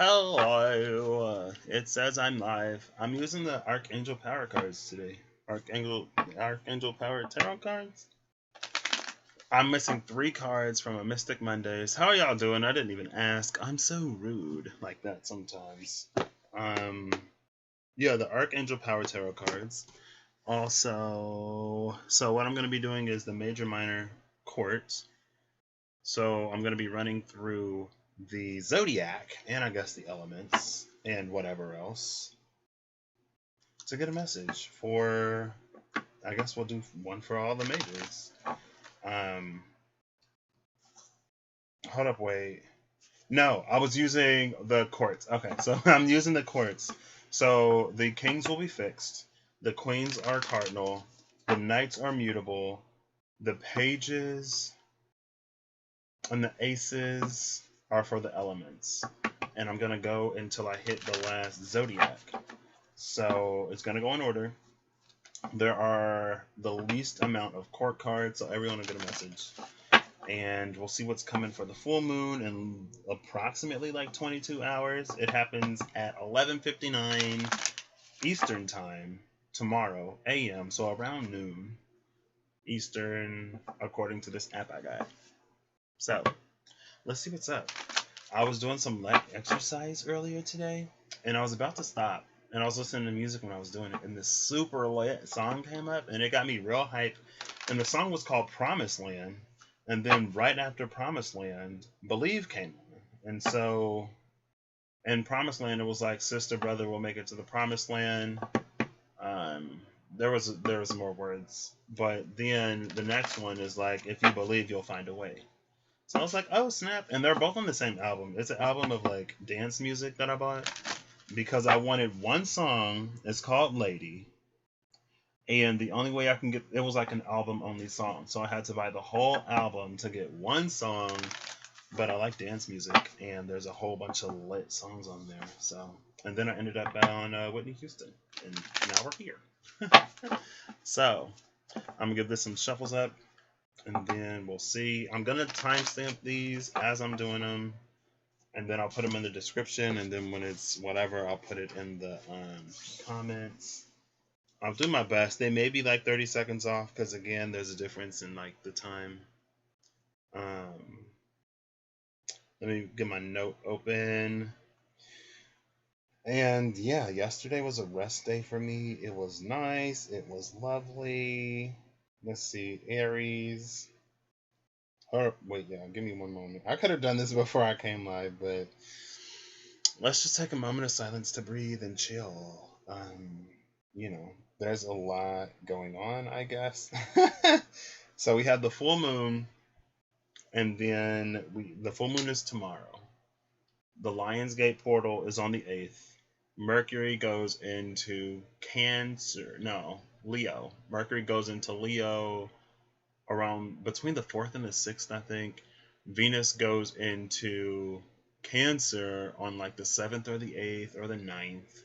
Hello. It says I'm live. I'm using the Archangel Power cards today. Archangel Power Tarot cards. I'm missing 3 cards from a Mystic Mondays. How are y'all doing? I didn't even ask. I'm so rude like that sometimes. Yeah, the Archangel Power Tarot cards. Also, so what I'm going to be doing is the Major Minor Court. So I'm going to be running through the zodiac and I guess the elements and whatever else to get a message for. I guess we'll do one for all the majors. Hold up, wait. No, I was using the courts. Okay, so I'm using the courts. So the kings will be fixed. The queens are cardinal. The knights are mutable. The pages and the aces are for the elements. And I'm going to go until I hit the last zodiac. So it's going to go in order. There are the least amount of court cards, so everyone will get a message. And we'll see what's coming for the full moon in approximately like 22 hours. It happens at 11:59 Eastern time tomorrow, a.m., so around noon Eastern, according to this app I got. So, let's see what's up. I was doing some leg exercise earlier today, and I was about to stop, and I was listening to music when I was doing it, and this super lit song came up, and it got me real hyped, and the song was called Promised Land, and then right after Promised Land, Believe came on, and so in Promised Land, it was like, sister, brother, we'll make it to the Promised Land. There was more words, but then the next one is like, if you believe, you'll find a way. So I was like, oh, snap. And they're both on the same album. It's an album of, like, dance music that I bought because I wanted one song. It's called Lady. And the only way I can get it was like an album-only song. So I had to buy the whole album to get one song. But I like dance music, and there's a whole bunch of lit songs on there. So, and then I ended up on Whitney Houston. And now we're here. So, I'm going to give this some shuffles up. And then we'll see. I'm going to timestamp these as I'm doing them. And then I'll put them in the description. And then when it's whatever, I'll put it in the comments. I'll do my best. They may be like 30 seconds off. Because again, there's a difference in like the time. Let me get my note open. And yeah, yesterday was a rest day for me. It was nice. It was lovely. Let's see, Aries. Or wait, yeah, give me one moment. I could have done this before I came live, but let's just take a moment of silence to breathe and chill. You know, there's a lot going on, I guess. So we had the full moon, and then the full moon is tomorrow. The Lionsgate portal is on the 8th. Mercury goes into Leo. Mercury goes into Leo around between the 4th and the 6th, I think. Venus goes into Cancer on like the 7th or the 8th or the 9th.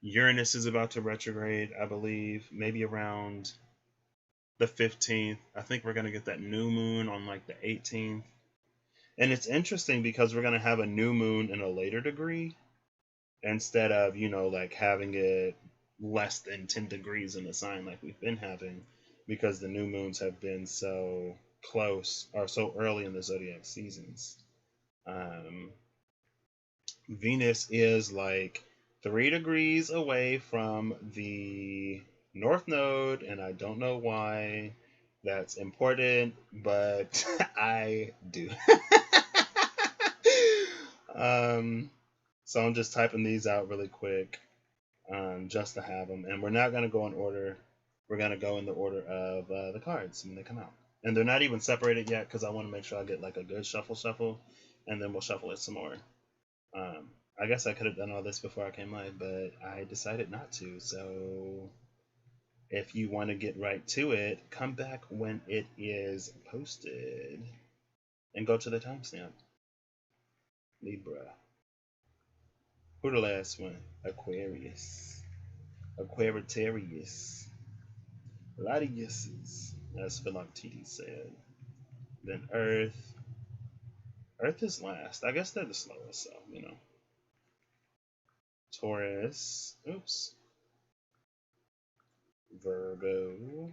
Uranus is about to retrograde, I believe, maybe around the 15th. I think we're going to get that new moon on like the 18th. And it's interesting because we're going to have a new moon in a later degree instead of, like having it less than 10 degrees in the sign like we've been having, because the new moons have been so close or so early in the zodiac seasons. Venus is like 3 degrees away from the North Node, and I don't know why that's important, but I do. So I'm just typing these out really quick, just to have them. And we're not going to go in order. We're going to go in the order of the cards when they come out. And they're not even separated yet because I want to make sure I get like a good shuffle, and then we'll shuffle it some more. I guess I could have done all this before I came live, but I decided not to. So if you want to get right to it, come back when it is posted and go to the timestamp. Libra. Who the last one? Aquarius. Aquarius. A lot of yeses, as Philoctetes said. Then Earth. Earth is last. I guess they're the slowest, so, Taurus, oops, Virgo,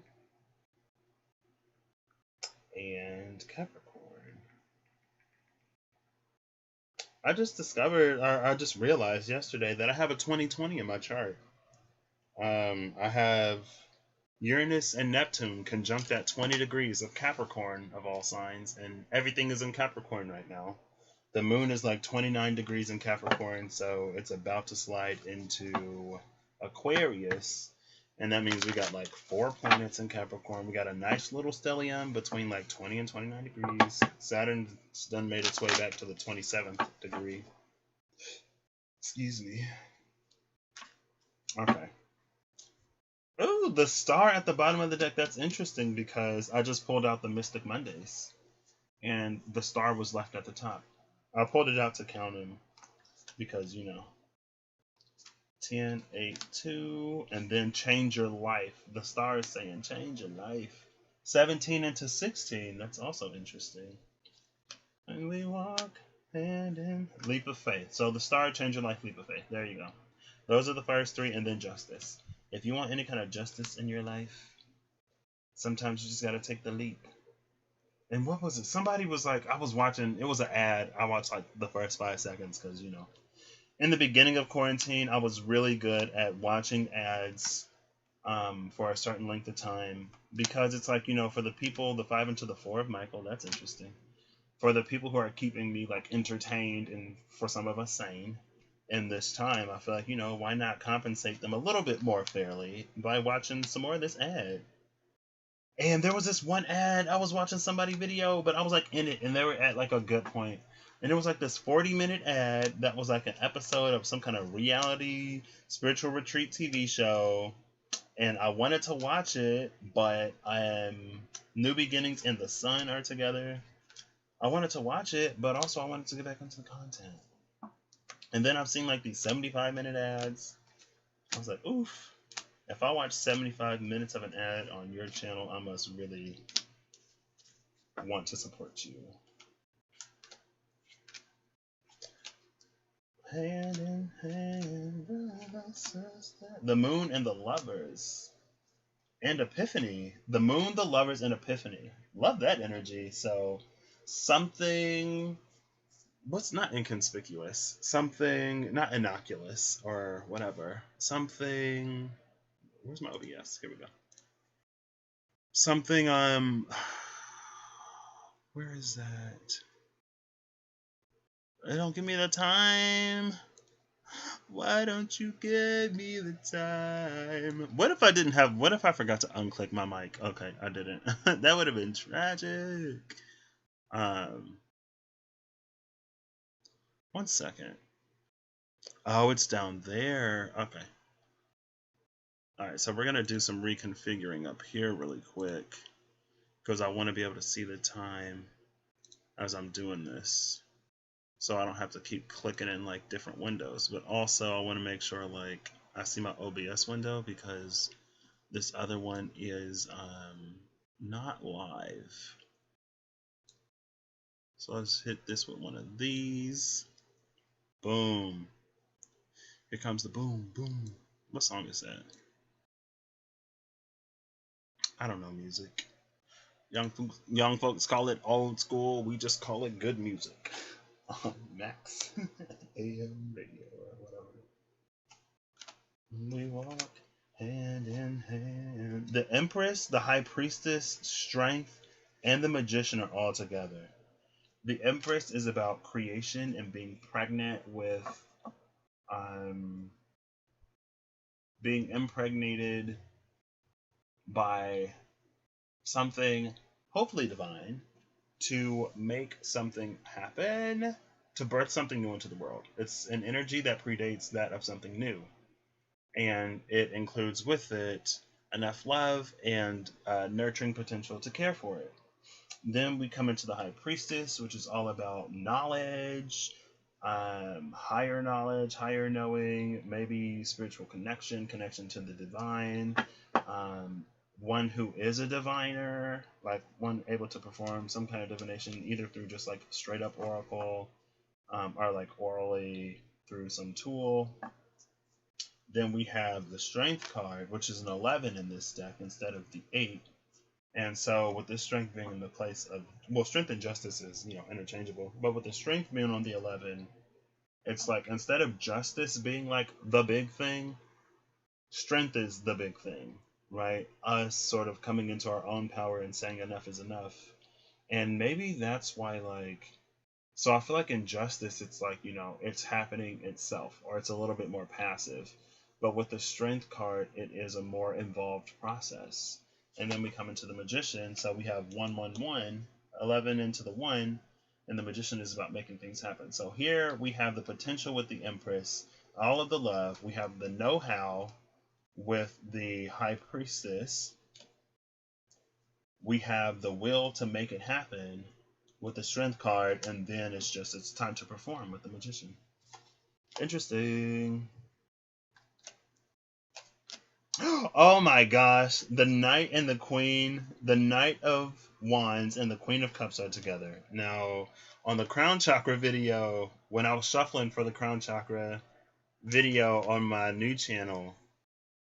and Capricorn. I just discovered, or I just realized yesterday that I have a 2020 in my chart. I have Uranus and Neptune conjunct at 20 degrees of Capricorn, of all signs, and everything is in Capricorn right now. The moon is like 29 degrees in Capricorn, so it's about to slide into Aquarius. And that means we got like 4 planets in Capricorn. We got a nice little stellium between like 20 and 29 degrees. Saturn's done made its way back to the 27th degree. Excuse me. Okay. Oh, the star at the bottom of the deck. That's interesting because I just pulled out the Mystic Mondays. And the star was left at the top. I pulled it out to count them because, you know. 10, 8, 2, and then change your life. The star is saying change your life. 17 into 16. That's also interesting. And we walk hand in leap of faith. So the star, change your life, leap of faith. There you go. Those are the first 3, and then justice. If you want any kind of justice in your life, sometimes you just got to take the leap. And what was it? Somebody was like, I was watching, it was an ad. I watched like the first 5 seconds because, you know, in the beginning of quarantine, I was really good at watching ads for a certain length of time because it's like, you know, for the people, the 5 into the 4 of Michael, that's interesting. For the people who are keeping me like entertained and for some of us sane in this time, I feel like, you know, why not compensate them a little bit more fairly by watching some more of this ad? And there was this one ad, I was watching somebody's video, but I was like in it, and they were at like a good point. And it was like this 40-minute ad that was like an episode of some kind of reality spiritual retreat TV show. And I wanted to watch it, but New Beginnings and The Sun are together. I wanted to watch it, but also I wanted to get back into the content. And then I've seen like these 75-minute ads. I was like, oof. If I watch 75 minutes of an ad on your channel, I must really want to support you. Hand in hand, the moon and the lovers. And Epiphany. The moon, the lovers, and Epiphany. Love that energy. So something, what's not inconspicuous? Something, not innocuous or whatever. Something, where's my OBS? Here we go. Something, where is that? They don't give me the time. Why don't you give me the time? What if I forgot to unclick my mic? Okay, I didn't. That would have been tragic. 1 second. Oh, it's down there. Okay. Alright, so we're going to do some reconfiguring up here really quick because I want to be able to see the time as I'm doing this. So I don't have to keep clicking in like different windows. But also I want to make sure like I see my OBS window because this other one is not live. So let's hit this with one of these. Boom. Here comes the boom, boom. What song is that? I don't know music. Young folks call it old school. We just call it good music. Max. AM radio or whatever. We walk hand in hand. The Empress, the High Priestess, Strength, and the Magician are all together. The Empress is about creation and being pregnant with being impregnated by something hopefully divine to make something happen, to birth something new into the world. It's an energy that predates that of something new. And it includes with it enough love and nurturing potential to care for it. Then we come into the High Priestess, which is all about knowledge, higher knowledge, higher knowing, maybe spiritual connection to the divine, one who is a diviner, like one able to perform some kind of divination either through just like straight up oracle or like orally through some tool. Then we have the Strength card, which is an 11 in this deck instead of the 8. And so with the Strength being in the place of, well, Strength and Justice is, interchangeable. But with the Strength being on the 11, it's like instead of Justice being like the big thing, Strength is the big thing, right? Us sort of coming into our own power and saying enough is enough. And maybe that's why, like, so I feel like in Justice, it's like, it's happening itself, or it's a little bit more passive. But with the Strength card, it is a more involved process. And then we come into the Magician, so we have 1, 1, 1, 11 into the 1, and the Magician is about making things happen. So here we have the potential with the Empress, all of the love, we have the know-how with the High Priestess, we have the will to make it happen with the Strength card, and then it's time to perform with the Magician. Interesting. Oh my gosh, the Knight and the Queen, the Knight of Wands and the Queen of Cups are together. Now, on the Crown Chakra video, when I was shuffling for the Crown Chakra video on my new channel,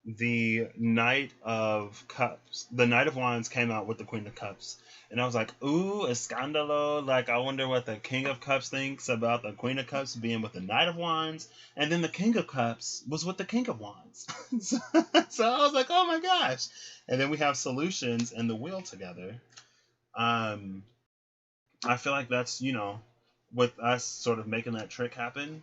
the Knight of Cups, the Knight of Wands came out with the Queen of Cups. And I was like, ooh, escandalo. Like, I wonder what the King of Cups thinks about the Queen of Cups being with the Knight of Wands. And then the King of Cups was with the King of Wands. So I was like, oh my gosh. And then we have Solutions and the Wheel together. I feel like that's, with us sort of making that trick happen,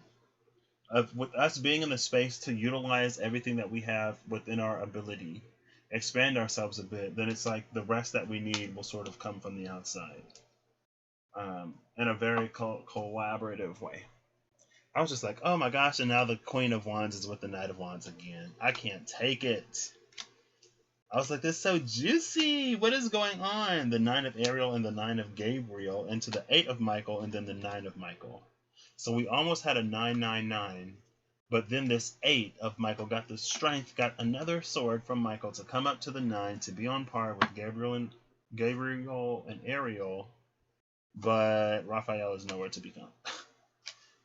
with us being in the space to utilize everything that we have within our ability, expand ourselves a bit, then it's like the rest that we need will sort of come from the outside, in a very collaborative way. I was just like, oh my gosh, and now the Queen of Wands is with the Knight of Wands again. I can't take it. I was like, this is so juicy. What is going on? The 9 of Ariel and the 9 of Gabriel into the 8 of Michael and then the 9 of Michael. So we almost had a 999, but then this 8 of Michael got the Strength, got another sword from Michael to come up to the 9 to be on par with Gabriel and Ariel, but Raphael is nowhere to be found.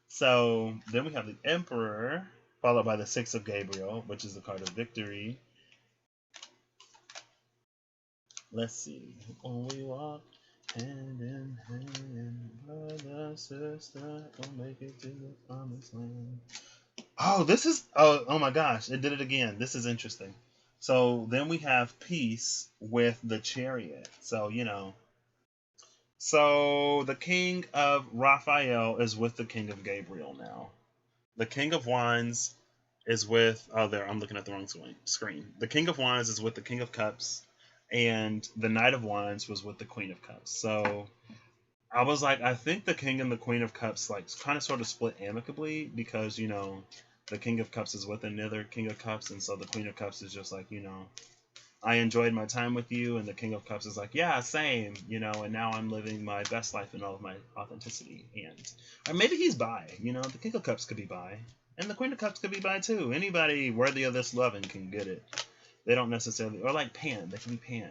So then we have the Emperor, followed by the 6 of Gabriel, which is the card of victory. Let's see. When we walk hand in hand, brother, sister, we'll make it to the promised land. Oh my gosh, it did it again. This is interesting. So then we have Peace with the Chariot. So, so the King of Raphael is with the King of Gabriel now. The King of Wands is with, I'm looking at the wrong screen. The King of Wands is with the King of Cups, and the Knight of Wands was with the Queen of Cups. So I was like, I think the King and the Queen of Cups like kind of sort of split amicably, because the King of Cups is with another King of Cups, and so the Queen of Cups is just like, I enjoyed my time with you, and the King of Cups is like, yeah, same, and now I'm living my best life in all of my authenticity. And or maybe he's bi, the King of Cups could be bi, and the Queen of Cups could be bi too. Anybody worthy of this loving can get it. They don't necessarily, or like pan, they can be pan,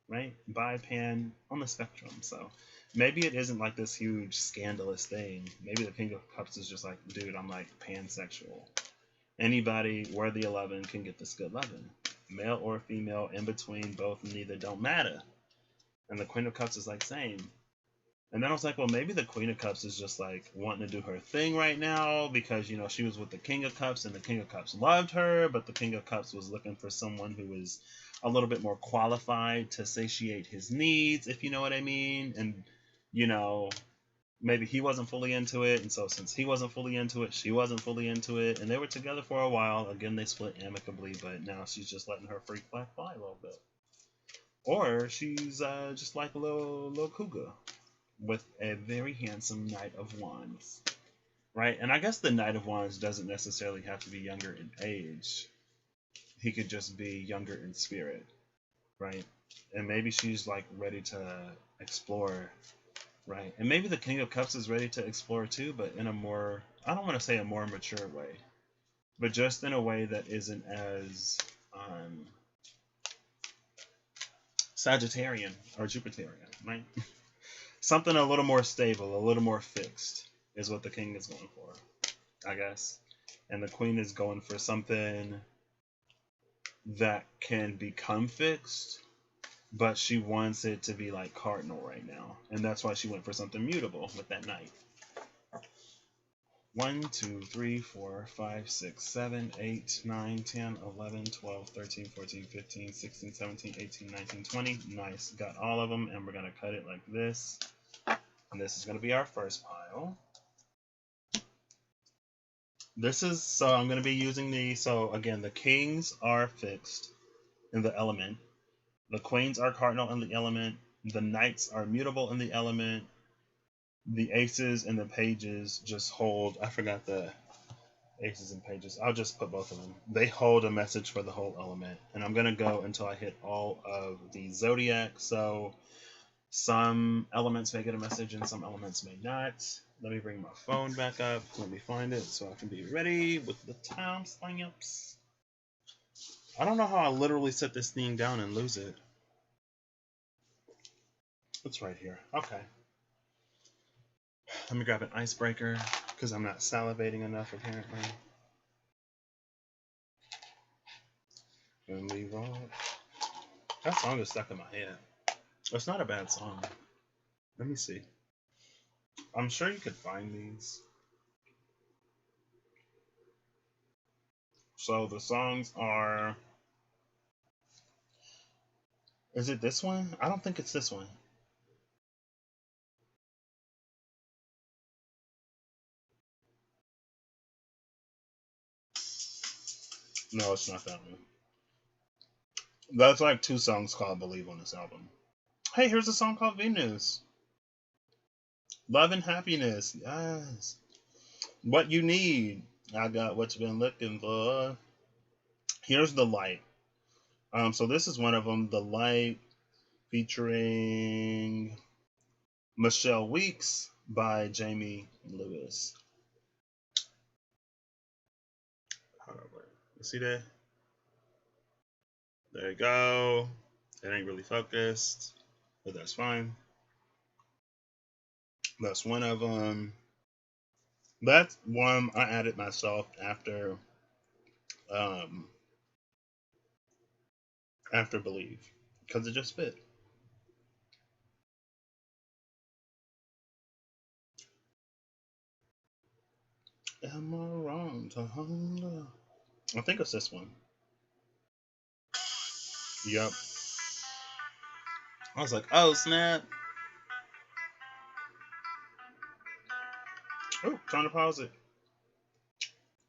right? Bi, pan, on the spectrum. So maybe it isn't like this huge scandalous thing. Maybe the King of Cups is just like, dude, I'm like pansexual. Anybody worthy of loving can get this good loving. Male or female, in between, both, neither, don't matter. And the Queen of Cups is like, same. And then I was like, well, maybe the Queen of Cups is just like wanting to do her thing right now because, she was with the King of Cups and the King of Cups loved her, but the King of Cups was looking for someone who was a little bit more qualified to satiate his needs, if you know what I mean. And, maybe he wasn't fully into it. And so since he wasn't fully into it, she wasn't fully into it. And they were together for a while. Again, they split amicably, but now she's just letting her freak flag fly a little bit. Or she's just like a little cougar with a very handsome Knight of Wands, right? And I guess the Knight of Wands doesn't necessarily have to be younger in age. He could just be younger in spirit, right? And maybe she's like ready to explore, right? And maybe the King of Cups is ready to explore too, but in a more, I don't want to say a more mature way, but just in a way that isn't as Sagittarian or Jupiterian, right? Something a little more stable, a little more fixed is what the King is going for, I guess. And the Queen is going for something that can become fixed, but she wants it to be like cardinal right now. And that's why she went for something mutable with that Knight. 1, 2, 3, 4, 5, 6, 7, 8, 9, 10, 11, 12, 13, 14, 15, 16, 17, 18, 19, 20. Nice. Got all of them, and we're going to cut it like this. And this is going to be our first pile. This is, so I'm going to be using these. So again, the kings are fixed in the element. The queens are cardinal in the element. The knights are mutable in the element. The aces and the pages just hold, I forgot the aces and pages. I'll just put both of them. They hold a message for the whole element. And I'm going to go until I hit all of the zodiac. So some elements may get a message and some elements may not. Let me bring my phone back up. Let me find it so I can be ready with the time stamps. I don't know how I literally set this thing down and lose it. It's right here. Okay. Let me grab an icebreaker because I'm not salivating enough apparently. And we roll. That song is stuck in my head. It's not a bad song. Let me see. I'm sure you could find these. So the songs are... Is it this one? I don't think it's this one. No, it's not that one. That's like 2 songs called Believe on this album. Hey, here's a song called Venus. Love and Happiness. Yes. What You Need. I got what you've been looking for. Here's The Light. So this is one of them. The Light featuring Michelle Weeks by Jamie Lewis. Hold on, wait. You see that? There you go. It ain't really focused, but that's fine. That's one of them. That's one I added myself after Believe, because it just fit. Am I wrong to hunger? I think it's this one. Yep. I was like, oh snap. Oh, trying to pause it.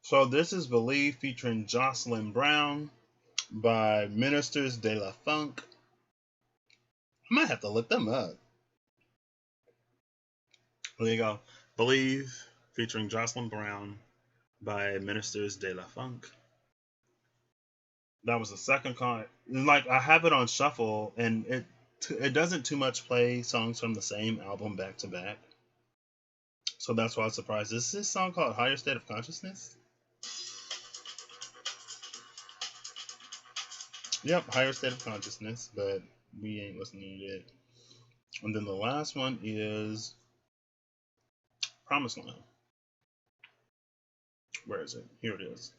So this is Believe featuring Jocelyn Brown by Ministers de la Funk. I might have to look them up. There you go. Believe featuring Jocelyn Brown by Ministers de la Funk. That was the second card. Like, I have it on shuffle, and it doesn't too much play songs from the same album back to back. So that's why I was surprised. Is this song called Higher State of Consciousness? Yep, Higher State of Consciousness, but we ain't listening to it. And then the last one is Promised Land. Where is it? Here it is.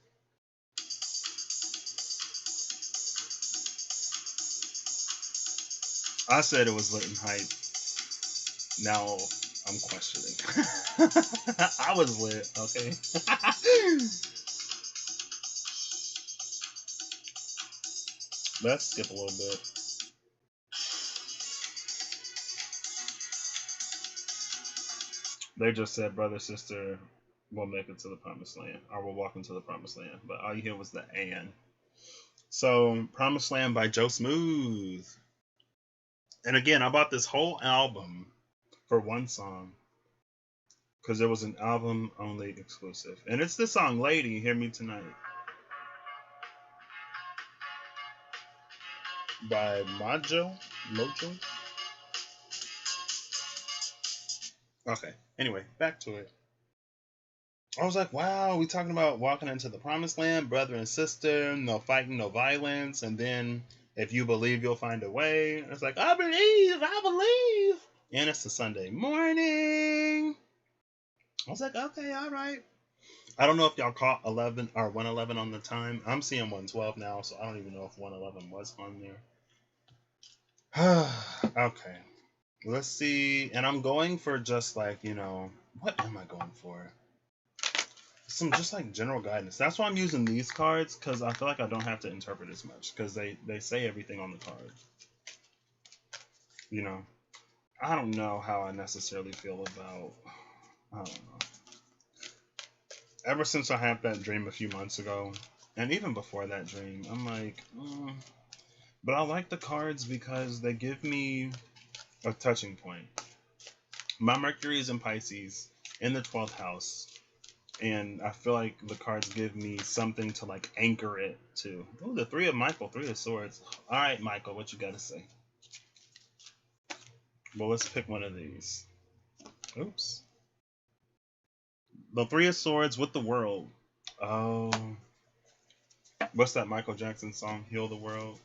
I said it was lit and hype. Now I'm questioning. I was lit, okay? Let's skip a little bit. They just said brother, sister will make it to the promised land, or will walk into the promised land. But all you hear was the and. So, Promised Land by Joe Smooth. And again, I bought this whole album for one song because it was an album only exclusive. And it's the song Lady, Hear Me Tonight by Mojo. Okay, anyway, back to it. I was like, wow, we talking about walking into the promised land, brother and sister, no fighting, no violence, and then if you believe, you'll find a way. And it's like, I believe. And it's a Sunday morning. I was like, okay, all right. I don't know if y'all caught 11 or 111 on the time. I'm seeing 112 now, so I don't even know if 111 was on there. Okay. Let's see. And I'm going for just like, what am I going for? Some just like general guidance. That's why I'm using these cards, because I feel like I don't have to interpret as much, because they say everything on the card. I don't know how I necessarily feel about, I don't know. Ever since I had that dream a few months ago, and even before that dream, I'm like, but I like the cards because they give me a touching point. My Mercury is in Pisces in the 12th house, and I feel like the cards give me something to like anchor it to. Oh, the Three of Swords. All right, Michael, what you got to say? Well, let's pick one of these. Oops. The Three of Swords with the World. Oh. What's that Michael Jackson song? Heal the World.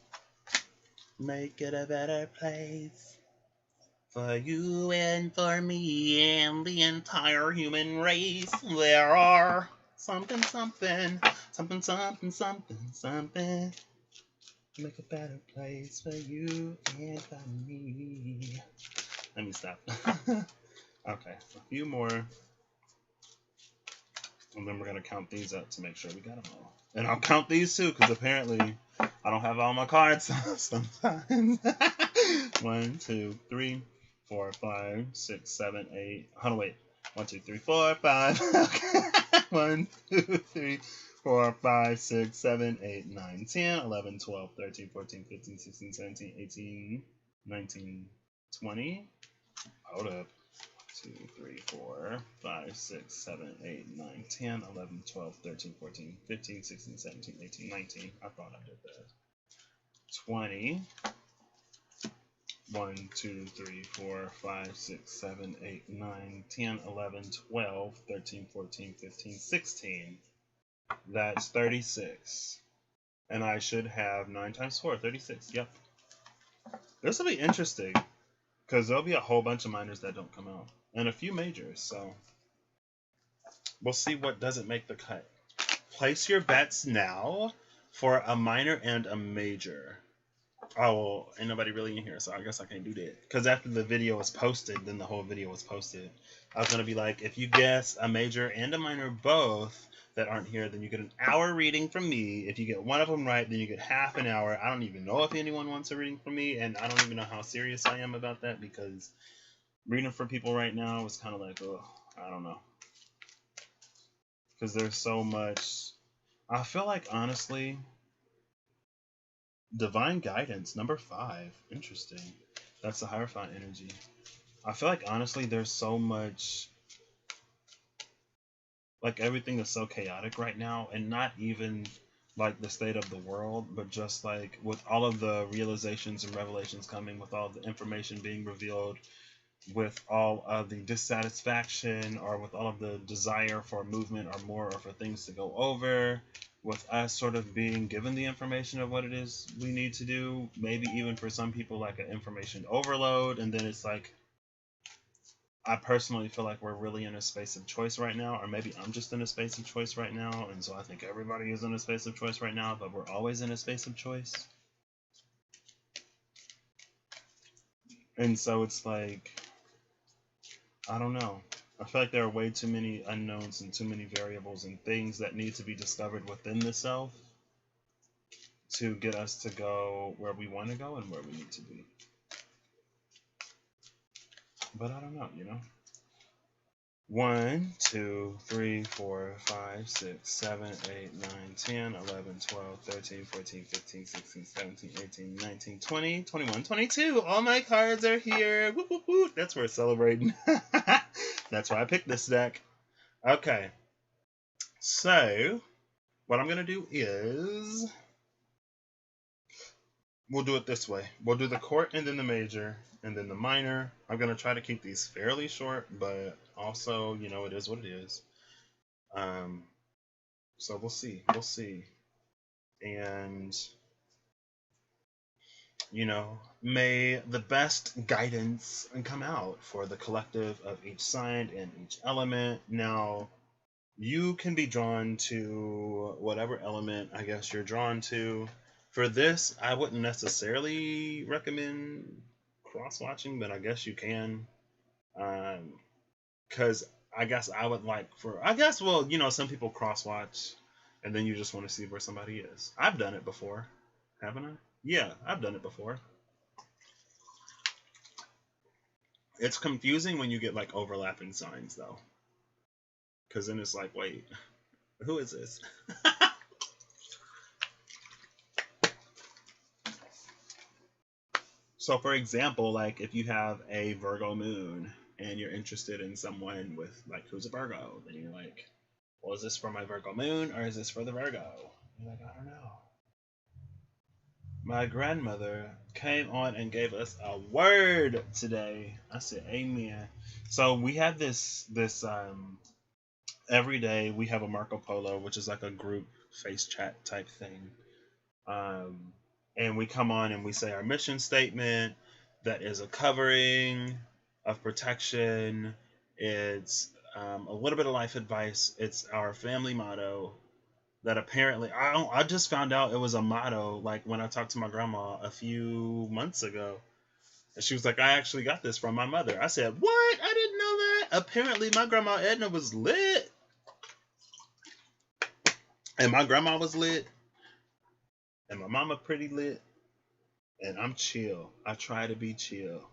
Make it a better place for you and for me and the entire human race. There are something. Make a better place for you and for me. Let me stop. Okay, a few more. And then we're going to count these up to make sure we got them all. And I'll count these too, because apparently I don't have all my cards sometimes. 1, 2, 3, 4, 5, 6, 7, 8. Hold on, wait. 1, 2, 3, 4, 5. Okay. 1, 2, 3, 4, 5, 6, 7, 8, 9, 10, 11, 12, 13, 14, 15, 16, 17, 18, 19, 20. Hold up. 2, 3, 4, 5, 6, 7, 8, 9, 10, 11, 12, 13, 14, 15, 16, 17, 18, 19. I thought I did that. 20. 1, 2, 3, 4, 5, 6, 7, 8, 9, 10, 11, 12, 13, 14, 15, 16. That's 36. And I should have 9 times 4, 36. Yep. This will be interesting, because there'll be a whole bunch of minors that don't come out. And a few majors, so we'll see what doesn't make the cut. Place your bets now for a minor and a major. Oh, well, ain't nobody really in here, so I guess I can't do that. Because after the video was posted, then the whole video was posted. I was going to be like, if you guess a major and a minor both that aren't here, then you get an hour reading from me. If you get one of them right, then you get half an hour. I don't even know if anyone wants a reading from me, and I don't even know how serious I am about that, because reading for people right now is kind of like, ugh, I don't know. Because there's so much. I feel like, honestly, divine guidance, number 5. Interesting. That's the Hierophant energy. I feel like, honestly, there's so much. Like, everything is so chaotic right now, and not even like the state of the world, but just like with all of the realizations and revelations coming, with all the information being revealed, with all of the dissatisfaction, or with all of the desire for movement or more, or for things to go over, with us sort of being given the information of what it is we need to do, maybe even for some people like an information overload. And then it's like, I personally feel like we're really in a space of choice right now, or maybe I'm just in a space of choice right now, and so I think everybody is in a space of choice right now, but we're always in a space of choice. And so it's like, I don't know. I feel like there are way too many unknowns and too many variables and things that need to be discovered within the self to get us to go where we want to go and where we need to be. But I don't know, 1, 2, 3, 4, 5, 6, 7, 8, 9, 10, 11, 12, 13, 14, 15, 16, 17, 18, 19, 20, 21, 22. All my cards are here. Woo, woo, woo. That's where it's celebrating. That's why I picked this deck. Okay. So, what I'm going to do is, we'll do it this way. We'll do the court and then the major and then the minor. I'm going to try to keep these fairly short, but also, it is what it is. So we'll see. We'll see. And, may the best guidance come out for the collective of each sign and each element. Now, you can be drawn to whatever element I guess you're drawn to. For this, I wouldn't necessarily recommend cross watching, but I guess you can. Because I guess I would like for, I guess, well, some people cross watch and then you just want to see where somebody is. I've done it before, haven't I? Yeah, I've done it before. It's confusing when you get like overlapping signs though, because then it's like, wait, who is this? So, for example, like if you have a Virgo moon and you're interested in someone with like who's a Virgo, then you're like, well, is this for my Virgo moon or is this for the Virgo? You're like, I don't know. My grandmother came on and gave us a word today. I said, Amen. So we have this every day we have a Marco Polo, which is like a group face chat type thing. Um, and we come on and we say our mission statement that is a covering of protection. It's a little bit of life advice. It's our family motto that apparently I just found out it was a motto like when I talked to my grandma a few months ago. And she was like, I actually got this from my mother. I said, what? I didn't know that. Apparently my grandma Edna was lit. And my grandma was lit. And my mama pretty lit. And I'm chill. I try to be chill.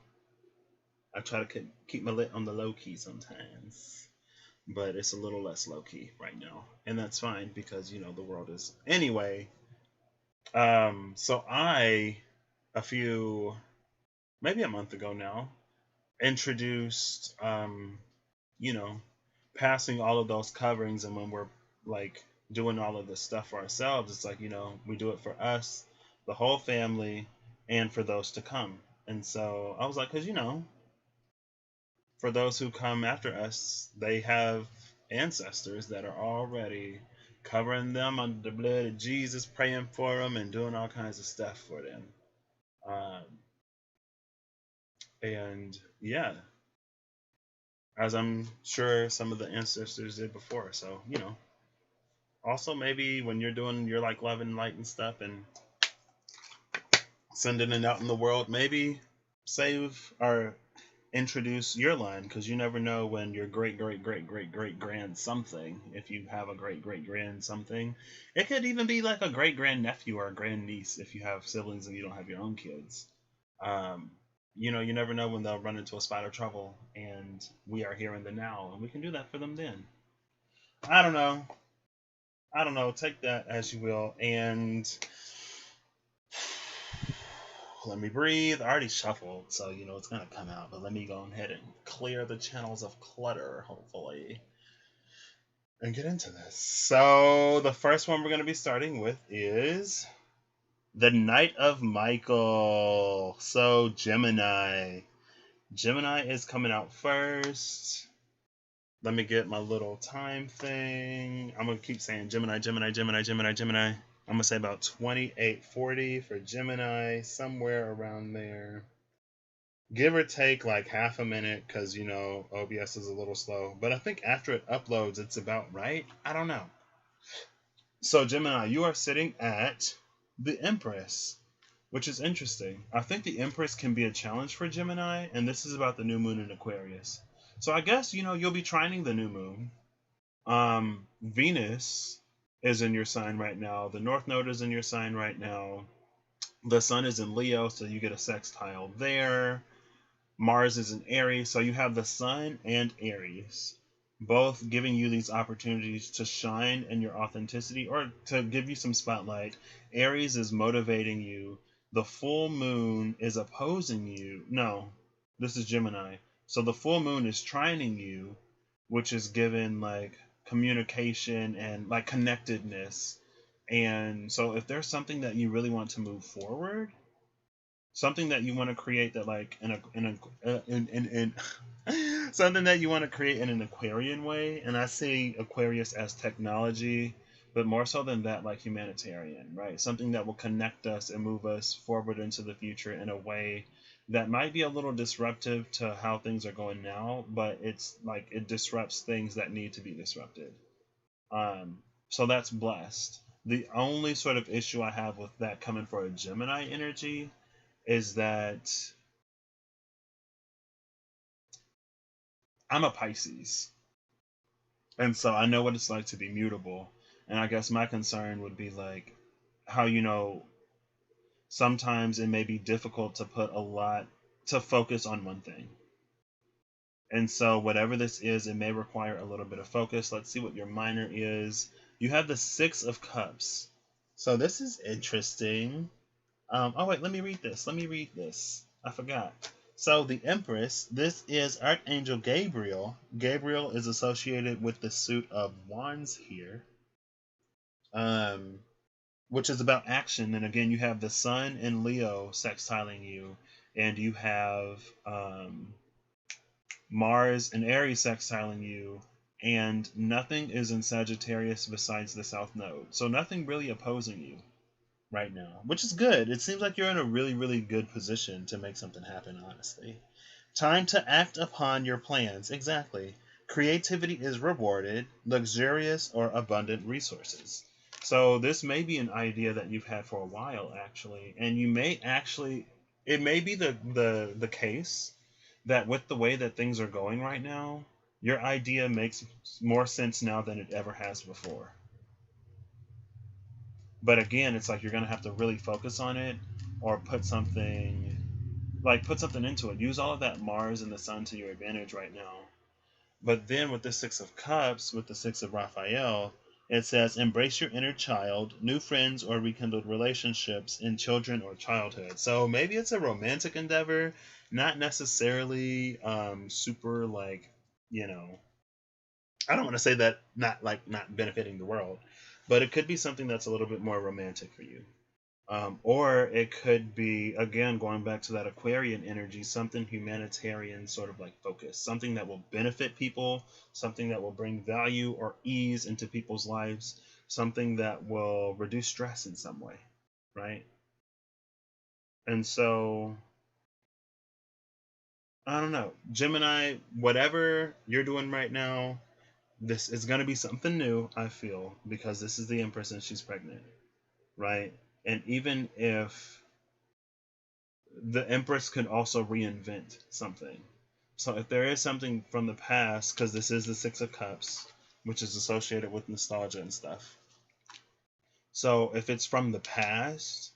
I try to keep my lit on the low key sometimes. But it's a little less low key right now. And that's fine because, the world is. Anyway, so maybe a month ago now, introduced, you know, passing all of those coverings. And when we're like doing all of this stuff for ourselves, it's like, we do it for us, the whole family, and for those to come. And so I was like, because, for those who come after us, they have ancestors that are already covering them under the blood of Jesus, praying for them, and doing all kinds of stuff for them. Um, and yeah, as I'm sure some of the ancestors did before. So, also maybe when you're doing your like love and light and stuff and sending it out in the world, maybe save or introduce your line, because you never know when your great great great great great grand something, if you have a great great grand something, it could even be like a great grand nephew or a grand niece if you have siblings and you don't have your own kids. um, you never know when they'll run into a spot of trouble, and we are here in the now and we can do that for them then. I don't know i don't know take that as you will. And let me breathe. I already shuffled, so it's gonna come out. But let me go ahead and clear the channels of clutter, hopefully, and get into this. So the first one we're gonna be starting with is the Knight of Michael. So Gemini. Gemini is coming out first. Let me get my little time thing. I'm gonna keep saying Gemini, Gemini, Gemini, Gemini, Gemini. I'm gonna say about 2840 for Gemini, somewhere around there. Give or take like half a minute, because OBS is a little slow. But I think after it uploads, it's about right. I don't know. So Gemini, you are sitting at the Empress, which is interesting. I think the Empress can be a challenge for Gemini, and this is about the new moon in Aquarius. So I guess you'll be trining the new moon. Venus is in your sign right now. The North Node is in your sign right now. The Sun is in Leo, so you get a sextile there. Mars is in Aries, so you have the Sun and Aries, both giving you these opportunities to shine in your authenticity or to give you some spotlight. Aries is motivating you. The full moon is opposing you. No, this is Gemini. So the full moon is trining you, which is given like communication and like connectedness. And so if there's something that you really want to move forward, something that you want to create that like in something that you want to create in an Aquarian way, and I see Aquarius as technology, but more so than that, like humanitarian, right? Something that will connect us and move us forward into the future in a way that might be a little disruptive to how things are going now, but it's like it disrupts things that need to be disrupted. So that's blessed. The only sort of issue I have with that coming for a Gemini energy is that I'm a Pisces. And so I know what it's like to be mutable. And I guess my concern would be like how, sometimes it may be difficult to put a lot to focus on one thing. And so whatever this is, it may require a little bit of focus. Let's see what your minor is. You have the Six of Cups. So this is interesting. Oh wait, let me read this. I forgot. So the Empress, this is Archangel Gabriel. Gabriel is associated with the suit of Wands here, which is about action. And again, you have the Sun in Leo sextiling you, and you have Mars and Aries sextiling you, and nothing is in Sagittarius besides the South Node. So nothing really opposing you right now, which is good. It seems like you're in a really, really good position to make something happen, honestly. Time to act upon your plans. Exactly. Creativity is rewarded, luxurious or abundant resources. So this may be an idea that you've had for a while, actually, and you may actually, it may be the case that with the way that things are going right now, your idea makes more sense now than it ever has before. But again, it's like you're gonna have to really focus on it, or put something into it. Use all of that Mars and the Sun to your advantage right now. But then with the Six of Cups, with the Six of Raphael, it says embrace your inner child, new friends or rekindled relationships in children or childhood. So maybe it's a romantic endeavor, not necessarily super like, I don't want to say that not benefiting the world, but it could be something that's a little bit more romantic for you. Or it could be, again, going back to that Aquarian energy, something humanitarian sort of like focus, something that will benefit people, something that will bring value or ease into people's lives, something that will reduce stress in some way, right? And so, I don't know. Gemini, whatever you're doing right now, this is going to be something new, I feel, because this is the Empress and she's pregnant, right? And even if the Empress could also reinvent something. So if there is something from the past, because this is the Six of Cups, which is associated with nostalgia and stuff. So if it's from the past,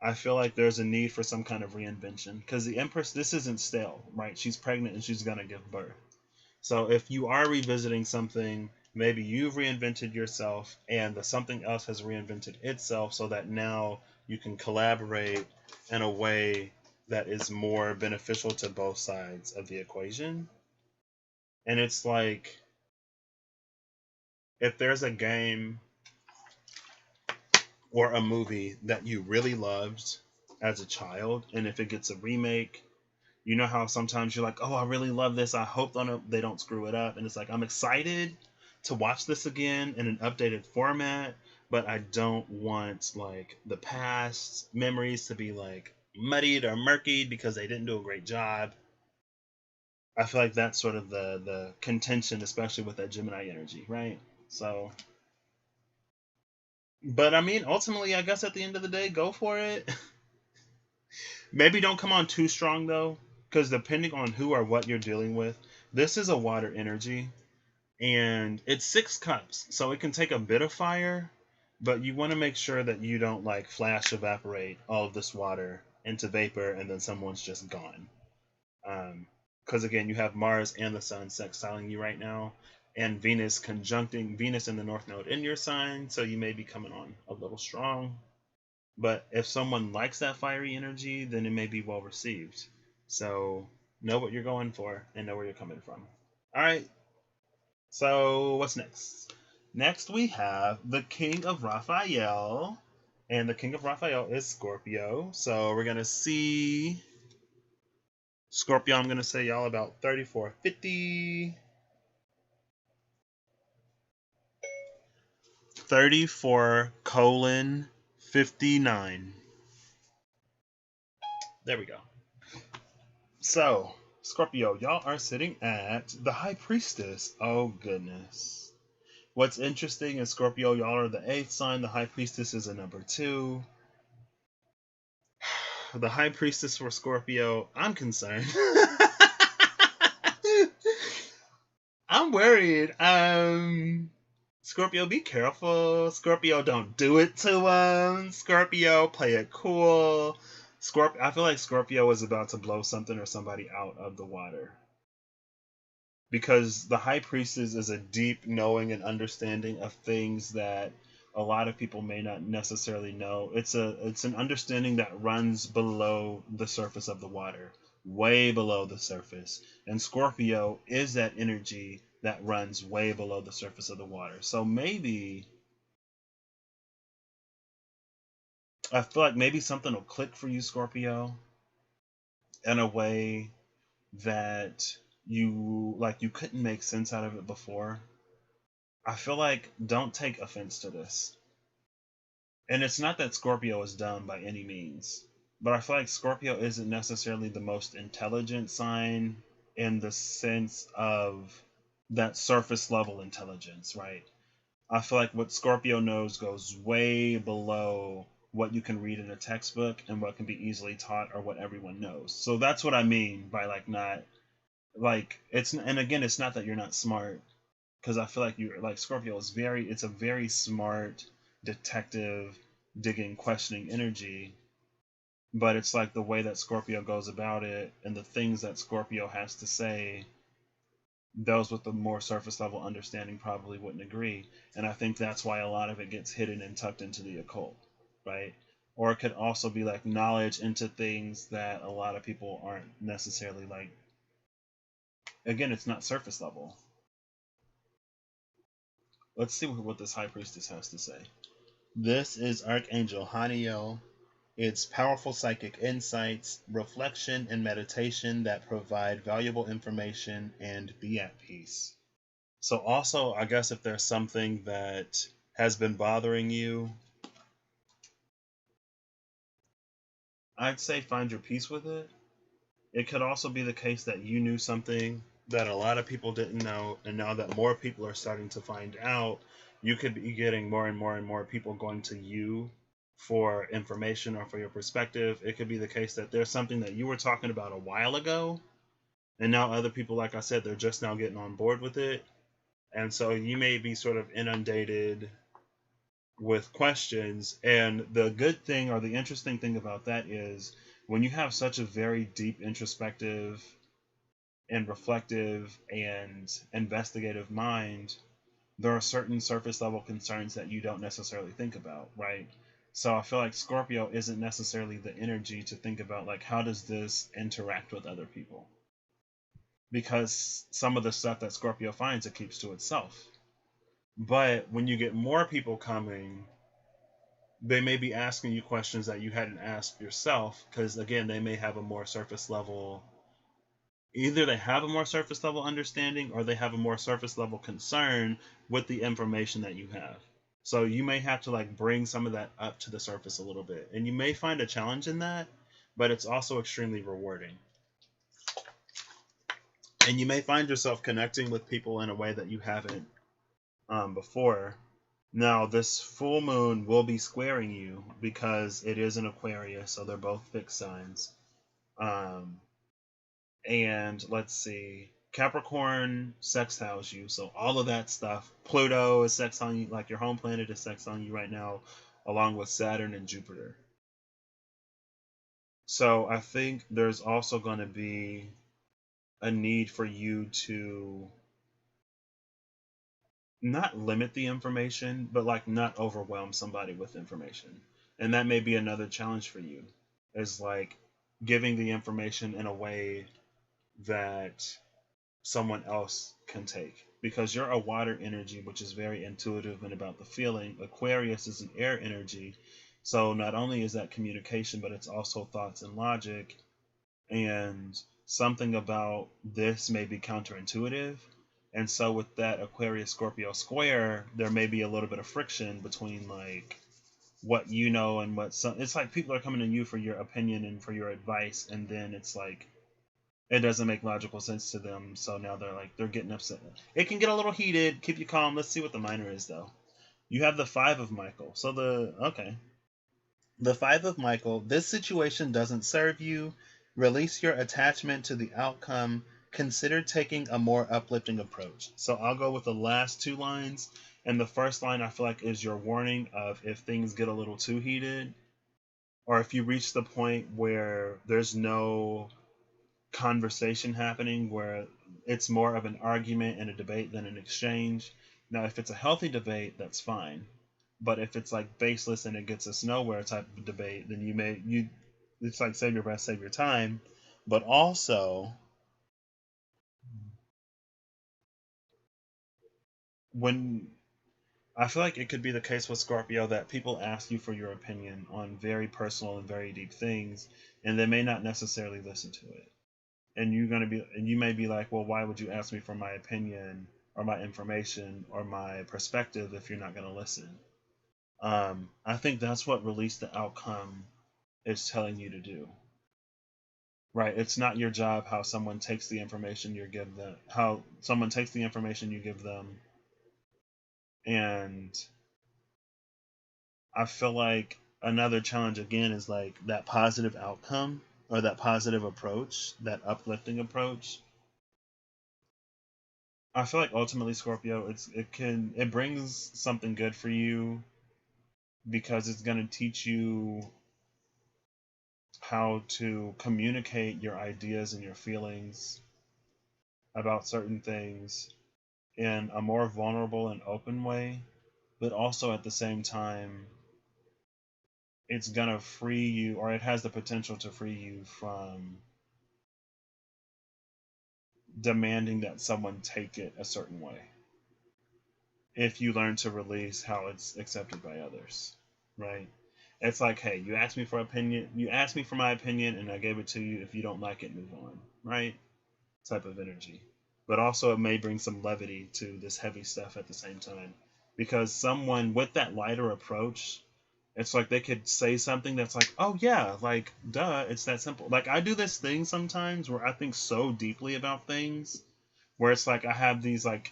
I feel like there's a need for some kind of reinvention. Because the Empress, this isn't stale, right? She's pregnant and she's going to give birth. So if you are revisiting something, maybe you've reinvented yourself and the something else has reinvented itself so that now you can collaborate in a way that is more beneficial to both sides of the equation. And it's like, if there's a game or a movie that you really loved as a child, and if it gets a remake, you know how sometimes you're like, oh, I really love this. I hope they don't screw it up. And it's like, I'm excited to watch this again in an updated format, but I don't want like the past memories to be like muddied or murkied because they didn't do a great job. I feel like that's sort of the contention, especially with that Gemini energy, right? So, but I mean, ultimately, I guess at the end of the day, go for it. Maybe don't come on too strong though, because depending on who or what you're dealing with, this is a water energy, and it's 6 cups, so it can take a bit of fire, but you want to make sure that you don't like flash evaporate all of this water into vapor and then someone's just gone. Because again, you have Mars and the Sun sextiling you right now, and Venus conjuncting Venus in the North Node in your sign, so you may be coming on a little strong. But if someone likes that fiery energy, then it may be well received. So know what you're going for and know where you're coming from. All right. So what's next? Next we have the King of Raphael. And the King of Raphael is Scorpio. So we're going to see Scorpio, I'm going to say y'all about 3450. 34:59. There we go. So, Scorpio, y'all are sitting at the High Priestess. Oh, goodness. What's interesting is Scorpio, y'all are the 8th sign. The High Priestess is a number 2. The High Priestess for Scorpio, I'm concerned. I'm worried. Scorpio, be careful. Scorpio, don't do it to him. Scorpio, play it cool. I feel like Scorpio is about to blow something or somebody out of the water. Because the High Priestess is a deep knowing and understanding of things that a lot of people may not necessarily know. It's an understanding that runs below the surface of the water, way below the surface. And Scorpio is that energy that runs way below the surface of the water. So maybe I feel like maybe something will click for you, Scorpio, in a way that you couldn't make sense out of it before. I feel like don't take offense to this. And it's not that Scorpio is dumb by any means, but I feel like Scorpio isn't necessarily the most intelligent sign in the sense of that surface level intelligence, right? I feel like what Scorpio knows goes way below what you can read in a textbook and what can be easily taught or what everyone knows. So that's what I mean by and again, it's not that you're not smart, because I feel like Scorpio is it's a very smart detective, digging, questioning energy, but it's like the way that Scorpio goes about it and the things that Scorpio has to say, those with the more surface level understanding probably wouldn't agree. And I think that's why a lot of it gets hidden and tucked into the occult, right? Or it could also be like knowledge into things that a lot of people aren't necessarily again, it's not surface level. Let's see what this High Priestess has to say. This is Archangel Haniel. It's powerful psychic insights, reflection, and meditation that provide valuable information and be at peace. So also, I guess if there's something that has been bothering you, I'd say find your peace with it. It could also be the case that you knew something that a lot of people didn't know, and now that more people are starting to find out, you could be getting more and more and more people going to you for information or for your perspective. It could be the case that there's something that you were talking about a while ago, and now other people, like I said, they're just now getting on board with it. And so you may be sort of inundated with questions. And the good thing or the interesting thing about that is when you have such a very deep introspective and reflective and investigative mind, there are certain surface level concerns that you don't necessarily think about, right? So I feel like Scorpio isn't necessarily the energy to think about how does this interact with other people? Because some of the stuff that Scorpio finds, it keeps to itself. But when you get more people coming, they may be asking you questions that you hadn't asked yourself, because again, they may have a more surface level, either they have a more surface level understanding or they have a more surface level concern with the information that you have. So you may have to bring some of that up to the surface a little bit, and you may find a challenge in that, but it's also extremely rewarding. And you may find yourself connecting with people in a way that you haven't before. Now, this full moon will be squaring you because it is an Aquarius, so they're both fixed signs. And let's see, Capricorn sextiles you, so all of that stuff. Pluto is sextiling you, your home planet is sextiling you right now, along with Saturn and Jupiter. So I think there's also going to be a need for you to not limit the information, but not overwhelm somebody with information. And that may be another challenge for you, is giving the information in a way that someone else can take. Because you're a water energy, which is very intuitive and about the feeling. Aquarius is an air energy. So not only is that communication, but it's also thoughts and logic. And something about this may be counterintuitive. And so with that Aquarius Scorpio square, there may be a little bit of friction between what you know and it's people are coming to you for your opinion and for your advice, and then it's it doesn't make logical sense to them. So now they're getting upset. It can get a little heated. Keep you calm. Let's see what the minor is though. You have the 5 of Michael. So the 5 of Michael. This situation doesn't serve you. Release your attachment to the outcome. Consider taking a more uplifting approach. So I'll go with the last 2 lines. And the first line I feel like is your warning of if things get a little too heated, or if you reach the point where there's no conversation happening, where it's more of an argument and a debate than an exchange. Now, if it's a healthy debate, that's fine. But if it's like baseless and it gets us nowhere type of debate, then it's like save your breath, save your time. But also, when I feel like it could be the case with Scorpio that people ask you for your opinion on very personal and very deep things, and they may not necessarily listen to it. And you may be like, well, why would you ask me for my opinion or my information or my perspective if you're not going to listen? I think that's what release the outcome is telling you to do. Right? It's not your job how someone takes the information you give them, how someone takes the information you give them. And I feel like another challenge again is like that positive outcome or that positive approach, that uplifting approach. I feel like ultimately Scorpio, it brings something good for you because it's going to teach you how to communicate your ideas and your feelings about certain things in a more vulnerable and open way, but also at the same time it's going to free you, or it has the potential to free you from demanding that someone take it a certain way if you learn to release how it's accepted by others, right? It's like, hey, you asked me for my opinion and I gave it to you. If you don't like it, move on, right? Type of energy. But also it may bring some levity to this heavy stuff at the same time, because someone with that lighter approach, it's like they could say something that's like, oh yeah, like duh, it's that simple. Like I do this thing sometimes where I think so deeply about things, where it's like I have these like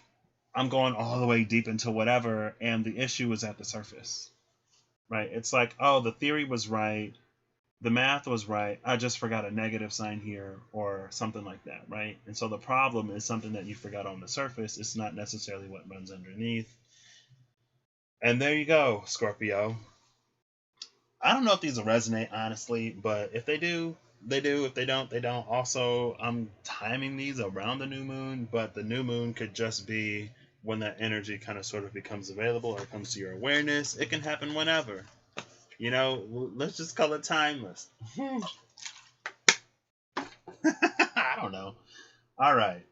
I'm going all the way deep into whatever, and the issue is at the surface, right? It's like, oh, the theory was right, the math was right, I just forgot a negative sign here or something like that, right? And so the problem is something that you forgot on the surface. It's not necessarily what runs underneath. And there you go, Scorpio. I don't know if these will resonate, honestly, but if they do, they do. If they don't, they don't. Also, I'm timing these around the new moon, but the new moon could just be when that energy kind of sort of becomes available or comes to your awareness. It can happen whenever. Let's just call it timeless. I don't know. All right.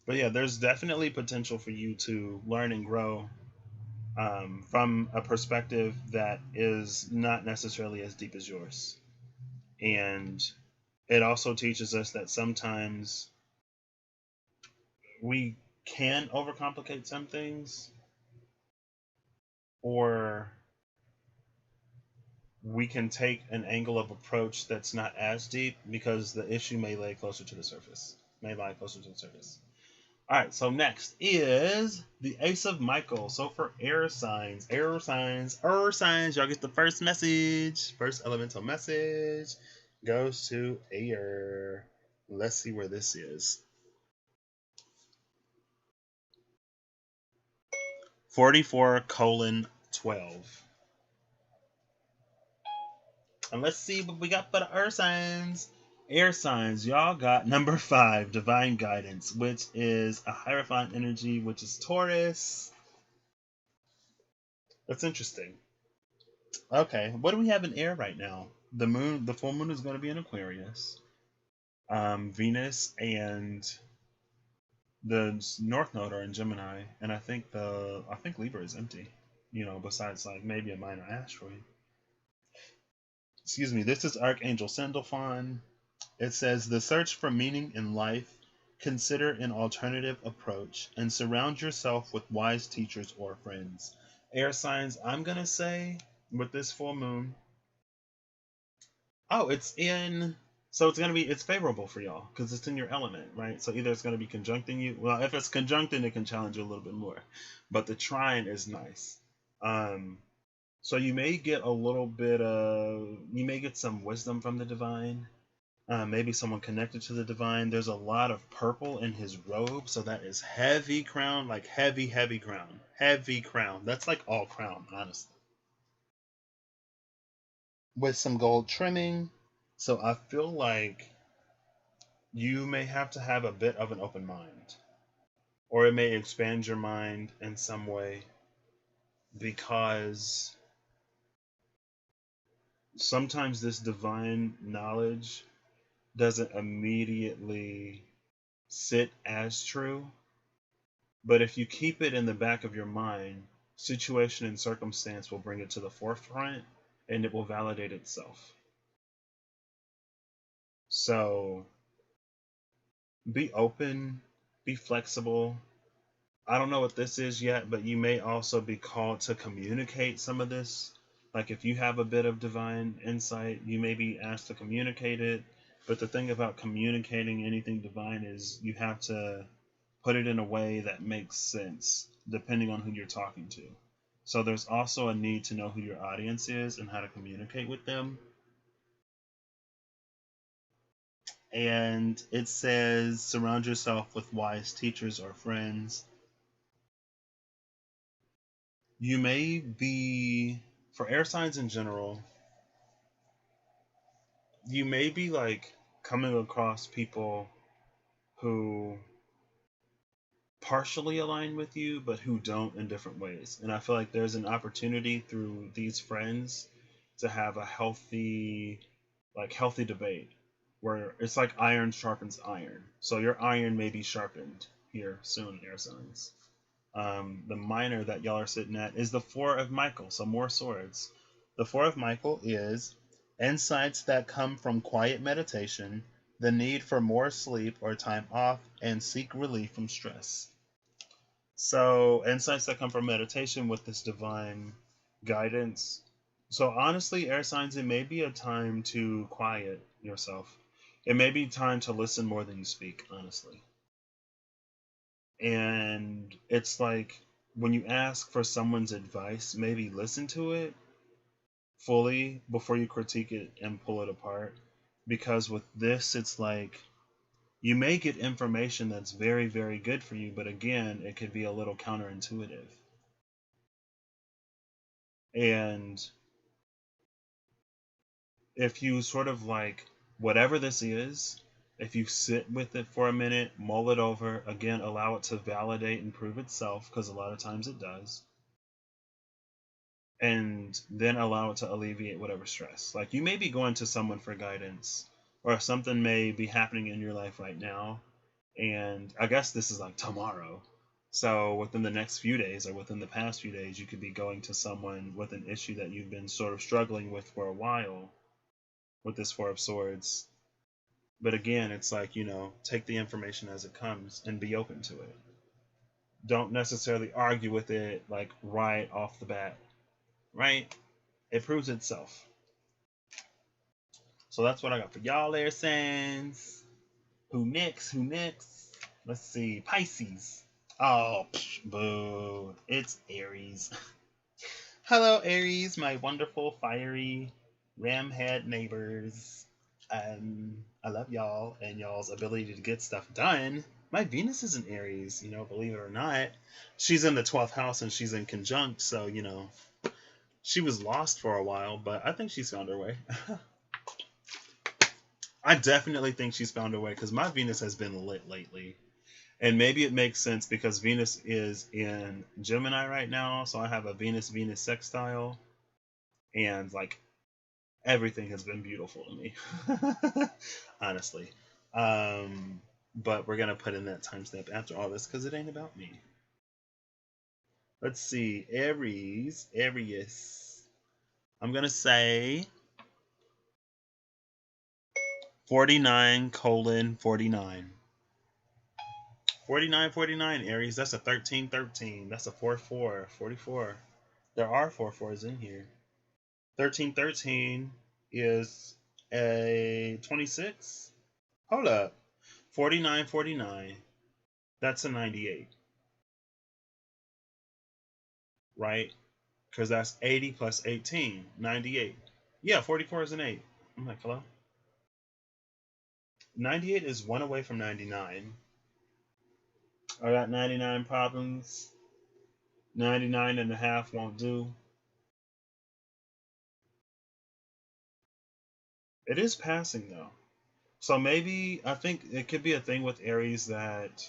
But yeah, there's definitely potential for you to learn and grow from a perspective that is not necessarily as deep as yours. And it also teaches us that sometimes we can overcomplicate some things, or we can take an angle of approach that's not as deep because the issue may lie closer to the surface. All right, so next is the Ace of Michael. So for air signs, y'all get the first message. First elemental message goes to air. Let's see where this is. 44:12. And let's see what we got for the earth signs. Air signs, y'all got number 5, divine guidance, which is a hierophant energy, which is Taurus. That's interesting. Okay, what do we have in air right now? The full moon is going to be in Aquarius. Venus and the North Node are in Gemini, and I think Libra is empty. Besides like maybe a minor asteroid. Excuse me. This is Archangel Sandalphon. It says, the search for meaning in life, consider an alternative approach, and surround yourself with wise teachers or friends. Air signs, I'm going to say, with this full moon, oh, it's in So it's favorable for y'all because it's in your element, right? So either it's going to be conjuncting you. Well, if it's conjuncting, it can challenge you a little bit more. But the trine is nice. So you may get you may get some wisdom from the divine. Maybe someone connected to the divine. There's a lot of purple in his robe, so that is heavy crown, like heavy, heavy crown. Heavy crown. That's like all crown, honestly. With some gold trimming. So I feel like you may have to have a bit of an open mind, or it may expand your mind in some way because sometimes this divine knowledge doesn't immediately sit as true. But if you keep it in the back of your mind, situation and circumstance will bring it to the forefront and it will validate itself. So be open, be flexible. I don't know what this is yet, but you may also be called to communicate some of this. Like if you have a bit of divine insight, you may be asked to communicate it. But the thing about communicating anything divine is you have to put it in a way that makes sense depending on who you're talking to. So there's also a need to know who your audience is and how to communicate with them. And it says surround yourself with wise teachers or friends. You may be, for air signs in general, you may be like coming across people who partially align with you, but who don't in different ways. And I feel like there's an opportunity through these friends to have a healthy debate where it's like iron sharpens iron. So your iron may be sharpened here soon, air signs. The minor that y'all are sitting at is the Four of Michael, so more swords. The Four of Michael is insights that come from quiet meditation, the need for more sleep or time off, and seek relief from stress. So, insights that come from meditation with this divine guidance. So, honestly, air signs, it may be a time to quiet yourself. It may be time to listen more than you speak, honestly. And it's like when you ask for someone's advice, maybe listen to it fully before you critique it and pull it apart. Because with this, it's like you may get information that's very, very good for you, but again, it could be a little counterintuitive. And if you sort of like, whatever this is, if you sit with it for a minute, mull it over, again, allow it to validate and prove itself, because a lot of times it does, and then allow it to alleviate whatever stress. Like you may be going to someone for guidance, or something may be happening in your life right now, and I guess this is like tomorrow. So within the next few days or within the past few days, you could be going to someone with an issue that you've been sort of struggling with for a while with this Four of Swords. But again, it's like, take the information as it comes and be open to it. Don't necessarily argue with it like right off the bat, right? It proves itself. So that's what I got for y'all there, Sans. Who next? Let's see. Pisces. Oh, boo. It's Aries. Hello, Aries, my wonderful, fiery, ram-head neighbors. I love y'all and y'all's ability to get stuff done. My Venus is in Aries, believe it or not. She's in the 12th house and she's in conjunct, so, she was lost for a while, but I think she's found her way. I definitely think she's found her way because my Venus has been lit lately. And maybe it makes sense because Venus is in Gemini right now, so I have a Venus-Venus sextile, and like everything has been beautiful to me, honestly. But we're gonna put in that timestamp after all this because it ain't about me. Let's see, Aries. I'm gonna say 49:49. 49:49, Aries. That's a 13:13. That's a 4-4. 44. There are 4 4s in here. 13:13 is a 26. Hold up. 49, 49. That's a 98. Right? Because that's 80 plus 18. 98. Yeah, 44 is an 8. I'm like, hello? 98 is one away from 99. I got 99 problems. 99 and a half won't do. It is passing though. So maybe I think it could be a thing with Aries that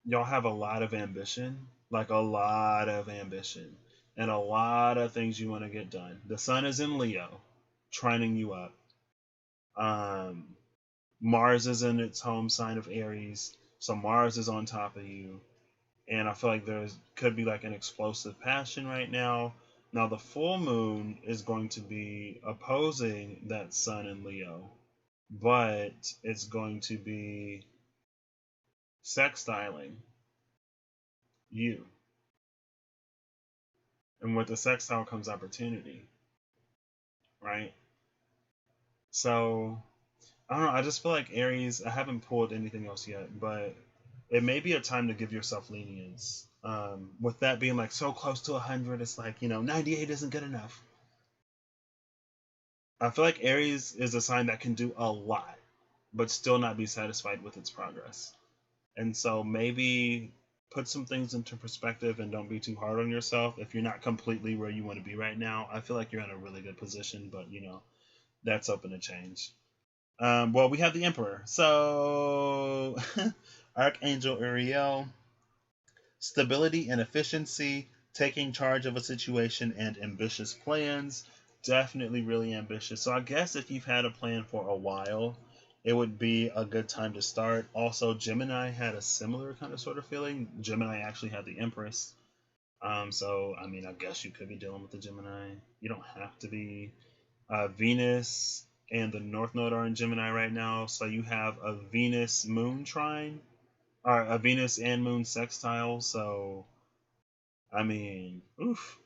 y'all have a lot of ambition, like a lot of ambition, and a lot of things you want to get done. The sun is in Leo, trining you up. Um, Mars is in its home sign of Aries, so Mars is on top of you. And I feel like there's could be like an explosive passion right now. Now the full moon is going to be opposing that sun in Leo, but it's going to be sextiling you. And with the sextile comes opportunity, right? So I don't know. I just feel like Aries. I haven't pulled anything else yet, but it may be a time to give yourself lenience. With that being like so close to 100, it's like 98 isn't good enough. I feel like Aries is a sign that can do a lot, but still not be satisfied with its progress. And so maybe put some things into perspective and don't be too hard on yourself. If you're not completely where you want to be right now, I feel like you're in a really good position, but that's open to change. Well, we have the Emperor. So, Archangel Uriel, stability and efficiency, taking charge of a situation and ambitious plans. Definitely really ambitious. So, I guess if you've had a plan for a while, it would be a good time to start. Also, Gemini had a similar kind of sort of feeling. Gemini actually had the Empress. So, I mean, I guess you could be dealing with the Gemini. You don't have to be. Venus and the North Node are in Gemini right now, so you have a Venus Moon trine, or a Venus and Moon sextile. So, I mean, oof.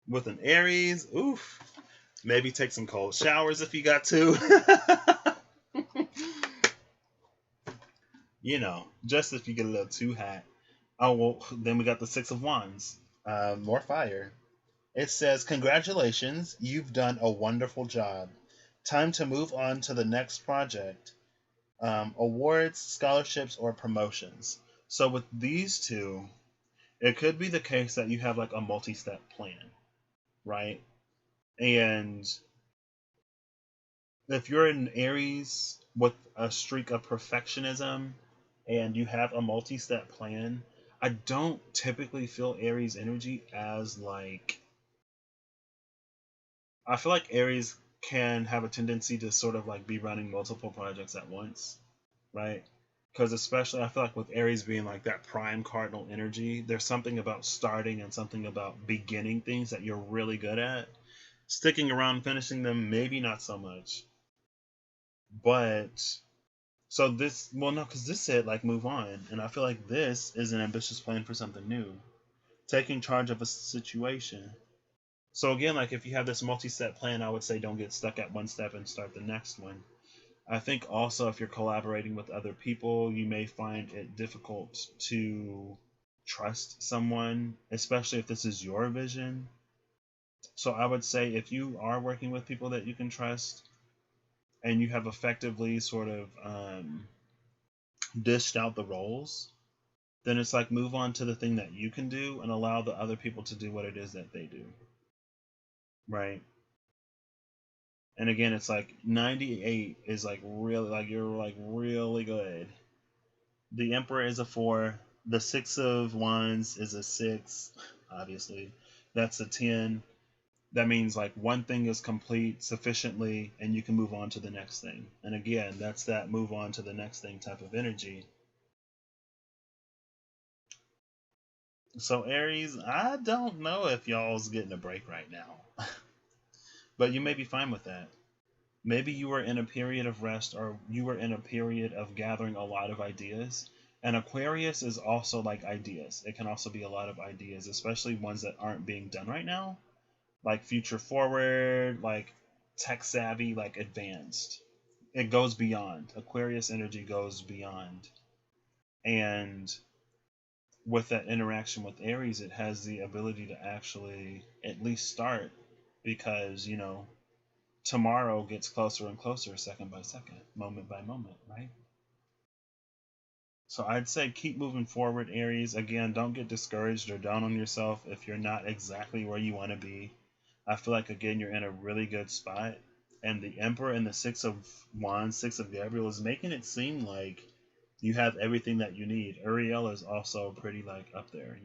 With an Aries, oof. Maybe take some cold showers if you got to. Just if you get a little too hot. Oh, well, then we got the Six of Wands. More fire. It says, congratulations, you've done a wonderful job. Time to move on to the next project. Awards, scholarships, or promotions. So with these two, it could be the case that you have like a multi-step plan, right? And if you're in Aries with a streak of perfectionism and you have a multi-step plan, I don't typically feel Aries energy as like, I feel like Aries can have a tendency to sort of like be running multiple projects at once, right? Because especially I feel like with Aries being like that prime cardinal energy, there's something about starting and something about beginning things that you're really good at. Sticking around, finishing them, maybe not so much. But so this, well, no, because this said like move on, and I feel like this is an ambitious plan for something new, taking charge of a situation. So again, like if you have this multi-step plan, I would say don't get stuck at one step and start the next one. I think also if you're collaborating with other people, you may find it difficult to trust someone, especially if this is your vision. So I would say if you are working with people that you can trust and you have effectively sort of dished out the roles, then it's like move on to the thing that you can do and allow the other people to do what it is that they do. Right? And again, it's like 98 is like really, like you're like really good. The Emperor is a 4. The Six of Wands is a 6, obviously. That's a 10. That means like one thing is complete sufficiently and you can move on to the next thing. And again, that's that move on to the next thing type of energy. So Aries, I don't know if y'all's getting a break right now. But you may be fine with that. Maybe you were in a period of rest or you were in a period of gathering a lot of ideas. And Aquarius is also like ideas. It can also be a lot of ideas, especially ones that aren't being done right now. Like future forward, like tech savvy, like advanced. It goes beyond. Aquarius energy goes beyond. And with that interaction with Aries, it has the ability to actually at least start, because, tomorrow gets closer and closer, second by second, moment by moment, right? So I'd say keep moving forward, Aries. Again, don't get discouraged or down on yourself if you're not exactly where you want to be. I feel like, again, you're in a really good spot. And the Emperor and the Six of Wands, Six of Gabriel, is making it seem like you have everything that you need. Uriel is also pretty, like, up there,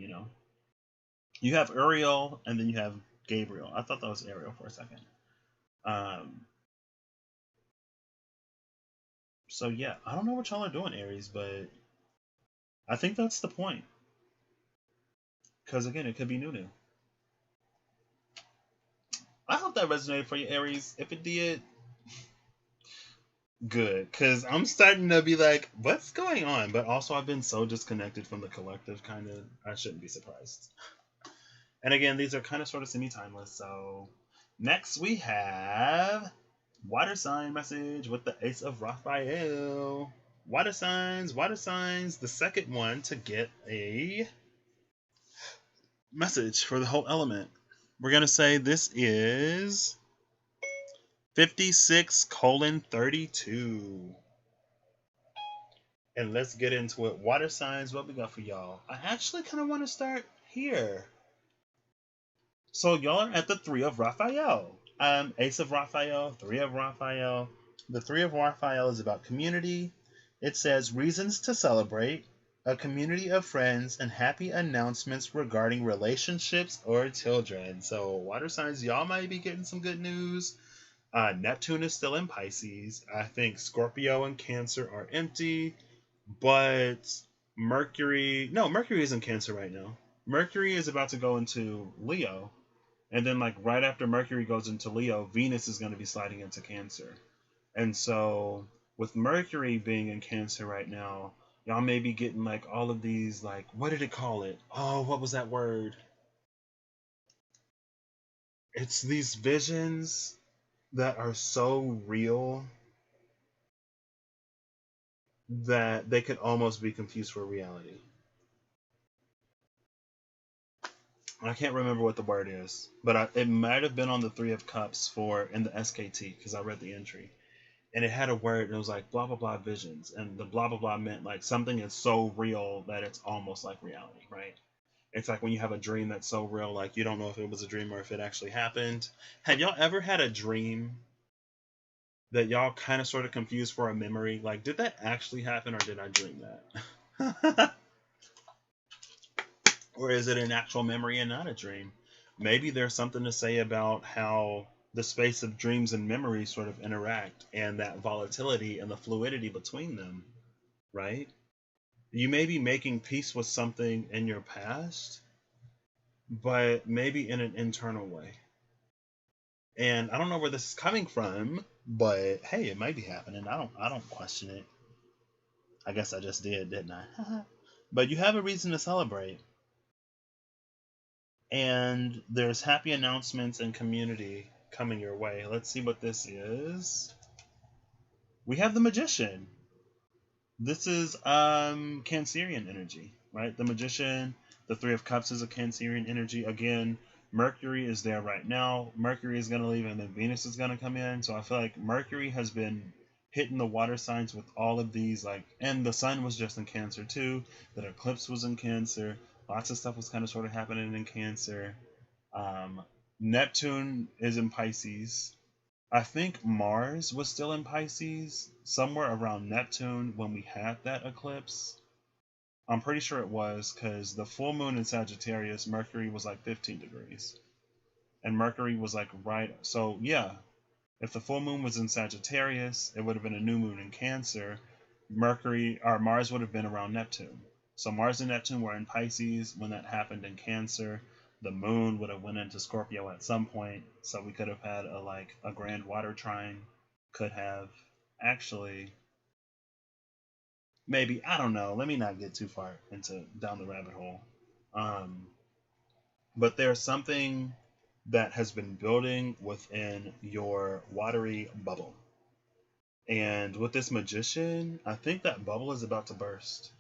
You have Uriel, and then you have Gabriel. I thought that was Ariel for a second. So, yeah, I don't know what y'all are doing, Aries, but I think that's the point. Because, again, it could be new. I hope that resonated for you, Aries. If it did, good. Because I'm starting to be like, what's going on? But also, I've been so disconnected from the collective, kind of. I shouldn't be surprised. And again, these are kind of sort of semi-timeless. So next we have water sign message with the Ace of Raphael. Water signs, the second one to get a message for the whole element. We're going to say this is 56:32. And let's get into it. Water signs, what we got for y'all? I actually kind of want to start here. So y'all are at the Three of Raphael. Ace of Raphael, Three of Raphael. The Three of Raphael is about community. It says reasons to celebrate, a community of friends, and happy announcements regarding relationships or children. So water signs, y'all might be getting some good news. Neptune is still in Pisces. I think Scorpio and Cancer are empty, but Mercury is in Cancer right now. Mercury is about to go into Leo. And then, like, right after Mercury goes into Leo, Venus is going to be sliding into Cancer. And so, with Mercury being in Cancer right now, y'all may be getting, like, all of these, like, what did it call it? Oh, what was that word? It's these visions that are so real that they could almost be confused for reality. I can't remember what the word is, but it might have been on the Three of Cups in the SKT, because I read the entry. And it had a word, and it was like blah, blah, blah visions. And the blah, blah, blah meant like something is so real that it's almost like reality, right? It's like when you have a dream that's so real, like you don't know if it was a dream or if it actually happened. Have y'all ever had a dream that y'all kind of sort of confused for a memory? Like, did that actually happen or did I dream that? Or is it an actual memory and not a dream? Maybe there's something to say about how the space of dreams and memories sort of interact, and that volatility and the fluidity between them, right? You may be making peace with something in your past, but maybe in an internal way. And I don't know where this is coming from, but hey, it might be happening. I don't question it. I guess I just did, didn't I? But you have a reason to celebrate. And there's happy announcements and community coming your way. Let's see what this is. We have the Magician. This is Cancerian energy, right? The Magician, the Three of Cups is a Cancerian energy. Again, Mercury is there right now. Mercury is going to leave, and then Venus is going to come in. So I feel like Mercury has been hitting the water signs with all of these, like, and the Sun was just in Cancer too. That eclipse was in Cancer. Lots of stuff was kind of sort of happening in Cancer. Neptune is in Pisces. I think Mars was still in Pisces somewhere around Neptune when we had that eclipse. I'm pretty sure it was, because the full moon in Sagittarius, Mercury was like 15 degrees. And Mercury was like right. So yeah, if the full moon was in Sagittarius, it would have been a new moon in Cancer. Mars would have been around Neptune. So Mars and Neptune were in Pisces when that happened in Cancer. The moon would have went into Scorpio at some point, so we could have had a grand water trine. Could have. Actually, maybe, I don't know. Let me not get too far down the rabbit hole. But there's something that has been building within your watery bubble. And with this magician, I think that bubble is about to burst.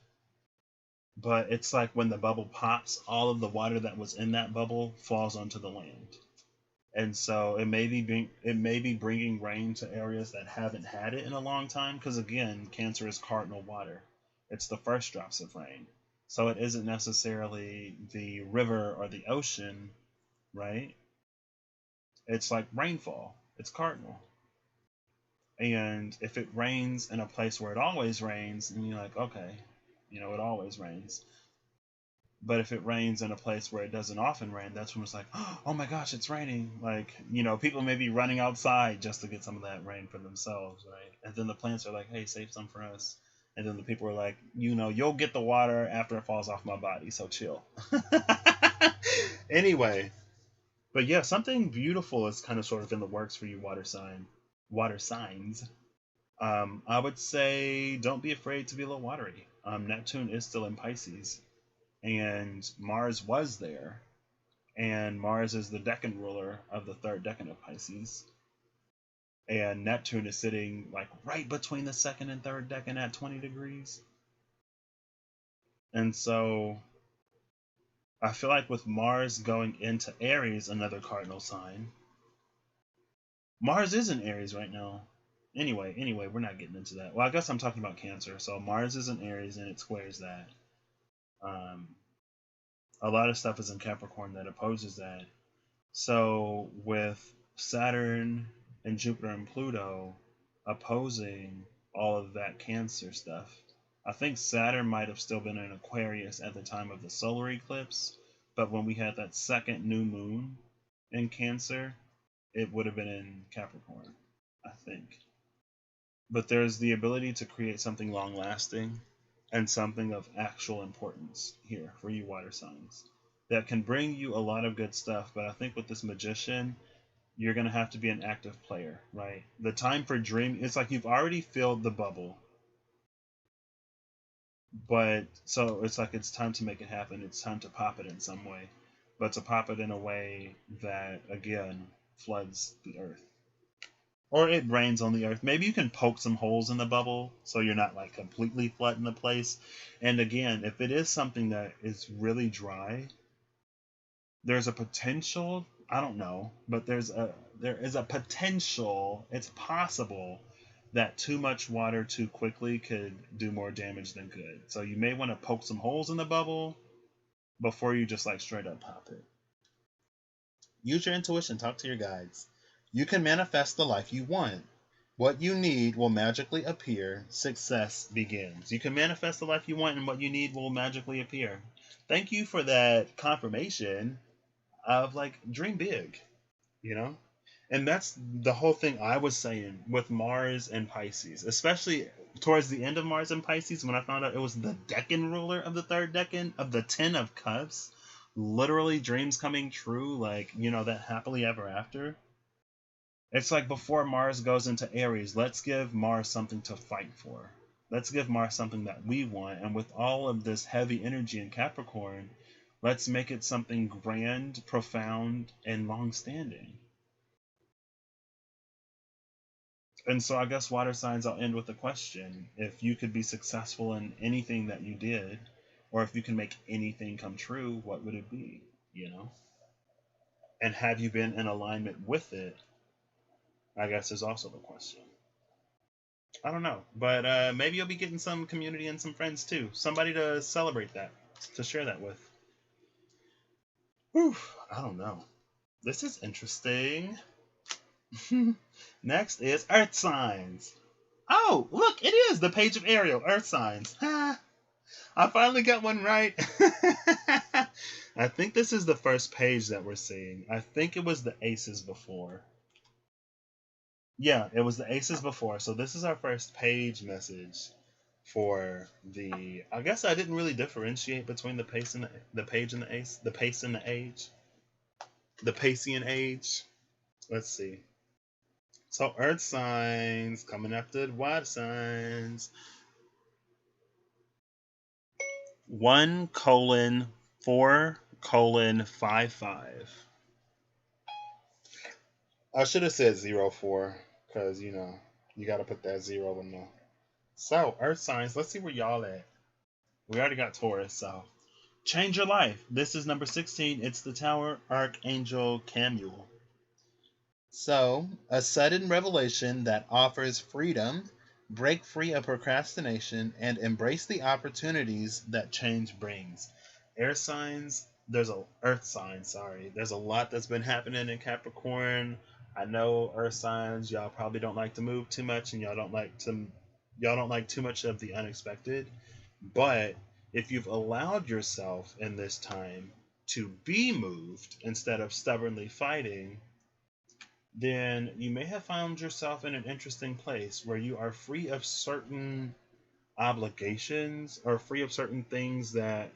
But it's like when the bubble pops, all of the water that was in that bubble falls onto the land. And so it may be bringing rain to areas that haven't had it in a long time. Because again, Cancer is cardinal water. It's the first drops of rain. So it isn't necessarily the river or the ocean, right? It's like rainfall. It's cardinal. And if it rains in a place where it always rains, and you're like, okay, it always rains. But if it rains in a place where it doesn't often rain, that's when it's like, oh my gosh, it's raining. Like, people may be running outside just to get some of that rain for themselves, right? And then the plants are like, hey, save some for us. And then the people are like, you'll get the water after it falls off my body, so chill. Anyway, but yeah, something beautiful is kind of sort of in the works for you, water signs. I would say don't be afraid to be a little watery. Neptune is still in Pisces, and Mars was there, and Mars is the decan ruler of the third decan of Pisces, and Neptune is sitting like right between the second and third decan at 20 degrees. And so I feel like with Mars going into Aries, another cardinal sign, Mars is in Aries right now. Anyway, we're not getting into that. Well, I guess I'm talking about Cancer. So Mars is in Aries and it squares that. A lot of stuff is in Capricorn that opposes that. So with Saturn and Jupiter and Pluto opposing all of that Cancer stuff, I think Saturn might have still been in Aquarius at the time of the solar eclipse, but when we had that second new moon in Cancer, it would have been in Capricorn, I think. But there's the ability to create something long lasting and something of actual importance here for you water signs that can bring you a lot of good stuff. But I think with this magician, you're going to have to be an active player, right? The time for dream, it's like you've already filled the bubble. But so it's like it's time to make it happen. It's time to pop it in some way. But to pop it in a way that, again, floods the earth. Or it rains on the earth. Maybe you can poke some holes in the bubble so you're not like completely flooding the place. And again, if it is something that is really dry, there's a potential, I don't know, but there is a potential, it's possible that too much water too quickly could do more damage than good. So you may want to poke some holes in the bubble before you just like straight up pop it. Use your intuition, talk to your guides. You can manifest the life you want. What you need will magically appear. Success begins. You can manifest the life you want, and what you need will magically appear. Thank you for that confirmation of like dream big, And that's the whole thing I was saying with Mars and Pisces, especially towards the end of Mars and Pisces when I found out it was the decan ruler of the third decan of the 10 of Cups. Literally dreams coming true, like, that happily ever after. It's like before Mars goes into Aries, let's give Mars something to fight for. Let's give Mars something that we want. And with all of this heavy energy in Capricorn, let's make it something grand, profound, and long-standing. And so I guess water signs, I'll end with a question. If you could be successful in anything that you did, or if you can make anything come true, what would it be? And have you been in alignment with it? I guess is also the question. I don't know, but maybe you'll be getting some community and some friends too. Somebody to celebrate that, to share that with. Whew, I don't know. This is interesting. Next is Earth signs. Oh, look, it is the page of Ariel, Earth signs. I finally got one right. I think this is the first page that we're seeing. I think it was the aces before. Yeah, it was the aces before. So this is our first page message for the. I guess I didn't really differentiate between the pace and the page and the ace, the pace and the age, the Piscean age. Let's see. So Earth signs coming after the water signs. 1:4:55. I should have said 04 because, you got to put that zero in there. So, Earth signs, let's see where y'all at. We already got Taurus, so. Change your life. This is number 16. It's the Tower Archangel Camuel. So, a sudden revelation that offers freedom, break free of procrastination, and embrace the opportunities that change brings. Air signs, Earth signs, sorry. There's a lot that's been happening in Capricorn. I know Earth signs, y'all probably don't like to move too much and y'all don't like too much of the unexpected. But if you've allowed yourself in this time to be moved instead of stubbornly fighting, then you may have found yourself in an interesting place where you are free of certain obligations or free of certain things that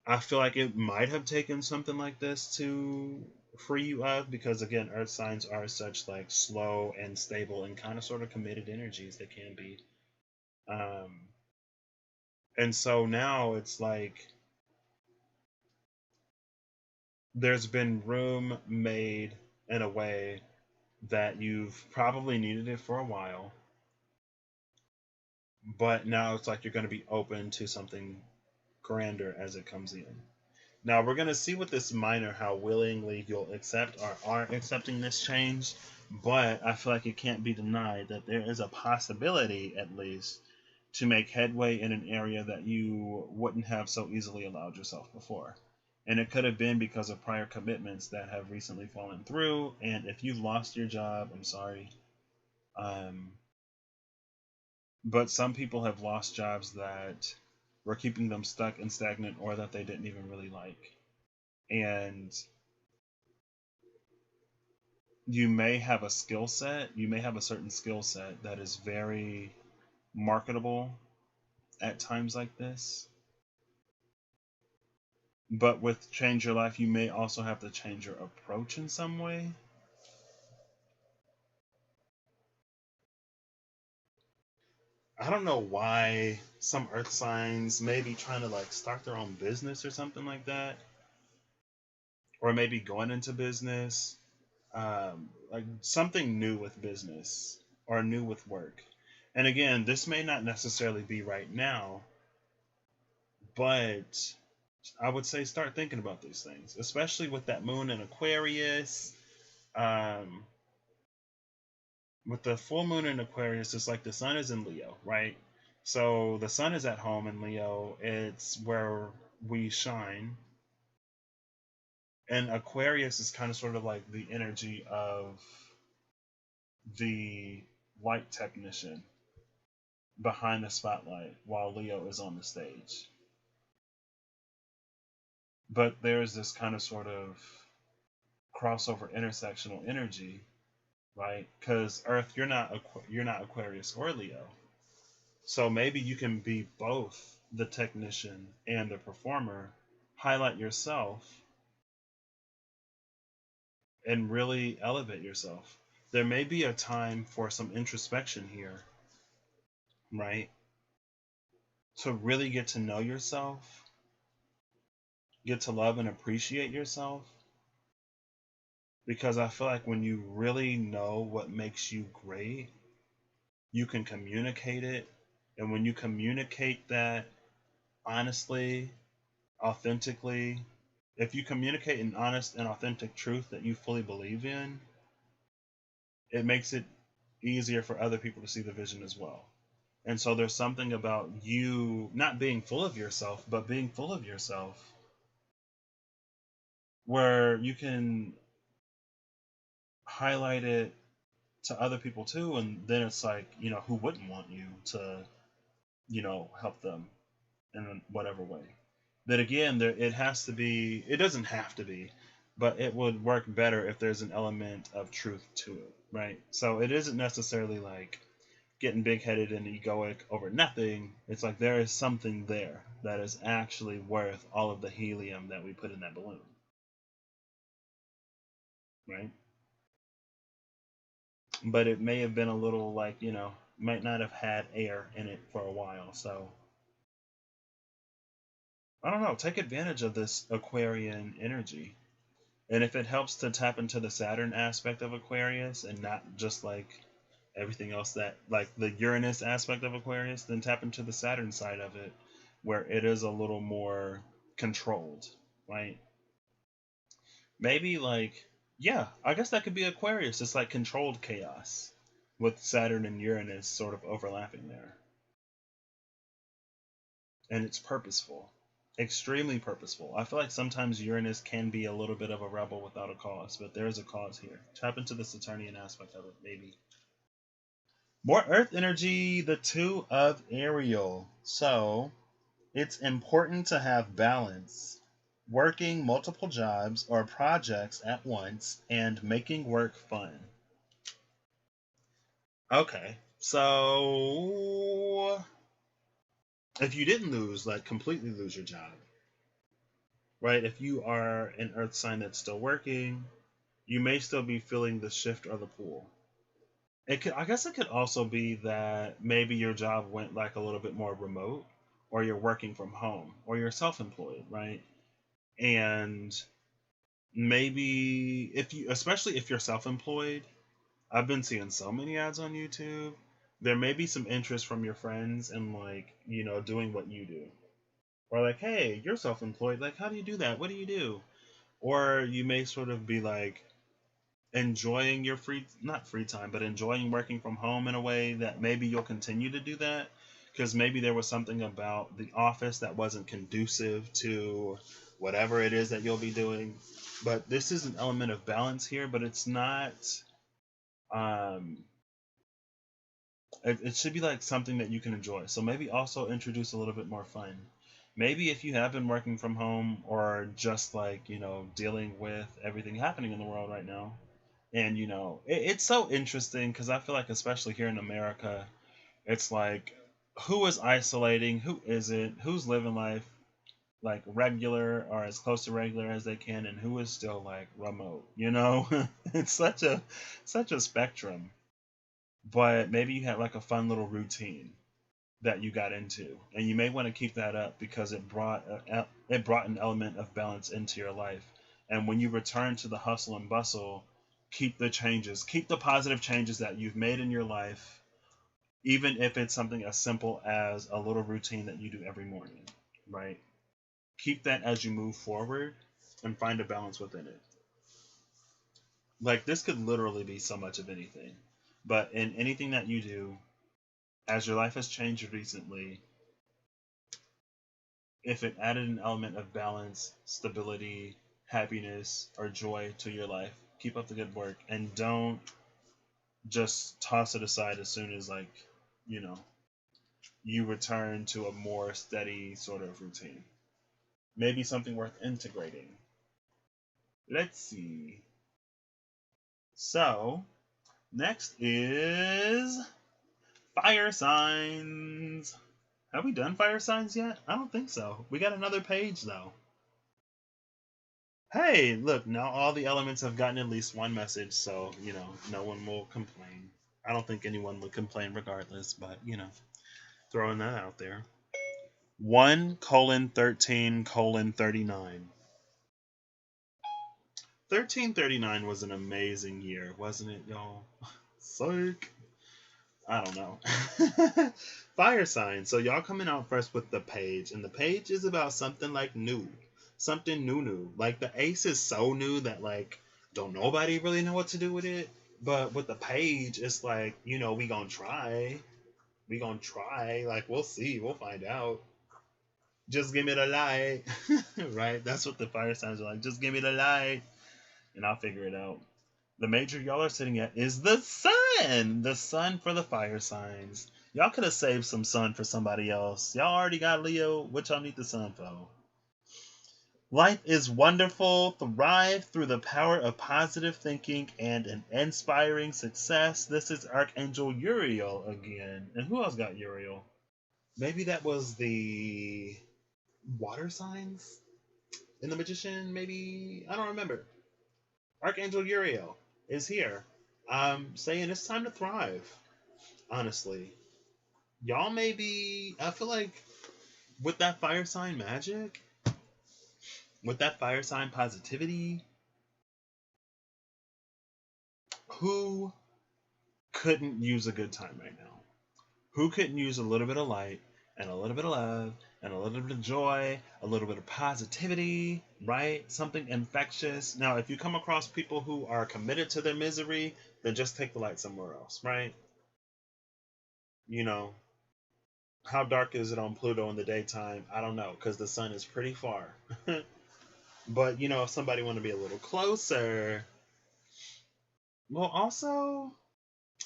I feel like it might have taken something like this to free you of, because again, earth signs are such like slow and stable and kind of sort of committed energies they can be. Um, and so now it's like there's been room made in a way that you've probably needed it for a while, but now it's like you're going to be open to something grander as it comes in. Now we're going to see with this minor how willingly you'll accept or are accepting this change, but I feel like it can't be denied that there is a possibility, at least, to make headway in an area that you wouldn't have so easily allowed yourself before. And it could have been because of prior commitments that have recently fallen through. And if you've lost your job, I'm sorry. Um, but some people have lost jobs that were keeping them stuck and stagnant or that they didn't even really like. And you may have a skill set, you may have a certain skill set that is very marketable at times like this. But with change your life, you may also have to change your approach in some way. I don't know why some earth signs may be trying to like start their own business or something like that, or maybe going into business, like something new with business or new with work. And again, this may not necessarily be right now, but I would say start thinking about these things, especially with that moon in Aquarius. Um, with the full moon in Aquarius, it's like the sun is in Leo, right? So the sun is at home in Leo. It's where we shine. And Aquarius is kind of sort of like the energy of the light technician behind the spotlight while Leo is on the stage. But there's this kind of sort of crossover intersectional energy, right? Because Earth, you're not Aquarius or Leo, so maybe you can be both the technician and the performer, highlight yourself, and really elevate yourself. There may be a time for some introspection here, right? To really get to know yourself, get to love and appreciate yourself. Because I feel like when you really know what makes you great, you can communicate it. And when you communicate that honestly, authentically, if you communicate an honest and authentic truth that you fully believe in, it makes it easier for other people to see the vision as well. And so there's something about you not being full of yourself, but being full of yourself where you can highlight it to other people too. And then it's like, who wouldn't want you to, help them in whatever way? That again, it has to be, it doesn't have to be, but it would work better if there's an element of truth to it, right? So it isn't necessarily like getting big headed and egoic over nothing. It's like there is something there that is actually worth all of the helium that we put in that balloon, right? But it may have been a little like, might not have had air in it for a while. So I don't know. Take advantage of this Aquarian energy. And if it helps to tap into the Saturn aspect of Aquarius and not just like everything else that, like the Uranus aspect of Aquarius, then tap into the Saturn side of it where it is a little more controlled, right? Maybe like, yeah, I guess that could be Aquarius. It's like controlled chaos with Saturn and Uranus sort of overlapping there. And it's purposeful, extremely purposeful. I feel like sometimes Uranus can be a little bit of a rebel without a cause, but there's a cause here. Tap into the Saturnian aspect of it, maybe. More Earth energy, the Two of Ariel. So it's important to have balance, working multiple jobs or projects at once, and making work fun. Okay, so if you didn't lose, like completely lose your job, right? If you are an earth sign that's still working, you may still be feeling the shift or the pull. It could, I guess it could also be that maybe your job went like a little bit more remote, or you're working from home, or you're self-employed, right? And maybe if you, especially if you're self-employed, I've been seeing so many ads on YouTube. There may be some interest from your friends in like, doing what you do. Or like, hey, you're self-employed. Like, how do you do that? What do you do? Or you may sort of be like enjoying your not free time, but enjoying working from home in a way that maybe you'll continue to do that because maybe there was something about the office that wasn't conducive to whatever it is that you'll be doing. But this is an element of balance here, but it's not. Um, it should be like something that you can enjoy. So maybe also introduce a little bit more fun. Maybe if you have been working from home or just like, dealing with everything happening in the world right now. And, it's so interesting because I feel like, especially here in America, it's like who is isolating, who isn't, who's living life like regular or as close to regular as they can, and who is still like remote, It's such a spectrum. But maybe you had like a fun little routine that you got into, and you may want to keep that up because it brought an element of balance into your life. And when you return to the hustle and bustle, keep the changes, keep the positive changes that you've made in your life, even if it's something as simple as a little routine that you do every morning, right? Keep that as you move forward and find a balance within it. Like this could literally be so much of anything, but in anything that you do, as your life has changed recently, if it added an element of balance, stability, happiness, or joy to your life, keep up the good work and don't just toss it aside as soon as like, you know, you return to a more steady sort of routine. Maybe something worth integrating. Let's see. So, next is fire signs. Have we done fire signs yet? I don't think so. We got another page though. Hey, look, now all the elements have gotten at least one message, so, no one will complain. I don't think anyone would complain regardless, but, throwing that out there. 1:13:39. 1339 was an amazing year, wasn't it, y'all? Psych. I don't know. Fire sign. So y'all coming out first with the page, and the page is about something like new. Something new. Like the ace is so new that like don't nobody really know what to do with it. But with the page, it's like, we gonna try. We gonna try. Like we'll see. We'll find out. Just give me the light. Right? That's what the fire signs are like. Just give me the light. And I'll figure it out. The major y'all are sitting at is the sun. The sun for the fire signs. Y'all could have saved some sun for somebody else. Y'all already got Leo. What y'all need the sun for? Life is wonderful. Thrive through the power of positive thinking and an inspiring success. This is Archangel Uriel again. And who else got Uriel? Maybe that was the water signs in the Magician, maybe? I don't remember. Archangel Uriel is here. Saying it's time to thrive. Honestly. Y'all maybe, I feel like with that fire sign magic, with that fire sign positivity, who couldn't use a good time right now? Who couldn't use a little bit of light and a little bit of love and a little bit of joy, a little bit of positivity, right? Something infectious. Now, if you come across people who are committed to their misery, then just take the light somewhere else, right? You know, how dark is it on Pluto in the daytime? I don't know, because the sun is pretty far. But, you know, if somebody want to be a little closer, well, also,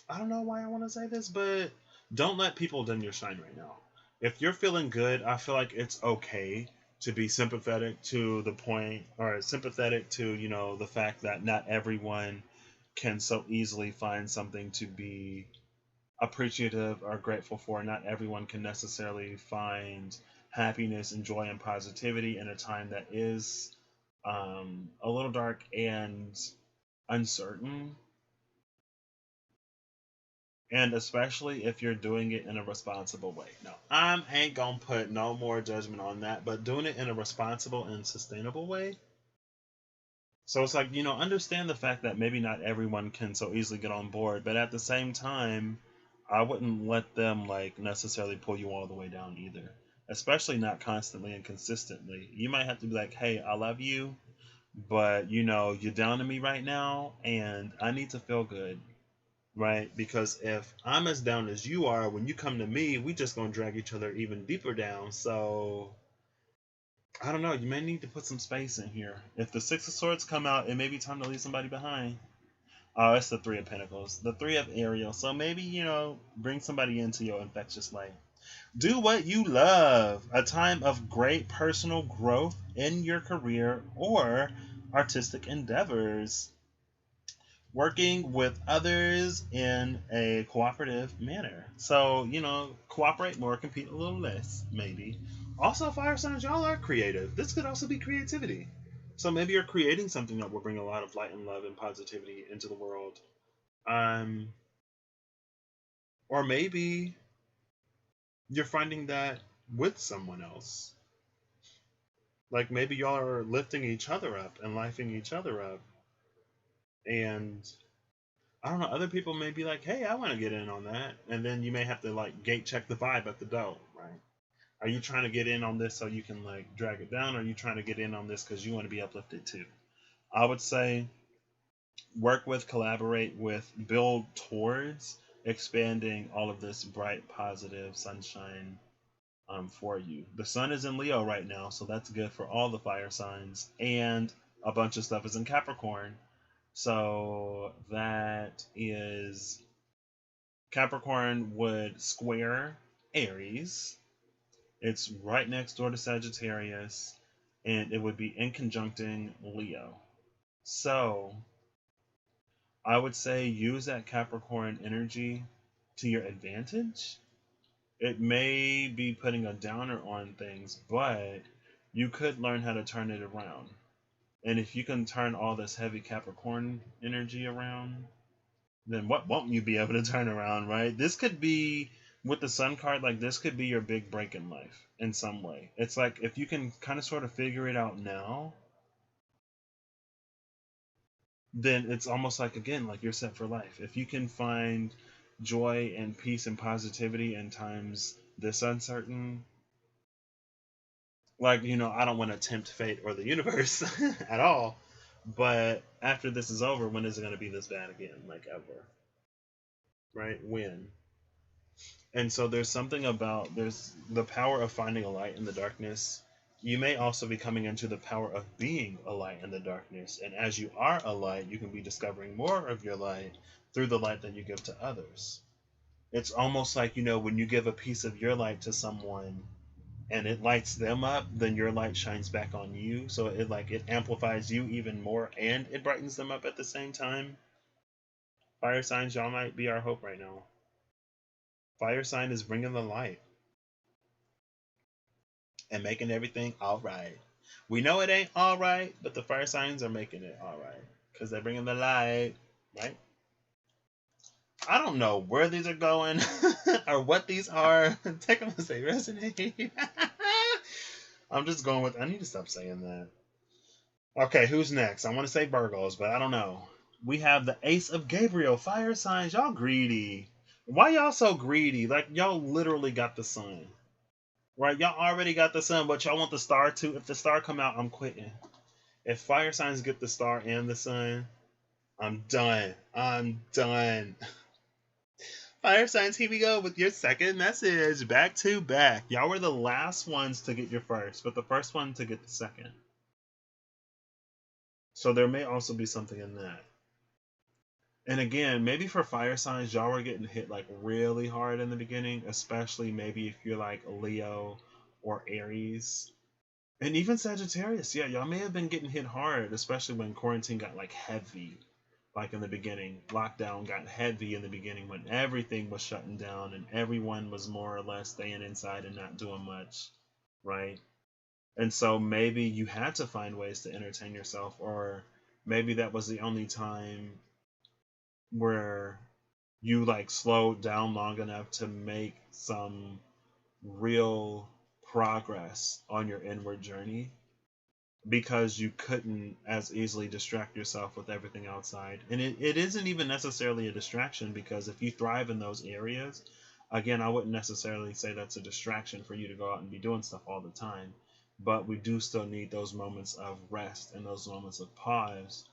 I don't know why I want to say this, but don't let people dim your shine right now. If you're feeling good, I feel like it's okay to be sympathetic to the point, or sympathetic to, you know, the fact that not everyone can so easily find something to be appreciative or grateful for. Not everyone can necessarily find happiness and joy and positivity in a time that is a little dark and uncertain. And especially if you're doing it in a responsible way. Now, I ain't gonna put no more judgment on that, but doing it in a responsible and sustainable way. So it's like, you know, understand the fact that maybe not everyone can so easily get on board, but at the same time, I wouldn't let them like necessarily pull you all the way down either. Especially not constantly and consistently. You might have to be like, hey, I love you, but you know, you're down to me right now and I need to feel good. Right? Because if I'm as down as you are, when you come to me, we just gonna drag each other even deeper down. So I don't know. You may need to put some space in here. If the Six of Swords come out, it may be time to leave somebody behind. Oh, it's the Three of Pentacles, the Three of Ariel. So maybe, you know, bring somebody into your infectious light. Do what you love. A time of great personal growth in your career or artistic endeavors. Working with others in a cooperative manner. So, you know, cooperate more, compete a little less, maybe. Also, fire signs, y'all are creative. This could also be creativity. So maybe you're creating something that will bring a lot of light and love and positivity into the world. Or maybe you're finding that with someone else. Like maybe y'all are lifting each other up and lifting each other up. And I don't know, other people may be like, hey, I want to get in on that. And then you may have to like gate check the vibe at the door, right? Are you trying to get in on this so you can like drag it down? Or are you trying to get in on this because you want to be uplifted too? I would say work with, collaborate with, build towards expanding all of this bright, positive sunshine for you. The sun is in Leo right now, so that's good for all the fire signs. And a bunch of stuff is in Capricorn. So that is Capricorn would square Aries. It's right next door to Sagittarius, and it would be in conjuncting Leo. So I would say use that Capricorn energy to your advantage. It may be putting a downer on things, but you could learn how to turn it around. And if you can turn all this heavy Capricorn energy around, then what won't you be able to turn around, right? This could be, with the Sun card, like this could be your big break in life in some way. It's like if you can kind of sort of figure it out now, then it's almost like, again, like you're set for life. If you can find joy and peace and positivity in times this uncertain, like, you know, I don't want to tempt fate or the universe at all, but after this is over, when is it going to be this bad again? Like ever, right? When? And so there's something about, there's the power of finding a light in the darkness. You may also be coming into the power of being a light in the darkness. And as you are a light, you can be discovering more of your light through the light that you give to others. It's almost like, you know, when you give a piece of your light to someone and it lights them up, then your light shines back on you. So it amplifies you even more and it brightens them up at the same time. Fire signs, y'all might be our hope right now. Fire sign is bringing the light and making everything all right. We know it ain't all right, but the fire signs are making it all right because they're bringing the light, right? I don't know where these are going or what these are. Take them as they resonate. I'm just going with, I need to stop saying that. Okay, who's next? I want to say Virgos, but I don't know. we have the Ace of Gabriel. Fire signs, y'all greedy. Why y'all so greedy? Like, y'all literally got the sun. Right? Y'all already got the sun, but y'all want the star too. If the star come out, I'm quitting. If fire signs get the star and the sun, I'm done. I'm done. Fire signs, here we go with your second message. Back to back. Y'all were the last ones to get your first, but the first one to get the second. So there may also be something in that. And again, maybe for fire signs, y'all were getting hit like really hard in the beginning, especially maybe if you're like Leo or Aries. And even Sagittarius, yeah, y'all may have been getting hit hard, especially when quarantine got like heavy. Like in the beginning, lockdown got heavy in the beginning when everything was shutting down and everyone was more or less staying inside and not doing much, right? And so maybe you had to find ways to entertain yourself, or maybe that was the only time where you like slowed down long enough to make some real progress on your inward journey, because you couldn't as easily distract yourself with everything outside. And it isn't even necessarily a distraction, because if you thrive in those areas, again, I wouldn't necessarily say that's a distraction for you to go out and be doing stuff all the time. But we do still need those moments of rest and those moments of pause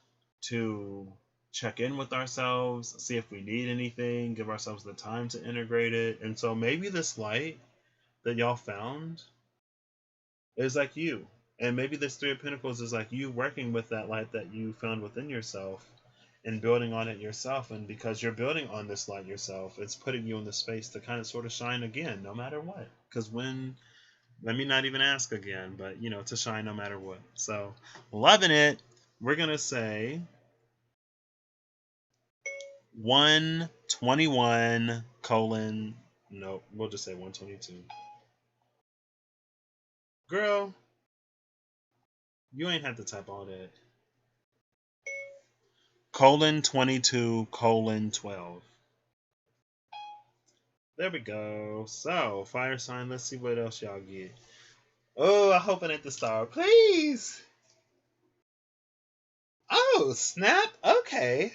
to check in with ourselves, see if we need anything, give ourselves the time to integrate it. And so maybe this light that y'all found is like you. And maybe this Three of Pentacles is like you working with that light that you found within yourself and building on it yourself. And because you're building on this light yourself, it's putting you in the space to kind of sort of shine again, no matter what. Because when, let me not even ask again, but, you know, to shine no matter what. So, loving it. We're going to say 121 colon, no, we'll just say 122. Girl, you ain't have to type all that. Colon 22 colon 12. There we go. So, fire sign, let's see what else y'all get. Oh, I hope it ain't the star. Please! Oh, snap. Okay.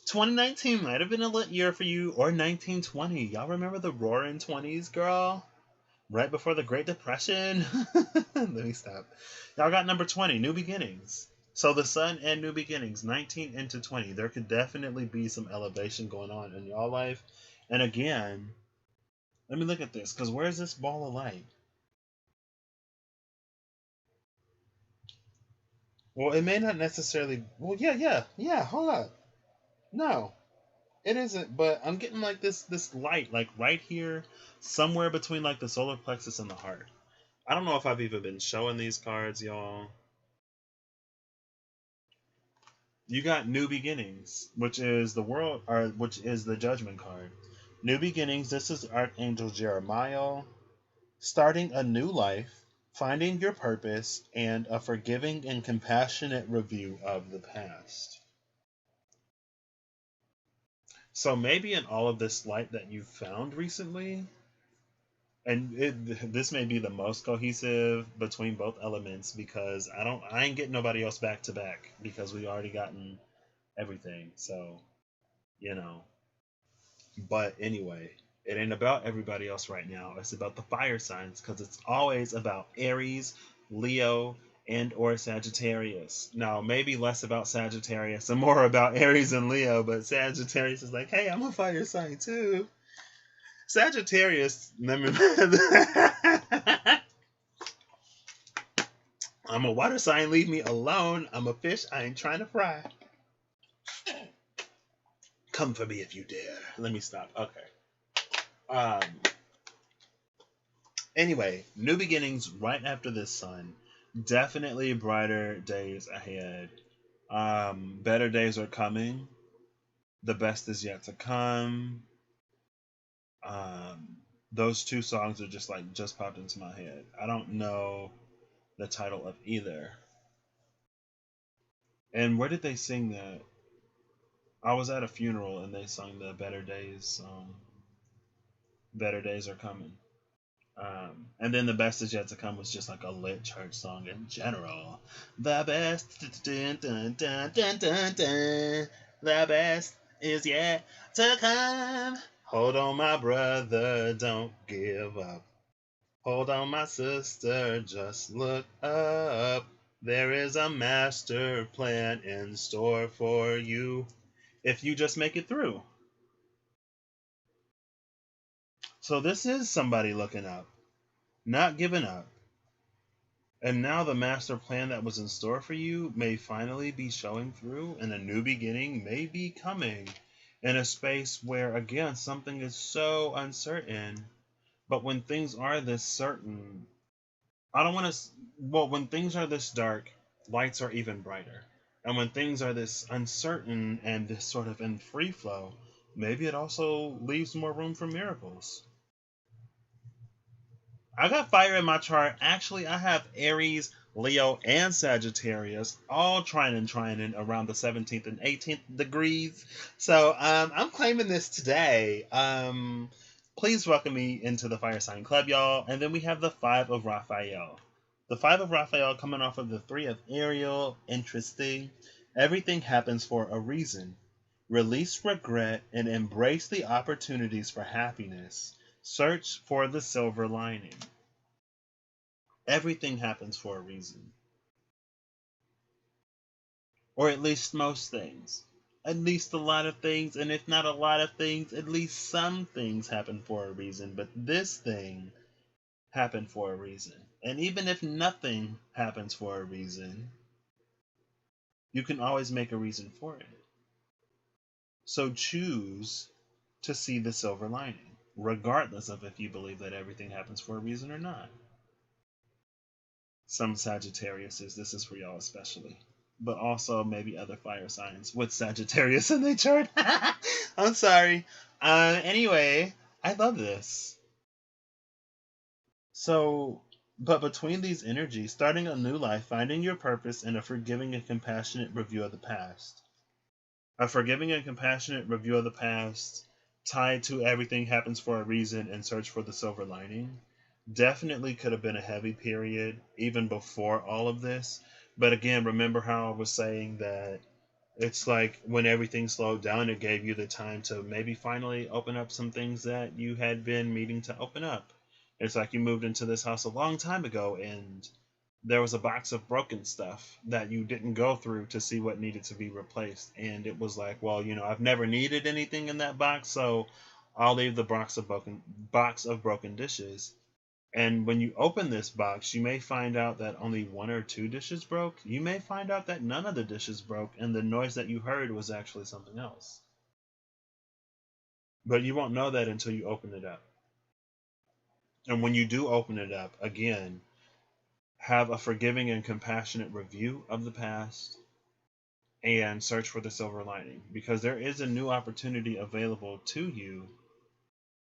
2019 might have been a lit year for you, or 1920. Y'all remember the roaring 20s, girl? Right before the Great Depression? Let me stop. Y'all got number 20, New Beginnings. So the sun and New Beginnings, 19 into 20. There could definitely be some elevation going on in y'all life. And again, let me look at this, because where's this ball of light? Well, it may not necessarily... Well, yeah, hold up. No, it isn't, but I'm getting like this light, like right here, somewhere between like the solar plexus and the heart. I don't know if I've even been showing these cards, y'all. You got New Beginnings, which is the world, or which is the Judgment card. New Beginnings, this is Archangel Jeremiah. Starting a new life, finding your purpose, and a forgiving and compassionate review of the past. So maybe in all of this light that you've found recently, and this may be the most cohesive between both elements, because I ain't getting nobody else back to back, because we already gotten everything. So, you know. But anyway, it ain't about everybody else right now. It's about the fire signs, because it's always about Aries, Leo, and or Sagittarius. Now, maybe less about Sagittarius and more about Aries and Leo, but Sagittarius is like, hey, I'm a fire sign too. Sagittarius, I'm a water sign, leave me alone. I'm a fish, I ain't trying to fry. Come for me if you dare. Let me stop. Okay. Anyway, New Beginnings right after this sun. Definitely brighter days ahead. Better days are coming. The best is yet to come. Those two songs are just popped into my head. I don't know the title of either. And where did they sing that? I was at a funeral and they sung the Better Days song. Better days are coming. And then the best is yet to come was just like a lit church song in general. The best, dun, dun, dun, dun, dun, dun. The best is yet to come. Hold on, my brother, don't give up. Hold on, my sister, just look up. There is a master plan in store for you if you just make it through. So this is somebody looking up, not giving up. And now the master plan that was in store for you may finally be showing through, and a new beginning may be coming in a space where, again, something is so uncertain. But when things are this certain, I don't want to, well, when things are this dark, lights are even brighter. And when things are this uncertain and this sort of in free flow, maybe it also leaves more room for miracles. I got fire in my chart. Actually, I have Aries, Leo, and Sagittarius all trining around the 17th and 18th degrees. So I'm claiming this today. Please welcome me into the Fire Sign Club, y'all. And then we have the Five of Raphael. The Five of Raphael coming off of the Three of Ariel. Interesting. Everything happens for a reason. Release regret and embrace the opportunities for happiness. Search for the silver lining. Everything happens for a reason. Or at least most things. At least a lot of things, and if not a lot of things, at least some things happen for a reason. But this thing happened for a reason. And even if nothing happens for a reason, you can always make a reason for it. So choose to see the silver lining, regardless of if you believe that everything happens for a reason or not. Some Sagittariuses, this is for y'all especially. But also maybe other fire signs with Sagittarius in their chart. I'm sorry. Anyway, I love this. So, but between these energies, starting a new life, finding your purpose, and a forgiving and compassionate review of the past. A forgiving and compassionate review of the past tied to everything happens for a reason and search for the silver lining definitely could have been a heavy period even before all of this. But again, remember how I was saying that it's like when everything slowed down, it gave you the time to maybe finally open up some things that you had been meaning to open up. It's like you moved into this house a long time ago and there was a box of broken stuff that you didn't go through to see what needed to be replaced. And it was like, well, I've never needed anything in that box, so I'll leave the box of broken dishes. And when you open this box, you may find out that only one or two dishes broke. You may find out that none of the dishes broke, and the noise that you heard was actually something else. But you won't know that until you open it up. And when you do open it up, again, have a forgiving and compassionate review of the past and search for the silver lining. Because there is a new opportunity available to you,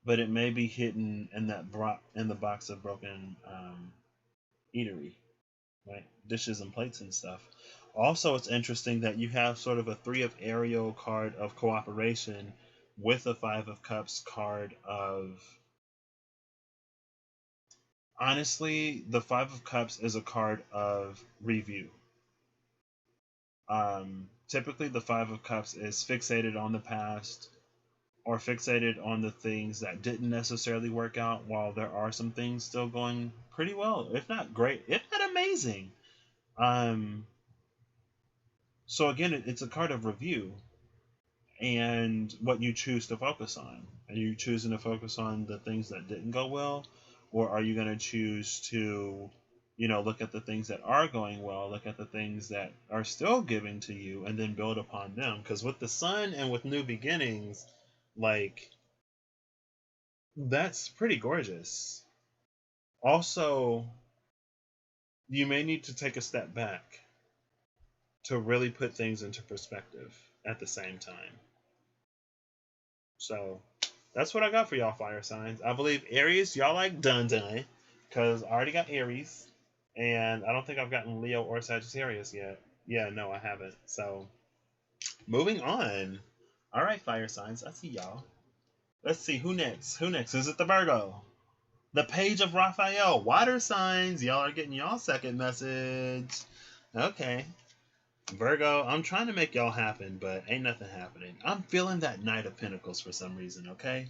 but it may be hidden in the box of broken eatery. Right? Dishes and plates and stuff. Also, it's interesting that you have sort of a Three of Ariel card of cooperation with a Five of Cups card of... Honestly, the Five of Cups is a card of review. Typically, the Five of Cups is fixated on the past or fixated on the things that didn't necessarily work out, while there are some things still going pretty well, if not great, if not amazing. So again, it's a card of review and what you choose to focus on. Are you choosing to focus on the things that didn't go well, or are you going to choose to, look at the things that are going well, look at the things that are still giving to you, and then build upon them? Because with the sun and with new beginnings, like, that's pretty gorgeous. Also, you may need to take a step back to really put things into perspective at the same time. So that's what I got for y'all fire signs. I believe Aries, y'all like done, because I already got Aries, and I don't think I've gotten Leo or Sagittarius yet. Yeah, no, I haven't. So moving on. All right, fire signs, I see y'all. Let's see, who next? Who next? Is it the Virgo? The Page of Raphael. Water signs. Y'all are getting y'all second message. Okay. Virgo, I'm trying to make y'all happen, but ain't nothing happening. I'm feeling that Knight of Pentacles for some reason, okay?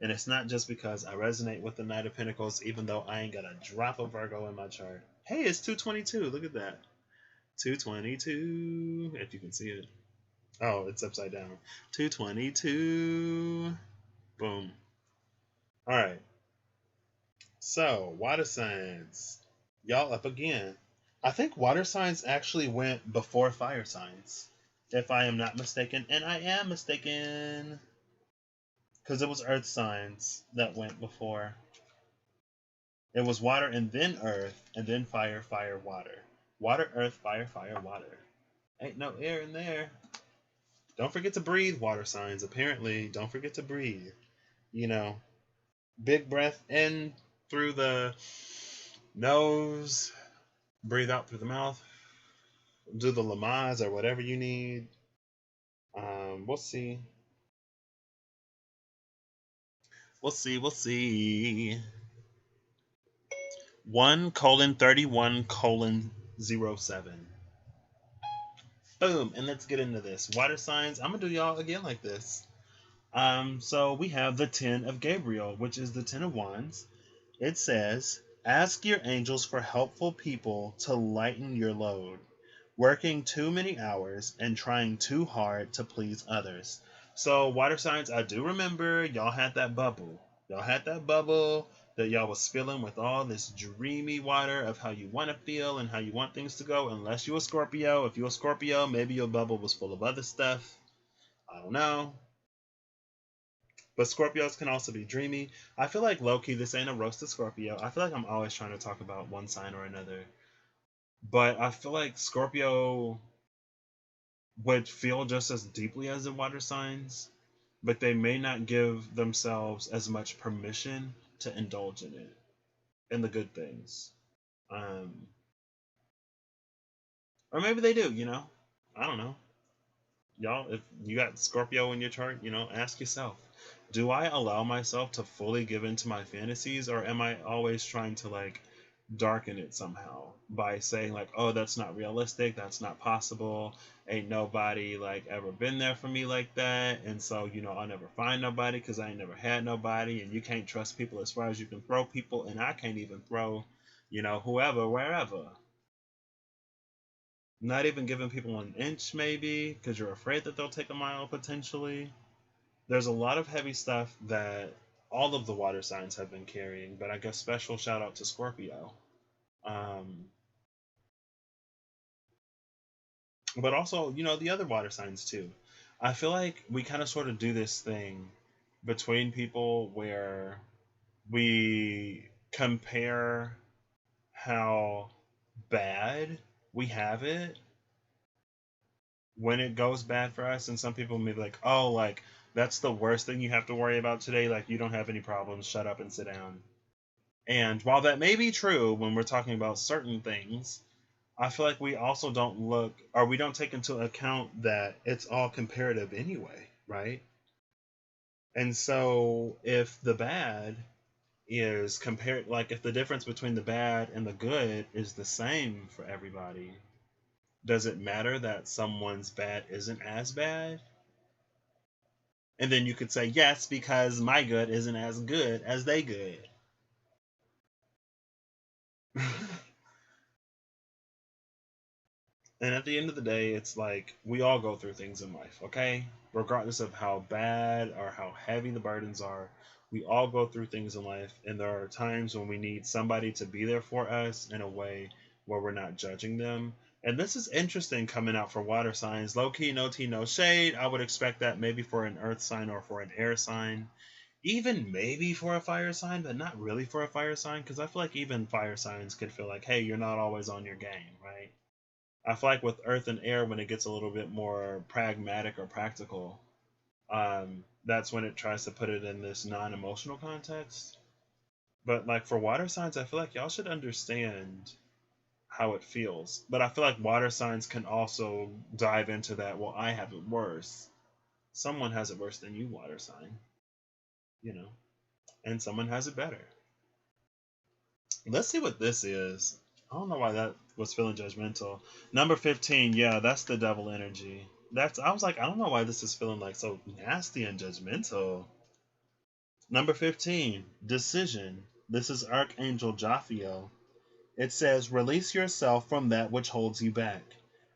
And it's not just because I resonate with the Knight of Pentacles, even though I ain't got a drop of Virgo in my chart. Hey, it's 222. Look at that. 222. If you can see it. Oh, it's upside down. 222. Boom. All right. So, water signs. Y'all up again. I think water signs actually went before fire signs, if I am not mistaken. And I am mistaken, because it was earth signs that went before. It was water and then earth and then fire, fire, water. Water, earth, fire, fire, water. Ain't no air in there. Don't forget to breathe, water signs. Apparently, don't forget to breathe. You know, big breath in through the nose, breathe out through the mouth. Do the Lamaze or whatever you need. We'll see. We'll see. 1:31:07. Boom, and let's get into this. Water signs. I'm gonna do y'all again like this. So we have the 10 of Gabriel, which is the 10 of Wands. It says, ask your angels for helpful people to lighten your load, working too many hours and trying too hard to please others. So water signs, I do remember y'all had that bubble. Y'all had that bubble that y'all was filling with all this dreamy water of how you want to feel and how you want things to go, unless you're a Scorpio. If you're a Scorpio, maybe your bubble was full of other stuff. I don't know. But Scorpios can also be dreamy. I feel like low-key, this ain't a roast to Scorpio. I feel like I'm always trying to talk about one sign or another. But I feel like Scorpio would feel just as deeply as the water signs, but they may not give themselves as much permission to indulge in it, in the good things. Or maybe they do, you know? I don't know. Y'all, if you got Scorpio in your chart, you know, ask yourself, do I allow myself to fully give into my fantasies, or am I always trying to like darken it somehow by saying like, oh, that's not realistic, that's not possible, ain't nobody like ever been there for me like that, and so, you know, I'll never find nobody because I ain't never had nobody, and you can't trust people as far as you can throw people, and I can't even throw, you know, whoever, wherever. Not even giving people an inch, maybe, because you're afraid that they'll take a mile potentially. There's a lot of heavy stuff that all of the water signs have been carrying, but I guess special shout out to Scorpio. But also, you know, the other water signs too. I feel like we kind of sort of do this thing between people where we compare how bad we have it when it goes bad for us, and some people may be like, oh, like that's the worst thing you have to worry about today, like you don't have any problems, shut up and sit down. And while that may be true when we're talking about certain things, I feel like we also don't look, or we don't take into account that it's all comparative anyway, right? And so if the bad is compared, like if the difference between the bad and the good is the same for everybody, does it matter that someone's bad isn't as bad? And then you could say, yes, because my good isn't as good as they good. And at the end of the day, it's like we all go through things in life, okay? Regardless of how bad or how heavy the burdens are, we all go through things in life. And there are times when we need somebody to be there for us in a way where we're not judging them. And this is interesting coming out for water signs. Low key, no tea, no shade. I would expect that maybe for an earth sign or for an air sign. Even maybe for a fire sign, but not really for a fire sign. Because I feel like even fire signs could feel like, hey, you're not always on your game, right? I feel like with earth and air, when it gets a little bit more pragmatic or practical, that's when it tries to put it in this non-emotional context. But like for water signs, I feel like y'all should understand how it feels. But I feel like water signs can also dive into that, well, I have it worse. Someone has it worse than you, water sign. You know, and someone has it better. Let's see what this is. I don't know why that was feeling judgmental. Number 15, yeah, that's the devil energy. I was like, I don't know why this is feeling like so nasty and judgmental. Number 15, decision. This is Archangel Jophiel. It says, release yourself from that which holds you back.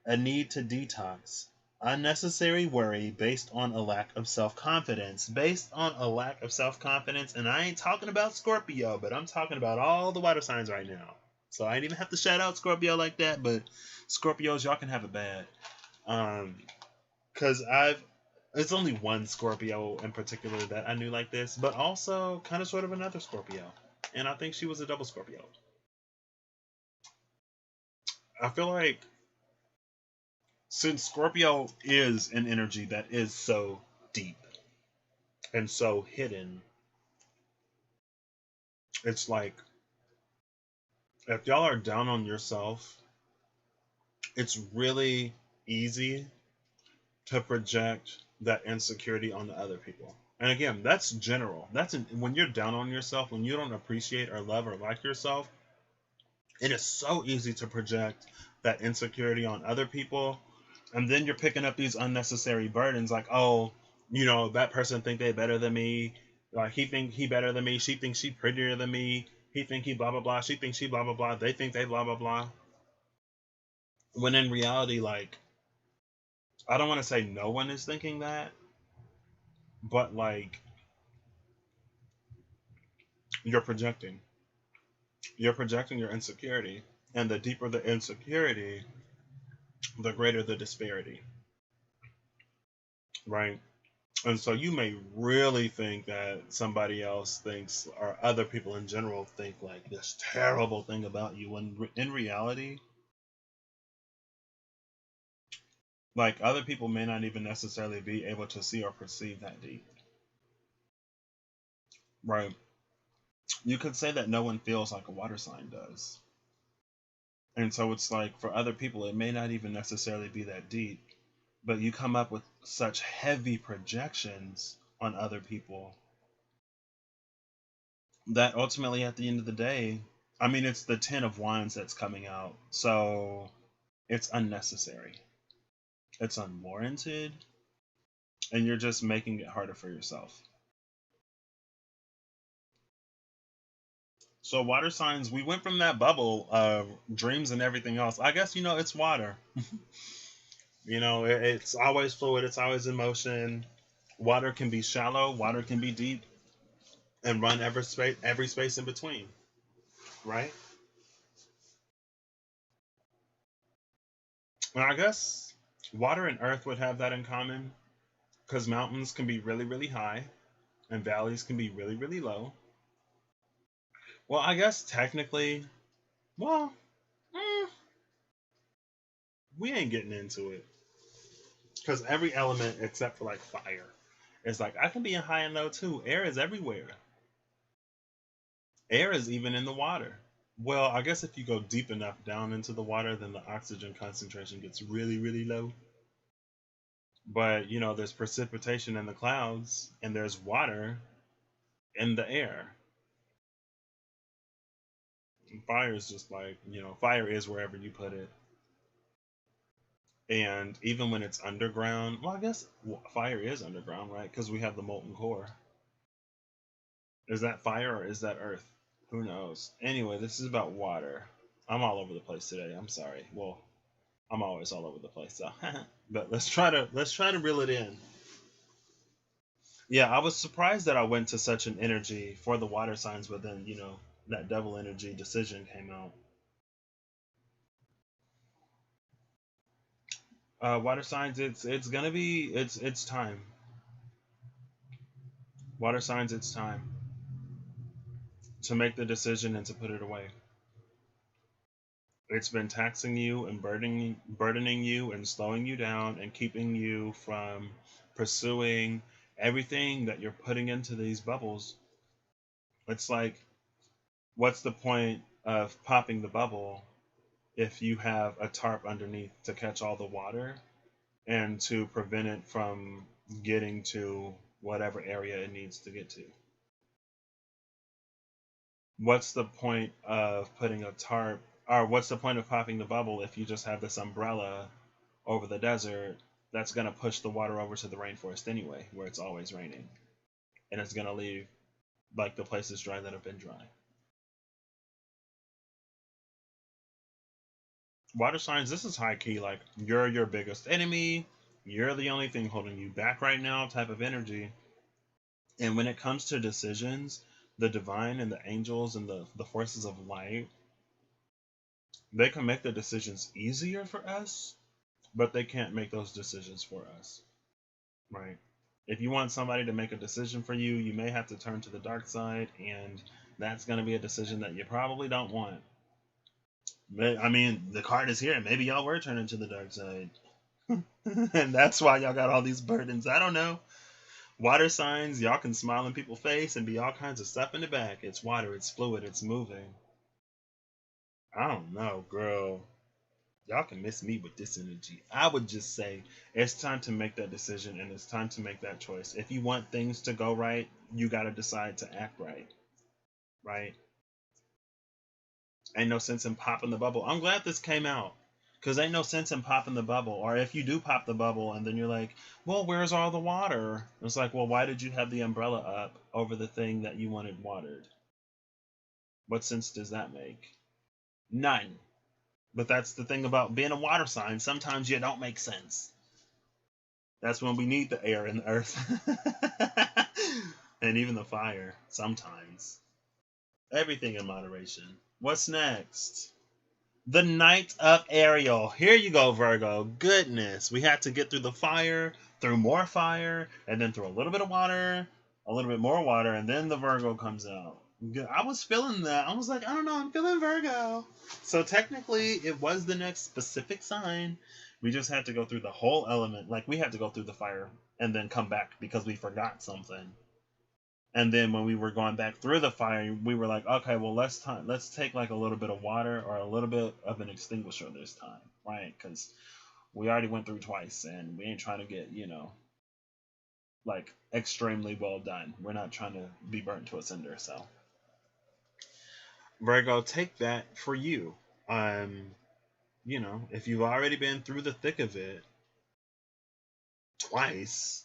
A need to detox. Unnecessary worry based on a lack of self-confidence. Based on a lack of self-confidence. And I ain't talking about Scorpio, but I'm talking about all the water signs right now. So I didn't even have to shout out Scorpio like that, but Scorpios, y'all can have it bad. Because it's only one Scorpio in particular that I knew like this, but also kind of sort of another Scorpio. And I think she was a double Scorpio. I feel like since Scorpio is an energy that is so deep and so hidden, it's like if y'all are down on yourself, it's really easy to project that insecurity onto other people. And again, that's general. When you're down on yourself, when you don't appreciate or love or like yourself, it is so easy to project that insecurity on other people. And then you're picking up these unnecessary burdens like, oh, that person think they better than me. Like he think he better than me. She thinks she prettier than me. He think he blah, blah, blah. She thinks she blah, blah, blah. They think they blah, blah, blah. When in reality, like, I don't want to say no one is thinking that, but like, you're projecting. You're projecting your insecurity. And the deeper the insecurity, the greater the disparity. Right? And so you may really think that somebody else thinks, or other people in general think like this terrible thing about you, when in reality, like other people may not even necessarily be able to see or perceive that deep. Right? You could say that no one feels like a water sign does. And so it's like for other people, it may not even necessarily be that deep, but you come up with such heavy projections on other people that ultimately at the end of the day, I mean, it's the 10 of wands that's coming out. So it's unnecessary. It's unwarranted. And you're just making it harder for yourself. So water signs, we went from that bubble of dreams and everything else. I guess, it's water. It's always fluid. It's always in motion. Water can be shallow. Water can be deep. And run every space in between. Right? And I guess water and earth would have that in common. Because mountains can be really, really high. And valleys can be really, really low. Well, I guess technically, well, eh, we ain't getting into it. Because every element except for like fire is like, I can be in high and low too. Air is everywhere. Air is even in the water. Well, I guess if you go deep enough down into the water, then the oxygen concentration gets really, really low. But, there's precipitation in the clouds and there's water in the air. And fire is just like, fire is wherever you put it. And even when it's underground, well, I guess fire is underground, right? Because we have the molten core. Is that fire or is that earth? Who knows? Anyway, this is about water. I'm all over the place today. I'm sorry. Well, I'm always all over the place, so. But let's try to reel it in. Yeah, I was surprised that I went to such an energy for the water signs, but then that devil energy decision came out. Water signs, it's gonna be it's time. Water signs, it's time to make the decision and to put it away. It's been taxing you and burdening you and slowing you down and keeping you from pursuing everything that you're putting into these bubbles. It's like, what's the point of popping the bubble if you have a tarp underneath to catch all the water and to prevent it from getting to whatever area it needs to get to? What's the point of putting a tarp, or what's the point of popping the bubble if you just have this umbrella over the desert that's going to push the water over to the rainforest anyway, where it's always raining, and it's going to leave like the places dry that have been dry. Water signs, this is high key, like you're your biggest enemy, you're the only thing holding you back right now type of energy. And when it comes to decisions, the divine and the angels and the forces of light, they can make the decisions easier for us, but they can't make those decisions for us, right? If you want somebody to make a decision for you, you may have to turn to the dark side, and that's going to be a decision that you probably don't want. I mean, the card is here. Maybe y'all were turning to the dark side. And that's why y'all got all these burdens. I don't know. Water signs, y'all can smile in people's face and be all kinds of stuff in the back. It's water, it's fluid, it's moving. I don't know, girl. Y'all can miss me with this energy. I would just say it's time to make that decision and it's time to make that choice. If you want things to go right, you got to decide to act right. Right? Ain't no sense in popping the bubble. I'm glad this came out. Because ain't no sense in popping the bubble. Or if you do pop the bubble and then you're like, well, where's all the water? It's like, well, why did you have the umbrella up over the thing that you wanted watered? What sense does that make? None. But that's the thing about being a water sign. Sometimes you don't make sense. That's when we need the air and the earth. And even the fire, sometimes. Everything in moderation. What's next? The Knight of Ariel. Here you go, Virgo. Goodness. We had to get through the fire, through more fire, and then through a little bit of water, a little bit more water, and then the Virgo comes out. I was feeling that. I was like, I don't know, I'm feeling Virgo. So technically, it was the next specific sign. We just had to go through the whole element. Like, we had to go through the fire and then come back because we forgot something. And then when we were going back through the fire, we were like, okay, well, let's take like a little bit of water or a little bit of an extinguisher this time, right? Because we already went through twice, and we ain't trying to get, like extremely well done. We're not trying to be burnt to a cinder. So Virgo, take that for you. If you've already been through the thick of it twice,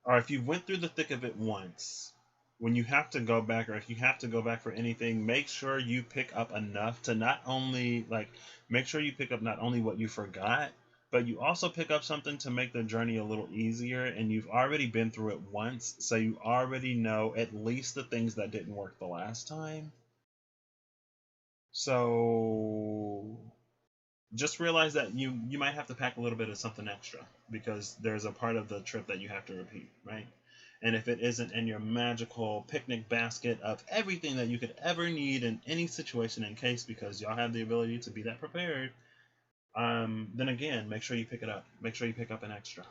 or if you went through the thick of it once, when you have to go back, or if you have to go back for anything, make sure you pick up enough to not only make sure you pick up not only what you forgot, but you also pick up something to make the journey a little easier. And you've already been through it once, so you already know at least the things that didn't work the last time. So just realize that you might have to pack a little bit of something extra, because there's a part of the trip that you have to repeat, right? And if it isn't in your magical picnic basket of everything that you could ever need in any situation in case, because y'all have the ability to be that prepared, then again, make sure you pick it up. Make sure you pick up an extra.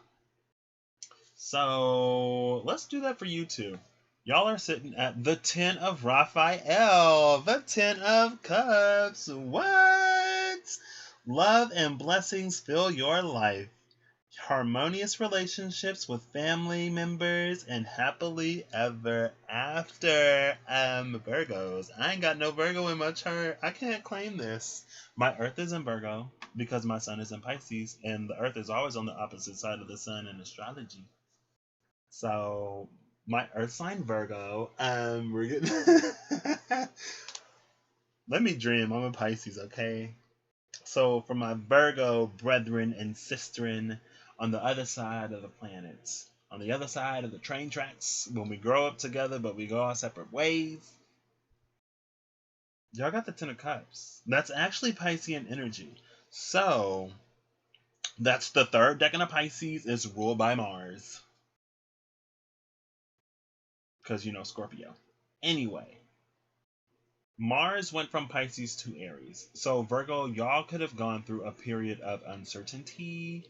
So let's do that for you too. Y'all are sitting at the 10 of Raphael, the 10 of Cups. What? Love and blessings fill your life. Harmonious relationships with family members and happily ever after. Virgos. I ain't got no Virgo in my chart. I can't claim this. My Earth is in Virgo because my Sun is in Pisces, and the Earth is always on the opposite side of the Sun in astrology. So my Earth sign Virgo. We're getting. Let me dream. I'm a Pisces, okay? So for my Virgo brethren and sisterin on the other side of the planets, on the other side of the train tracks, when we grow up together but we go our separate ways, y'all got the 10 of Cups. That's actually Piscean energy. So that's the third decan of Pisces is ruled by Mars. Because, Scorpio. Anyway, Mars went from Pisces to Aries. So Virgo, y'all could have gone through a period of uncertainty.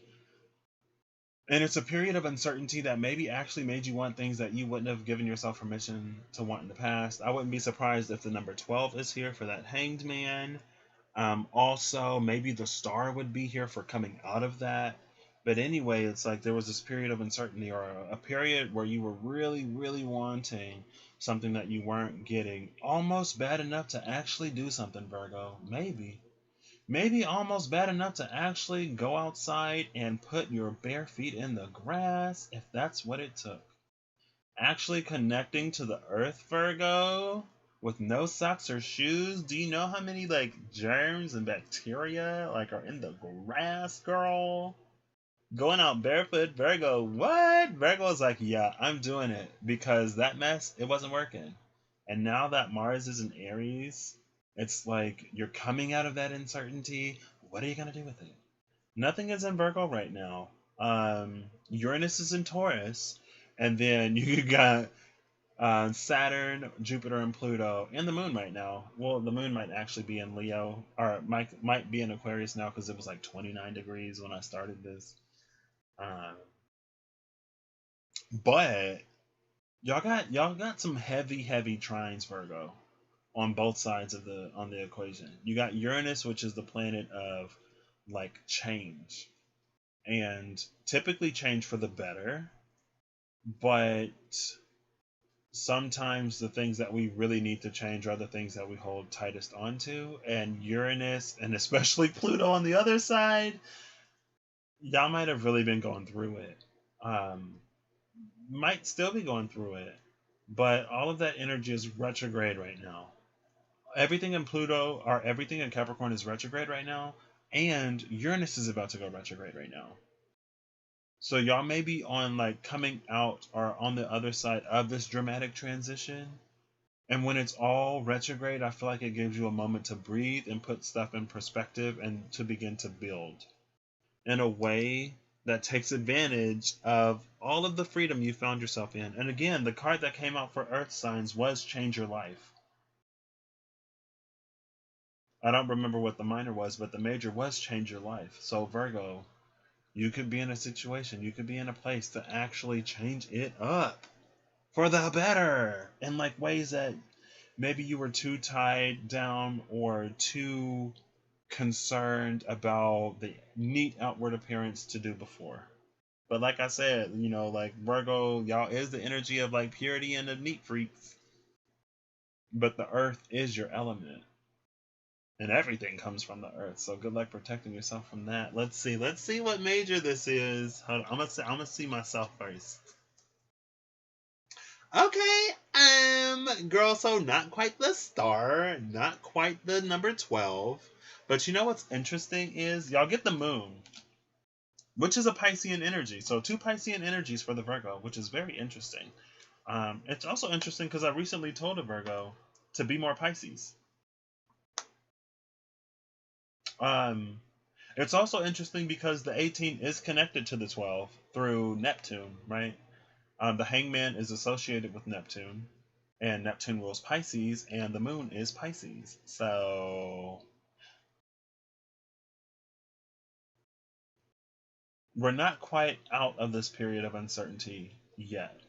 And it's a period of uncertainty that maybe actually made you want things that you wouldn't have given yourself permission to want in the past. I wouldn't be surprised if the number 12 is here for that Hanged Man. Also, maybe the Star would be here for coming out of that. But anyway, it's like there was this period of uncertainty, or a period where you were really, really wanting something that you weren't getting, almost bad enough to actually do something, Virgo. Maybe almost bad enough to actually go outside and put your bare feet in the grass, if that's what it took. Actually connecting to the earth, Virgo, with no socks or shoes. Do you know how many like germs and bacteria like are in the grass, girl? Going out barefoot, Virgo, what? Virgo is like, yeah, I'm doing it because that mess, it wasn't working. And now that Mars is in Aries, it's like you're coming out of that uncertainty. What are you going to do with it? Nothing is in Virgo right now. Uranus is in Taurus. And then you got Saturn, Jupiter, and Pluto, and the moon right now. Well, the moon might actually be in Leo, or might be in Aquarius now because it was like 29 degrees when I started this. But y'all got some heavy trines, Virgo, on both sides of the equation. You got Uranus, which is the planet of like change, and typically change for the better, but sometimes the things that we really need to change are the things that we hold tightest onto. And Uranus, and especially Pluto on the other side, y'all might have really been going through it. Might still be going through it, but all of that energy is retrograde right now. Everything in Pluto, or everything in Capricorn, is retrograde right now, and Uranus is about to go retrograde right now. So y'all may be on like coming out or on the other side of this dramatic transition. And when it's all retrograde, I feel like it gives you a moment to breathe and put stuff in perspective and to begin to build in a way that takes advantage of all of the freedom you found yourself in. And again, the card that came out for Earth signs was Change Your Life. I don't remember what the minor was, but the major was Change Your Life. So Virgo, you could be in a situation, you could be in a place to actually change it up for the better in like ways that maybe you were too tied down or too concerned about the neat outward appearance to do before. But like I said, like Virgo, y'all is the energy of like purity and the neat freaks. But the earth is your element. And everything comes from the earth. So good luck protecting yourself from that. Let's see. Let's see what major this is. Hold on. I'm gonna see myself first. Okay, girl, so not quite the star, not quite the number 12. But you know what's interesting is y'all get the moon, which is a Piscean energy. So 2 Piscean energies for the Virgo, which is very interesting. It's also interesting because I recently told a Virgo to be more Pisces. It's also interesting because the 18 is connected to the 12 through Neptune, right? The Hangman is associated with Neptune, and Neptune rules Pisces, and the moon is Pisces. So we're not quite out of this period of uncertainty yet.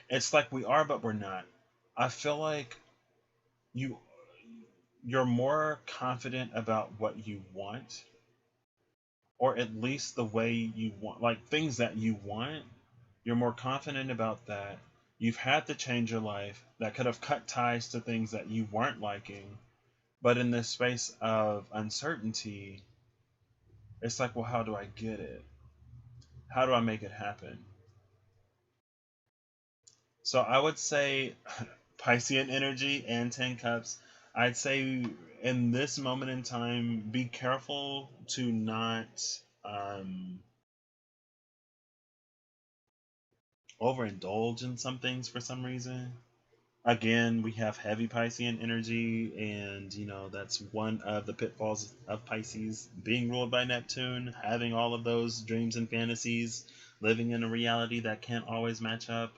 It's like we are, but we're not. I feel like you're more confident about what you want, or at least the way you want, like things that you want. You're more confident about that. You've had to change your life that could have cut ties to things that you weren't liking. But in this space of uncertainty, it's like, well, how do I get it? How do I make it happen? So I would say Piscean energy and 10 cups. I'd say in this moment in time, be careful to not overindulge in some things for some reason. Again, we have heavy Piscean energy, and that's one of the pitfalls of Pisces, being ruled by Neptune, having all of those dreams and fantasies, living in a reality that can't always match up.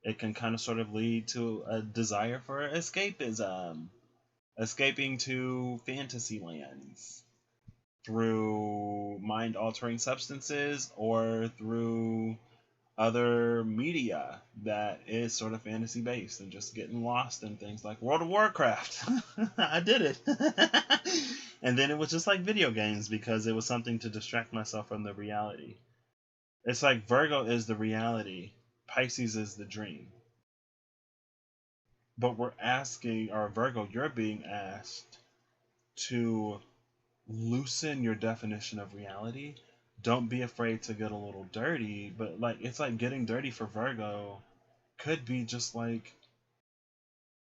It can kind of sort of lead to a desire for escapism, escaping to fantasy lands through mind altering substances or through other media that is sort of fantasy based, and just getting lost in things like World of Warcraft. I did it. And then it was just like video games because it was something to distract myself from the reality. It's like Virgo is the reality, Pisces is the dream. But we're asking, or Virgo, you're being asked to loosen your definition of reality. Don't be afraid to get a little dirty, but like it's like getting dirty for Virgo could be just like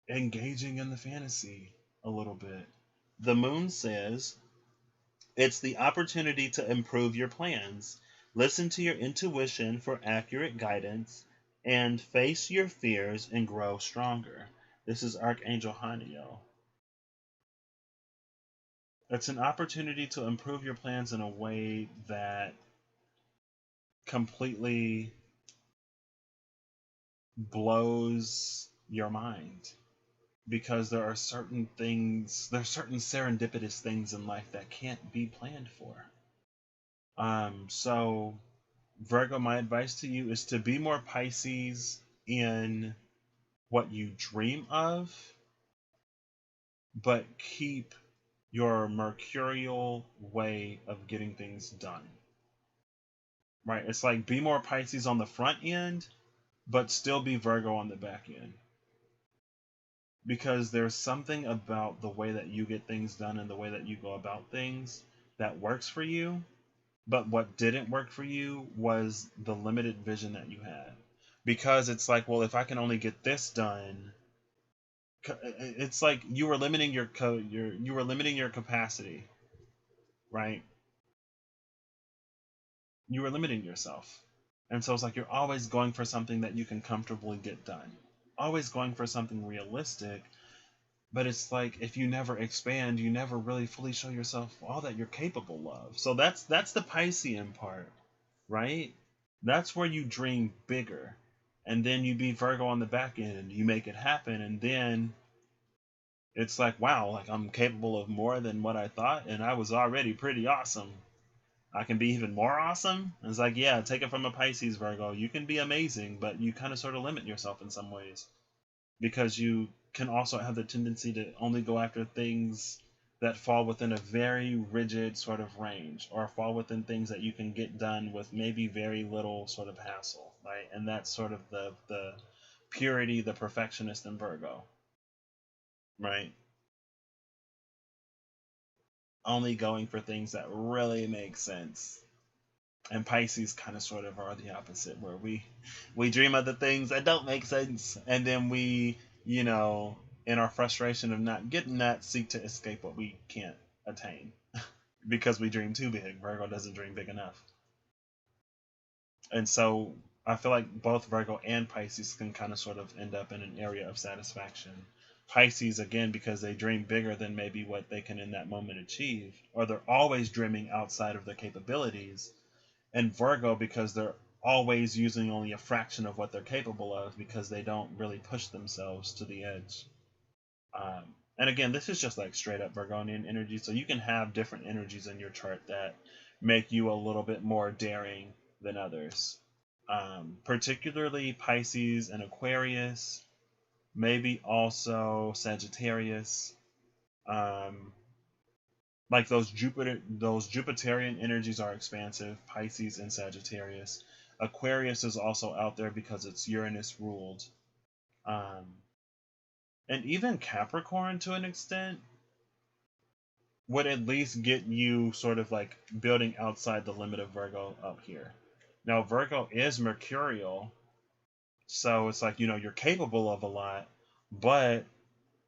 engaging in the fantasy a little bit. The moon says it's the opportunity to improve your plans. Listen to your intuition for accurate guidance and face your fears and grow stronger. This is Archangel Haniel. It's an opportunity to improve your plans in a way that completely blows your mind, because there are certain things, there's certain serendipitous things in life that can't be planned for. So Virgo, my advice to you is to be more Pisces in what you dream of, but keep your mercurial way of getting things done. Right? It's like be more Pisces on the front end, but still be Virgo on the back end. Because there's something about the way that you get things done and the way that you go about things that works for you, but what didn't work for you was the limited vision that you had. Because it's like, well, if I can only get this done, it's like you were limiting your capacity, right? You were limiting yourself. And so it's like you're always going for something that you can comfortably get done. Always going for something realistic. But it's like if you never expand, you never really fully show yourself all that you're capable of. So that's the Piscean part, right? That's where you dream bigger. And then you be Virgo on the back end and you make it happen, and then it's like, wow, like I'm capable of more than what I thought, and I was already pretty awesome. I can be even more awesome. And it's like, yeah, take it from a Pisces, Virgo. You can be amazing, but you kind of sort of limit yourself in some ways, because you can also have the tendency to only go after things that fall within a very rigid sort of range, or fall within things that you can get done with maybe very little sort of hassle, right? And that's sort of the purity, the perfectionist in Virgo, right? Only going for things that really make sense. And Pisces kind of sort of are the opposite, where we dream of the things that don't make sense, and then we, in our frustration of not getting that, seek to escape what we can't attain because we dream too big. Virgo doesn't dream big enough. And so I feel like both Virgo and Pisces can kind of sort of end up in an area of satisfaction. Pisces, again, because they dream bigger than maybe what they can in that moment achieve, or they're always dreaming outside of their capabilities. And Virgo, because they're always using only a fraction of what they're capable of, because they don't really push themselves to the edge. And again, this is just like straight up Virgonian energy. So you can have different energies in your chart that make you a little bit more daring than others. Particularly Pisces and Aquarius, maybe also Sagittarius. Like those Jupiterian energies are expansive, Pisces and Sagittarius. Aquarius is also out there because it's Uranus ruled. And even Capricorn, to an extent, would at least get you sort of like building outside the limit of Virgo up here. Now, Virgo is mercurial, so it's like, you're capable of a lot, but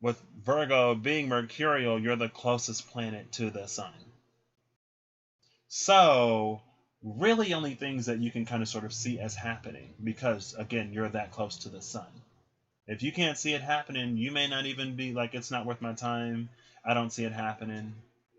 with Virgo being mercurial, you're the closest planet to the sun. So, really only things that you can kind of sort of see as happening, because, again, you're that close to the sun. If you can't see it happening, you may not even be like, it's not worth my time. I don't see it happening,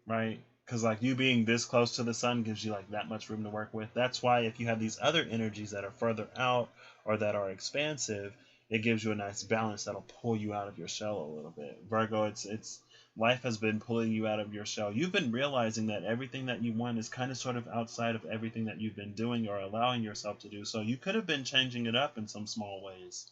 right? Because like you being this close to the sun gives you like that much room to work with. That's why if you have these other energies that are further out or that are expansive, it gives you a nice balance that'll pull you out of your shell a little bit. Virgo, it's life has been pulling you out of your shell. You've been realizing that everything that you want is kind of sort of outside of everything that you've been doing or allowing yourself to do. So you could have been changing it up in some small ways.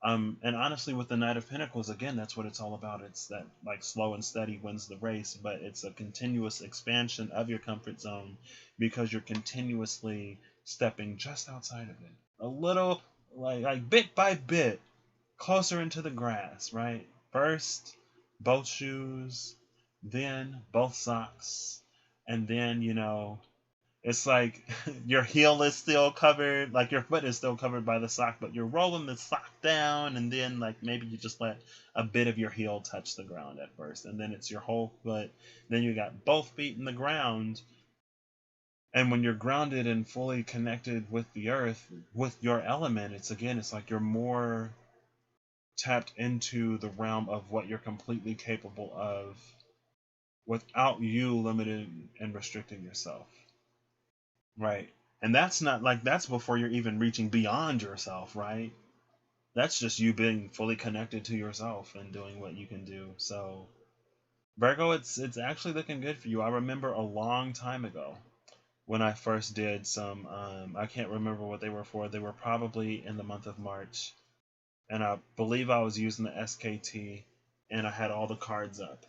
And honestly, with the Knight of Pentacles, again, that's what it's all about. It's that like slow and steady wins the race, but it's a continuous expansion of your comfort zone because you're continuously stepping just outside of it, a little, like bit by bit, closer into the grass, right? First, both shoes, then both socks, and then, it's like your heel is still covered, like your foot is still covered by the sock, but you're rolling the sock down, and then like maybe you just let a bit of your heel touch the ground at first, and then it's your whole foot. Then you got both feet in the ground, and when you're grounded and fully connected with the earth, with your element, it's like you're more tapped into the realm of what you're completely capable of without you limiting and restricting yourself. Right. And that's not like that's before you're even reaching beyond yourself, right? That's just you being fully connected to yourself and doing what you can do. So Virgo, it's actually looking good for you. I remember a long time ago when I first did some I can't remember what they were for. They were probably in the month of March. And I believe I was using the SKT and I had all the cards up.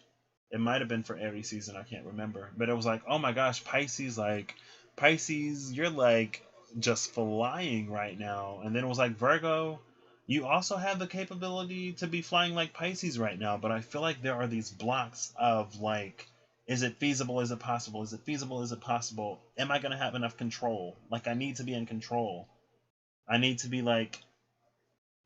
It might have been for Aries season, I can't remember. But it was like, oh my gosh, Pisces, you're like just flying right now. And then it was like, Virgo, you also have the capability to be flying like Pisces right now. But I feel like there are these blocks of like, is it feasible? Is it possible? Is it feasible? Is it possible? Am I going to have enough control? Like, I need to be in control. I need to be like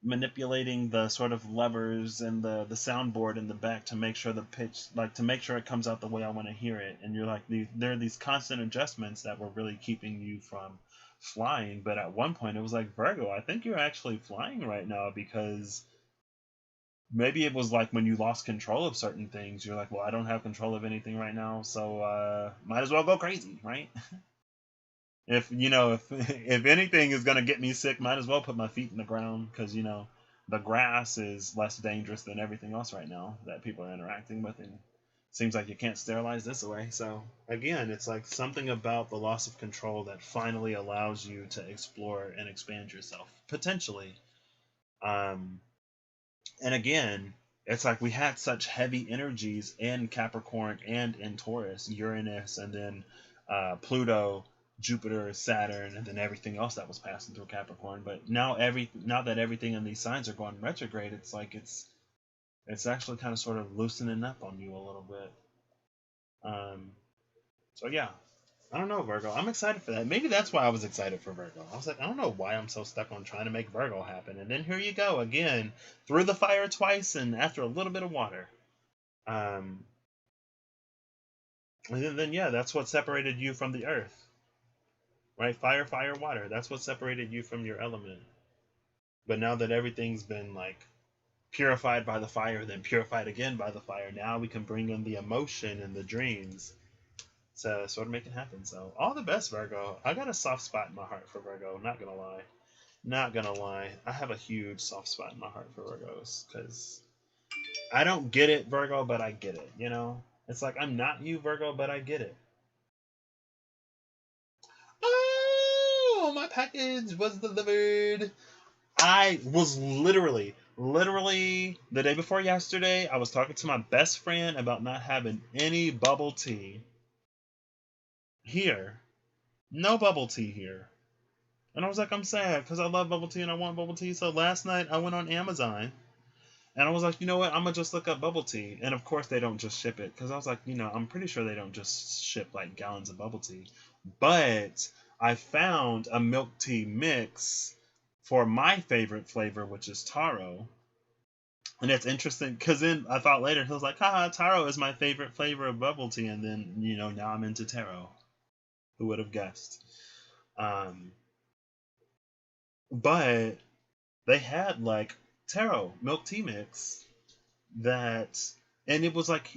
manipulating the sort of levers and the soundboard in the back to make sure the pitch, like to make sure it comes out the way I want to hear it. And you're like, there are these constant adjustments that were really keeping you from flying. But at one point it was like, Virgo, I think you're actually flying right now, because maybe it was like when you lost control of certain things, you're like, well, I don't have control of anything right now, so might as well go crazy, right? If anything is gonna get me sick, might as well put my feet in the ground, because the grass is less dangerous than everything else right now that people are interacting with, and it seems like you can't sterilize this away. So again, it's like something about the loss of control that finally allows you to explore and expand yourself potentially. And again, it's like we had such heavy energies in Capricorn and in Taurus, Uranus, and then Pluto, Jupiter, Saturn, and then everything else that was passing through Capricorn. But now that everything in these signs are going retrograde, it's like it's actually kind of sort of loosening up on you a little bit. So yeah, I don't know, Virgo. I'm excited for that. Maybe that's why I was excited for Virgo. I was like, I don't know why I'm so stuck on trying to make Virgo happen. And then here you go again, through the fire twice and after a little bit of water. And then yeah, that's what separated you from the earth. Right? Fire, fire, water. That's what separated you from your element. But now that everything's been like purified by the fire, then purified again by the fire, now we can bring in the emotion and the dreams to sort of make it happen. So all the best, Virgo. I got a soft spot in my heart for Virgo, not gonna lie. Not gonna lie. I have a huge soft spot in my heart for Virgos, because I don't get it, Virgo, but I get it, It's like, I'm not you, Virgo, but I get it. Oh, my package was delivered. I was literally the day before yesterday, I was talking to my best friend about not having any bubble tea here. No bubble tea here. And I was like, I'm sad because I love bubble tea and I want bubble tea. So last night I went on Amazon and I was like, you know what? I'm going to just look up bubble tea. And of course they don't just ship it, because I was like, I'm pretty sure they don't just ship like gallons of bubble tea. But I found a milk tea mix for my favorite flavor, which is taro. And it's interesting because then I thought later, he was like, haha, taro is my favorite flavor of bubble tea. And then, now I'm into taro. Who would have guessed? But they had like taro milk tea mix and it was like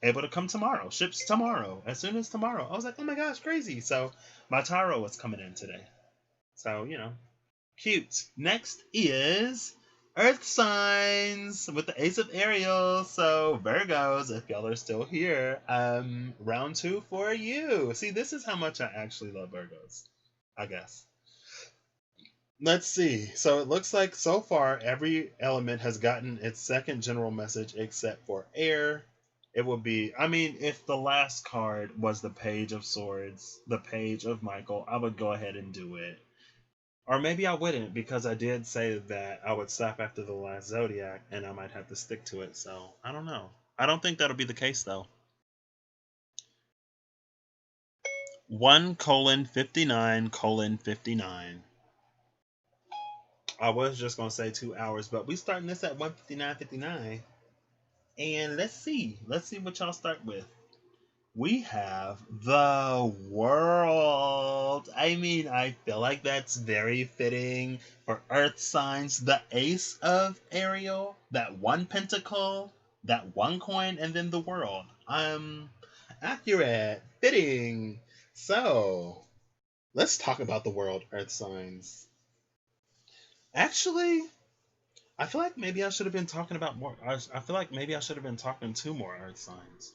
able to come tomorrow, ships tomorrow, as soon as tomorrow. I was like, oh my gosh, crazy. So my taro was coming in today. So cute. Next is Earth signs with the Ace of Ariel. So Virgos, if y'all are still here, round 2 for you. See, this is how much I actually love Virgos, I guess. Let's see. So it looks like so far every element has gotten its second general message except for air. It would be, I mean, if the last card was the Page of Swords, the Page of Michael, I would go ahead and do it. Or maybe I wouldn't, because I did say that I would stop after the last Zodiac and I might have to stick to it. So I don't know. I don't think that'll be the case though. 1:59:59. I was just gonna say 2 hours, but we starting this at 1:59:59. And let's see what y'all start with. We have the world. I mean, I feel like that's very fitting for earth signs. The ace of Ariel, that one pentacle, that one coin, and then the world. Accurate, fitting. So let's talk about the world, earth signs. Actually, I feel like maybe I should have been talking about more. I feel like maybe I should have been talking to more earth signs.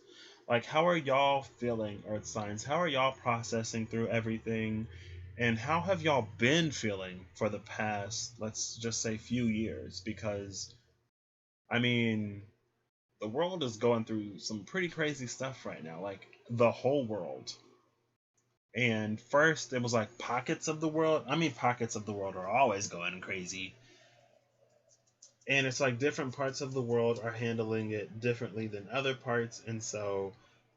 Like, how are y'all feeling, earth signs? How are y'all processing through everything? And how have y'all been feeling for the past, let's just say, few years? Because, I mean, the world is going through some pretty crazy stuff right now. Like, the whole world. And first, it was like pockets of the world. I mean, pockets of the world are always going crazy. And it's like different parts of the world are handling it differently than other parts, and so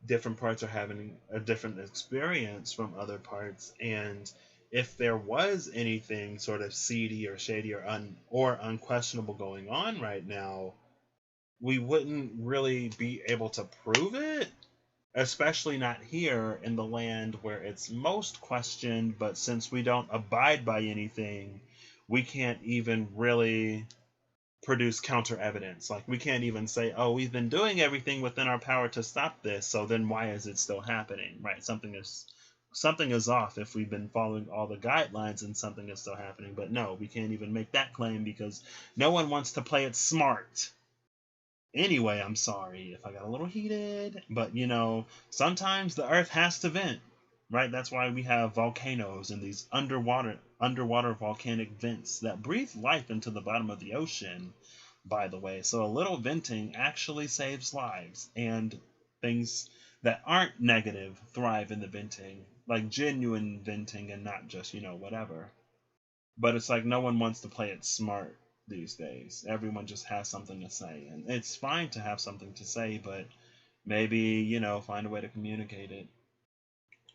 different parts are having a different experience from other parts. And if there was anything sort of seedy or shady or unquestionable going on right now, we wouldn't really be able to prove it, especially not here in the land where it's most questioned. But since we don't abide by anything, we can't even really produce counter evidence. Like, we can't even say, oh, we've been doing everything within our power to stop this, so then why is it still happening? Right? Something is off if we've been following all the guidelines and something is still happening. But no, we can't even make that claim because no one wants to play it smart. Anyway, I'm sorry if I got a little heated, but sometimes the earth has to vent, right? That's why we have volcanoes and these underwater volcanic vents that breathe life into the bottom of the ocean, by the way. So a little venting actually saves lives, and things that aren't negative thrive in the venting, like genuine venting and not just, whatever. But it's like no one wants to play it smart these days. Everyone just has something to say. And it's fine to have something to say, but maybe, find a way to communicate it.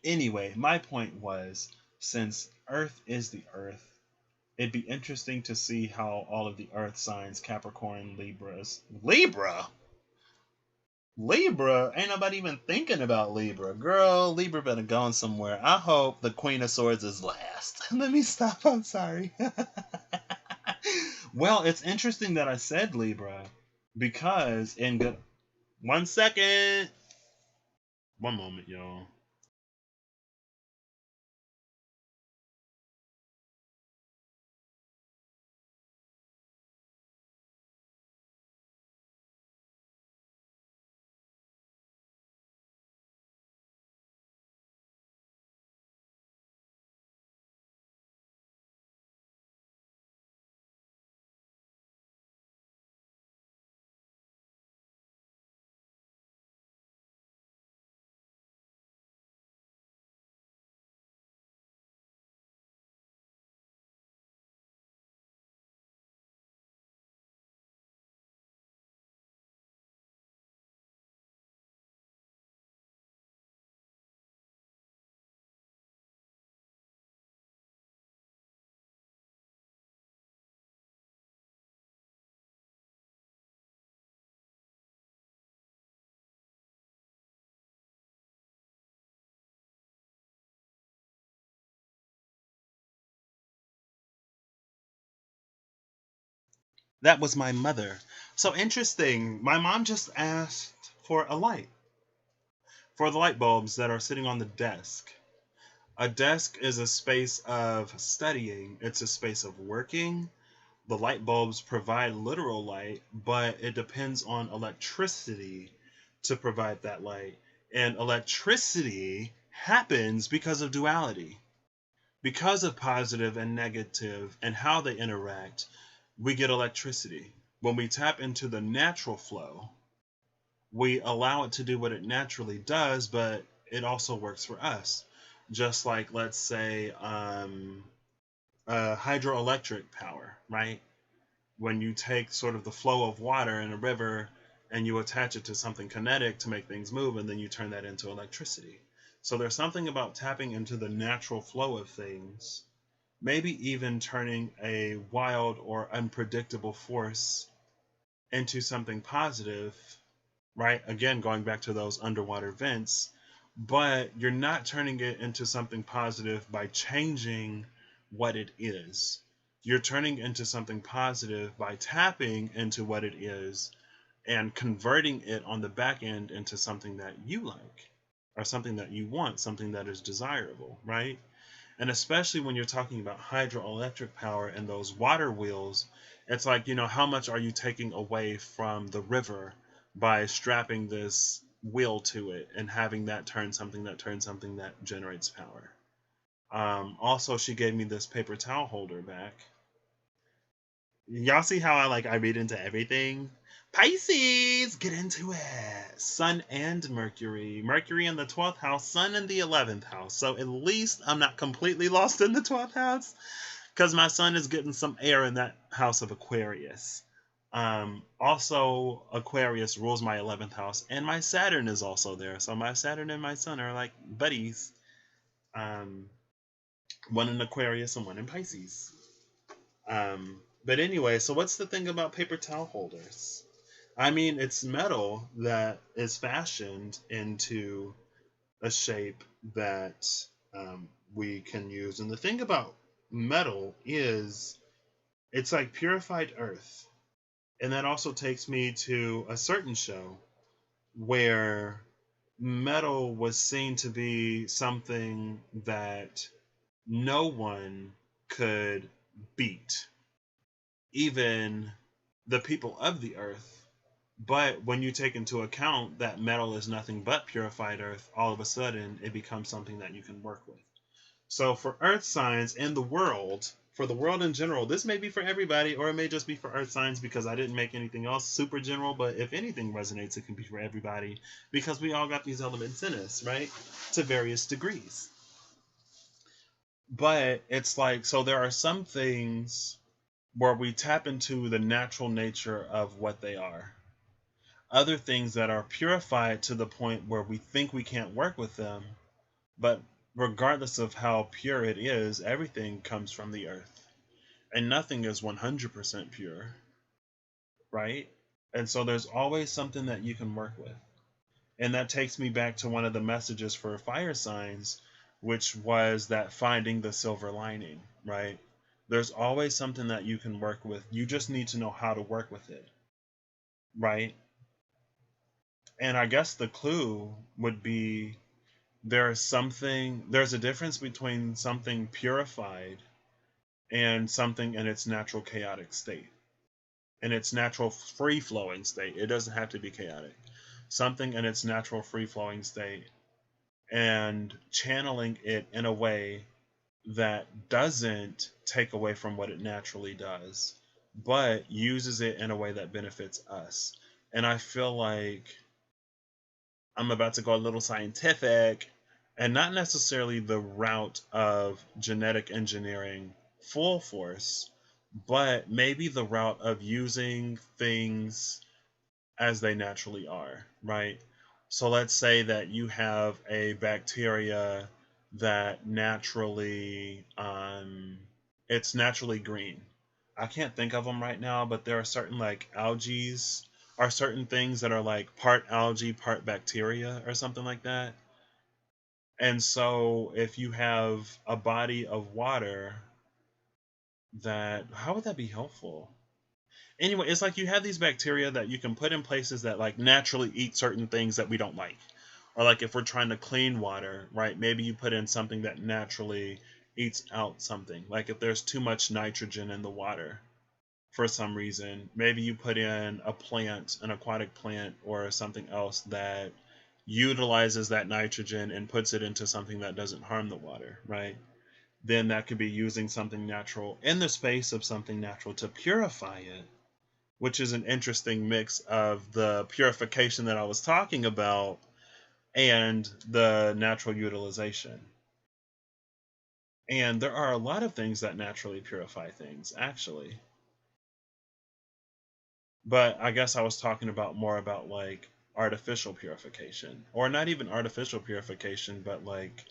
Anyway, my point was, since Earth is the Earth, it'd be interesting to see how all of the Earth signs, Capricorn, Libra? Libra? Ain't nobody even thinking about Libra. Girl, Libra better go somewhere. I hope the Queen of Swords is last. Let me stop. I'm sorry. Well, it's interesting that I said Libra because in good 1 second. One moment, y'all. That was my mother. So interesting. My mom just asked for a light, for the light bulbs that are sitting on the desk. A desk is a space of studying, it's a space of working. The light bulbs provide literal light, but it depends on electricity to provide that light. And electricity happens because of duality. because of positive and negative and how they interact, we get electricity. When we tap into the natural flow, we allow it to do what it naturally does, but it also works for us. Just like, let's say, hydroelectric power, right? When you take sort of the flow of water in a river and you attach it to something kinetic to make things move, and then you turn that into electricity. So there's something about tapping into the natural flow of things, maybe even turning a wild or unpredictable force into something positive, right? Again, going back to those underwater vents, but you're not turning it into something positive by changing what it is. You're turning into something positive by tapping into what it is and converting it on the back end into something that you like, or something that you want, something that is desirable, right? And especially when you're talking about hydroelectric power and those water wheels, it's like, how much are you taking away from the river by strapping this wheel to it and having that turn something that generates power. Also, she gave me this paper towel holder back. Y'all see how I read into everything? Pisces, get into it. Sun and Mercury. Mercury in the 12th house, Sun in the 11th house. So at least I'm not completely lost in the 12th house, because my Sun is getting some air in that house of Aquarius. Also, Aquarius rules my 11th house, and my Saturn is also there. So my Saturn and my Sun are like buddies. One in Aquarius and one in Pisces. But anyway, so what's the thing about paper towel holders? I mean, it's metal that is fashioned into a shape that we can use. And the thing about metal is it's like purified earth. And that also takes me to a certain show where metal was seen to be something that no one could beat, even the people of the earth. But when you take into account that metal is nothing but purified earth, all of a sudden it becomes something that you can work with. So for earth signs and the world, for the world in general, this may be for everybody, or it may just be for earth signs because I didn't make anything else super general. But if anything resonates, it can be for everybody because we all got these elements in us, right? To various degrees. But it's like, so there are some things where we tap into the natural nature of what they are. Other things that are purified to the point where we think we can't work with them, but regardless of how pure it is, everything comes from the earth. And nothing is 100% pure, right? And so there's always something that you can work with. And that takes me back to one of the messages for fire signs, which was that finding the silver lining, right? There's always something that you can work with. You just need to know how to work with it, right? And I guess the clue would be there's a difference between something purified and something in its natural chaotic state, in its natural free-flowing state. It doesn't have to be chaotic. Something in its natural free-flowing state, and channeling it in a way that doesn't take away from what it naturally does, but uses it in a way that benefits us. And I feel like I'm about to go a little scientific, and not necessarily the route of genetic engineering full force, but maybe the route of using things as they naturally are, right? So let's say that you have a bacteria that naturally, it's naturally green. I can't think of them right now, but there are certain algae or certain things that are like part algae, part bacteria or something like that. And so if you have a body of water how would that be helpful? Anyway, it's like you have these bacteria that you can put in places that naturally eat certain things that we don't like. Or like if we're trying to clean water, right? Maybe you put in something that naturally eats out something. Like if there's too much nitrogen in the water for some reason, maybe you put in a plant, an aquatic plant or something else that utilizes that nitrogen and puts it into something that doesn't harm the water, right? then that could be using something natural in the space of something natural to purify it, which is an interesting mix of the purification that I was talking about and the natural utilization. And there are a lot of things that naturally purify things, actually. But I guess I was talking about more about like artificial purification, or not even artificial purification, but like,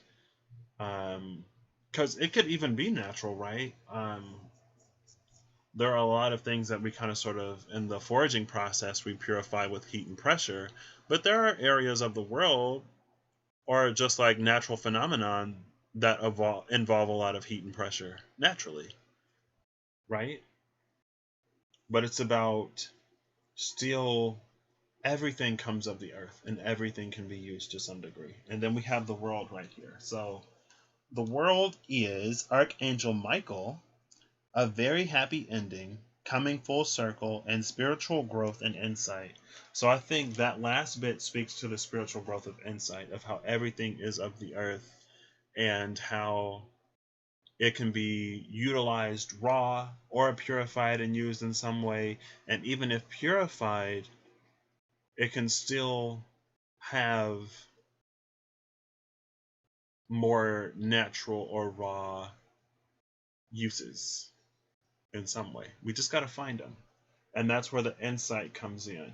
because it could even be natural, right? There are a lot of things that we kind of sort of in the foraging process we purify with heat and pressure, but there are areas of the world or just like natural phenomenon that involve a lot of heat and pressure naturally, right? But it's about still everything comes of the earth and everything can be used to some degree. And then we have the world right here. So the world is Archangel Michael, a very happy ending, coming full circle, and spiritual growth and insight. So I think that last bit speaks to the spiritual growth of insight, of how everything is of the earth and how it can be utilized raw or purified and used in some way. And even if purified, it can still have more natural or raw uses in some way. We just got to find them. And that's where the insight comes in.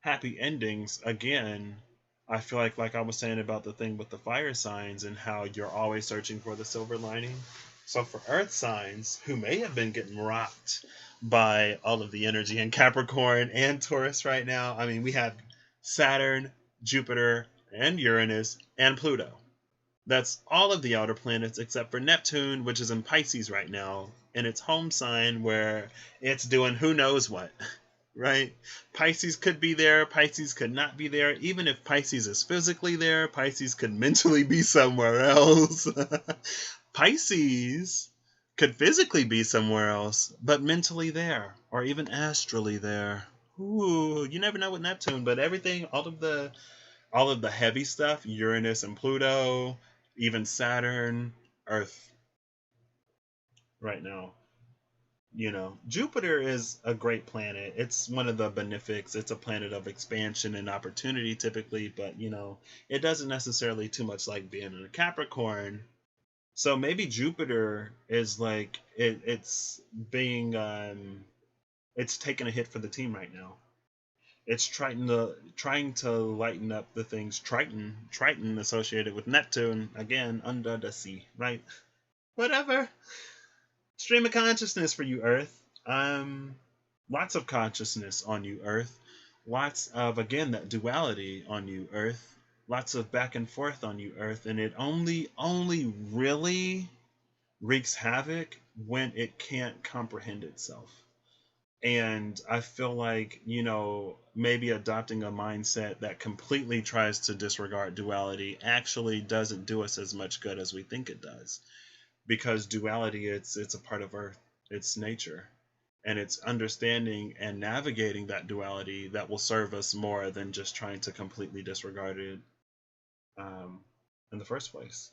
Happy endings, again, I feel like I was saying about the thing with the fire signs and how you're always searching for the silver lining. So for earth signs who may have been getting rocked by all of the energy in Capricorn and Taurus right now, I mean, we have Saturn, Jupiter, and Uranus, and Pluto. That's all of the outer planets except for Neptune, which is in Pisces right now, in its home sign where it's doing who knows what, right? Pisces could be there, Pisces could not be there. Even if Pisces is physically there, Pisces could mentally be somewhere else. Pisces could physically be somewhere else, but mentally there, or even astrally there. Ooh, you never know with Neptune, but everything, all of the heavy stuff, Uranus and Pluto, even Saturn, Earth, right now. Jupiter is a great planet. It's one of the benefics. It's a planet of expansion and opportunity typically, but it doesn't necessarily too much like being in a Capricorn. So maybe Jupiter is like it's being it's taking a hit for the team right now. It's trying to lighten up the things Triton associated with Neptune, again under the sea, right? Whatever. Stream of consciousness for you, Earth. Lots of consciousness on you, Earth. Lots of, again, that duality on you, Earth. Lots of back and forth on you, Earth, and it only really wreaks havoc when it can't comprehend itself. And I feel like, maybe adopting a mindset that completely tries to disregard duality actually doesn't do us as much good as we think it does. Because duality, it's a part of Earth, it's nature. And it's understanding and navigating that duality that will serve us more than just trying to completely disregard it in the first place.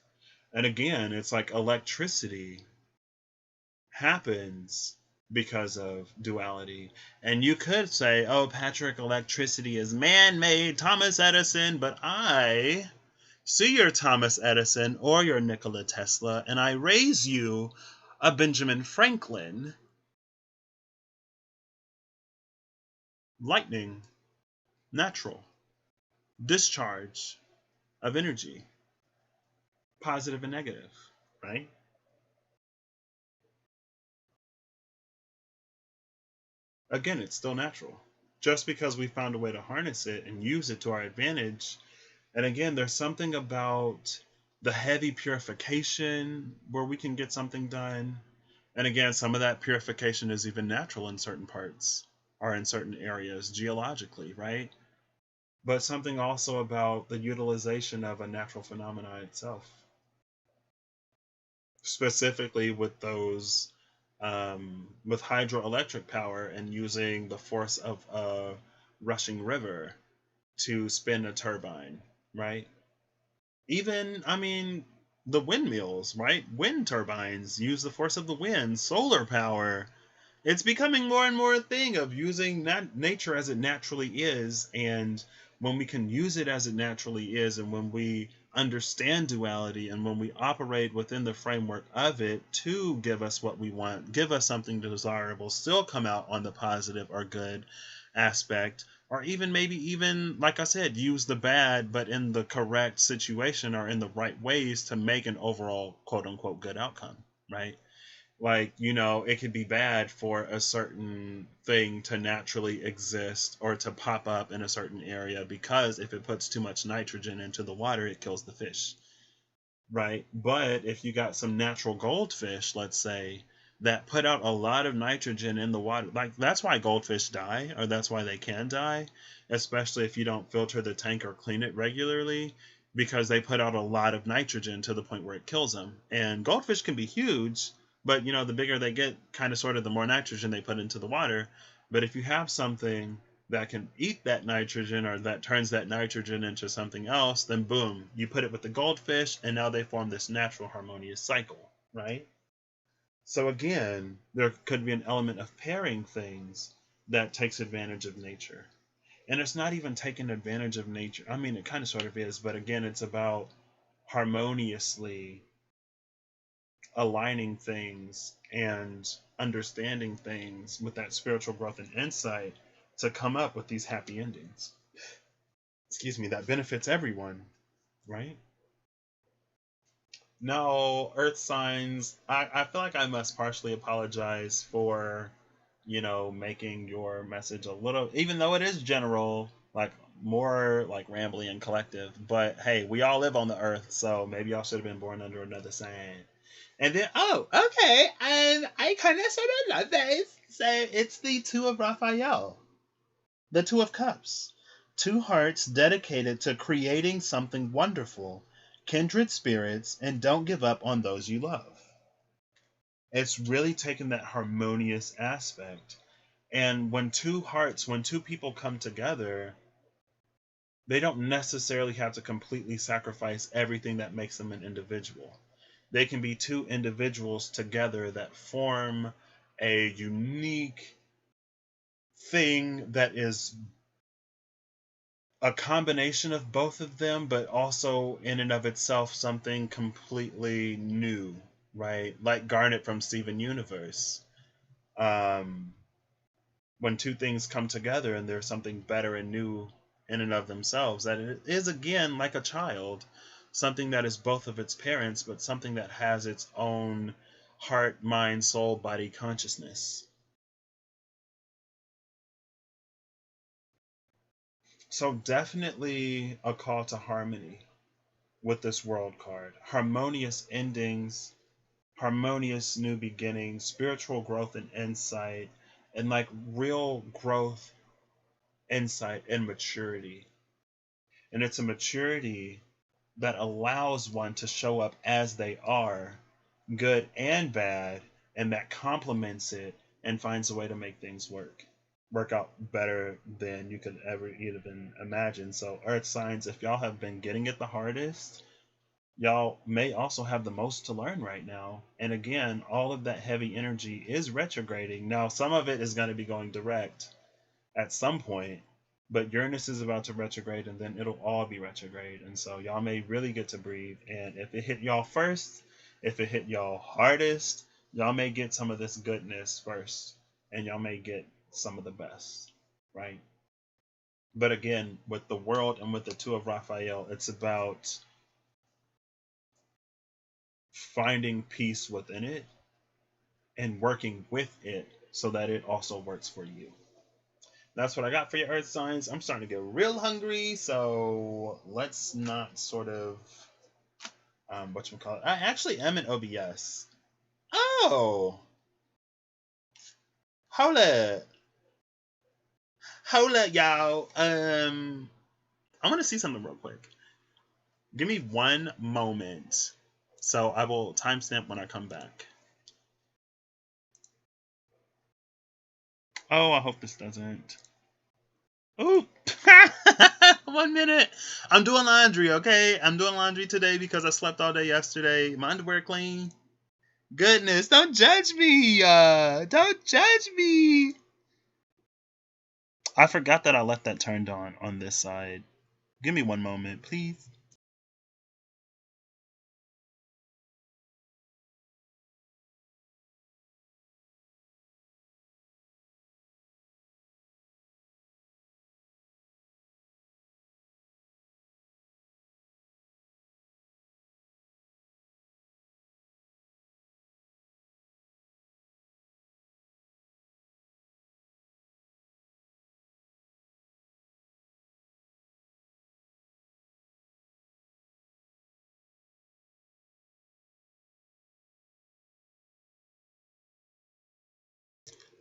And again, it's like electricity happens because of duality. And you could say, oh, Patrick, electricity is man-made, Thomas Edison, but I see your Thomas Edison or your Nikola Tesla, and I raise you a Benjamin Franklin. Lightning, natural, discharge of energy, positive and negative, right? Again, it's still natural. Just because we found a way to harness it and use it to our advantage. And again, there's something about the heavy purification where we can get something done. And again, some of that purification is even natural in certain parts or in certain areas geologically, right? But something also about the utilization of a natural phenomena itself. Specifically with those with hydroelectric power and using the force of a rushing river to spin a turbine, right? Even, I mean, the windmills, right? Wind turbines use the force of the wind, solar power. It's becoming more and more a thing of using nature as it naturally is. And when we can use it as it naturally is, and when we understand duality, and when we operate within the framework of it to give us what we want, give us something desirable, still come out on the positive or good aspect, or even maybe even, like I said, use the bad but in the correct situation or in the right ways to make an overall quote unquote good outcome, right? Like, it could be bad for a certain thing to naturally exist or to pop up in a certain area, because if it puts too much nitrogen into the water, it kills the fish, right? But if you got some natural goldfish, let's say, that put out a lot of nitrogen in the water, like that's why goldfish die, or that's why they can die, especially if you don't filter the tank or clean it regularly, because they put out a lot of nitrogen to the point where it kills them. And goldfish can be huge, but the bigger they get, kind of sort of the more nitrogen they put into the water. But if you have something that can eat that nitrogen, or that turns that nitrogen into something else, then boom, you put it with the goldfish, and now they form this natural harmonious cycle, right? So again, there could be an element of pairing things that takes advantage of nature. And it's not even taking advantage of nature. I mean, it kind of sort of is, but again, it's about harmoniously aligning things and understanding things with that spiritual growth and insight to come up with these happy endings. Excuse me, that benefits everyone, right? No, earth signs, I feel like I must partially apologize for, making your message a little, even though it is general, like more like rambly and collective. But hey, we all live on the earth, so maybe y'all should have been born under another sign. And then, oh, okay, I kind of sort of love this. So it's the Two of Raphael, the Two of Cups. Two hearts dedicated to creating something wonderful, kindred spirits, and don't give up on those you love. It's really taking that harmonious aspect. And when two people come together, they don't necessarily have to completely sacrifice everything that makes them an individual. They can be two individuals together that form a unique thing that is a combination of both of them, but also in and of itself something completely new, right? Like Garnet from Steven Universe. When two things come together and there's something better and new in and of themselves, that it is again like a child, something that is both of its parents, but something that has its own heart, mind, soul, body, consciousness. So definitely a call to harmony with this world card. Harmonious endings, harmonious new beginnings, spiritual growth and insight, and like real growth, insight, and maturity. And it's a maturity that allows one to show up as they are, good and bad, and that complements it and finds a way to make things work out better than you could ever even imagine. So earth signs, if y'all have been getting it the hardest, y'all may also have the most to learn right now. And again, all of that heavy energy is retrograding. Now, some of it is going to be going direct at some point, but Uranus is about to retrograde, and then it'll all be retrograde. And so y'all may really get to breathe. And if it hit y'all first, if it hit y'all hardest, y'all may get some of this goodness first, and y'all may get some of the best, right? But again, with the world and with the Two of Raphael, it's about finding peace within it and working with it so that it also works for you. That's what I got for your earth signs. I'm starting to get real hungry, so let's not sort of whatchamacallit. I actually am in OBS. Oh, hold it. Hold it, y'all. I want to see something real quick. Give me one moment. So I will timestamp when I come back. Oh, I hope this doesn't. Ooh. 1 minute. I'm doing laundry, okay? I'm doing laundry today because I slept all day yesterday. My underwear clean. Goodness, don't judge me. Don't judge me. I forgot that I left that turned on this side. Give me one moment, please.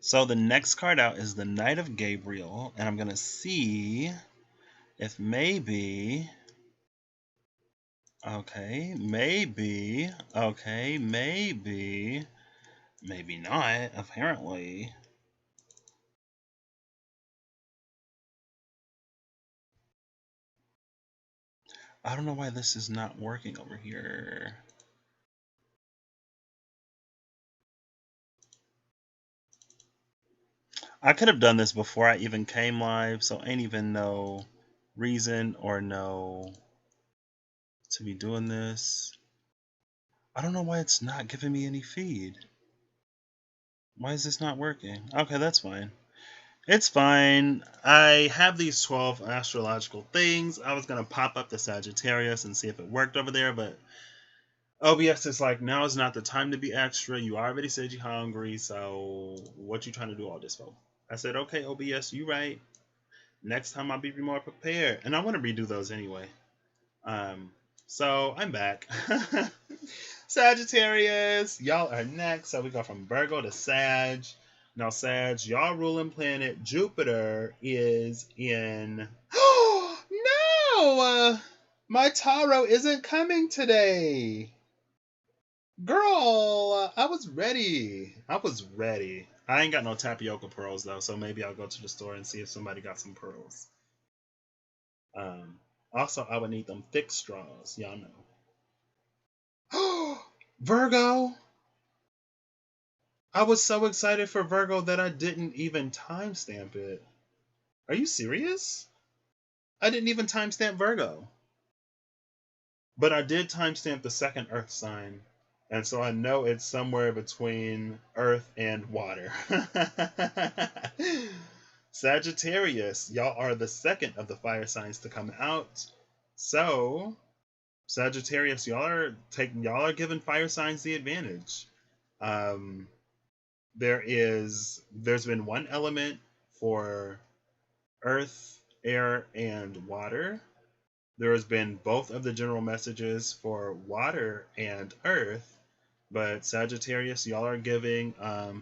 So the next card out is the Knight of Gabriel, and I'm gonna see if maybe, okay, maybe not. Apparently, I don't know why this is not working over here. I could have done this before I even came live, so ain't even no reason or no to be doing this. I don't know why it's not giving me any feed. Why is this not working? Okay, that's fine. It's fine. I have these 12 astrological things. I was going to pop up the Sagittarius and see if it worked over there, but OBS is like, now is not the time to be extra. You already said you're hungry, so what you trying to do all this for? I said, okay, OBS, you right. Next time I'll be more prepared. And I want to redo those anyway. So I'm back. Sagittarius, y'all are next. So we go from Virgo to Sag. Now, Sag, y'all ruling planet Jupiter is in. No! My Tauro isn't coming today. Girl, I was ready. I was ready. I ain't got no tapioca pearls though, so maybe I'll go to the store and see if somebody got some pearls. Also, I would need them thick straws. Y'all know. Virgo! I was so excited for Virgo that I didn't even timestamp it. Are you serious? I didn't even timestamp Virgo. But I did timestamp the second Earth sign. And so I know it's somewhere between Earth and water. Sagittarius, y'all are the second of the fire signs to come out. So, Sagittarius, y'all are giving fire signs the advantage. There's been one element for earth, air, and water. There has been both of the general messages for water and earth, but Sagittarius, y'all are giving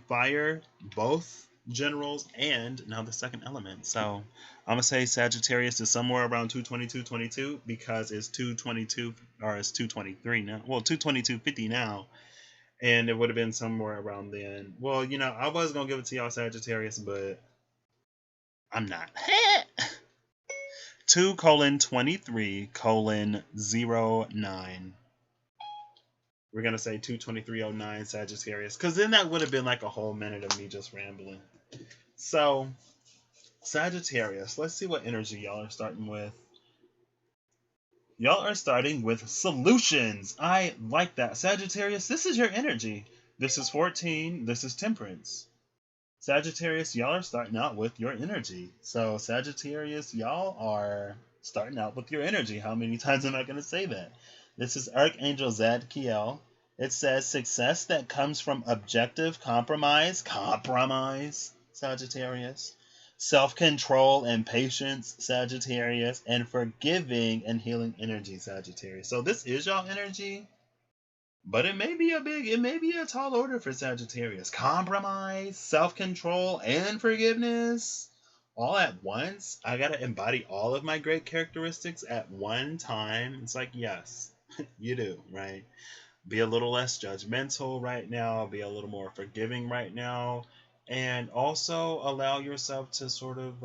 fire, both generals, and now the second element. So I'm gonna say Sagittarius is somewhere around 222.22 because it's 222 or it's 223 now. Well, 222.50 now. And it would have been somewhere around then. Well, I was gonna give it to y'all Sagittarius, but I'm not. 2:23:09. We're gonna say 2:23:09 Sagittarius, because then that would have been like a whole minute of me just rambling. So, Sagittarius, let's see what energy y'all are starting with. Y'all are starting with solutions. I like that. Sagittarius, this is your energy. This is 14. This is temperance. Sagittarius, y'all are starting out with your energy. So, Sagittarius, y'all are starting out with your energy. How many times am I going to say that? This is Archangel Zadkiel. It says success that comes from objective compromise, Sagittarius, self-control and patience, Sagittarius, and forgiving and healing energy, Sagittarius. So this is y'all energy. But it may be a tall order for Sagittarius. Compromise, self-control, and forgiveness all at once. I gotta embody all of my great characteristics at one time. It's like, yes, you do, right? Be a little less judgmental right now. Be a little more forgiving right now. And also allow yourself to sort of,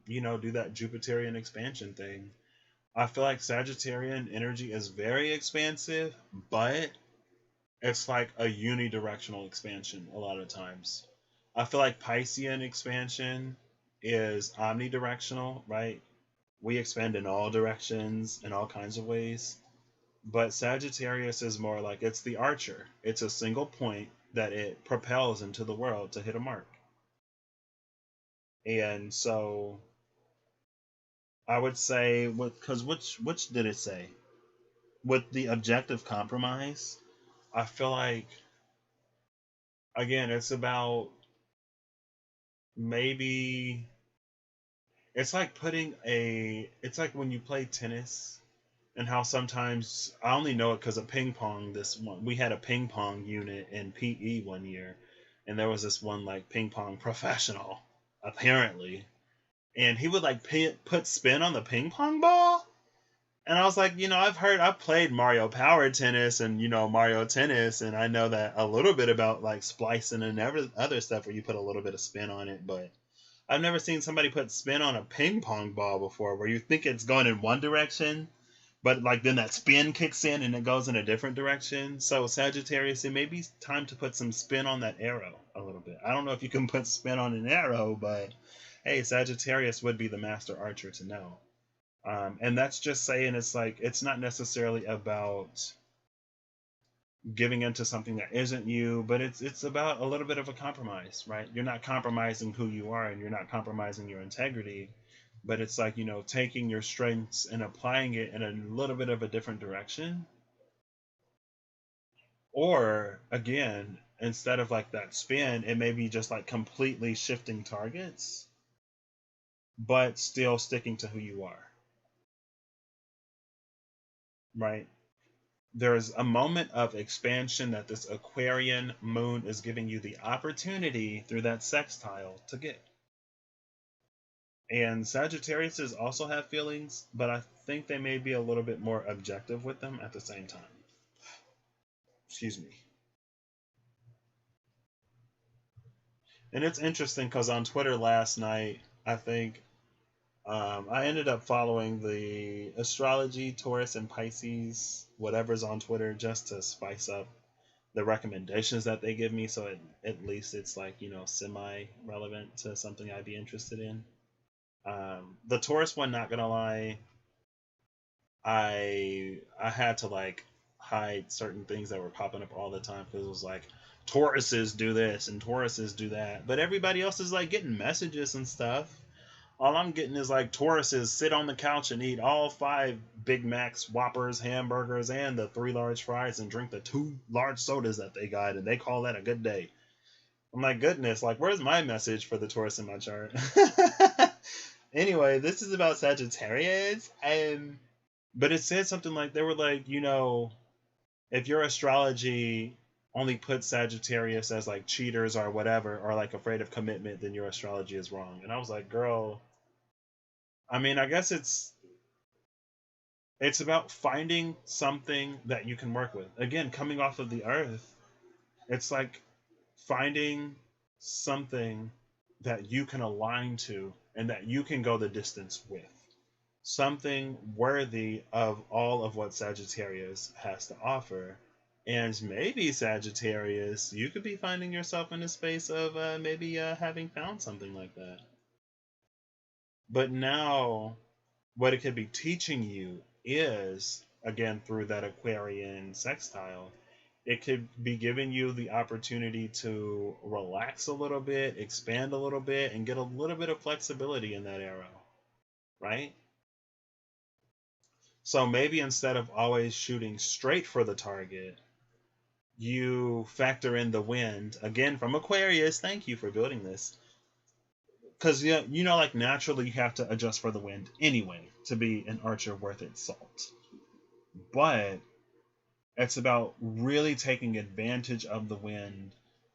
do that Jupiterian expansion thing. I feel like Sagittarian energy is very expansive, but it's like a unidirectional expansion a lot of times. I feel like Piscean expansion is omnidirectional, right? We expand in all directions in all kinds of ways. But Sagittarius is more like it's the archer. It's a single point that it propels into the world to hit a mark. And so I would say, because which did it say? With the objective compromise, I feel like, again, it's about maybe, it's like when you play tennis and how sometimes, I only know it because of ping pong. We had a ping pong unit in PE one year, and there was this one like ping pong professional, apparently, and he would like put spin on the ping pong ball. And I was like, I've played Mario Power Tennis and, Mario Tennis, and I know that a little bit about like splicing and other stuff where you put a little bit of spin on it, but I've never seen somebody put spin on a ping pong ball before where you think it's going in one direction, but like then that spin kicks in and it goes in a different direction. So Sagittarius, it may be time to put some spin on that arrow a little bit. I don't know if you can put spin on an arrow, but hey, Sagittarius would be the master archer to know. And that's just saying it's like it's not necessarily about giving into something that isn't you, but it's about a little bit of a compromise, right? You're not compromising who you are and you're not compromising your integrity, but it's like, taking your strengths and applying it in a little bit of a different direction. Or again, instead of like that spin, it may be just like completely shifting targets, but still sticking to who you are, right? There's a moment of expansion that this Aquarian moon is giving you the opportunity through that sextile to get. And Sagittarius also have feelings, but I think they may be a little bit more objective with them at the same time. Excuse me. And it's interesting because on Twitter last night, I think I ended up following the astrology, Taurus, and Pisces, whatever's on Twitter, just to spice up the recommendations that they give me, so at least it's like semi relevant to something I'd be interested in. The Taurus one, not gonna lie, I had to like hide certain things that were popping up all the time because it was like Tauruses do this and Tauruses do that, but everybody else is like getting messages and stuff. All I'm getting is like Tauruses sit on the couch and eat all 5 Big Macs, Whoppers, hamburgers, and the 3 large fries and drink the 2 large sodas that they got, and they call that a good day. I'm like, goodness, like, where's my message for the Taurus in my chart? Anyway, this is about Sagittarius, but it said something like, they were like, if your astrology only puts Sagittarius as like cheaters or whatever, or like afraid of commitment, then your astrology is wrong. And I was like, girl, I mean, I guess it's about finding something that you can work with. Again, coming off of the earth, it's like finding something that you can align to and that you can go the distance with. Something worthy of all of what Sagittarius has to offer. And maybe Sagittarius, you could be finding yourself in a space of maybe having found something like that. But now, what it could be teaching you is, again, through that Aquarian sextile, it could be giving you the opportunity to relax a little bit, expand a little bit, and get a little bit of flexibility in that arrow, right? So maybe instead of always shooting straight for the target, you factor in the wind. Again, from Aquarius, thank you for building this. Because, like naturally you have to adjust for the wind anyway to be an archer worth its salt. But it's about really taking advantage of the wind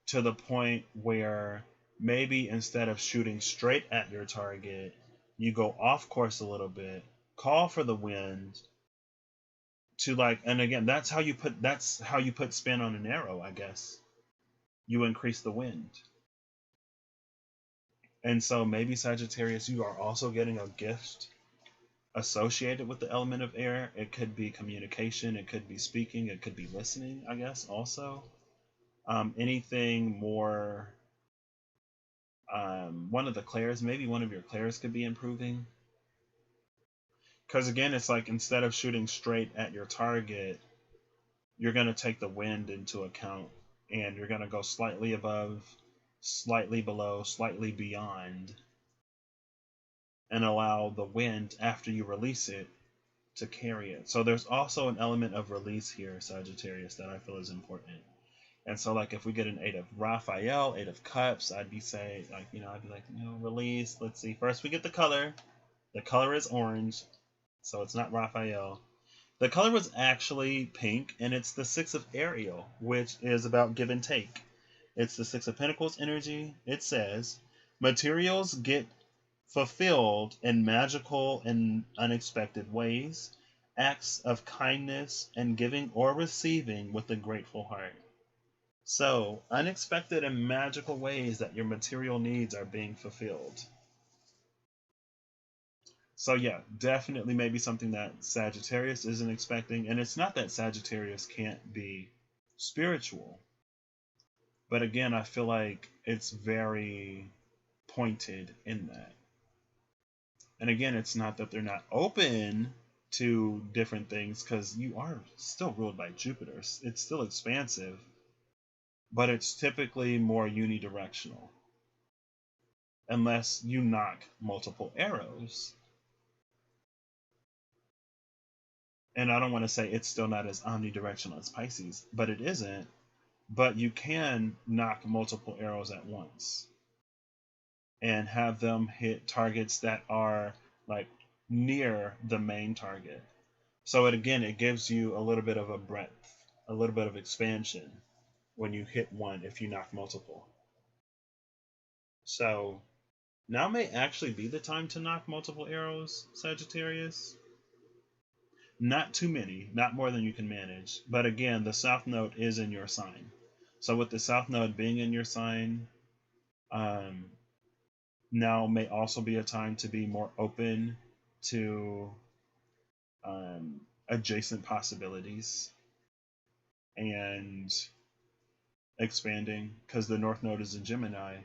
to the point where maybe instead of shooting straight at your target, you go off course a little bit, call for the wind to like, and again, that's how you put spin on an arrow, I guess. You increase the wind. And so maybe Sagittarius, you are also getting a gift associated with the element of air. It could be communication, it could be speaking, it could be listening, I guess, also. Anything more, one of the clairs, maybe one of your clairs could be improving. Because again, it's like instead of shooting straight at your target, you're going to take the wind into account and you're going to go slightly above, slightly below, slightly beyond, and allow the wind after you release it to carry it. So there's also an element of release here, Sagittarius, that I feel is important. And so, like, if we get an 8 of Raphael, 8 of Cups, I'd be saying, like, I'd be like, release. Let's see. First, we get the color. The color is orange, so it's not Raphael. The color was actually pink, and it's the 6 of Ariel, which is about give and take. It's the 6 of Pentacles energy. It says, materials get fulfilled in magical and unexpected ways, acts of kindness, and giving or receiving with a grateful heart. So, unexpected and magical ways that your material needs are being fulfilled. So yeah, definitely maybe something that Sagittarius isn't expecting. And it's not that Sagittarius can't be spiritual. But again, I feel like it's very pointed in that. And again, it's not that they're not open to different things, because you are still ruled by Jupiter. It's still expansive, but it's typically more unidirectional. Unless you knock multiple arrows. And I don't want to say it's still not as omnidirectional as Pisces, but it isn't. But you can knock multiple arrows at once and have them hit targets that are like near the main target. So it gives you a little bit of a breadth, a little bit of expansion when you hit one if you knock multiple. So now may actually be the time to knock multiple arrows, Sagittarius. Not too many, not more than you can manage. But again, the South Node is in your sign. So with the South Node being in your sign, now may also be a time to be more open to adjacent possibilities and expanding, because the North Node is in Gemini,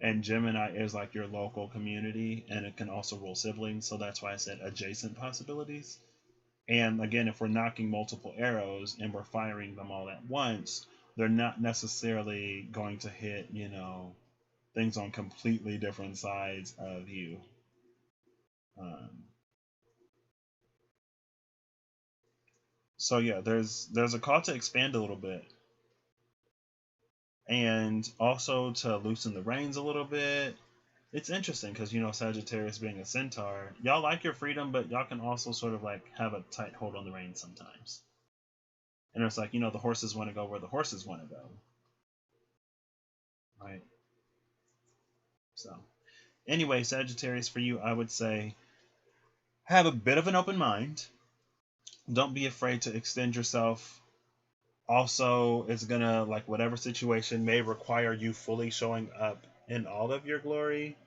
and Gemini is like your local community, and it can also rule siblings. So that's why I said adjacent possibilities. And again, if we're knocking multiple arrows and we're firing them all at once, they're not necessarily going to hit, things on completely different sides of you. So yeah, there's a call to expand a little bit, and also to loosen the reins a little bit. It's interesting because Sagittarius being a centaur, y'all like your freedom, but y'all can also sort of like have a tight hold on the reins sometimes. And it's like, the horses want to go where the horses want to go. Right? So, anyway, Sagittarius, for you, I would say have a bit of an open mind. Don't be afraid to extend yourself. Also, it's going to, like, whatever situation may require you fully showing up in all of your glory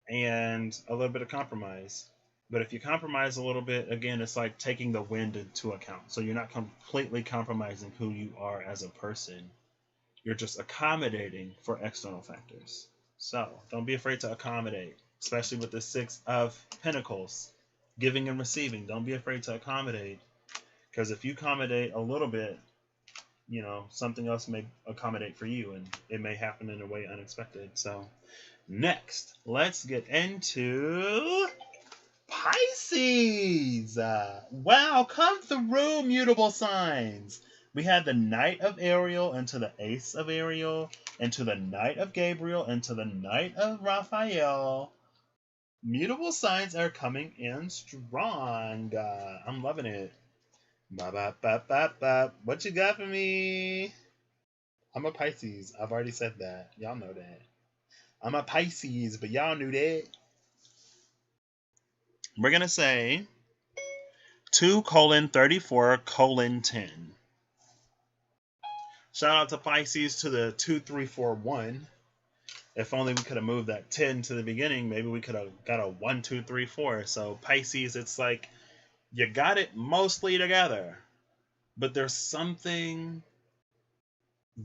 and a little bit of compromise. But if you compromise a little bit, again, it's like taking the wind into account. So you're not completely compromising who you are as a person. You're just accommodating for external factors. So don't be afraid to accommodate, especially with the 6 of Pentacles, giving and receiving. Don't be afraid to accommodate, because if you accommodate a little bit, something else may accommodate for you, and it may happen in a way unexpected. So next, let's get into Pisces. Wow, come through, mutable signs. We had the Knight of Ariel into the Ace of Ariel, into the Knight of Gabriel, into the Knight of Raphael. Mutable signs are coming in strong. I'm loving it. What you got for me? I'm a Pisces. I've already said that. Y'all know that. I'm a Pisces, but y'all knew that. We're going to say 2:34:10. Shout out to Pisces to the 2341. If only we could have moved that 10 to the beginning, maybe we could have got a 1, 2, 3, 4. So Pisces, it's like you got it mostly together, but there's something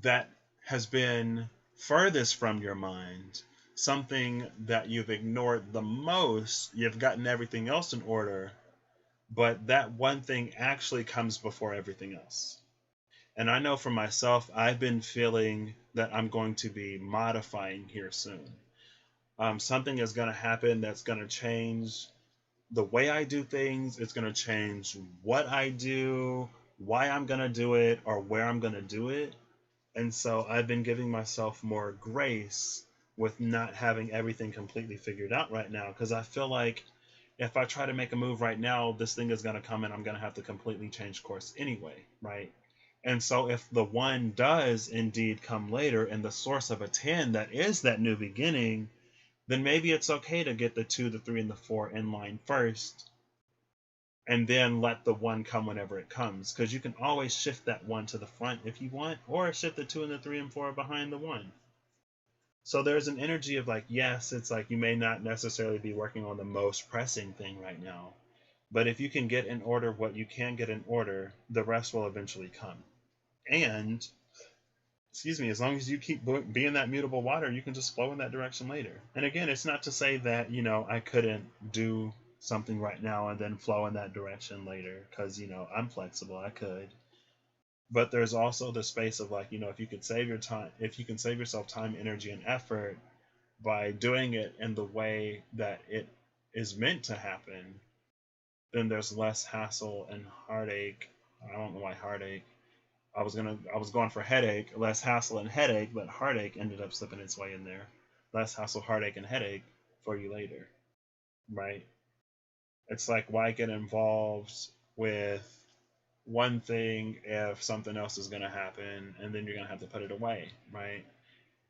that has been furthest from your mind, something that you've ignored the most. You've gotten everything else in order, but that one thing actually comes before everything else. And I know for myself, I've been feeling that I'm going to be modifying here soon. Something is going to happen that's going to change the way I do things. It's going to change what I do, why I'm going to do it, or where I'm going to do it. And so I've been giving myself more grace with not having everything completely figured out right now, because I feel like if I try to make a move right now, this thing is going to come and I'm going to have to completely change course anyway, right? And so if the 1 does indeed come later and the source of a 10 that is that new beginning, then maybe it's okay to get the 2, the 3, and the 4 in line first, and then let the 1 come whenever it comes. Because you can always shift that 1 to the front if you want, or shift the 2 and the 3 and 4 behind the 1. So there's an energy of like, yes, it's like you may not necessarily be working on the most pressing thing right now, but if you can get in order what you can get in order, the rest will eventually come. And, excuse me, as long as you keep being that mutable water, you can just flow in that direction later. And again, it's not to say that, I couldn't do something right now and then flow in that direction later, because, I'm flexible, I could. But there's also the space of like, if you could save your time, if you can save yourself time, energy, and effort by doing it in the way that it is meant to happen, then there's less hassle and heartache. I don't know why heartache. I was going for headache, less hassle and headache, but heartache ended up slipping its way in there. Less hassle, heartache, and headache for you later, right? It's like, why get involved with one thing if something else is going to happen and then you're going to have to put it away, right?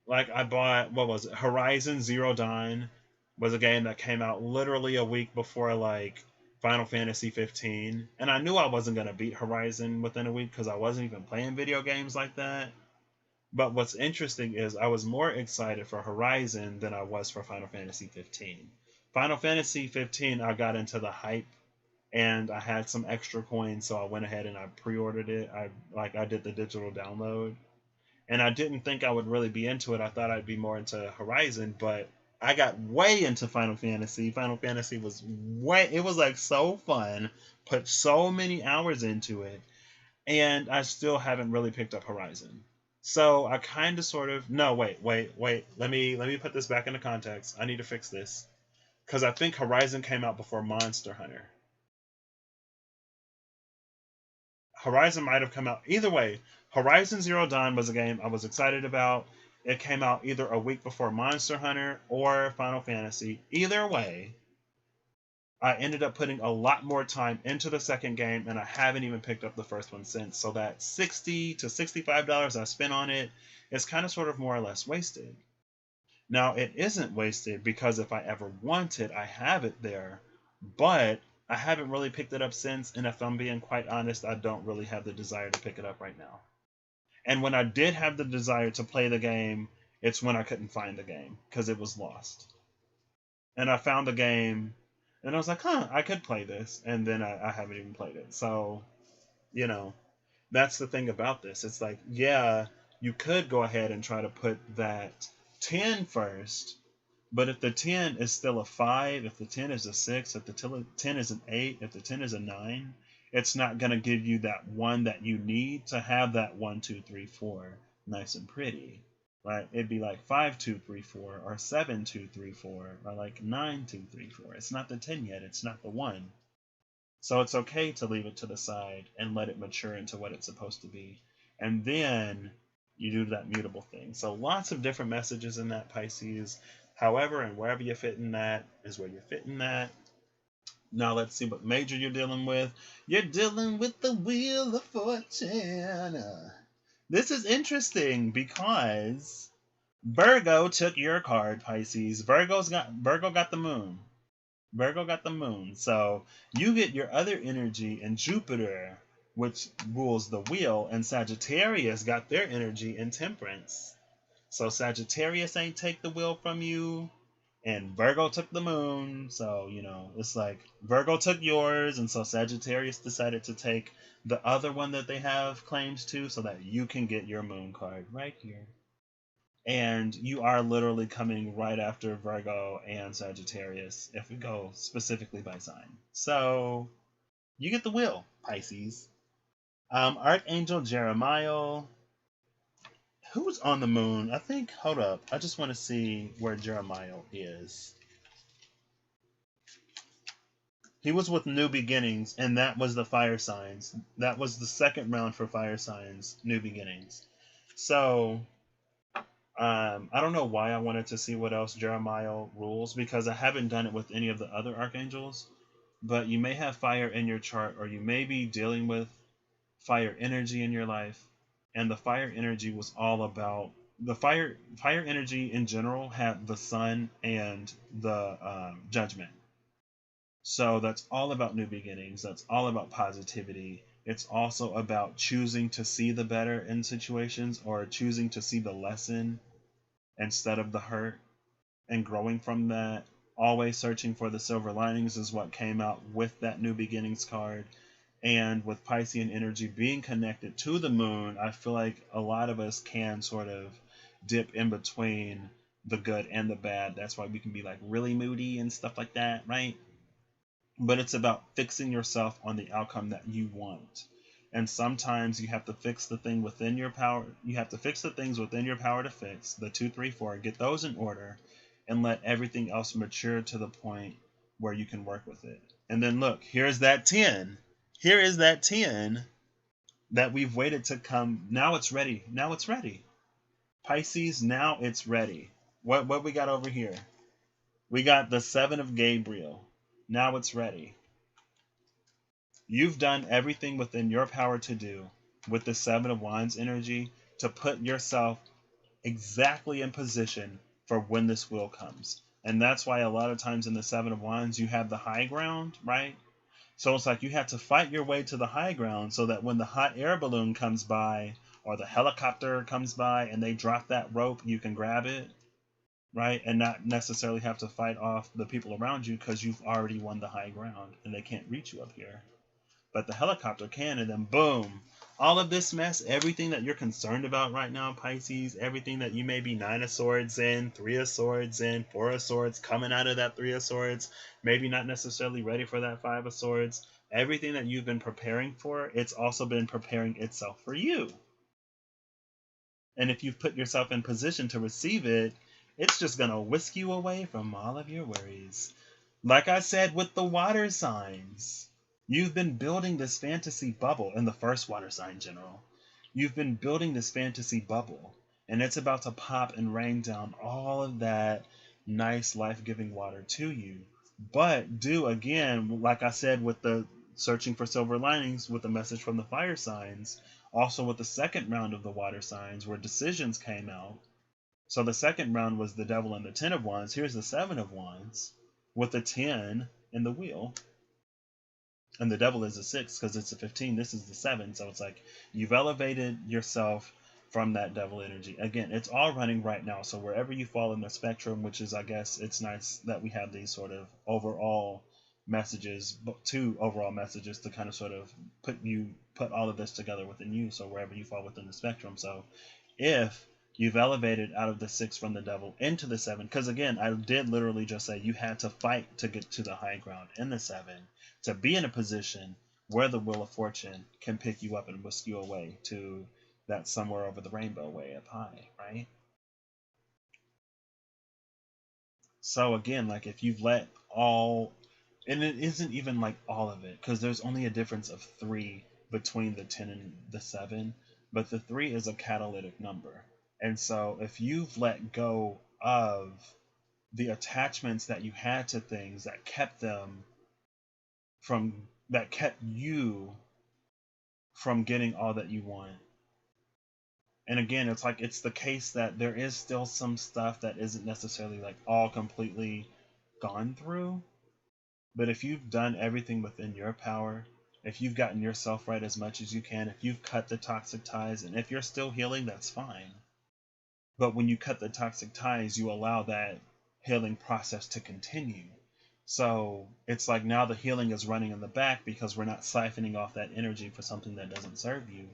Like I bought, what was it? Horizon Zero Dawn was a game that came out literally a week before like Final Fantasy 15, and I knew I wasn't going to beat Horizon within a week because I wasn't even playing video games like that. But what's interesting is I was more excited for Horizon than I was for Final Fantasy 15. Final Fantasy 15, I got into the hype and I had some extra coins, so I went ahead and I pre-ordered it. I did the digital download, and I didn't think I would really be into it. I thought I'd be more into Horizon, but I got way into Final Fantasy. Final Fantasy was it was like so fun, put so many hours into it, and I still haven't really picked up Horizon. So I kind of sort of, no, wait. Let me put this back into context. I need to fix this, because I think Horizon came out before Monster Hunter. Horizon might have come out. Either way, Horizon Zero Dawn was a game I was excited about. It came out either a week before Monster Hunter or Final Fantasy. Either way, I ended up putting a lot more time into the second game, and I haven't even picked up the first one since. So that $60 to $65 I spent on it is kind of sort of more or less wasted. Now, it isn't wasted because if I ever want it, I have it there. But I haven't really picked it up since, and if I'm being quite honest, I don't really have the desire to pick it up right now. And when I did have the desire to play the game, it's when I couldn't find the game because it was lost. And I found the game, and I was like, I could play this, and then I haven't even played it. So, that's the thing about this. It's like, yeah, you could go ahead and try to put that 10 first, but if the 10 is still a 5, if the 10 is a 6, if the 10 is an 8, if the 10 is a 9, it's not going to give you that 1 that you need to have that 1, 2, 3, 4 nice and pretty, right? It'd be like 5, 2, 3, 4, or 7, 2, 3, 4, or like 9, 2, 3, 4. It's not the 10 yet. It's not the 1. So it's okay to leave it to the side and let it mature into what it's supposed to be. And then you do that mutable thing. So lots of different messages in that, Pisces. However, and wherever you fit in that is where you fit in that. Now let's see what major you're dealing with. You're dealing with the Wheel of Fortune. This is interesting because Virgo took your card, Pisces. Virgo got the moon. Virgo got the moon. So you get your other energy in Jupiter, which rules the wheel, and Sagittarius got their energy in Temperance. So Sagittarius ain't take the wheel from you, and Virgo took the moon. So, you know, it's like Virgo took yours, and so Sagittarius decided to take the other one that they have claims to so that you can get your moon card right here. And you are literally coming right after Virgo and Sagittarius if we go specifically by sign. So you get the wheel, Pisces. Archangel Jeremiah. Who's on the moon? I think, hold up. I just want to see where Jeremiah is. He was with New Beginnings, and that was the fire signs. That was the second round for fire signs, New Beginnings. So, I don't know why I wanted to see what else Jeremiah rules, because I haven't done it with any of the other archangels. But you may have fire in your chart, or you may be dealing with fire energy in your life. And the fire energy was all about the fire energy in general had the sun and the judgment. So that's all about new beginnings. That's all about positivity. It's also about choosing to see the better in situations, or choosing to see the lesson instead of the hurt, and growing from that. Always searching for the silver linings is what came out with that new beginnings card. And with Piscean energy being connected to the moon, I feel like a lot of us can sort of dip in between the good and the bad. That's why we can be like really moody and stuff like that, right? But it's about fixing yourself on the outcome that you want. And sometimes you have to fix the thing within your power. You have to fix the things within your power to fix, the 2, 3, 4, get those in order, and let everything else mature to the point where you can work with it. And then look, here's that 10. Here is that 10 that we've waited to come. Now it's ready. Now it's ready. Pisces, now it's ready. What we got over here? We got the 7 of Gabriel. Now it's ready. You've done everything within your power to do with the 7 of Wands energy to put yourself exactly in position for when this wheel comes. And that's why a lot of times in the 7 of Wands, you have the high ground, right? So it's like you have to fight your way to the high ground so that when the hot air balloon comes by or the helicopter comes by and they drop that rope, you can grab it, right? And not necessarily have to fight off the people around you because you've already won the high ground and they can't reach you up here. But the helicopter can, and then boom, all of this mess, everything that you're concerned about right now, Pisces, everything that you may be 9 of Swords in, 3 of Swords in, 4 of Swords, coming out of that 3 of Swords, maybe not necessarily ready for that 5 of Swords, everything that you've been preparing for, it's also been preparing itself for you. And if you've put yourself in position to receive it, it's just going to whisk you away from all of your worries. Like I said with the water signs, you've been building this fantasy bubble in the first water sign general. You've been building this fantasy bubble, and it's about to pop and rain down all of that nice life-giving water to you. But do, again, like I said with the searching for silver linings with the message from the fire signs, also with the second round of the water signs where decisions came out. So the second round was the devil and the 10 of wands. Here's the 7 of wands with the 10 in the wheel. And the devil is a 6 because it's a 15. This is the 7. So it's like you've elevated yourself from that devil energy. Again, it's all running right now. So wherever you fall in the spectrum, which is, I guess, it's nice that we have these sort of overall messages, 2 overall messages to kind of sort of put all of this together within you. So wherever you fall within the spectrum. So if you've elevated out of the 6 from the devil into the 7, because again, I did literally just say you had to fight to get to the high ground in the 7 to be in a position where the wheel of fortune can pick you up and whisk you away to that somewhere over the rainbow way up high, right? So again, like if you've let all, and it isn't even like all of it, because there's only a difference of 3 between the 10 and the 7, but the 3 is a catalytic number. And so if you've let go of the attachments that you had to things that kept you from getting all that you want. And again, it's like it's the case that there is still some stuff that isn't necessarily like all completely gone through. But if you've done everything within your power, if you've gotten yourself right as much as you can, if you've cut the toxic ties, and if you're still healing, that's fine. But when you cut the toxic ties, you allow that healing process to continue. So it's like now the healing is running in the back because we're not siphoning off that energy for something that doesn't serve you.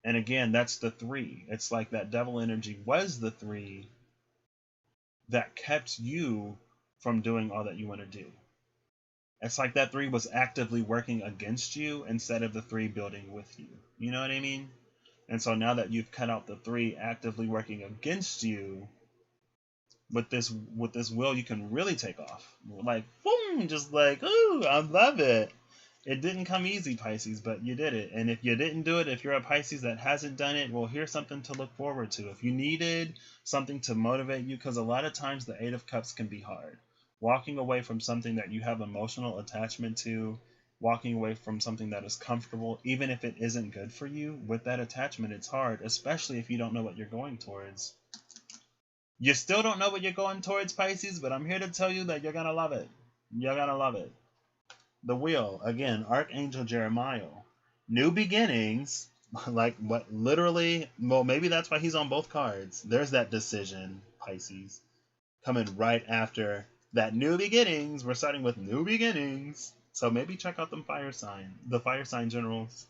And again, that's the three. It's like that devil energy was the three that kept you from doing all that you want to do. It's like that three was actively working against you instead of the three building with you. You know what I mean? And so now that you've cut out the three actively working against you, with this wheel, you can really take off. Like boom, just like, ooh, I love it. It didn't come easy, Pisces, but you did it. And if you didn't do it, if you're a Pisces that hasn't done it, well, here's something to look forward to. If you needed something to motivate you, because a lot of times the Eight of Cups can be hard. Walking away from something that you have emotional attachment to, walking away from something that is comfortable, even if it isn't good for you, with that attachment, it's hard, especially if you don't know what you're going towards. You still don't know what you're going towards, Pisces, but I'm here to tell you that you're going to love it. You're going to love it. The wheel, again, Archangel Jeremiah. New beginnings, like what literally, well, maybe that's why he's on both cards. There's that decision, Pisces, coming right after that new beginnings. We're starting with new beginnings. So maybe check out the fire sign generals,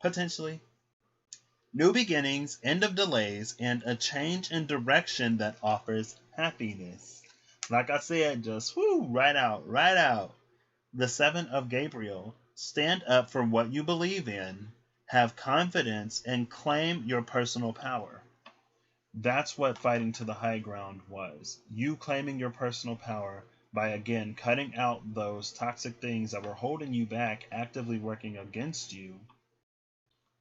potentially. New beginnings, end of delays, and a change in direction that offers happiness. Like I said, just whoo, right out, right out. The Seven of Gabriel. Stand up for what you believe in, have confidence, and claim your personal power. That's what fighting to the high ground was. You claiming your personal power by, again, cutting out those toxic things that were holding you back, actively working against you,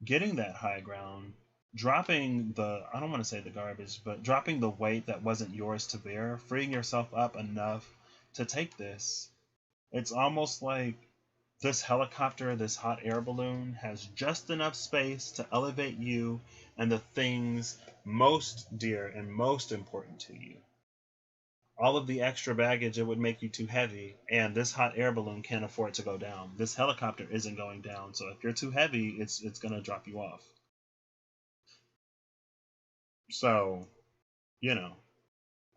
getting that high ground, dropping the, I don't want to say the garbage, but dropping the weight that wasn't yours to bear, freeing yourself up enough to take this. It's almost like this helicopter, this hot air balloon, has just enough space to elevate you and the things most dear and most important to you. All of the extra baggage, it would make you too heavy, and this hot air balloon can't afford to go down. This helicopter isn't going down, so if you're too heavy, it's going to drop you off. So, you know,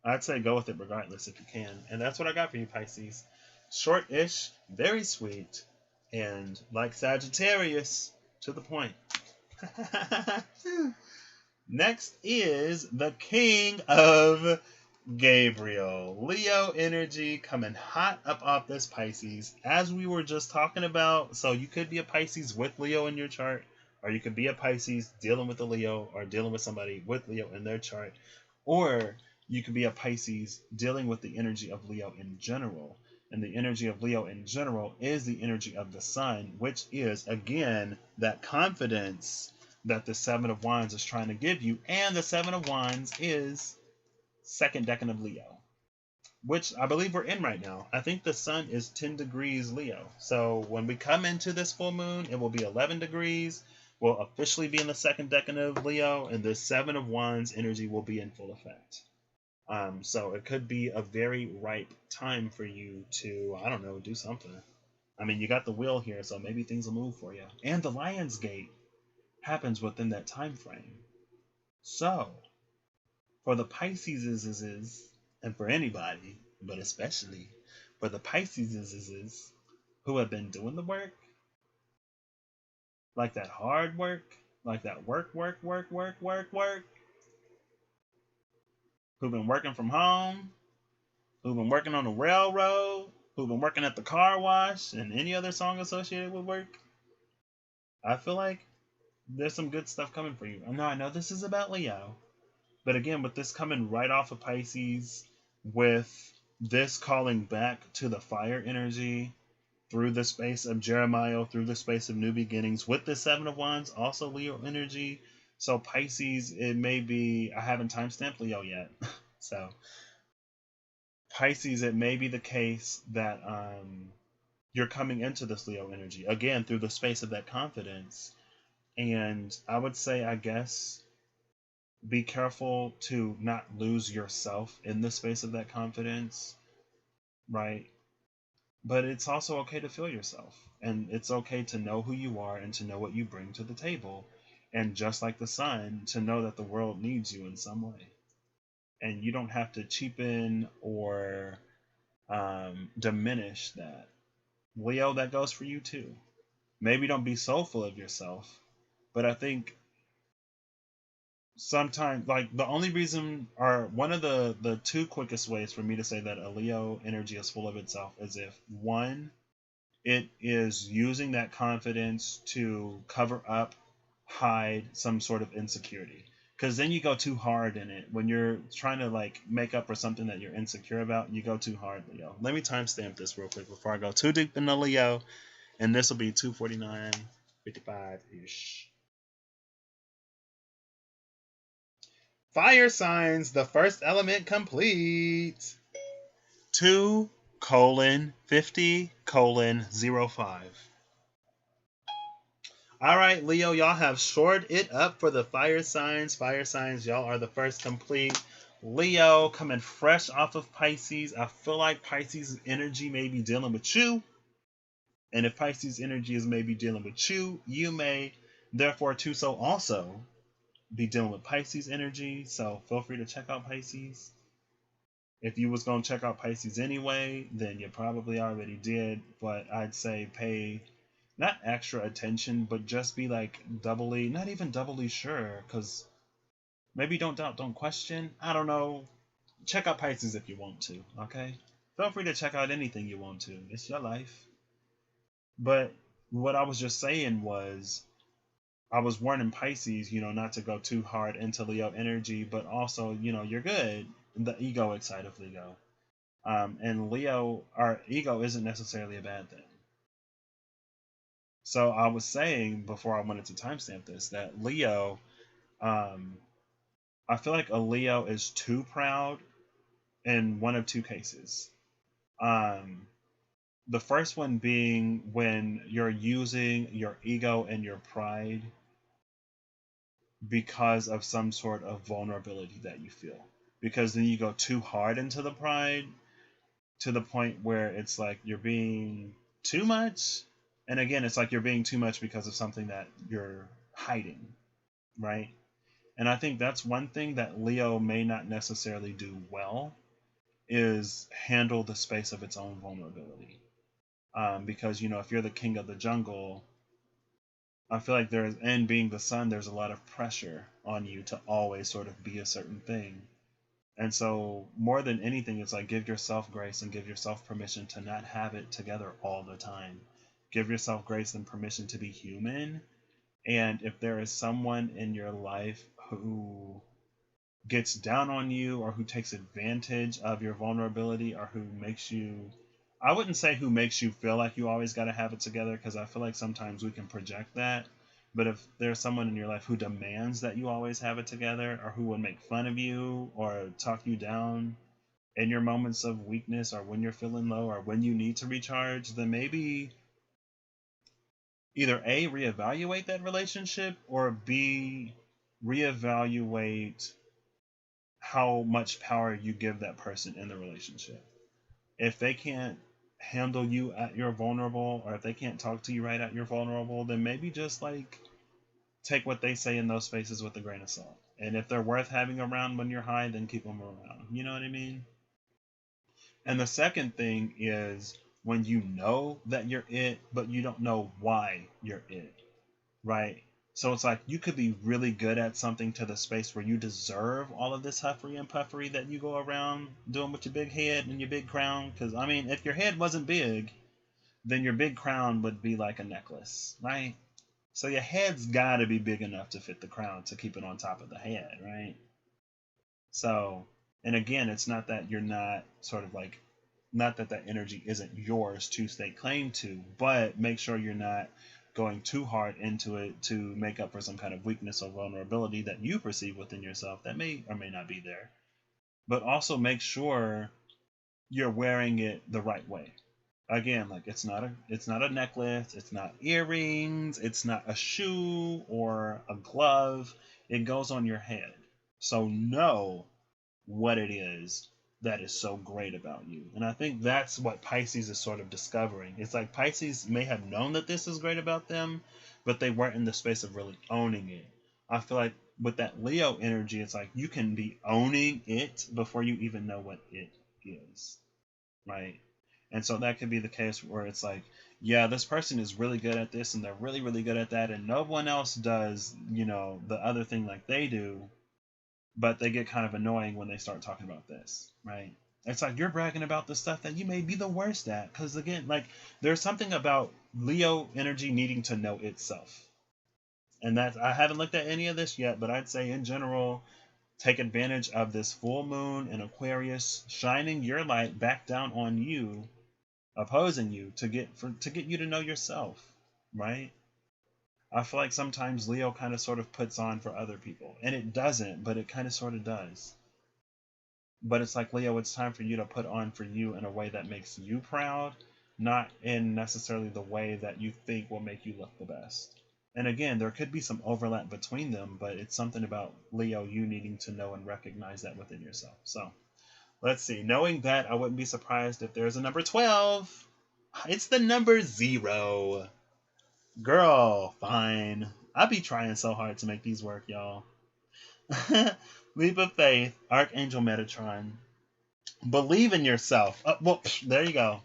I'd say go with it regardless if you can. And that's what I got for you, Pisces. Short-ish, very sweet, and like Sagittarius, to the point. Next is the King of Gabriel. Leo energy coming hot up off this Pisces, as we were just talking about. So you could be a Pisces with Leo in your chart, or you could be a Pisces dealing with a Leo or dealing with somebody with Leo in their chart, or you could be a Pisces dealing with the energy of Leo in general. And the energy of Leo in general is the energy of the sun, which is, again, that confidence that the Seven of Wands is trying to give you. And the Seven of Wands is second decan of Leo, which I believe we're in right now. I think the sun is 10 degrees Leo. So when we come into this full moon, it will be 11 degrees. We'll officially be in the second decan of Leo, and the Seven of Wands energy will be in full effect. So it could be a very ripe time for you to, I don't know, do something. I mean, you got the wheel here, so maybe things will move for you. And the Lion's Gate happens within that time frame. So, for the Pisces and for anybody, but especially for the Pisces who have been doing the work, like that hard work, like that work, who've been working from home, who've been working on the railroad, who've been working at the car wash, and any other song associated with work, I feel like there's some good stuff coming for you. I know this is about Leo, but again, with this coming right off of Pisces, with this calling back to the fire energy through the space of Jeremiah, through the space of new beginnings, with the Seven of Wands, also Leo energy. So Pisces, it may be, I haven't timestamped Leo yet. So Pisces, it may be the case that you're coming into this Leo energy, again, through the space of that confidence. And I would say, I guess, be careful to not lose yourself in the space of that confidence, right? But it's also okay to feel yourself. And it's okay to know who you are and to know what you bring to the table. And just like the sun, to know that the world needs you in some way. And you don't have to cheapen or diminish that. Leo, that goes for you too. Maybe don't be so full of yourself, but I think sometimes, like, the only reason, or one of the two quickest ways for me to say that a Leo energy is full of itself is if, one, it is using that confidence to cover up, hide some sort of insecurity. Because then you go too hard in it. When you're trying to like make up for something that you're insecure about, you go too hard, Leo. Let me timestamp this real quick before I go too deep into Leo. And this will be 2:49:55-ish. Fire signs, the first element complete. 2:50:05. All right, Leo, y'all have shored it up for the fire signs. Fire signs, y'all are the first complete. Leo, coming fresh off of Pisces. I feel like Pisces energy may be dealing with you. And if Pisces energy is maybe dealing with you, you may, therefore, too, so also be dealing with Pisces energy. So feel free to check out Pisces. If you was going to check out Pisces anyway, then you probably already did. But I'd say pay not extra attention, but just be like doubly, not even doubly sure, because maybe don't doubt, don't question. I don't know. Check out Pisces if you want to, okay? Feel free to check out anything you want to. It's your life. But what I was just saying was, I was warning Pisces, not to go too hard into Leo energy, but also, you're good. The egoic side of Leo. And Leo, our ego isn't necessarily a bad thing. So I was saying before I wanted to timestamp this that Leo, I feel like a Leo is too proud in one of two cases. The first one being when you're using your ego and your pride because of some sort of vulnerability that you feel. Because then you go too hard into the pride to the point where it's like you're being too much. And again, it's like you're being too much because of something that you're hiding, right? And I think that's one thing that Leo may not necessarily do well, is handle the space of its own vulnerability. Because, if you're the king of the jungle, I feel like and being the sun, there's a lot of pressure on you to always sort of be a certain thing. And so more than anything, it's like give yourself grace and give yourself permission to not have it together all the time. Give yourself grace and permission to be human. And if there is someone in your life who gets down on you or who takes advantage of your vulnerability or who makes you, I wouldn't say who makes you feel like you always got to have it together, because I feel like sometimes we can project that. But if there's someone in your life who demands that you always have it together, or who would make fun of you or talk you down in your moments of weakness, or when you're feeling low, or when you need to recharge, then maybe either A, reevaluate that relationship, or B, reevaluate how much power you give that person in the relationship. If they can't handle you at your vulnerable, or if they can't talk to you right at your vulnerable, then maybe just like take what they say in those spaces with a grain of salt. And if they're worth having around when you're high, then keep them around. You know what I mean? And the second thing is when you know that you're it, but you don't know why you're it, right? So it's like you could be really good at something to the space where you deserve all of this huffery and puffery that you go around doing with your big head and your big crown. Because, I mean, if your head wasn't big, then your big crown would be like a necklace, right? So your head's got to be big enough to fit the crown to keep it on top of the head, right? So, and again, it's not that you're not sort of like, not that that energy isn't yours to stake claim to, but make sure you're not going too hard into it to make up for some kind of weakness or vulnerability that you perceive within yourself that may or may not be there. But also make sure you're wearing it the right way. Again, like it's not a necklace, it's not earrings, it's not a shoe or a glove. It goes on your head. So know what it is that is so great about you. And I think that's what Pisces is sort of discovering. It's like Pisces may have known that this is great about them, but they weren't in the space of really owning it. I feel like with that Leo energy, it's like you can be owning it before you even know what it is, right? And so that could be the case where it's like, yeah, this person is really good at this and they're really, really good at that, and no one else does, the other thing like they do, but they get kind of annoying when they start talking about this, right? It's like you're bragging about the stuff that you may be the worst at. Because again, like there's something about Leo energy needing to know itself. And that I haven't looked at any of this yet, but I'd say in general, take advantage of this full moon in Aquarius shining your light back down on you, opposing you to get you to know yourself, right? I feel like sometimes Leo kind of sort of puts on for other people, and it doesn't, but it kind of sort of does. But it's like, Leo, it's time for you to put on for you in a way that makes you proud, not in necessarily the way that you think will make you look the best. And again, there could be some overlap between them, but it's something about Leo, you needing to know and recognize that within yourself. So let's see. Knowing that, I wouldn't be surprised if there's a number 12. It's the number 0. Girl, fine. I be trying so hard to make these work, y'all. Leap of faith, Archangel Metatron. Believe in yourself. Well, there you go.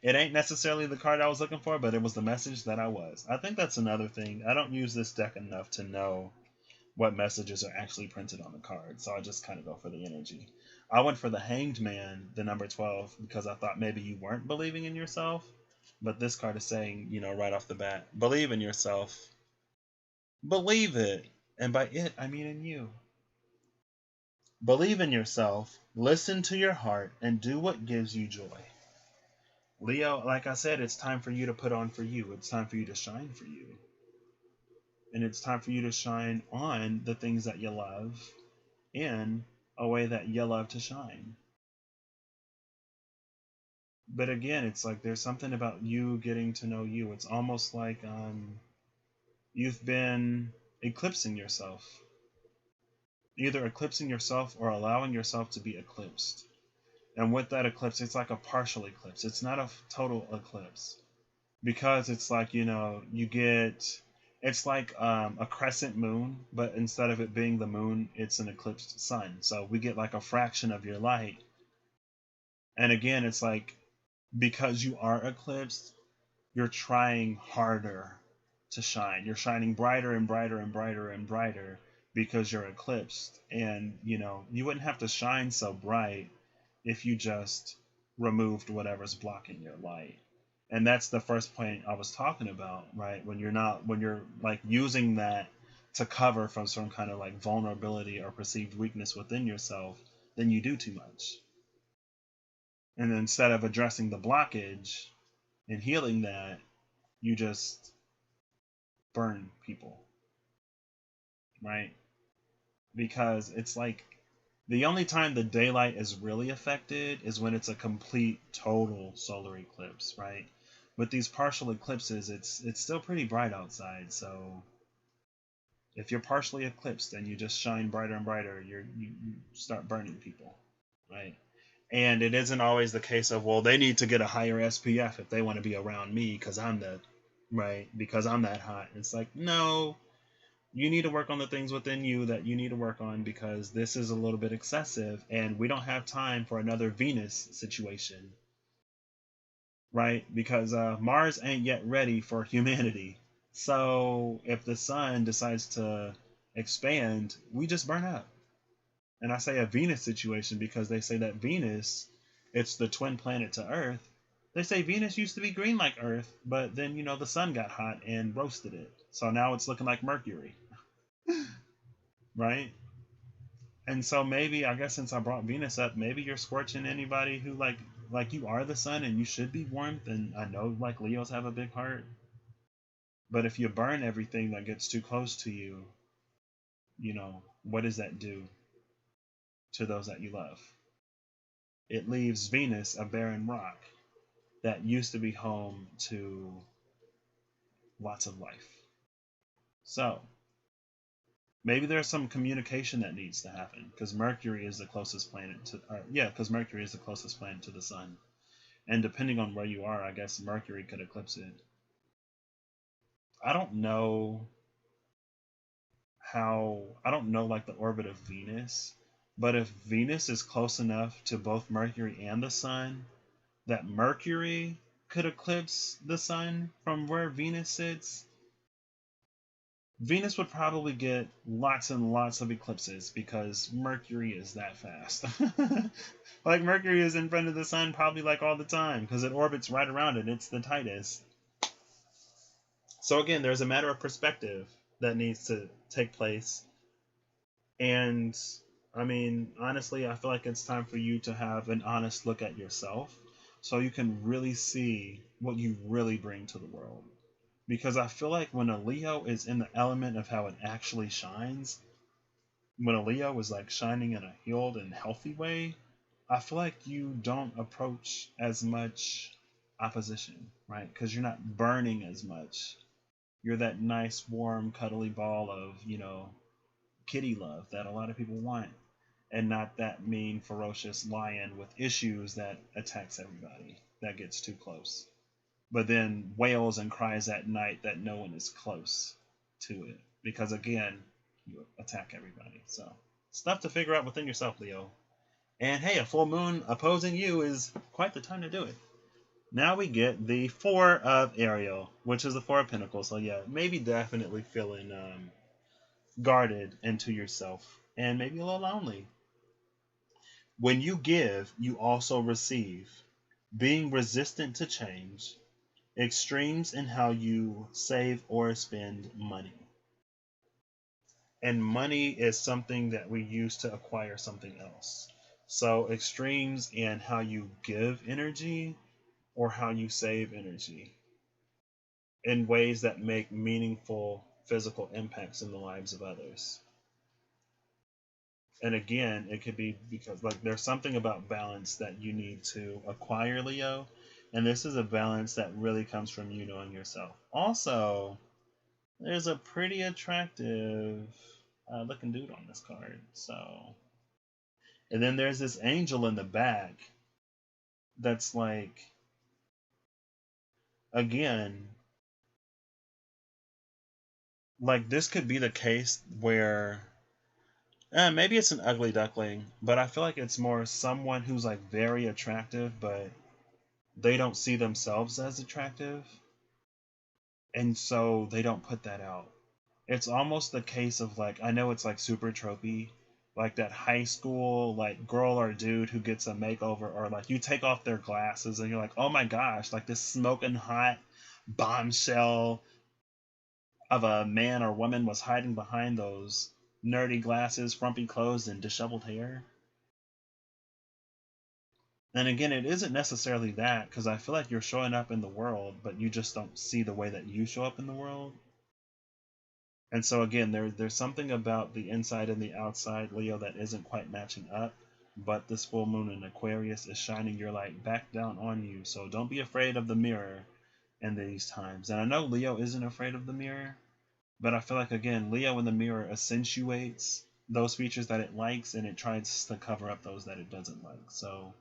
It ain't necessarily the card I was looking for, but it was the message that I was. I think that's another thing. I don't use this deck enough to know what messages are actually printed on the card, so I just kind of go for the energy. I went for the Hanged Man, the number 12, because I thought maybe you weren't believing in yourself. But this card is saying, right off the bat, believe in yourself. Believe it. And by it, I mean in you. Believe in yourself, listen to your heart, and do what gives you joy. Leo, like I said, it's time for you to put on for you. It's time for you to shine for you. And it's time for you to shine on the things that you love in a way that you love to shine. But again, it's like there's something about you getting to know you. It's almost like you've been eclipsing yourself. Either eclipsing yourself or allowing yourself to be eclipsed. And with that eclipse, it's like a partial eclipse. It's not a total eclipse. Because it's like, you get, it's like a crescent moon, but instead of it being the moon, it's an eclipsed sun. So we get like a fraction of your light. And again, it's like, because you are eclipsed, you're trying harder to shine. You're shining brighter and brighter and brighter and brighter because you're eclipsed. And, you wouldn't have to shine so bright if you just removed whatever's blocking your light. And that's the first point I was talking about, right? When you're like using that to cover from some kind of like vulnerability or perceived weakness within yourself, then you do too much. And then instead of addressing the blockage and healing that, you just burn people, right? Because it's like the only time the daylight is really affected is when it's a complete, total solar eclipse, right? With these partial eclipses, it's still pretty bright outside. So if you're partially eclipsed and you just shine brighter and brighter, you start burning people, right? And it isn't always the case of, well, they need to get a higher SPF if they want to be around me because I'm that hot. It's like, no, you need to work on the things within you that you need to work on, because this is a little bit excessive and we don't have time for another Venus situation, right? Because Mars ain't yet ready for humanity. So if the sun decides to expand, we just burn up. And I say a Venus situation because they say that Venus, it's the twin planet to Earth. They say Venus used to be green like Earth, but then, the sun got hot and roasted it. So now it's looking like Mercury. Right? And so maybe, I guess since I brought Venus up, maybe you're scorching anybody who like you are the sun and you should be warmth. And I know like Leos have a big heart. But if you burn everything that gets too close to you, what does that do to those that you love? It leaves Venus a barren rock that used to be home to lots of life. So maybe there's some communication that needs to happen because Mercury is the closest planet to, because Mercury is the closest planet to the sun. And depending on where you are, I guess Mercury could eclipse it. I don't know how, I don't know like the orbit of Venus, but if Venus is close enough to both Mercury and the sun, that Mercury could eclipse the sun from where Venus sits, Venus would probably get lots and lots of eclipses because Mercury is that fast. Like Mercury is in front of the sun probably like all the time because it orbits right around it. It's the tightest. So again, there's a matter of perspective that needs to take place. And I mean, honestly, I feel like it's time for you to have an honest look at yourself so you can really see what you really bring to the world. Because I feel like when a Leo is in the element of how it actually shines, when a Leo is like shining in a healed and healthy way, I feel like you don't approach as much opposition, right? Because you're not burning as much. You're that nice, warm, cuddly ball of, kitty love that a lot of people want, and not that mean, ferocious lion with issues that attacks everybody, that gets too close, but then wails and cries at night that no one is close to it. Because again, you attack everybody. So, stuff to figure out within yourself, Leo. And hey, a full moon opposing you is quite the time to do it. Now we get the Four of Ariel, which is the Four of Pentacles. So yeah, maybe definitely feeling guarded into yourself and maybe a little lonely. When you give, you also receive. Being resistant to change. Extremes in how you save or spend money. And money is something that we use to acquire something else. So extremes in how you give energy or how you save energy in ways that make meaningful physical impacts in the lives of others. And again, it could be because like there's something about balance that you need to acquire, Leo. And this is a balance that really comes from you knowing yourself. Also, there's a pretty attractive looking dude on this card. So, and then there's this angel in the back that's like, again, like this could be the case where maybe it's an ugly duckling, but I feel like it's more someone who's like very attractive, but they don't see themselves as attractive. And so they don't put that out. It's almost the case of like, I know it's like super tropey, like that high school like girl or dude who gets a makeover, or like you take off their glasses and you're like, oh my gosh, like this smoking hot bombshell of a man or woman was hiding behind those nerdy glasses, frumpy clothes, and disheveled hair. And again, it isn't necessarily that, because I feel like you're showing up in the world, but you just don't see the way that you show up in the world. And so again, there's something about the inside and the outside, Leo, that isn't quite matching up. But this full moon in Aquarius is shining your light back down on you. So don't be afraid of the mirror in these times. And I know Leo isn't afraid of the mirror, but I feel like, again, Leo in the mirror accentuates those features that it likes, and it tries to cover up those that it doesn't like. So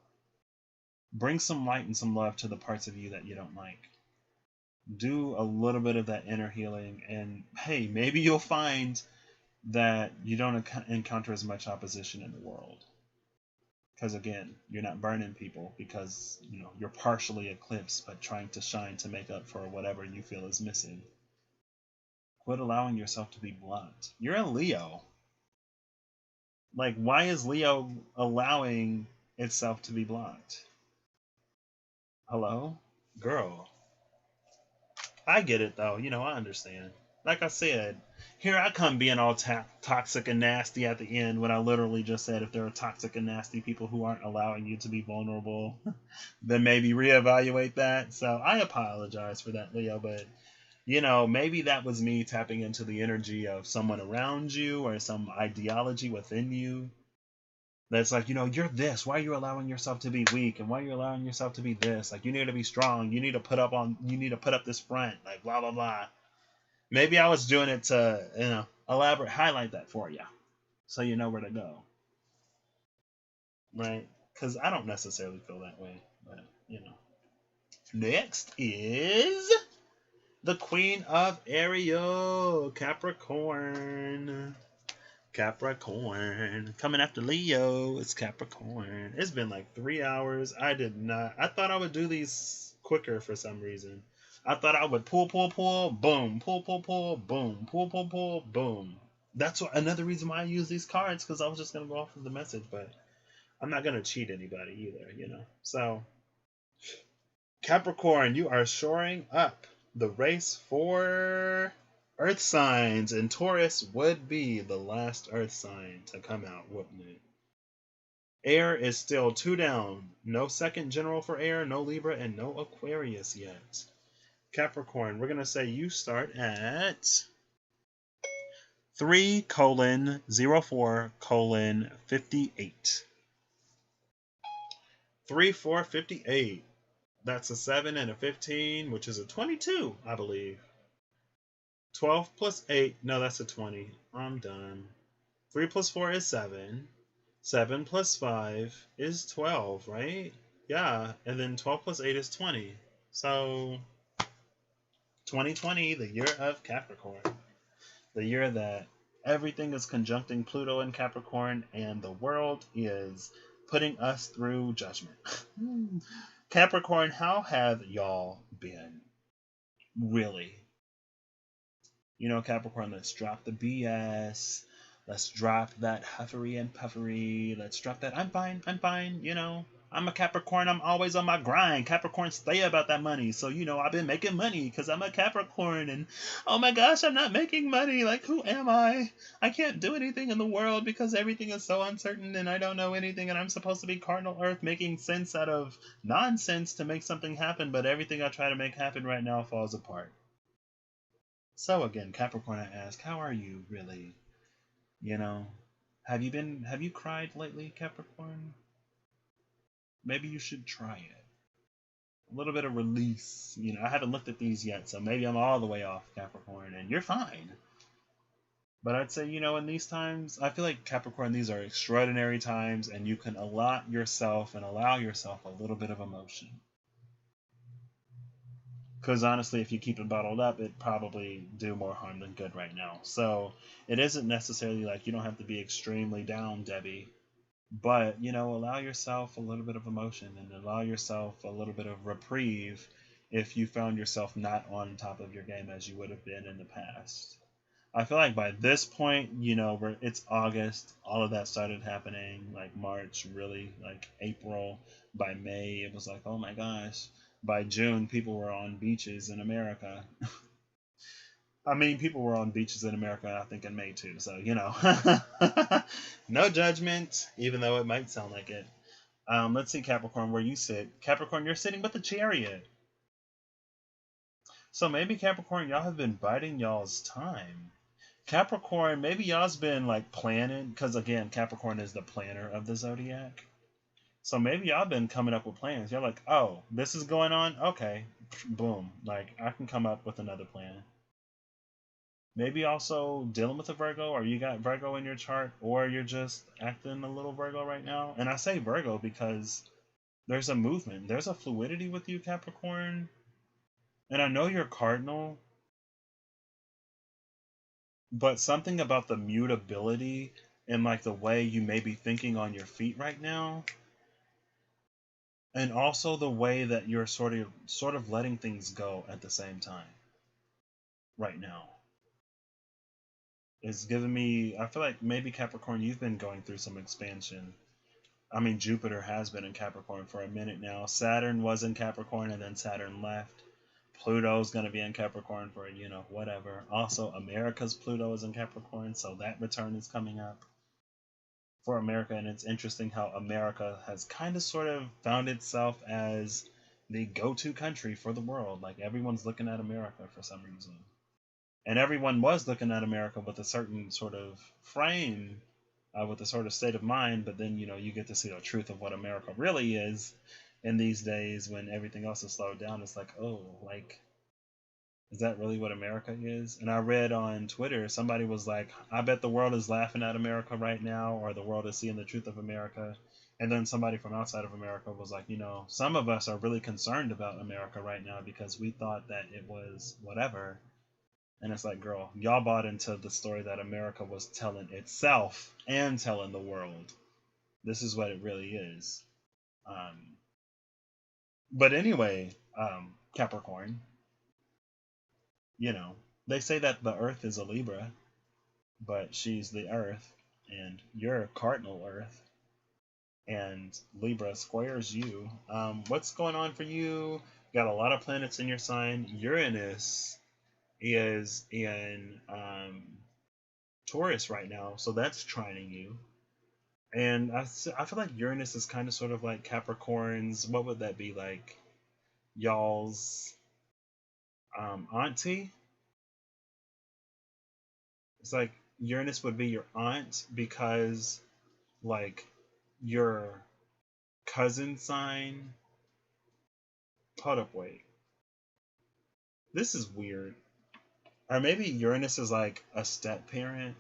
bring some light and some love to the parts of you that you don't like. Do a little bit of that inner healing, and hey, maybe you'll find that you don't encounter as much opposition in the world. Because again, you're not burning people because you're partially eclipsed, but trying to shine to make up for whatever you feel is missing. Quit allowing yourself to be blunt. You're a Leo. Like, why is Leo allowing itself to be blunt? Hello? Girl. I get it, though. I understand. Like I said, here I come being all toxic and nasty at the end when I literally just said if there are toxic and nasty people who aren't allowing you to be vulnerable, then maybe reevaluate that. So I apologize for that, Leo, but maybe that was me tapping into the energy of someone around you or some ideology within you that's like, you're this. Why are you allowing yourself to be weak? And why are you allowing yourself to be this? Like, you need to be strong. You need to put up this front. Like, blah, blah, blah. Maybe I was doing it to, highlight that for you so you know where to go. Right? Because I don't necessarily feel that way. But, Next is The Queen of Ariel, Capricorn. Capricorn. Coming after Leo, it's Capricorn. It's been like 3 hours. I thought I would do these quicker for some reason. I thought I would pull, boom, pull, boom, pull, boom. That's another reason why I use these cards, because I was just going to go off of the message, but I'm not going to cheat anybody either, you know. So, Capricorn, you are shoring up the race for Earth signs, and Taurus would be the last Earth sign to come out, wouldn't it? Air is still 2 down. No second general for air, no Libra, and no Aquarius yet. Capricorn, we're going to say you start at 3:04:58. 3:4:58. That's a 7 and a 15, which is a 22, I believe. 12 plus 8. No, that's a 20. I'm done. 3 plus 4 is 7. 7 plus 5 is 12, right? Yeah. And then 12 plus 8 is 20. So, 2020, the year of Capricorn. The year that everything is conjuncting Pluto in Capricorn and the world is putting us through judgment. Capricorn, how have y'all been? Really? You know, Capricorn, let's drop the BS. Let's drop that huffery and puffery. Let's drop that I'm fine, you know. I'm a Capricorn, I'm always on my grind. Capricorn, stay about that money. So, you know, I've been making money because I'm a Capricorn. And, oh my gosh, I'm not making money. Like, who am I? I can't do anything in the world because everything is so uncertain and I don't know anything. And I'm supposed to be Cardinal Earth making sense out of nonsense to make something happen. But everything I try to make happen right now falls apart. So again, Capricorn, I ask, how are you really? You know, have you cried lately, Capricorn? Maybe you should try it. A little bit of release. You know, I haven't looked at these yet, so maybe I'm all the way off, Capricorn, and you're fine. But I'd say, you know, in these times, I feel like Capricorn, these are extraordinary times, and you can allow yourself a little bit of emotion. Because honestly, if you keep it bottled up, it'd probably do more harm than good right now. So it isn't necessarily like you don't have to be extremely down, Debbie. But, you know, allow yourself a little bit of emotion and allow yourself a little bit of reprieve if you found yourself not on top of your game as you would have been in the past. I feel like by this point, you know, it's August, all of that started happening, like March, really, like April. By May, it was like, oh my gosh. By June, people were on beaches in America. I mean, people were on beaches in America, I think, in May too. So, you know, no judgment, even though it might sound like it. Let's see, Capricorn, where you sit. Capricorn, you're sitting with the Chariot. So maybe, Capricorn, y'all have been biding y'all's time. Capricorn, maybe y'all's been like planning, because again, Capricorn is the planner of the zodiac. So maybe y'all been coming up with plans. You're like, oh, this is going on? Okay, boom. Like, I can come up with another plan. Maybe also dealing with a Virgo, or you got Virgo in your chart, or you're just acting a little Virgo right now. And I say Virgo because there's a movement. There's a fluidity with you, Capricorn. And I know you're Cardinal, but something about the mutability and like the way you may be thinking on your feet right now, and also the way that you're sort of letting things go at the same time right now, is giving me, I feel like maybe, Capricorn, you've been going through some expansion. I mean, Jupiter has been in Capricorn for a minute now. Saturn was in Capricorn and then Saturn left. Pluto's going to be in Capricorn for, you know, whatever. Also, America's Pluto is in Capricorn, so that return is coming up for America. And it's interesting how America has kind of sort of found itself as the go-to country for the world. Like, everyone's looking at America for some reason. And everyone was looking at America with a certain sort of frame, with a sort of state of mind, but then, you know, you get to see the truth of what America really is in these days when everything else is slowed down. It's like, oh, like, is that really what America is? And I read on Twitter, somebody was like, I bet the world is laughing at America right now, or the world is seeing the truth of America. And then somebody from outside of America was like, some of us are really concerned about America right now because we thought that it was whatever. And it's like, girl, y'all bought into the story that America was telling itself and telling the world. This is what it really is. But anyway, Capricorn, they say that the Earth is a Libra, but she's the Earth, and you're cardinal Earth, and Libra squares you. What's going on for you? Got a lot of planets in your sign. Uranus is in Taurus right now, so that's trining you. And I feel like Uranus is kind of sort of like Capricorn's, what would that be like? Y'all's auntie? It's like Uranus would be your aunt because, like, your cousin sign. Hold up, wait. This is weird. Or maybe Uranus is like a step parent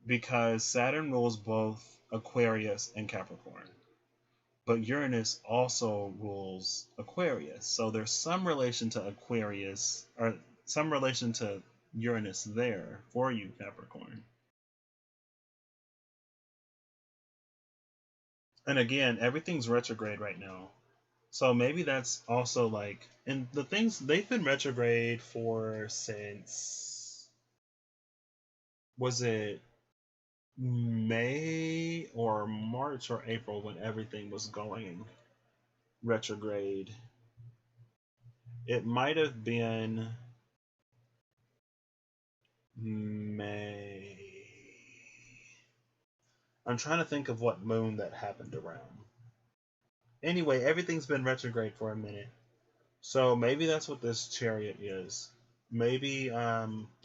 because Saturn rules both Aquarius and Capricorn. But Uranus also rules Aquarius. So there's some relation to Aquarius, or some relation to Uranus there for you, Capricorn. And again, everything's retrograde right now. So maybe that's also like, and the things, they've been retrograde for since, was it May or March or April when everything was going retrograde? It might have been May. I'm trying to think of what moon that happened around. Anyway, everything's been retrograde for a minute. So maybe that's what this chariot is. Maybe,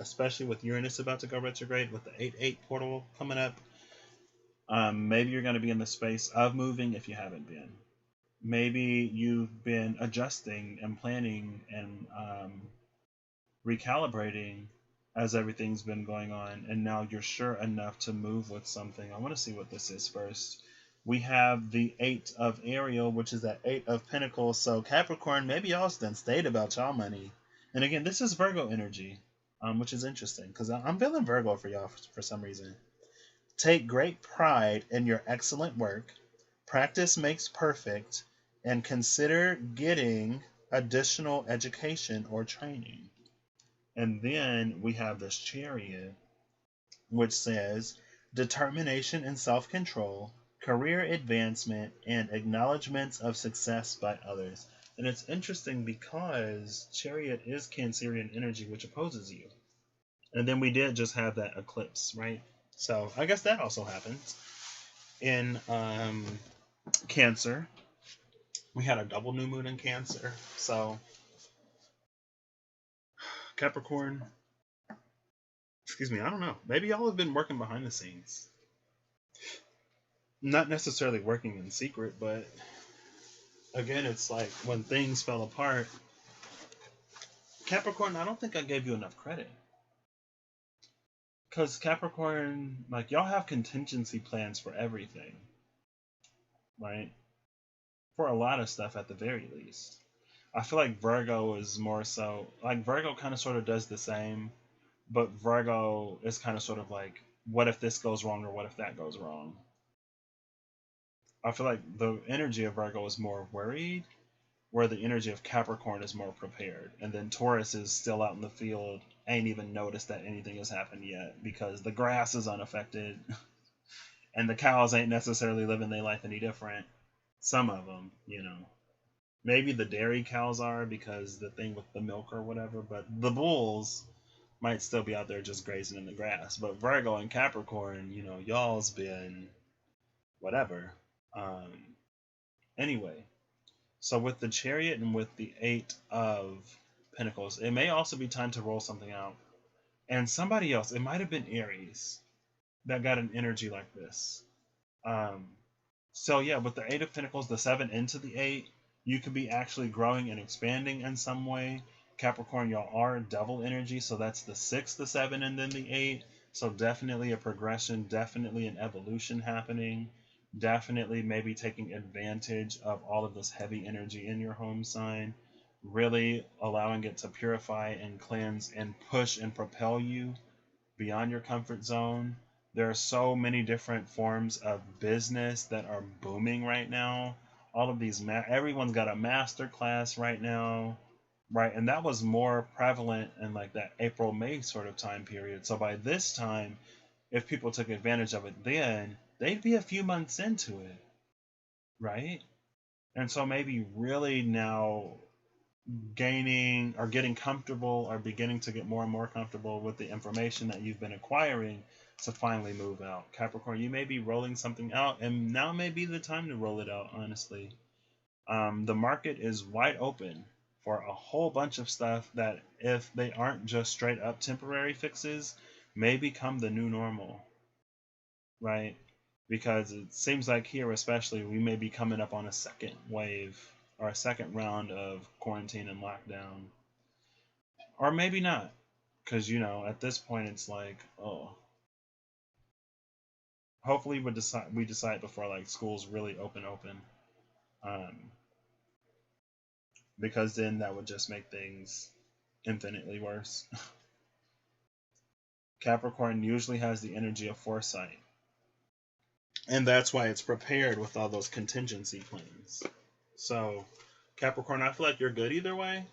especially with Uranus about to go retrograde, with the 8-8 portal coming up, maybe you're going to be in the space of moving if you haven't been. Maybe you've been adjusting and planning and recalibrating as everything's been going on, and now you're sure enough to move with something. I want to see what this is first. We have the 8 of Ariel, which is that 8 of Pentacles. So Capricorn, maybe y'all's done stayed about y'all money. And again, this is Virgo energy, which is interesting because I'm feeling Virgo for y'all for some reason. Take great pride in your excellent work. Practice makes perfect, and consider getting additional education or training. And then we have this chariot, which says determination and self-control, career advancement, and acknowledgments of success by others. And it's interesting because chariot is Cancerian energy, which opposes you. And then we did just have that eclipse, right? So I guess that also happens. In Cancer, we had a double new moon in Cancer. So Capricorn, excuse me, I don't know. Maybe y'all have been working behind the scenes. Not necessarily working in secret, but again, it's like when things fell apart. Capricorn, I don't think I gave you enough credit. Because Capricorn, like, y'all have contingency plans for everything, right? For a lot of stuff at the very least. I feel like Virgo is more so, like, Virgo kind of sort of does the same, but Virgo is kind of sort of like, what if this goes wrong or what if that goes wrong? I feel like the energy of Virgo is more worried, where the energy of Capricorn is more prepared. And then Taurus is still out in the field, ain't even noticed that anything has happened yet because the grass is unaffected and the cows ain't necessarily living their life any different. Some of them, Maybe the dairy cows are because the thing with the milk or whatever, but the bulls might still be out there just grazing in the grass. But Virgo and Capricorn, y'all's been whatever. Anyway, so with the chariot and with the 8 of Pentacles, it may also be time to roll something out. And somebody else, it might have been Aries, that got an energy like this. So yeah, with the 8 of Pentacles, the 7 into the 8, you could be actually growing and expanding in some way. Capricorn, y'all are double energy, so that's the 6, the 7, and then the 8. So definitely a progression, definitely an evolution happening. Definitely maybe taking advantage of all of this heavy energy in your home sign, really allowing it to purify and cleanse and push and propel you beyond your comfort zone. There are so many different forms of business that are booming right now. All of these, everyone's got a master class right now, right? And that was more prevalent in like that April, May sort of time period. So by this time, if people took advantage of it then, they'd be a few months into it, right? And so maybe really now gaining or getting comfortable or beginning to get more and more comfortable with the information that you've been acquiring to finally move out. Capricorn, you may be rolling something out, and now may be the time to roll it out, honestly. The market is wide open for a whole bunch of stuff that, if they aren't just straight up temporary fixes, may become the new normal, right? Because it seems like here, especially, we may be coming up on a second wave or a second round of quarantine and lockdown, or maybe not, because at this point it's like, oh, hopefully we decide before like schools really open, um, because then that would just make things infinitely worse. Capricorn usually has the energy of foresight, and that's why it's prepared with all those contingency plans. So, Capricorn, I feel like you're good either way.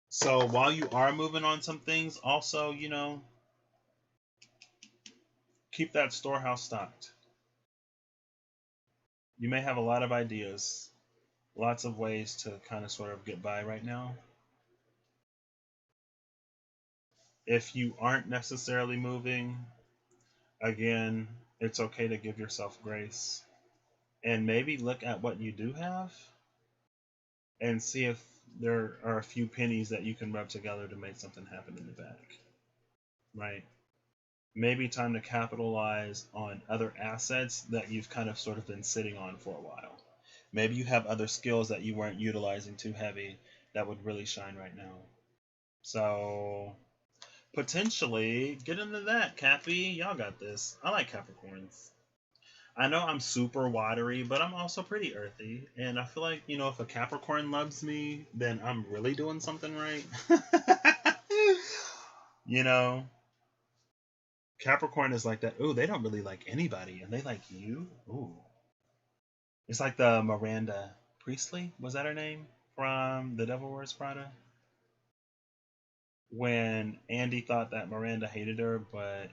So while you are moving on some things, also, keep that storehouse stocked. You may have a lot of ideas, lots of ways to kind of sort of get by right now. If you aren't necessarily moving, again, it's okay to give yourself grace and maybe look at what you do have and see if there are a few pennies that you can rub together to make something happen in the back, right? Maybe time to capitalize on other assets that you've kind of sort of been sitting on for a while. Maybe you have other skills that you weren't utilizing too heavy that would really shine right now. So potentially get into that, Cappy. Y'all got this. I like Capricorns. I know I'm super watery, but I'm also pretty earthy. And I feel like, if a Capricorn loves me, then I'm really doing something right. you know? Capricorn is like that. Ooh, they don't really like anybody, and they like you. Ooh, it's like the Miranda Priestley. Was that her name from The Devil Wears Prada? When Andy thought that Miranda hated her, but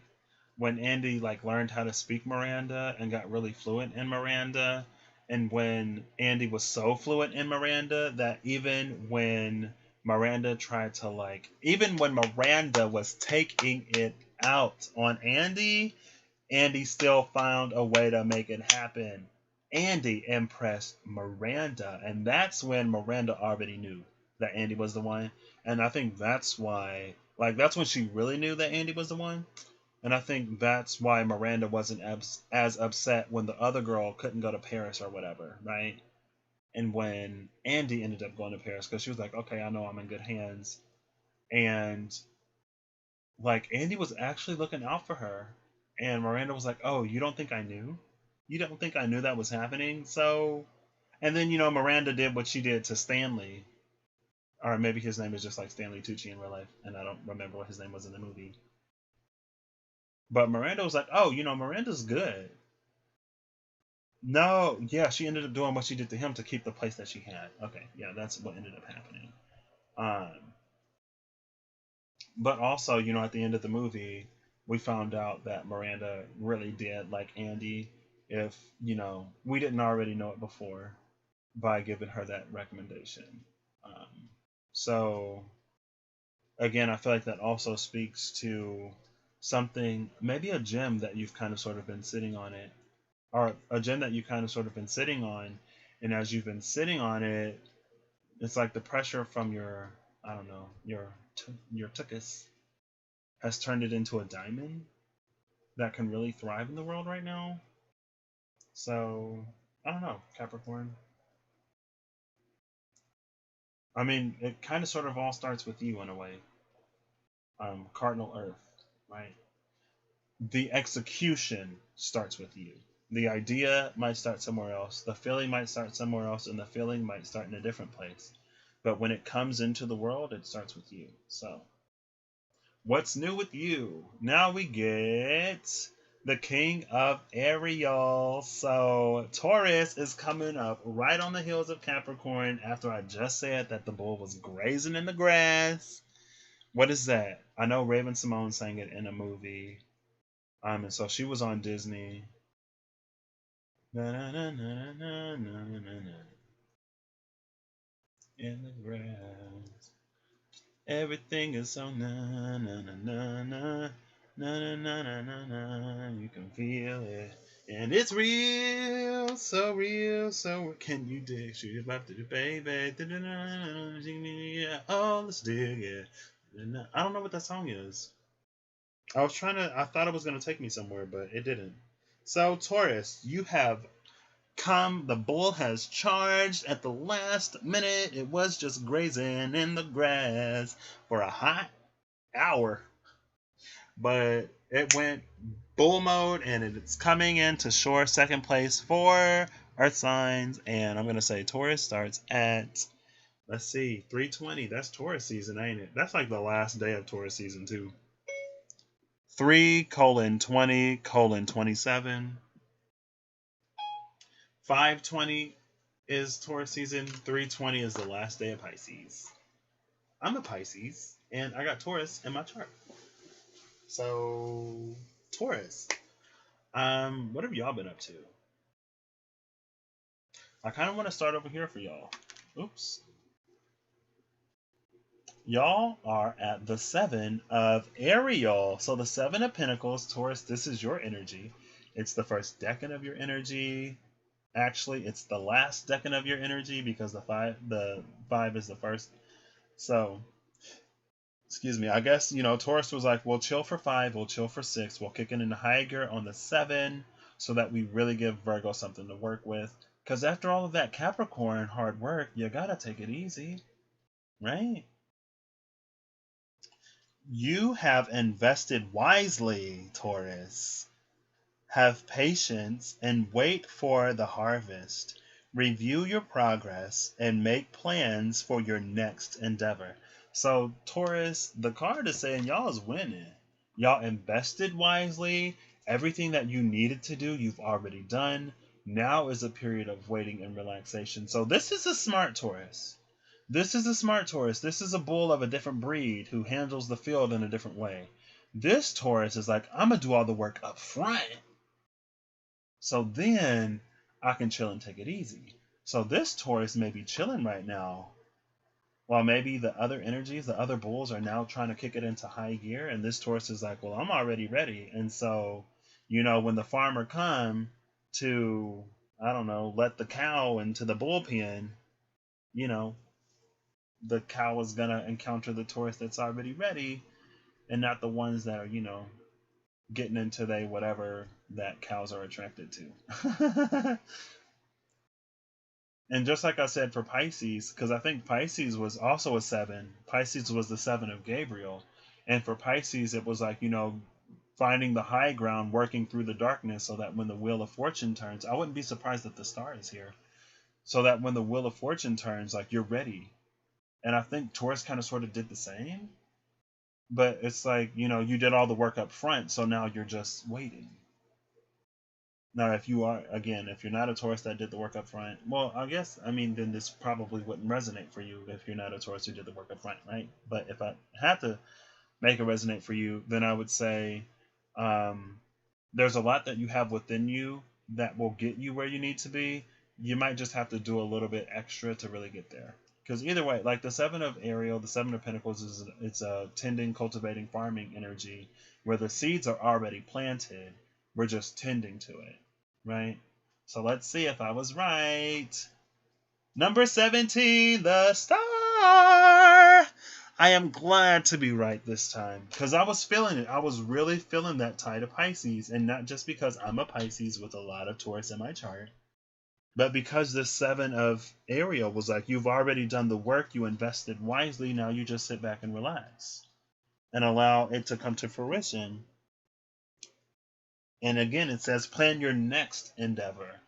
when Andy like learned how to speak Miranda and got really fluent in Miranda, and when Andy was so fluent in Miranda that even when Miranda tried to even when Miranda was taking it out on Andy, Andy still found a way to make it happen. Andy impressed Miranda, and that's when Miranda already knew that Andy was the one. And I think that's why, that's when she really knew that Andy was the one. And I think that's why Miranda wasn't as upset when the other girl couldn't go to Paris or whatever, right? And when Andy ended up going to Paris, because she was like, okay, I know I'm in good hands. And Andy was actually looking out for her, and Miranda was like, "Oh, you don't think I knew? You don't think I knew that was happening?" So, and then Miranda did what she did to Stanley, or maybe his name is just like Stanley Tucci in real life, and I don't remember what his name was in the movie. But Miranda was like, "Oh, Miranda's good." No, yeah, she ended up doing what she did to him to keep the place that she had. Okay, yeah, that's what ended up happening. Um, But also, at the end of the movie, we found out that Miranda really did like Andy. If, we didn't already know it before by giving her that recommendation. So, again, I feel like that also speaks to something, maybe a gem that you've kind of sort of been sitting on it, or a gem that you kind of sort of been sitting on. And as you've been sitting on it, it's like the pressure from your, I don't know, your tuchus has turned it into a diamond that can really thrive in the world right now. So, I don't know, Capricorn. I mean, it kind of sort of all starts with you in a way. Cardinal Earth, right? the execution starts with you. The idea might start somewhere else, the feeling might start somewhere else, and the feeling might start in a different place. But when it comes into the world, it starts with you. So, what's new with you? Now we get the King of Aries. So, Taurus is coming up right on the heels of Capricorn after I just said that the bull was grazing in the grass. What is that? I know Raven Simone sang it in a movie. And so she was on Disney. Na, na, na, na, na, na, na, na. In the grass. Everything is so na na na na na na na na na na na. You can feel it, and it's real, so real. So can you dig? Shoot it up to the baby. Yeah, oh, let's dig it. I don't know what that song is. I thought it was gonna take me somewhere, but it didn't. So Taurus, you have come. The bull has charged at the last minute. It was just grazing in the grass for a hot hour, but it went bull mode and it's coming into shore second place for Earth signs. And I'm gonna say Taurus starts at, let's see, 3:20. That's Taurus season, ain't it? That's like the last day of Taurus season too. 3:20:27. 5:20 is Taurus season. 3:20 is the last day of Pisces. I'm a Pisces, and I got Taurus in my chart. So, Taurus. What have y'all been up to? I kind of want to start over here for y'all. Oops. Y'all are at the 7 of Ariel. So the 7 of Pentacles, Taurus, this is your energy. It's the first decan of your energy. Actually, it's the last decan of your energy because the five is the first. So, excuse me. I guess, Taurus was like, we'll chill for 5, we'll chill for 6, we'll kick it into high gear on the 7 so that we really give Virgo something to work with. Because after all of that Capricorn hard work, you gotta take it easy, right? You have invested wisely, Taurus. Have patience and wait for the harvest. Review your progress and make plans for your next endeavor. So, Taurus, the card is saying y'all is winning. Y'all invested wisely. Everything that you needed to do, you've already done. Now is a period of waiting and relaxation. So, this is a smart Taurus. This is a smart Taurus. This is a bull of a different breed who handles the field in a different way. This Taurus is like, I'm going to do all the work up front. So then I can chill and take it easy. So this Taurus may be chilling right now, while maybe the other energies, the other bulls are now trying to kick it into high gear. And this Taurus is like, well, I'm already ready. And so, when the farmer come to, I don't know, let the cow into the bullpen, the cow is going to encounter the Taurus that's already ready and not the ones that are, getting into whatever that cows are attracted to. And just like I said for Pisces, because I think Pisces was also a 7. Pisces was the 7 of Gabriel. And for Pisces, it was like, finding the high ground, working through the darkness so that when the Wheel of Fortune turns, I wouldn't be surprised if the star is here. So that when the Wheel of Fortune turns, like, you're ready. And I think Taurus kind of sort of did the same. But it's like, you did all the work up front, so now you're just waiting. Now, if you're not a Taurus that did the work up front, well, then this probably wouldn't resonate for you if you're not a Taurus who did the work up front, right? But if I had to make it resonate for you, then I would say there's a lot that you have within you that will get you where you need to be. You might just have to do a little bit extra to really get there. Because either way, like the 7 of Ariel, the 7 of Pentacles, it's a tending, cultivating, farming energy where the seeds are already planted. We're just tending to it, right? So let's see if I was right. Number 17, the star. I am glad to be right this time because I was feeling it. I was really feeling that tide of Pisces, and not just because I'm a Pisces with a lot of Taurus in my chart. But because the 7 of Ariel was like, you've already done the work, you invested wisely, now you just sit back and relax and allow it to come to fruition. And again, it says plan your next endeavor.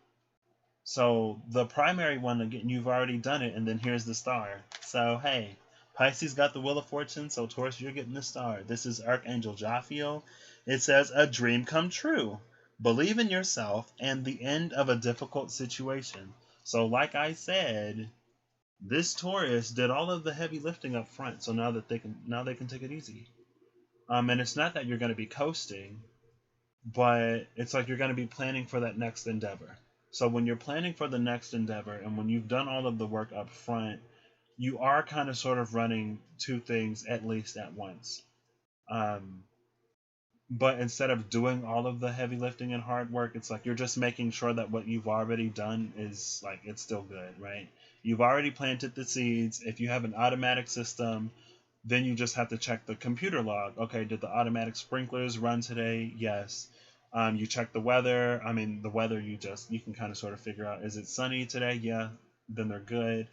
So the primary one, again, you've already done it, and then here's the star. So hey, Pisces got the Wheel of Fortune, so Taurus, you're getting the star. This is Archangel Jophiel. It says, a dream come true. Believe in yourself and the end of a difficult situation. So like I said, this Taurus did all of the heavy lifting up front, so now they can take it easy. And it's not that you're going to be coasting, but it's like you're going to be planning for that next endeavor. So when you're planning for the next endeavor and when you've done all of the work up front, you are kind of sort of running two things at least at once. Um, but instead of doing all of the heavy lifting and hard work, it's like you're just making sure that what you've already done is like it's still good, right? You've already planted the seeds. If you have an automatic system, then you just have to check the computer log. Okay, did the automatic sprinklers run today? Yes. You check the weather. I mean, the weather you can kind of sort of figure out, is it sunny today? Yeah, then they're good.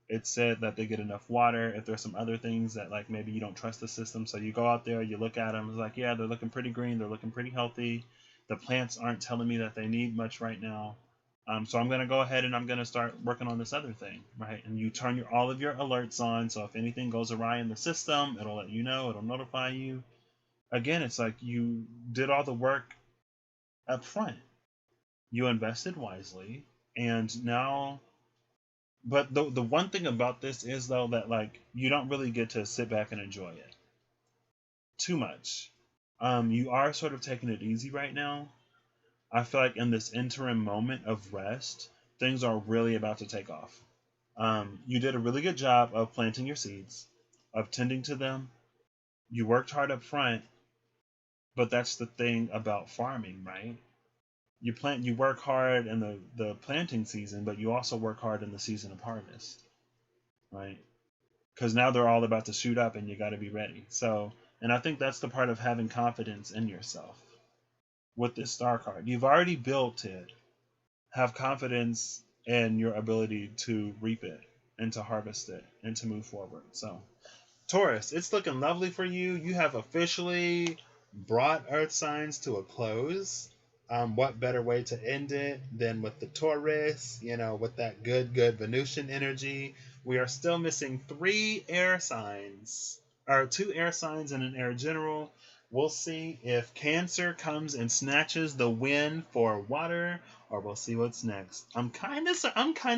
It said that they get enough water. If there's some other things that like maybe you don't trust the system, so you go out there, you look at them, it's like, yeah, they're looking pretty green, they're looking pretty healthy. The plants aren't telling me that they need much right now. So I'm gonna go ahead and I'm gonna start working on this other thing, right? And you turn all of your alerts on, so if anything goes awry in the system, it'll let you know, it'll notify you. Again, it's like you did all the work up front. You invested wisely, and now but the one thing about this is though that like you don't really get to sit back and enjoy it too much. You are sort of taking it easy right now. I feel like in this interim moment of rest, things are really about to take off. You did a really good job of planting your seeds, of tending to them. You worked hard up front, but that's the thing about farming, right? You work hard in the planting season, but you also work hard in the season of harvest, right? Because now they're all about to shoot up and you got to be ready. So, and I think that's the part of having confidence in yourself with this star card. You've already built it. Have confidence in your ability to reap it and to harvest it and to move forward. So, Taurus, it's looking lovely for you. You have officially brought Earth signs to a close. What better way to end it than with the Taurus, with that good Venusian energy? We are still missing 3 air signs, or 2 air signs and an air general. We'll see if Cancer comes and snatches the win for water, or we'll see what's next. I'm kind of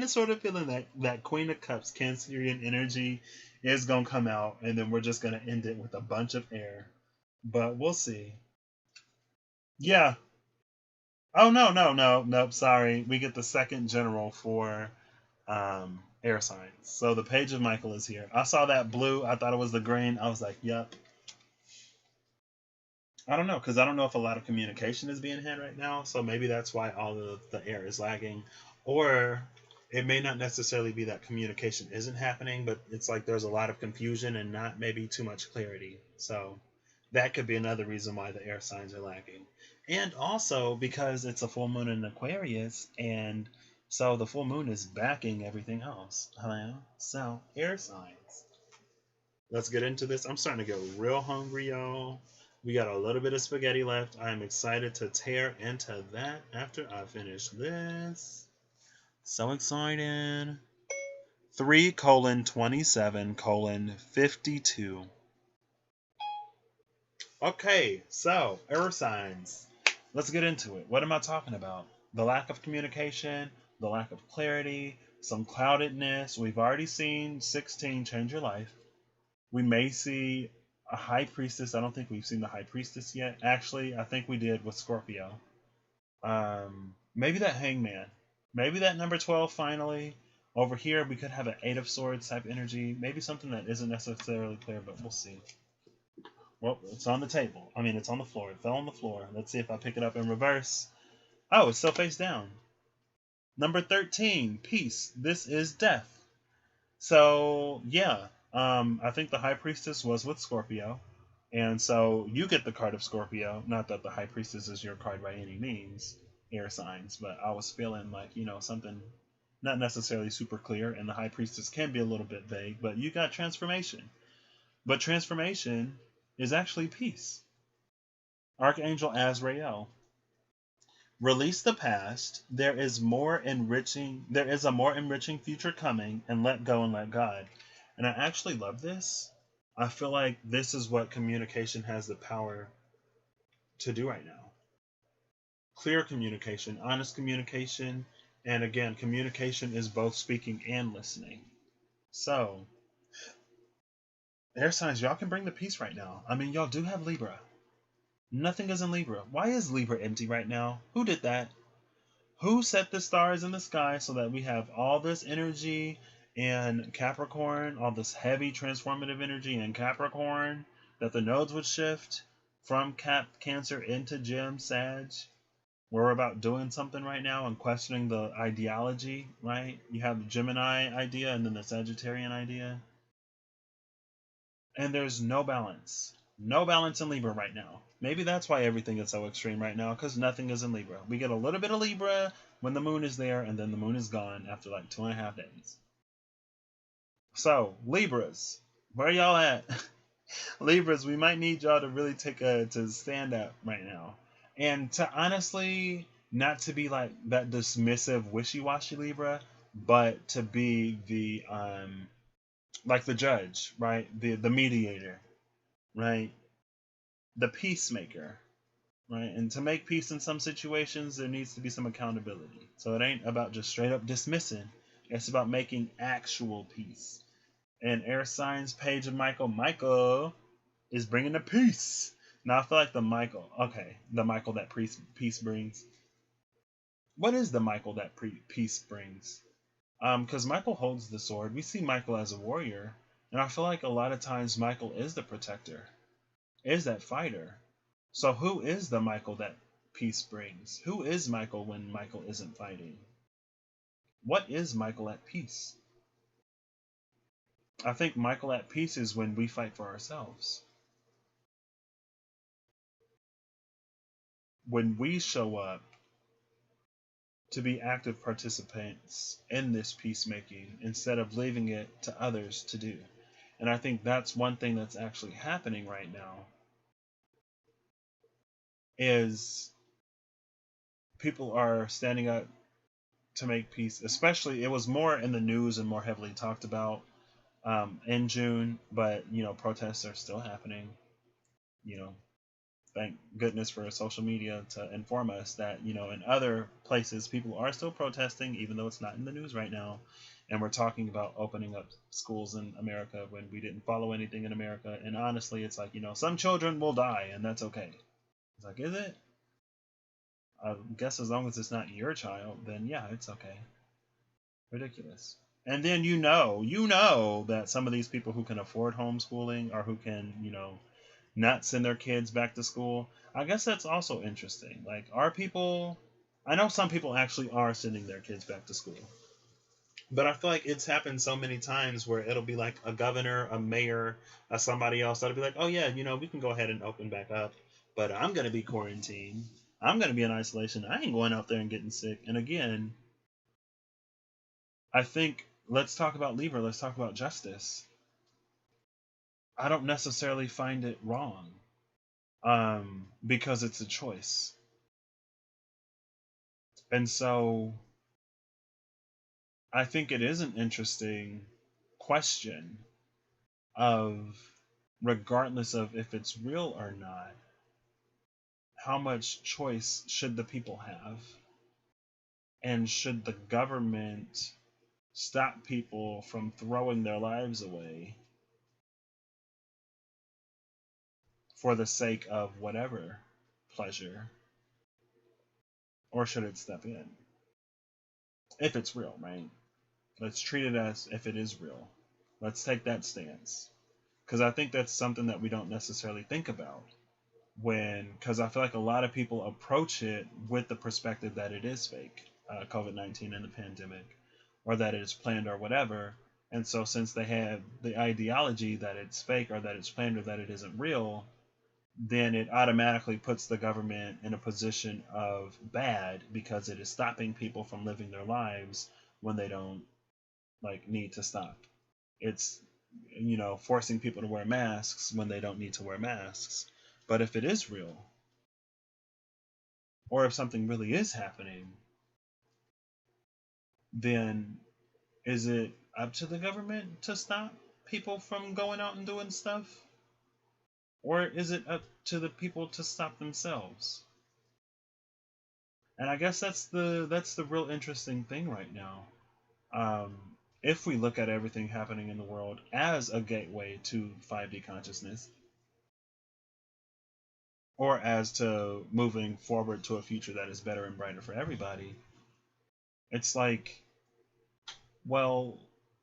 sort of feeling that Queen of Cups Cancerian energy is gonna come out, and then we're just gonna end it with a bunch of air. But we'll see. Yeah. Oh nope. Sorry, we get the second general for air signs. So the Page of Michael is here. I saw that blue. I thought it was the green. I was like, yep. I don't know, because I don't know if a lot of communication is being had right now. So maybe that's why all of the air is lagging, or it may not necessarily be that communication isn't happening, but it's like there's a lot of confusion and not maybe too much clarity. So that could be another reason why the air signs are lagging. And also because it's a full moon in Aquarius, and so the full moon is backing everything else. So air signs. Let's get into this. I'm starting to get real hungry, y'all. We got a little bit of spaghetti left. I'm excited to tear into that after I finish this. So excited. 3:27:52. Okay, so air signs. Let's get into it. What am I talking about? The lack of communication, the lack of clarity, some cloudedness. We've already seen 16 change your life. We may see a high priestess. I don't think we've seen the high priestess yet. Actually, I think we did with Scorpio. Maybe that hangman. Maybe that number 12 finally. Over here, we could have an 8 of Swords type energy. Maybe something that isn't necessarily clear, but we'll see. Well, it's on the table. I mean, it's on the floor. It fell on the floor. Let's see if I pick it up in reverse. Oh, it's still face down. Number 13, peace. This is death. So, yeah. I think the High Priestess was with Scorpio. And so you get the card of Scorpio. Not that the High Priestess is your card by any means, air signs. But I was feeling like, something not necessarily super clear. And the High Priestess can be a little bit vague. But you got transformation. But transformation is actually peace. Archangel Azrael. Release the past. There is a more enriching future coming, and let go and let God. And I actually love this. I feel like this is what communication has the power to do right now. Clear communication, honest communication, and again, communication is both speaking and listening. So, air signs, y'all can bring the peace right now. I mean, y'all do have Libra. Nothing is in Libra. Why is Libra empty right now? Who did that? Who set the stars in the sky so that we have all this energy in Capricorn, all this heavy transformative energy in Capricorn, that the nodes would shift from Cancer into Gem, Sag? We're about doing something right now and questioning the ideology, right? You have the Gemini idea and then the Sagittarian idea. And there's no balance. No balance in Libra right now. Maybe that's why everything is so extreme right now, because nothing is in Libra. We get a little bit of Libra when the moon is there, and then the moon is gone after like 2.5 days. So, Libras, where y'all at? Libras, we might need y'all to really to stand up right now. And to honestly, not to be like that dismissive, wishy-washy Libra, but to be the like the judge, right? The mediator, right? The peacemaker, right? And to make peace in some situations, there needs to be some accountability. So it ain't about just straight up dismissing. It's about making actual peace. And air signs page of Michael. Michael is bringing the peace. Now I feel like the Michael that peace brings. What is the Michael that peace brings? Because Michael holds the sword. We see Michael as a warrior, and I feel like a lot of times Michael is the protector, is that fighter. So who is the Michael that peace brings? Who is Michael when Michael isn't fighting? What is Michael at peace? I think Michael at peace is when we fight for ourselves. When we show up to be active participants in this peacemaking instead of leaving it to others to do. And I think that's one thing that's actually happening right now is people are standing up to make peace. Especially, it was more in the news and more heavily talked about in June, but protests are still happening. You know, thank goodness for social media to inform us that in other places people are still protesting, even though it's not in the news right now. And we're talking about opening up schools in America when we didn't follow anything in America. And honestly, it's like some children will die, and that's okay. It's like, is it? I guess as long as it's not your child, then yeah, it's okay. Ridiculous. And then that some of these people who can afford homeschooling or who can not send their kids back to school. I guess that's also interesting. Like, are people? I know some people actually are sending their kids back to school, but I feel like it's happened so many times where it'll be like a governor, a mayor, somebody else that'll be like, oh yeah, we can go ahead and open back up, but I'm gonna be quarantined. I'm gonna be in isolation. I ain't going out there and getting sick. And again, I think let's talk about Libra. Let's talk about justice. I don't necessarily find it wrong because it's a choice. And so I think it is an interesting question of, regardless of if it's real or not, how much choice should the people have? And should the government stop people from throwing their lives away for the sake of whatever pleasure? Or should it step in? If it's real, right? Let's treat it as if it is real. Let's take that stance. Because I think that's something that we don't necessarily think about because I feel like a lot of people approach it with the perspective that it is fake, COVID-19 and the pandemic, or that it is planned or whatever. And so since they have the ideology that it's fake or that it's planned or that it isn't real, then it automatically puts the government in a position of bad because it is stopping people from living their lives when they don't need to stop. It's forcing people to wear masks when they don't need to wear masks. But if it is real, or if something really is happening, then is it up to the government to stop people from going out and doing stuff? Or is it up to the people to stop themselves? And I guess that's the real interesting thing right now. Um, if we look at everything happening in the world as a gateway to 5D consciousness, or as to moving forward to a future that is better and brighter for everybody, it's like, well,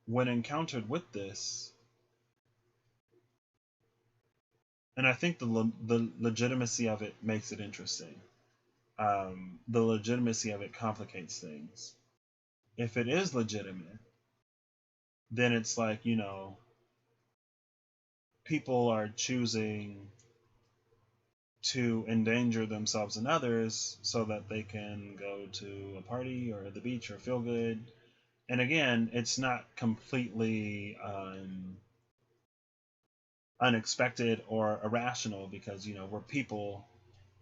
when encountered with this, and I think the legitimacy of it makes it interesting. The legitimacy of it complicates things. If it is legitimate, then it's like, people are choosing to endanger themselves and others so that they can go to a party or the beach or feel good. And again, it's not completely unexpected or irrational, because we're people,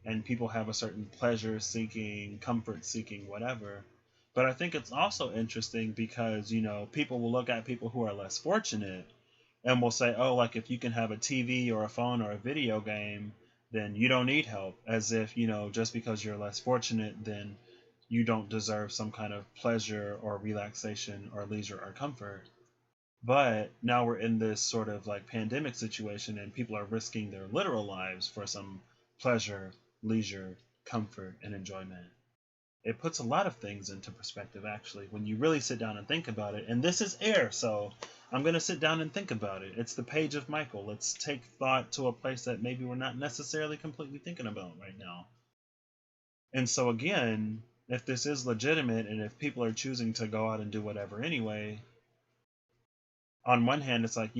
and people have a certain pleasure seeking, comfort seeking, whatever. But I think it's also interesting because people will look at people who are less fortunate and will say, oh, like, if you can have a TV or a phone or a video game, then you don't need help, as if just because you're less fortunate, then you don't deserve some kind of pleasure or relaxation or leisure or comfort. But now we're in this sort of like pandemic situation, and people are risking their literal lives for some pleasure, leisure, comfort, and enjoyment. It puts a lot of things into perspective, actually, when you really sit down and think about it. And this is air, so I'm going to sit down and think about it. It's the page of Michael. Let's take thought to a place that maybe we're not necessarily completely thinking about right now. And so, again, if this is legitimate, and if people are choosing to go out and do whatever anyway, on one hand, it's like,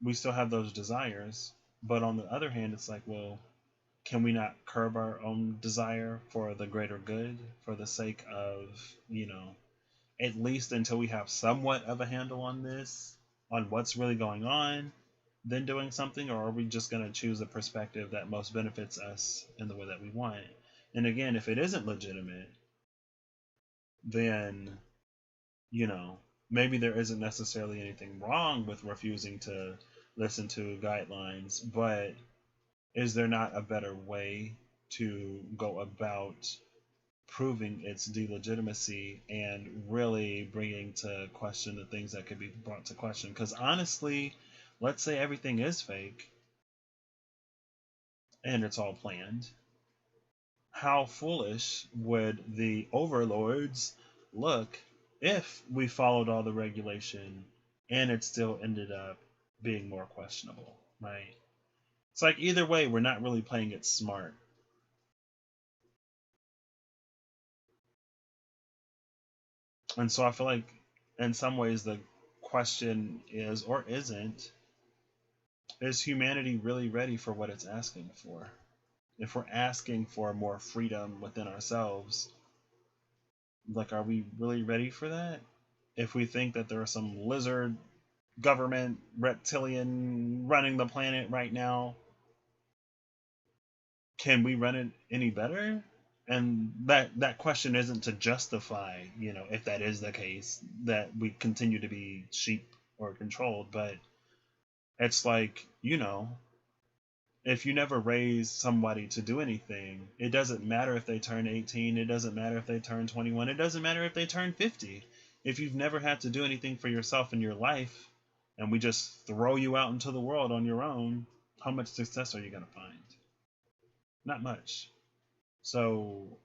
we still have those desires. But on the other hand, it's like, well, can we not curb our own desire for the greater good, for the sake of, at least until we have somewhat of a handle on this, on what's really going on, then doing something? Or are we just going to choose a perspective that most benefits us in the way that we want? And again, if it isn't legitimate, then, you know, maybe there isn't necessarily anything wrong with refusing to listen to guidelines, but is there not a better way to go about proving its delegitimacy and really bringing to question the things that could be brought to question? Because honestly, let's say everything is fake and it's all planned. How foolish would the overlords look if we followed all the regulation and it still ended up being more questionable, right? It's like either way, we're not really playing it smart. And so I feel like in some ways the question is, or isn't, is humanity really ready for what it's asking for? If we're asking for more freedom within ourselves, like, are we really ready for that? If we think that there are some lizard government reptilian running the planet right now, can we run it any better? And that question isn't to justify, if that is the case, that we continue to be sheep or controlled, but it's like, if you never raise somebody to do anything, it doesn't matter if they turn 18, it doesn't matter if they turn 21, it doesn't matter if they turn 50. If you've never had to do anything for yourself in your life, and we just throw you out into the world on your own, how much success are you going to find? Not much. So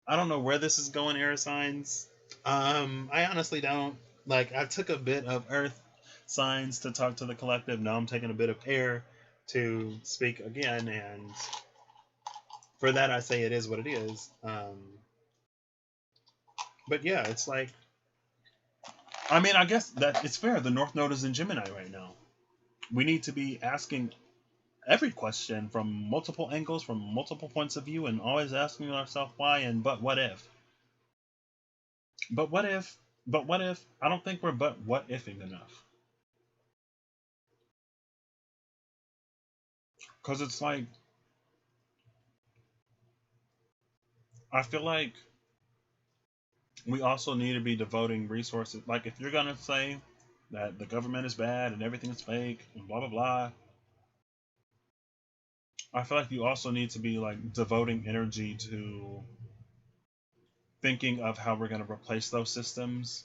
I don't know where this is going, air signs. I honestly don't. Like, I took a bit of earth signs to talk to the collective. Now I'm taking a bit of air to speak again, and for that I say it is what it is. But yeah, it's like, I mean, I guess that it's fair. The North Node is in Gemini right now. We need to be asking every question from multiple angles, from multiple points of view, and always asking ourselves why and but what if. But what if? But what if? I don't think we're but what ifing enough. Because it's like, I feel like we also need to be devoting resources. Like, if you're going to say that the government is bad and everything is fake and blah, blah, blah, I feel like you also need to be like devoting energy to thinking of how we're going to replace those systems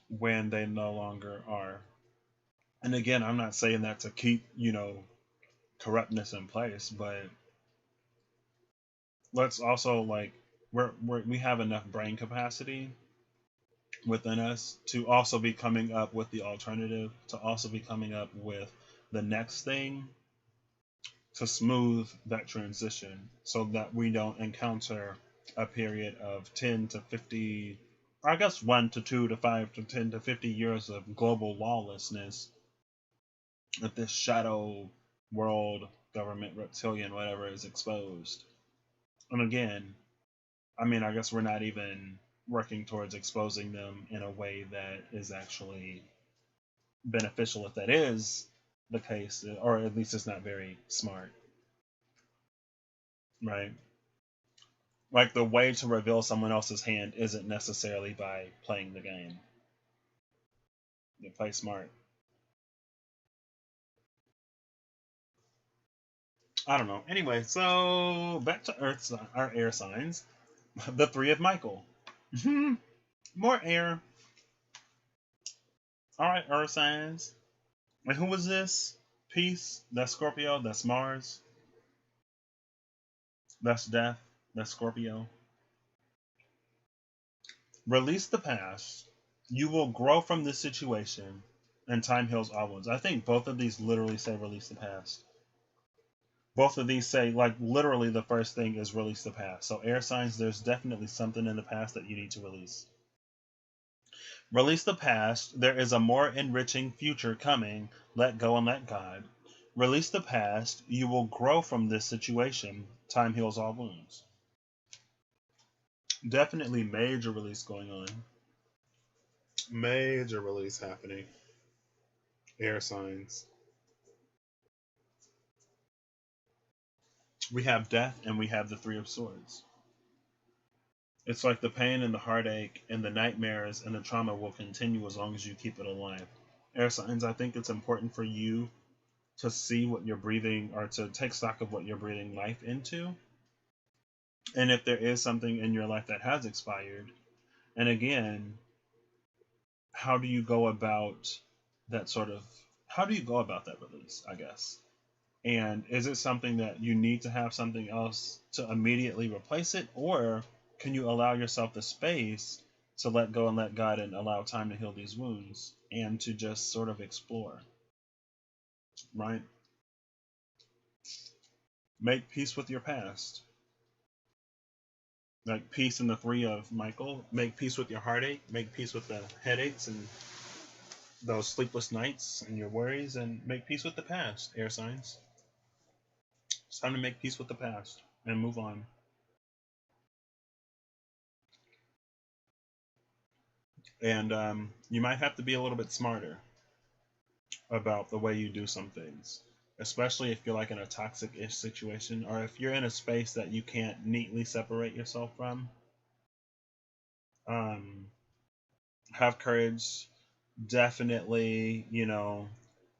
when they no longer are. And again, I'm not saying that to keep, corruptness in place, but let's also like we have enough brain capacity within us to also be coming up with the alternative, to also be coming up with the next thing to smooth that transition so that we don't encounter a period of 10 to 50, or I guess 1 to 2 to 5 to 10 to 50 years of global lawlessness, if this shadow world government reptilian whatever is exposed. And again, I mean, I guess we're not even working towards exposing them in a way that is actually beneficial if that is the case, or at least it's not very smart, right? Like, the way to reveal someone else's hand isn't necessarily by playing the game. You play smart. I don't know. Anyway, so back to Earth, our air signs. The Three of Michael. More air. All right, Earth signs. And who was this? Peace. That's Scorpio. That's Mars. That's Death. That's Scorpio. Release the past. You will grow from this situation, and time heals all wounds. I think both of these literally say release the past. Both of these say, like, literally the first thing is release the past. So, air signs, there's definitely something in the past that you need to release. Release the past. There is a more enriching future coming. Let go and let God. Release the past. You will grow from this situation. Time heals all wounds. Definitely major release going on. Major release happening. Air signs. We have death and we have the Three of Swords. It's like the pain and the heartache and the nightmares and the trauma will continue as long as you keep it alive. Air signs, I think it's important for you to see what you're breathing, or to take stock of what you're breathing life into. And if there is something in your life that has expired, and again, how do you go about how do you go about that release, I guess? And is it something that you need to have something else to immediately replace it? Or can you allow yourself the space to let go and let God and allow time to heal these wounds and to just sort of explore, right? Make peace with your past. Like peace in the Three of Michael. Make peace with your heartache. Make peace with the headaches and those sleepless nights and your worries, and make peace with the past, air signs. It's time to make peace with the past and move on. And you might have to be a little bit smarter about the way you do some things, especially if you're like in a toxic-ish situation, or if you're in a space that you can't neatly separate yourself from. Have courage. Definitely,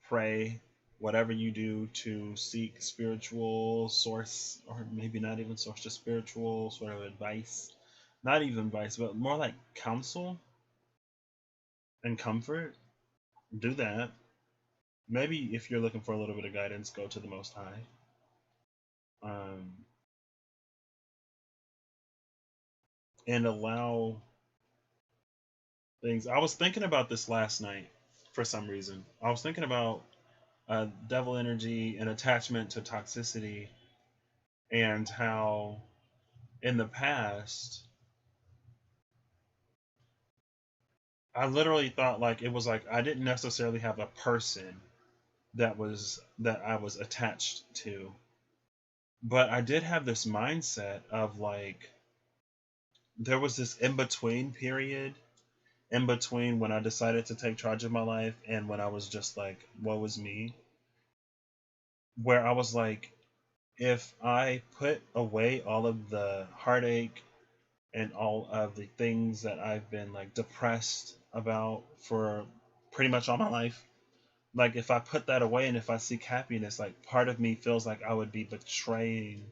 pray. Whatever you do to seek spiritual source, or maybe not even source, just spiritual sort of advice. Not even advice, but more like counsel and comfort. Do that. Maybe if you're looking for a little bit of guidance, go to the Most High. And allow things. I was thinking about this last night for some reason. I was thinking about devil energy and attachment to toxicity, and how in the past I literally thought like it was like I didn't necessarily have a person that I was attached to, but I did have this mindset of like there was this in between period, in between when I decided to take charge of my life and when I was just like, woe is me, where I was like, if I put away all of the heartache and all of the things that I've been like depressed about for pretty much all my life, like if I put that away and if I seek happiness, like part of me feels like I would be betraying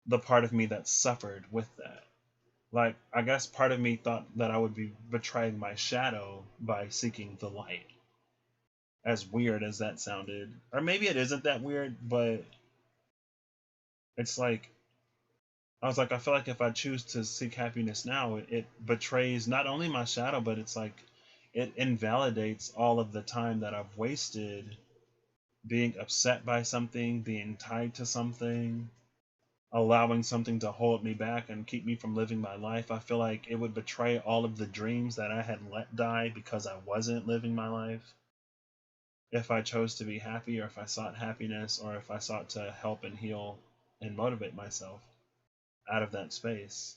the part of me that suffered with that. Like, I guess part of me thought that I would be betraying my shadow by seeking the light. As weird as that sounded. Or maybe it isn't that weird, but it's like, I was like, I feel like if I choose to seek happiness now, it betrays not only my shadow, but it's like, it invalidates all of the time that I've wasted being upset by something, being tied to something, allowing something to hold me back and keep me from living my life. I feel like it would betray all of the dreams that I had let die because I wasn't living my life. If I chose to be happy, or if I sought happiness, or if I sought to help and heal and motivate myself out of that space.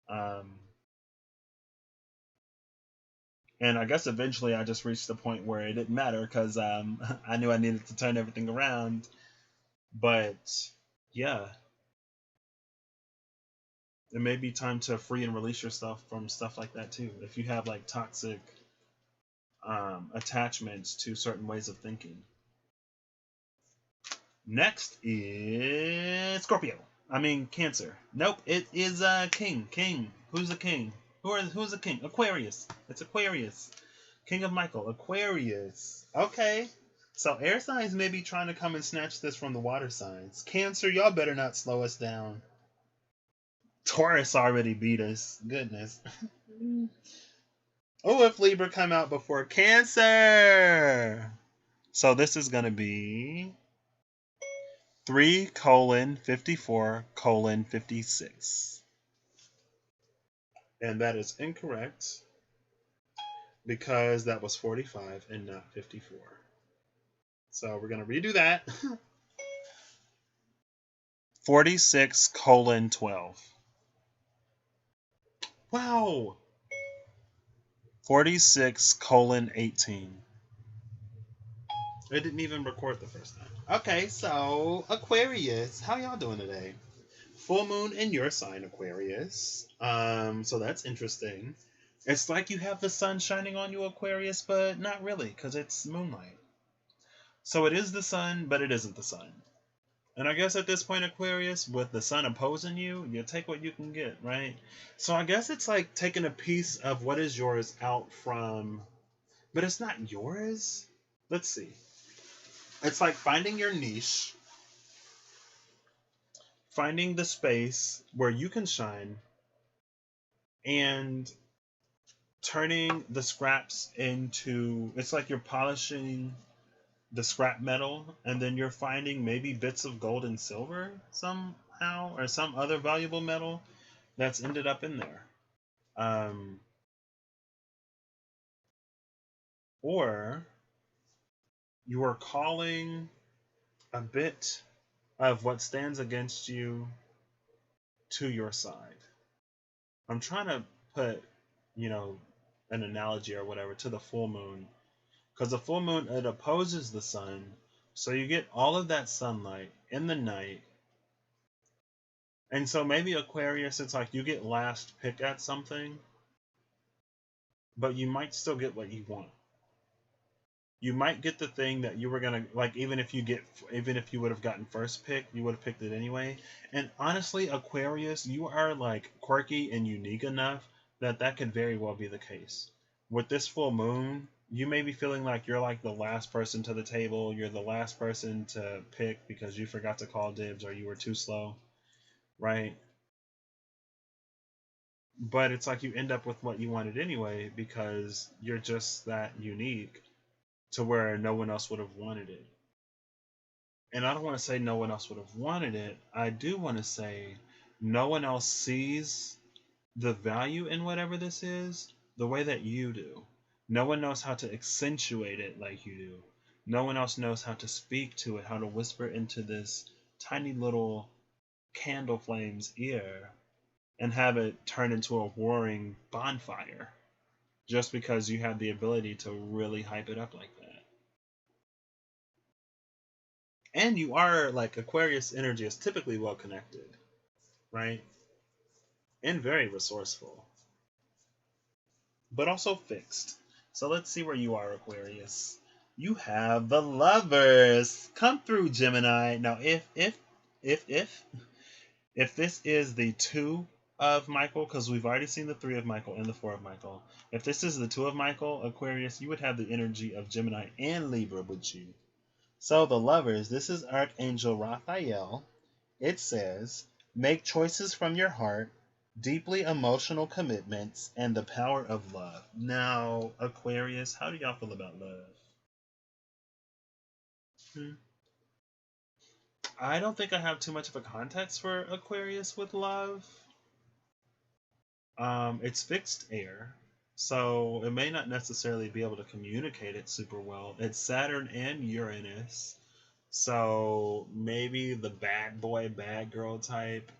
And I guess eventually I just reached the point where it didn't matter because I knew I needed to turn everything around. But yeah, it may be time to free and release yourself from stuff like that too. If you have like toxic attachments to certain ways of thinking. Next is Scorpio. I mean Cancer. Nope, it is King. King. Who's the king? Who's the king? Aquarius. It's Aquarius. King of Michael. Aquarius. Okay. So air signs may be trying to come and snatch this from the water signs. Cancer, y'all better not slow us down. Taurus already beat us. Goodness. Oh, if Libra come out before Cancer. So this is going to be 3:54:56. And that is incorrect because that was 45 and not 54. So we're going to redo that. 46:12. Wow. 46:18. It didn't even record the first time. Okay, so Aquarius, how y'all doing today? Full moon in your sign, Aquarius. So that's interesting. It's like you have the sun shining on you, Aquarius, but not really, because it's moonlight. So it is the sun, but it isn't the sun. And I guess at this point, Aquarius, with the sun opposing you, you take what you can get, right? So I guess it's like taking a piece of what is yours out from, but it's not yours. Let's see. It's like finding your niche, finding the space where you can shine, and turning the scraps into, it's like you're polishing the scrap metal, and then you're finding maybe bits of gold and silver somehow, or some other valuable metal that's ended up in there. Or you are calling a bit of what stands against you to your side. I'm trying to put, an analogy or whatever to the full moon, because the full moon, it opposes the sun, so you get all of that sunlight in the night. And so maybe Aquarius, it's like you get last pick at something, but you might still get what you want. You might get the thing that you were gonna like, even if you would have gotten first pick, you would have picked it anyway. And honestly, Aquarius, you are like quirky and unique enough that could very well be the case. With this full moon, you may be feeling like you're like the last person to the table. You're the last person to pick because you forgot to call dibs or you were too slow, right? But it's like you end up with what you wanted anyway because you're just that unique to where no one else would have wanted it. And I don't want to say no one else would have wanted it. I do want to say no one else sees the value in whatever this is the way that you do. No one knows how to accentuate it like you do. No one else knows how to speak to it, how to whisper into this tiny little candle flame's ear and have it turn into a roaring bonfire just because you have the ability to really hype it up like that. And you are like Aquarius energy is typically well connected, right? And very resourceful, but also fixed. So let's see where you are, Aquarius. You have the Lovers. Come through, Gemini. Now, if if this is the two of Michael, because we've already seen the three of Michael and the four of Michael. If this is the two of Michael, Aquarius, you would have the energy of Gemini and Libra with you. So the Lovers, this is Archangel Raphael. It says, make choices from your heart, deeply emotional commitments, and the power of love. Now, Aquarius, how do y'all feel about love? I don't think I have too much of a context for Aquarius with love. It's fixed air, so it may not necessarily be able to communicate it super well. It's Saturn and Uranus, so maybe the bad boy, bad girl type.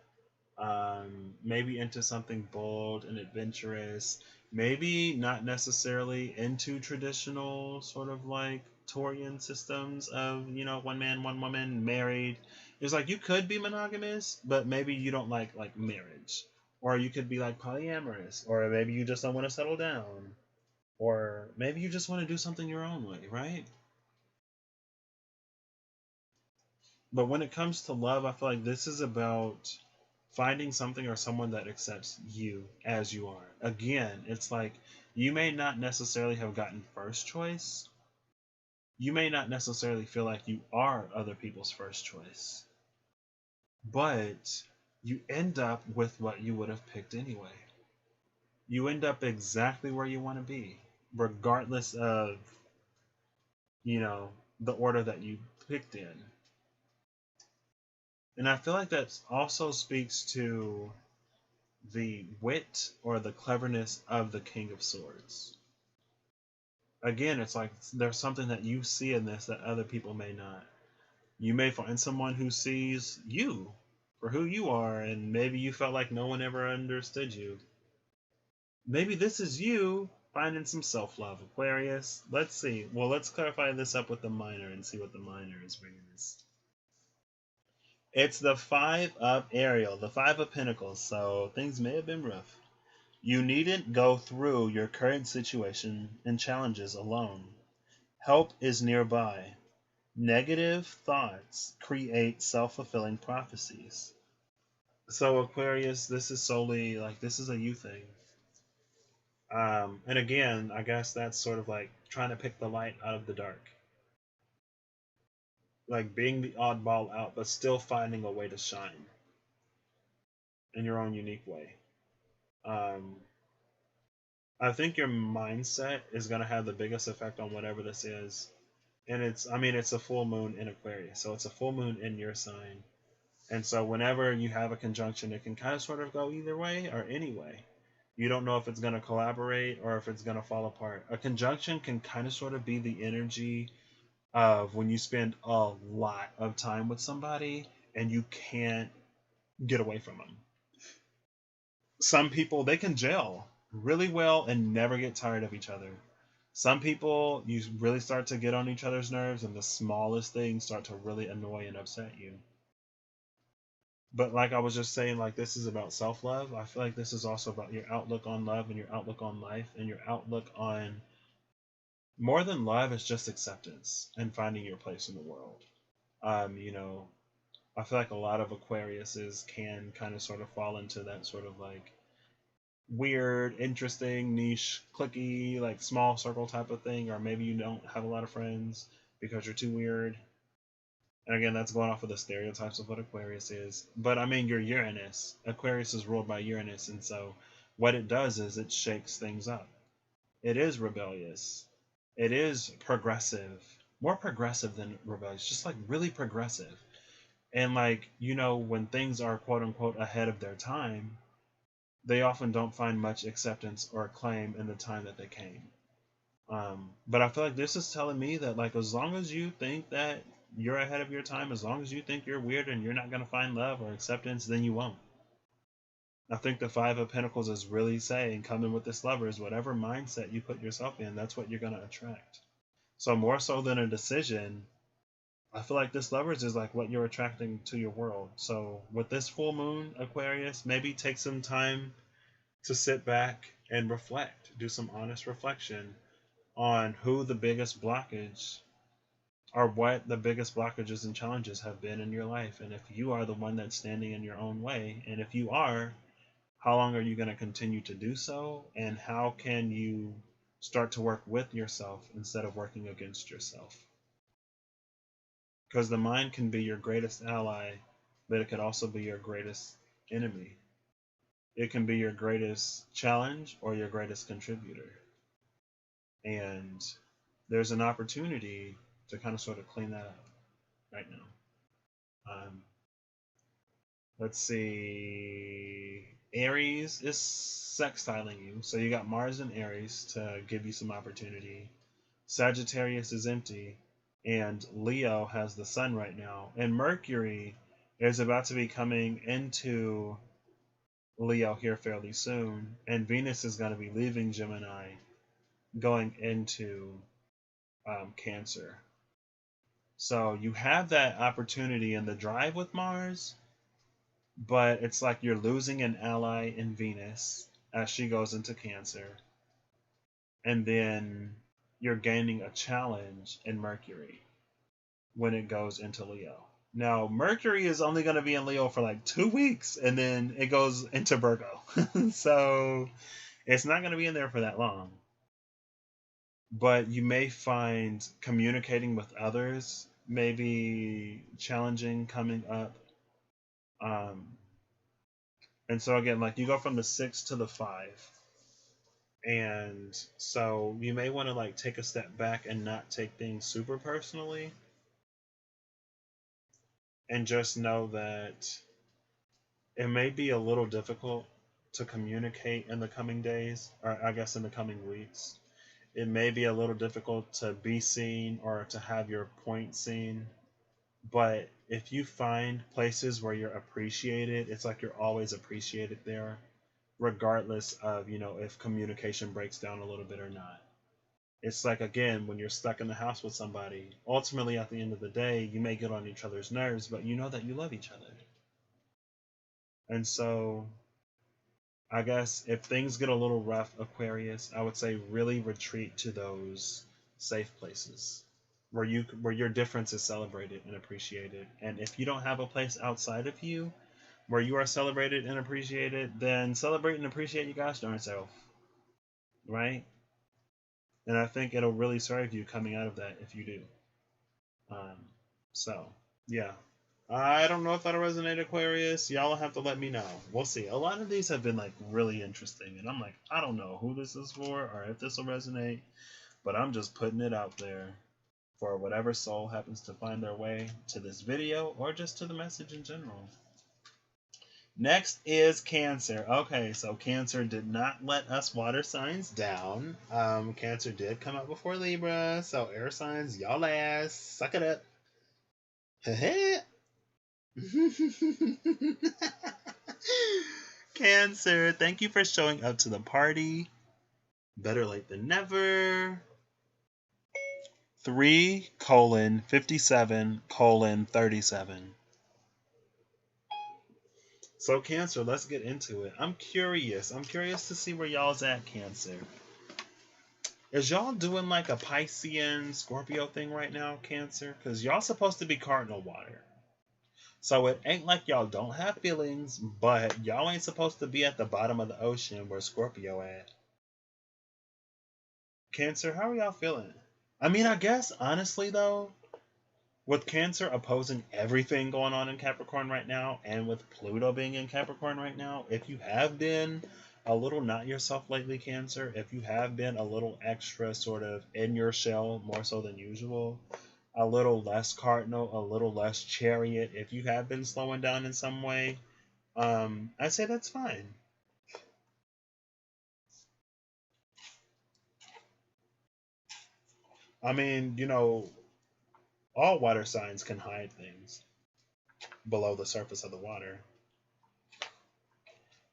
Maybe into something bold and adventurous. Maybe not necessarily into traditional sort of like Taurian systems of, one man, one woman, married. It's like you could be monogamous, but maybe you don't like marriage. Or you could be like polyamorous, or maybe you just don't want to settle down. Or maybe you just want to do something your own way, right? But when it comes to love, I feel like this is about finding something or someone that accepts you as you are. Again, it's like you may not necessarily have gotten first choice. You may not necessarily feel like you are other people's first choice. But you end up with what you would have picked anyway. You end up exactly where you want to be, regardless of, the order that you picked in. And I feel like that also speaks to the wit or the cleverness of the King of Swords. Again, it's like there's something that you see in this that other people may not. You may find someone who sees you for who you are, and maybe you felt like no one ever understood you. Maybe this is you finding some self-love, Aquarius. Let's see. Well, let's clarify this up with the minor and see what the minor is bringing us. It's the Five of Ariel, the Five of Pentacles, so things may have been rough. You needn't go through your current situation and challenges alone. Help is nearby. Negative thoughts create self-fulfilling prophecies. So Aquarius, this is solely like this is a you thing. And again, I guess that's sort of like trying to pick the light out of the dark. Like being the oddball out, but still finding a way to shine in your own unique way. I think your mindset is going to have the biggest effect on whatever this is. And it's a full moon in Aquarius. So it's a full moon in your sign. And so whenever you have a conjunction, it can kind of sort of go either way or any way. You don't know if it's going to collaborate or if it's going to fall apart. A conjunction can kind of sort of be the energy of when you spend a lot of time with somebody and you can't get away from them. Some people, they can gel really well and never get tired of each other. Some people, you really start to get on each other's nerves, and the smallest things start to really annoy and upset you. But like I was just saying, like this is about self-love. I feel like this is also about your outlook on love and your outlook on life and your outlook on more than love is just acceptance and finding your place in the world. I feel like a lot of Aquariuses can kind of sort of fall into that sort of like weird, interesting, niche, cliquey, like small circle type of thing, or maybe you don't have a lot of friends because you're too weird. And again, that's going off of the stereotypes of what Aquarius is. But I mean, you're Uranus. Aquarius is ruled by Uranus, and so what it does is it shakes things up. It is rebellious. It is progressive. More progressive than rebellious, just like really progressive. And like, when things are quote unquote ahead of their time, they often don't find much acceptance or acclaim in the time that they came. But I feel like this is telling me that like as long as you think that you're ahead of your time, as long as you think you're weird and you're not going to find love or acceptance, then you won't. I think the Five of Pentacles is really saying, coming with this Lovers, whatever mindset you put yourself in, that's what you're going to attract. So more so than a decision, I feel like this Lovers is like what you're attracting to your world. So with this full moon, Aquarius, maybe take some time to sit back and reflect, do some honest reflection on who the biggest blockage or what the biggest blockages and challenges have been in your life. And if you are the one that's standing in your own way, and if you are, how long are you going to continue to do so? And how can you start to work with yourself instead of working against yourself? Because the mind can be your greatest ally, but it could also be your greatest enemy. It can be your greatest challenge or your greatest contributor. And there's an opportunity to kind of sort of clean that up right now. Let's see. Aries is sextiling you. So you got Mars and Aries to give you some opportunity. Sagittarius is empty. And Leo has the sun right now. And Mercury is about to be coming into Leo here fairly soon. And Venus is going to be leaving Gemini, going into Cancer. So you have that opportunity in the drive with Mars, but it's like you're losing an ally in Venus as she goes into Cancer, and then you're gaining a challenge in Mercury when it goes into Leo. Now, Mercury is only going to be in Leo for like 2 weeks, and then it goes into Virgo. So it's not going to be in there for that long. But you may find communicating with others maybe challenging coming up. And so again, like you go from the 6 to the 5. And so you may want to like take a step back and not take things super personally. And just know that it may be a little difficult to communicate in the coming days, or I guess in the coming weeks. It may be a little difficult to be seen or to have your point seen. But if you find places where you're appreciated, it's like you're always appreciated there, regardless of, if communication breaks down a little bit or not. It's like, again, when you're stuck in the house with somebody, ultimately at the end of the day, you may get on each other's nerves, but you know that you love each other. And so I guess if things get a little rough, Aquarius, I would say really retreat to those safe places where your difference is celebrated and appreciated. And if you don't have a place outside of you where you are celebrated and appreciated, then celebrate and appreciate your gosh darn self, right? And I think it'll really serve you coming out of that if you do. So yeah, I don't know if that'll resonate, Aquarius. Y'all will have to let me know. We'll see. A lot of these have been like really interesting, and I'm like, I don't know who this is for or if this will resonate, but I'm just putting it out there for whatever soul happens to find their way to this video or just to the message in general. Next is Cancer. Okay, so Cancer did not let us water signs down. Cancer did come out before Libra, so air signs, y'all ass, suck it up. Cancer, thank you for showing up to the party. Better late than never. 3:57:37. So Cancer, let's get into it. I'm curious to see where y'all's at, Cancer. Is y'all doing like a Piscean Scorpio thing right now, Cancer? Because y'all supposed to be cardinal water. So it ain't like y'all don't have feelings, but y'all ain't supposed to be at the bottom of the ocean where Scorpio at. Cancer, how are y'all feeling? I mean, I guess, honestly, though, with Cancer opposing everything going on in Capricorn right now, and with Pluto being in Capricorn right now, if you have been a little not yourself lately, Cancer, if you have been a little extra sort of in your shell more so than usual, a little less cardinal, a little less chariot, if you have been slowing down in some way, I'd say that's fine. I mean, all water signs can hide things below the surface of the water.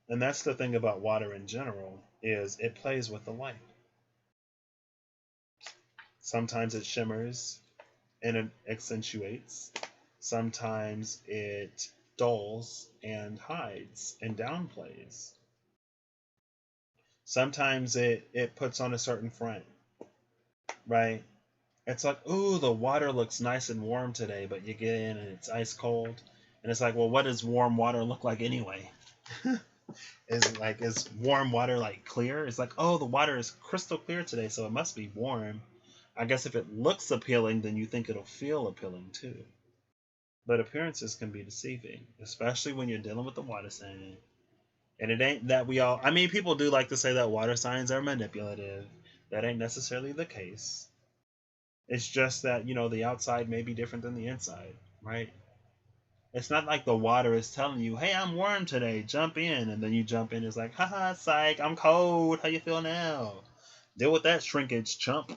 And that's the thing about water in general, is it plays with the light. Sometimes it shimmers, and it accentuates. Sometimes it dulls and hides and downplays. Sometimes it puts on a certain front, right? It's like, ooh, the water looks nice and warm today, but you get in and it's ice cold. And it's like, well, what does warm water look like anyway? Is warm water like clear? It's like, oh, the water is crystal clear today, so it must be warm. I guess if it looks appealing, then you think it'll feel appealing too. But appearances can be deceiving, especially when you're dealing with the water sign. And it ain't that we all, I mean, people do like to say that water signs are manipulative. That ain't necessarily the case. It's just that, the outside may be different than the inside, right? It's not like the water is telling you, hey, I'm warm today, jump in. And then you jump in, it's like, haha, psych, I'm cold. How you feel now? Deal with that shrinkage, chump.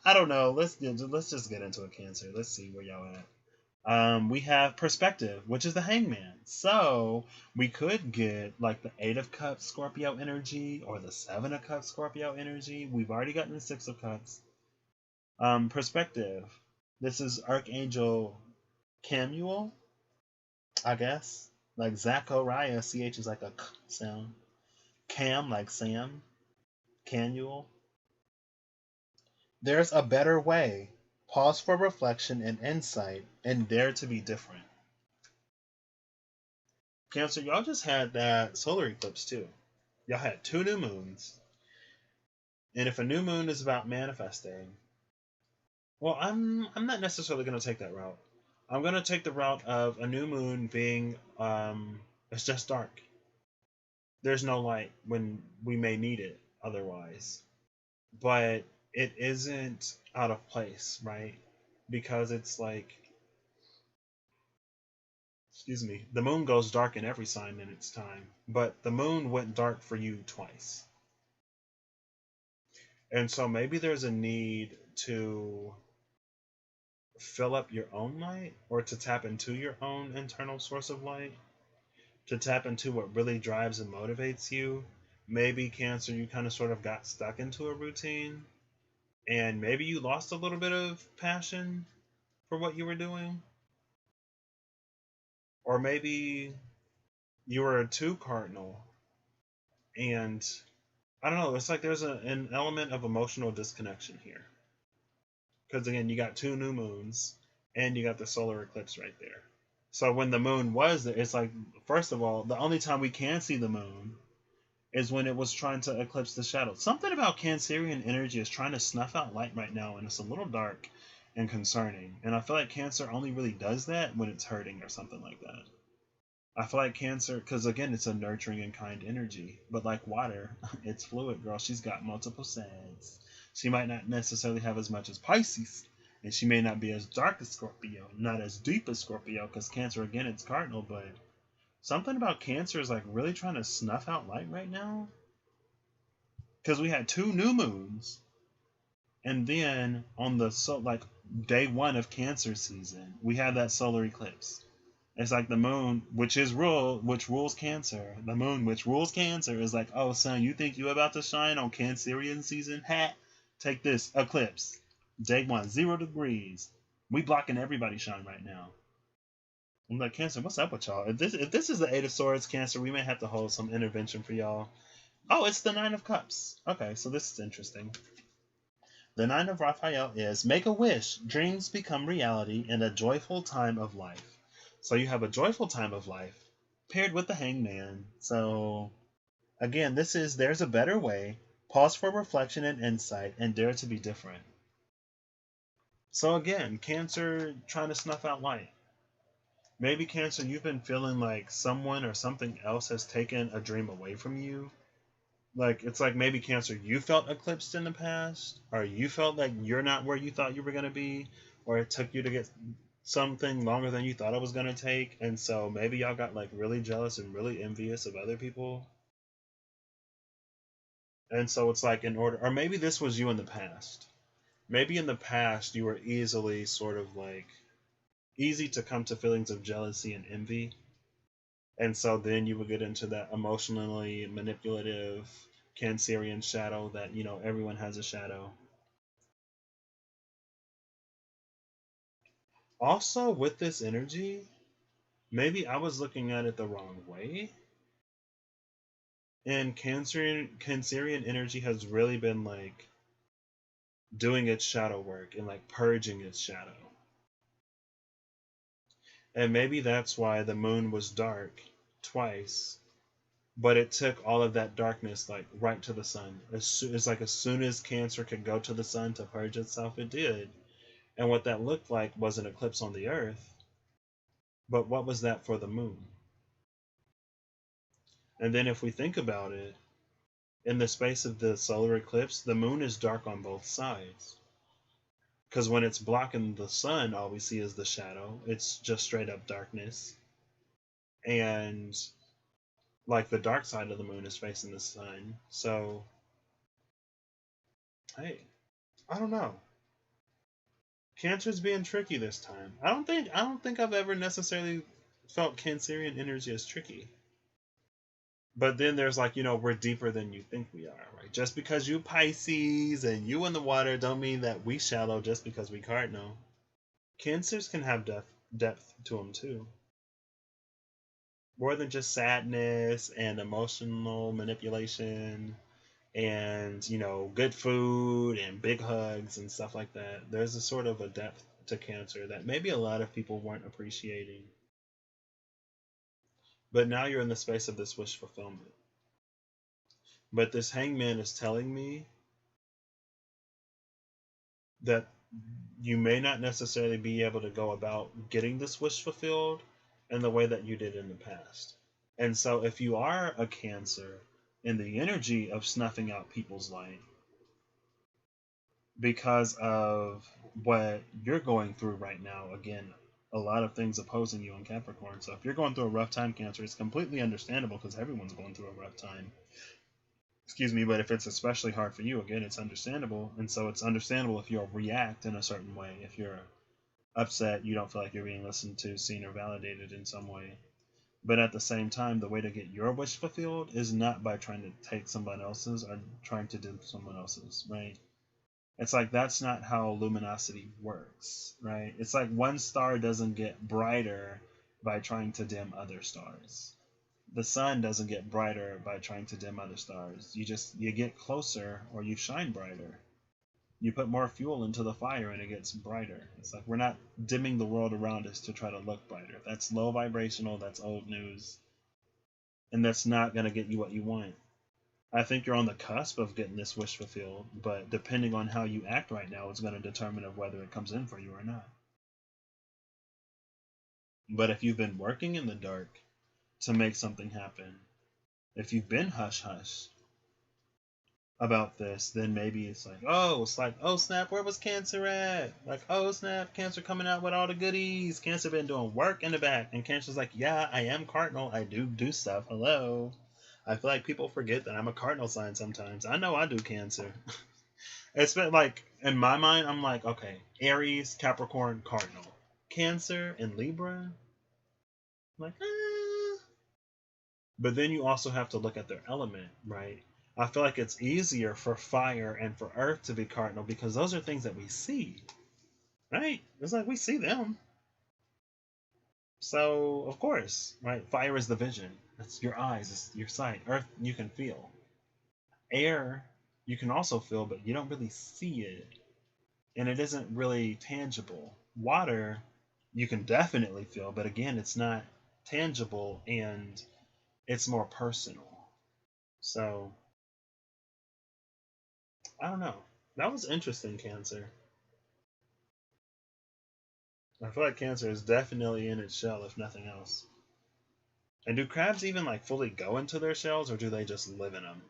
I don't know. Let's just get into a Cancer. Let's see where y'all at. We have perspective, which is the hangman. So we could get like the 8 of Cups Scorpio energy or the 7 of Cups Scorpio energy. We've already gotten the 6 of Cups. Perspective. This is Archangel Camuel, I guess. Like Zachariah, CH is like a k sound. Cam, like Sam. Canuel. There's a better way. Pause for reflection and insight and dare to be different. Cancer, y'all just had that solar eclipse too. Y'all had 2 new moons. And if a new moon is about manifesting, well, I'm not necessarily going to take that route. I'm going to take the route of a new moon being it's just dark. There's no light when we may need it otherwise. But it isn't out of place, right? Because it's like, excuse me, the moon goes dark in every sign in its time, but the moon went dark for you twice. And so maybe there's a need to fill up your own light or to tap into your own internal source of light, to tap into what really drives and motivates you. Maybe Cancer, you kind of sort of got stuck into a routine and maybe you lost a little bit of passion for what you were doing. Or maybe you were too cardinal and I don't know, it's like there's an element of emotional disconnection here. Because again, you got 2 new moons and you got the solar eclipse right there. So when the moon was there, it's like, first of all, the only time we can see the moon is when it was trying to eclipse the shadow. Something about Cancerian energy is trying to snuff out light right now, and it's a little dark and concerning. And I feel like Cancer only really does that when it's hurting or something like that. I feel like Cancer, because again, it's a nurturing and kind energy. But like water, it's fluid, girl. She's got multiple sides. She might not necessarily have as much as Pisces, and she may not be as dark as Scorpio, not as deep as Scorpio, because Cancer, again, it's cardinal, but something about Cancer is like really trying to snuff out light right now. Because we had 2 new moons, and then on the day 1 of Cancer season, we had that solar eclipse. It's like the moon, which rules Cancer. The moon, which rules Cancer, is like, oh, son, you think you about to shine on Cancerian season? Ha! Take this, eclipse. Day 1, 0 degrees. We blocking everybody's shine right now. I'm like, Cancer, what's up with y'all? If this is the 8 of Swords, Cancer, we may have to hold some intervention for y'all. Oh, it's the 9 of Cups. Okay, so this is interesting. The 9 of Raphael is make a wish. Dreams become reality in a joyful time of life. So you have a joyful time of life paired with the hangman. So again, there's a better way. Pause for reflection and insight and dare to be different. So again, Cancer trying to snuff out light. Maybe Cancer, you've been feeling like someone or something else has taken a dream away from you. Like, it's like maybe Cancer, you felt eclipsed in the past, or you felt like you're not where you thought you were going to be, or it took you to get something longer than you thought it was going to take. And so maybe y'all got like really jealous and really envious of other people. And so it's like in order, or maybe this was you in the past. Maybe in the past you were easily sort of like easy to come to feelings of jealousy and envy. And so then you would get into that emotionally manipulative Cancerian shadow that, everyone has a shadow. Also, with this energy, maybe I was looking at it the wrong way. And Cancerian energy has really been like doing its shadow work and like purging its shadow. And maybe that's why the moon was dark twice, but it took all of that darkness like right to the sun. It's like as soon as Cancer could go to the sun to purge itself, it did. And what that looked like was an eclipse on the earth. But what was that for the moon? And then if we think about it, in the space of the solar eclipse, the moon is dark on both sides. Because when it's blocking the sun, all we see is the shadow. It's just straight up darkness. And like the dark side of the moon is facing the sun. So, hey, I don't know. Cancer's being tricky this time. I don't think I've ever necessarily felt Cancerian energy as tricky. But then there's like, we're deeper than you think we are, right? Just because you Pisces and you in the water don't mean that we shallow just because we cardinal. Cancers can have depth to them too. More than just sadness and emotional manipulation and, good food and big hugs and stuff like that. There's a sort of a depth to Cancer that maybe a lot of people weren't appreciating. But now you're in the space of this wish fulfillment. But this hangman is telling me that you may not necessarily be able to go about getting this wish fulfilled in the way that you did in the past. And so if you are a Cancer in the energy of snuffing out people's light because of what you're going through right now, again, a lot of things opposing you in Capricorn. So if you're going through a rough time, Cancer, it's completely understandable because everyone's going through a rough time. Excuse me, but if it's especially hard for you, again, it's understandable. And so it's understandable if you'll react in a certain way. If you're upset, you don't feel like you're being listened to, seen, or validated in some way. But at the same time, the way to get your wish fulfilled is not by trying to take someone else's or trying to dim someone else's, right? It's like that's not how luminosity works, right? It's like one star doesn't get brighter by trying to dim other stars. The sun doesn't get brighter by trying to dim other stars. You get closer or you shine brighter. You put more fuel into the fire and it gets brighter. It's like we're not dimming the world around us to try to look brighter. That's low vibrational, that's old news. And that's not going to get you what you want. I think you're on the cusp of getting this wish fulfilled, but depending on how you act right now, it's going to determine of whether it comes in for you or not. But if you've been working in the dark to make something happen, if you've been hush-hush about this, then maybe it's like, oh snap, where was Cancer at? Like, oh snap, Cancer coming out with all the goodies. Cancer been doing work in the back, and Cancer's like, yeah, I am cardinal. I do stuff. Hello. I feel like people forget that I'm a cardinal sign sometimes. I know I do, Cancer. It's been like, in my mind, I'm like, okay, Aries, Capricorn, Cardinal. Cancer, and Libra? I'm like, But then you also have to look at their element, right? I feel like it's easier for fire and for earth to be cardinal because those are things that we see, right? It's like we see them. So, of course, right? Fire is the vision. That's your eyes, it's your sight. Earth, you can feel. Air, you can also feel, but you don't really see it. And it isn't really tangible. Water, you can definitely feel, but again, it's not tangible and it's more personal. So, I don't know. That was interesting, Cancer. I feel like Cancer is definitely in its shell, if nothing else. And do crabs even like fully go into their shells, or do they just live in them?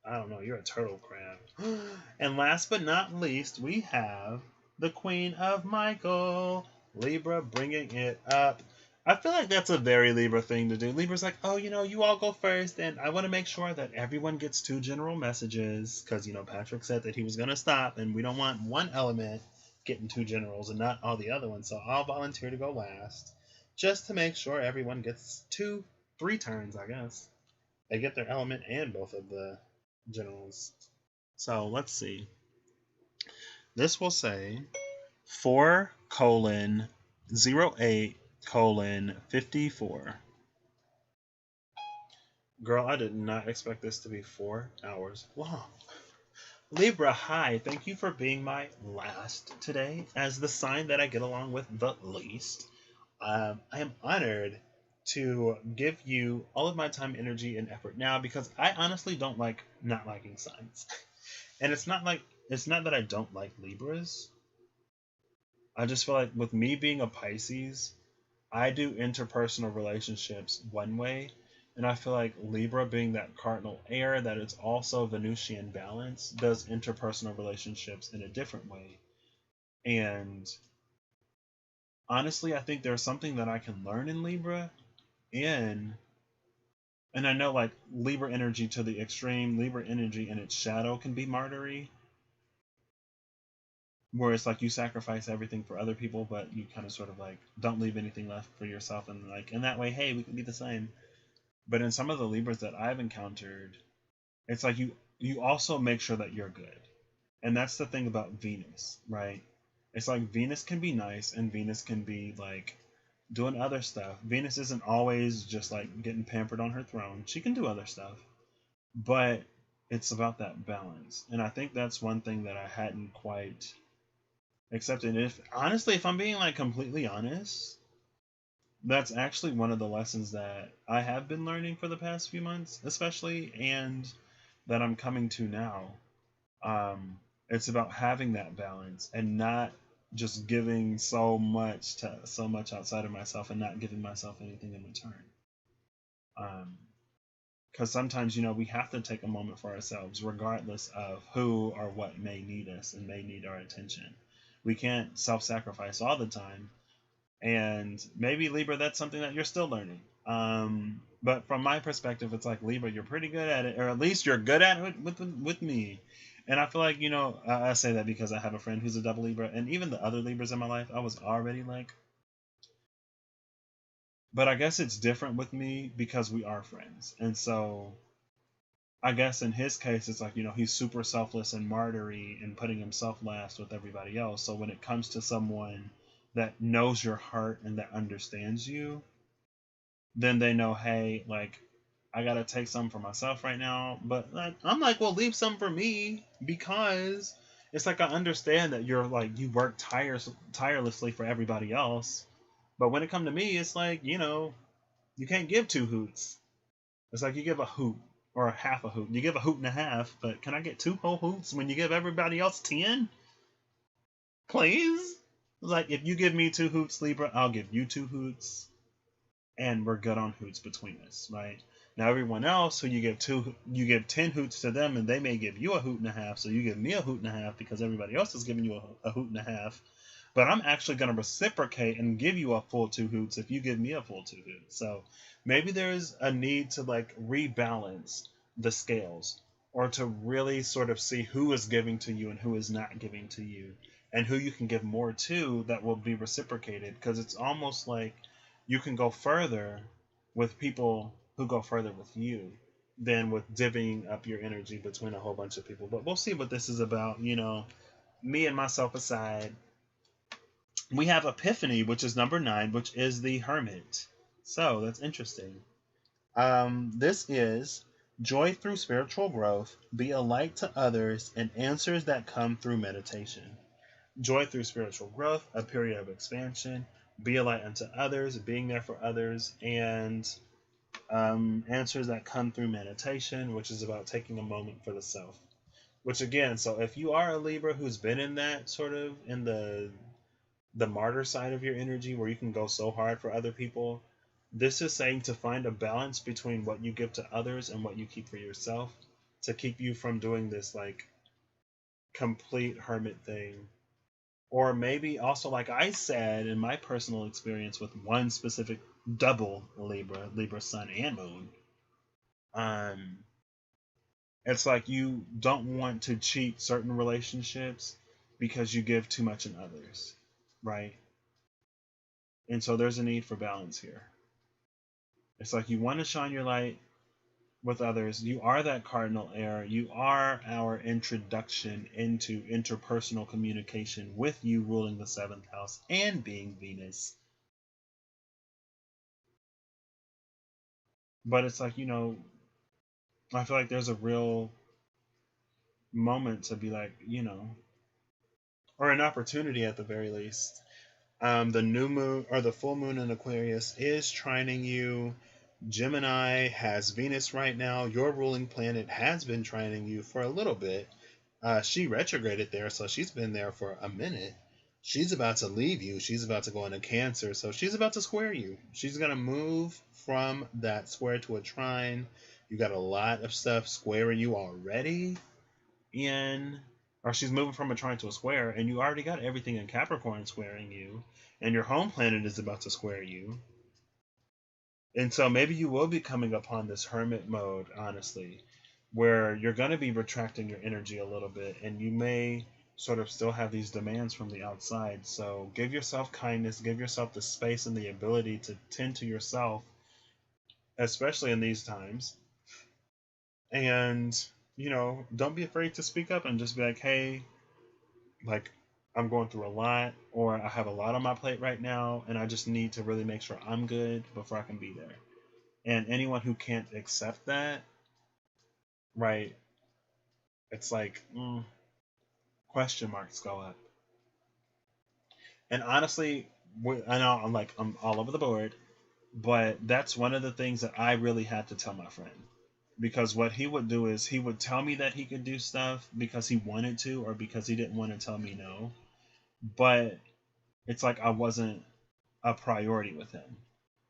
I don't know. You're a turtle crab. And last but not least, we have the Queen of Michael, Libra, bringing it up. I feel like that's a very Libra thing to do. Libra's like, oh, you all go first, and I want to make sure that everyone gets 2 general messages, because, Patrick said that he was going to stop, and we don't want one element getting 2 generals and not all the other ones, so I'll volunteer to go last, just to make sure everyone gets 3 turns, I guess. They get their element and both of the generals. So let's see. This will say 4 08:54. Girl, I did not expect this to be 4 hours long. Libra, hi. Thank you for being my last today as the sign that I get along with the least. I am honored to give you all of my time, energy, and effort now because I honestly don't like not liking signs. And it's not that I don't like Libras. I just feel like with me being a Pisces, I do interpersonal relationships one way, and I feel like Libra being that cardinal air that is also Venusian balance does interpersonal relationships in a different way. And honestly, I think there's something that I can learn in Libra, and I know like Libra energy to the extreme, Libra energy in its shadow can be martyry, where it's like you sacrifice everything for other people, but you kind of sort of like don't leave anything left for yourself, and like in that way, hey, we can be the same. But in some of the Libras that I've encountered, it's like you also make sure that you're good. And that's the thing about Venus, right? It's like Venus can be nice and Venus can be like doing other stuff. Venus isn't always just like getting pampered on her throne. She can do other stuff. But it's about that balance. And I think that's one thing that I hadn't quite accepted. If honestly, if I'm being like completely honest, that's actually one of the lessons that I have been learning for the past few months, especially, and that I'm coming to now. It's about having that balance and not just giving so much outside of myself and not giving myself anything in return. Because sometimes, we have to take a moment for ourselves, regardless of who or what may need us and may need our attention. We can't self-sacrifice all the time. And maybe Libra, that's something that you're still learning. But from my perspective, it's like Libra, you're pretty good at it, or at least you're good at it with me. And I feel like I say that because I have a friend who's a double Libra, and even the other Libras in my life, I was already like. But I guess it's different with me because we are friends, and so I guess in his case, it's like he's super selfless and martyry and putting himself last with everybody else. So when it comes to someone that knows your heart and that understands you, then they know, hey, like, I gotta take some for myself right now. But like, I'm like, well, leave some for me, because it's like I understand that you're like you work tirelessly for everybody else, but when it comes to me, it's like you can't give two hoots. It's like you give a hoot or a half a hoot. You give a hoot and a half, but can I get two whole hoots when you give everybody else 10? Please. Like, if you give me two hoots, Libra, I'll give you two hoots, and we're good on hoots between us, right? Now everyone else who you give 10 hoots to them, and they may give you a hoot and a half, so you give me a hoot and a half because everybody else is giving you a hoot and a half. But I'm actually going to reciprocate and give you a full two hoots if you give me a full two hoots. So maybe there's a need to like rebalance the scales, or to really sort of see who is giving to you and who is not giving to you, and who you can give more to that will be reciprocated. Because it's almost like you can go further with people who go further with you than with divvying up your energy between a whole bunch of people. But we'll see what this is about. Me and myself aside, we have Epiphany, which is number 9, which is the Hermit. So that's interesting. This is joy through spiritual growth, be a light to others, and answers that come through meditation. Joy through spiritual growth, a period of expansion, be a light unto others, being there for others, and answers that come through meditation, which is about taking a moment for the self. Which again, so if you are a Libra who's been in that sort of in the martyr side of your energy where you can go so hard for other people, this is saying to find a balance between what you give to others and what you keep for yourself, to keep you from doing this like complete hermit thing. Or maybe also, like I said in my personal experience with one specific double Libra sun and moon, it's like you don't want to cheat certain relationships because you give too much in others, right? And so there's a need for balance here. It's like you want to shine your light, with others. You are that cardinal air. You are our introduction into interpersonal communication, with you ruling the 7th house and being Venus. But it's like, I feel like there's a real moment to be like, or an opportunity at the very least. The new moon or the full moon in Aquarius is trining you. Gemini has Venus right now. Your ruling planet has been trining you for a little bit. She retrograded there, so she's been there for a minute. She's about to leave you. She's about to go into Cancer, so she's about to square you. She's going to move from that square to a trine. You got a lot of stuff squaring you already or she's moving from a trine to a square, and you already got everything in Capricorn squaring you, and your home planet is about to square you. And so maybe you will be coming upon this hermit mode, honestly, where you're going to be retracting your energy a little bit, and you may sort of still have these demands from the outside. So give yourself kindness, give yourself the space and the ability to tend to yourself, especially in these times. And, don't be afraid to speak up and just be like, hey, like, I'm going through a lot, or I have a lot on my plate right now, and I just need to really make sure I'm good before I can be there. And anyone who can't accept that, right, it's like, question marks go up. And honestly, I know I'm all over the board, but that's one of the things that I really had to tell my friend. Because what he would do is he would tell me that he could do stuff because he wanted to, or because he didn't want to tell me no. But it's like I wasn't a priority with him.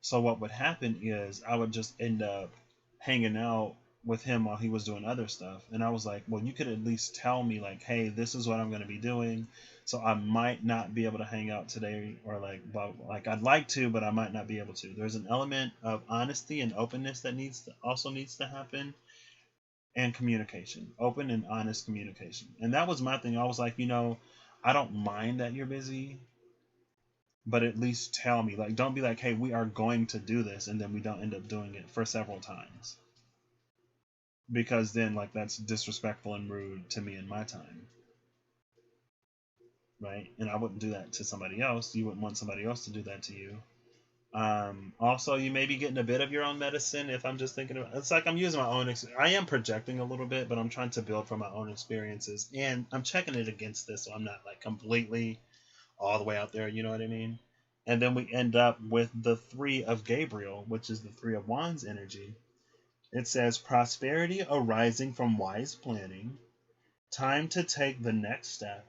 So what would happen is I would just end up hanging out with him while he was doing other stuff. And I was like, well, you could at least tell me, like, hey, this is what I'm going to be doing. So I might not be able to hang out today, or like I'd like to, but I might not be able to. There's an element of honesty and openness that also needs to happen, and communication, open and honest communication. And that was my thing. I was like, I don't mind that you're busy, but at least tell me. Like, don't be like, hey, we are going to do this, and then we don't end up doing it for several times, because then, like, that's disrespectful and rude to me in my time, right? And I wouldn't do that to somebody else. You wouldn't want somebody else to do that to you. Also, you may be getting a bit of your own medicine. If I'm just thinking about, it's like I'm using my own I am projecting a little bit, but I'm trying to build from my own experiences, and I'm checking it against this, so I'm not like completely all the way out there, you know what I mean? And then we end up with the 3 of Gabriel, which is the 3 of Wands energy. It says prosperity arising from wise planning, time to take the next step,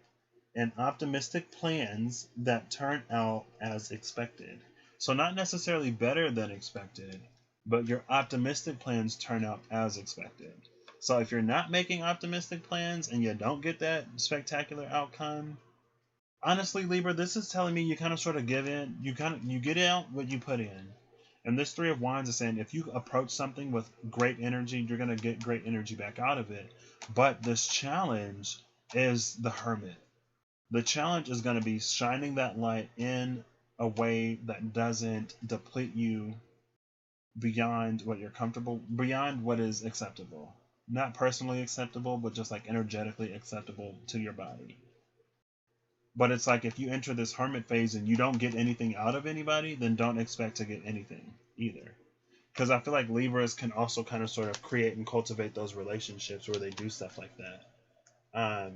and optimistic plans that turn out as expected. So not necessarily better than expected, but your optimistic plans turn out as expected. So if you're not making optimistic plans and you don't get that spectacular outcome, honestly, Libra, this is telling me you kind of sort of give in. You get out what you put in. And this 3 of Wands is saying if you approach something with great energy, you're going to get great energy back out of it. But this challenge is the Hermit. The challenge is going to be shining that light in a way that doesn't deplete you beyond what you're comfortable, beyond what is acceptable. Not personally acceptable, but just like energetically acceptable to your body. But it's like if you enter this hermit phase and you don't get anything out of anybody, then don't expect to get anything either. Because I feel like Libras can also kind of sort of create and cultivate those relationships where they do stuff like that.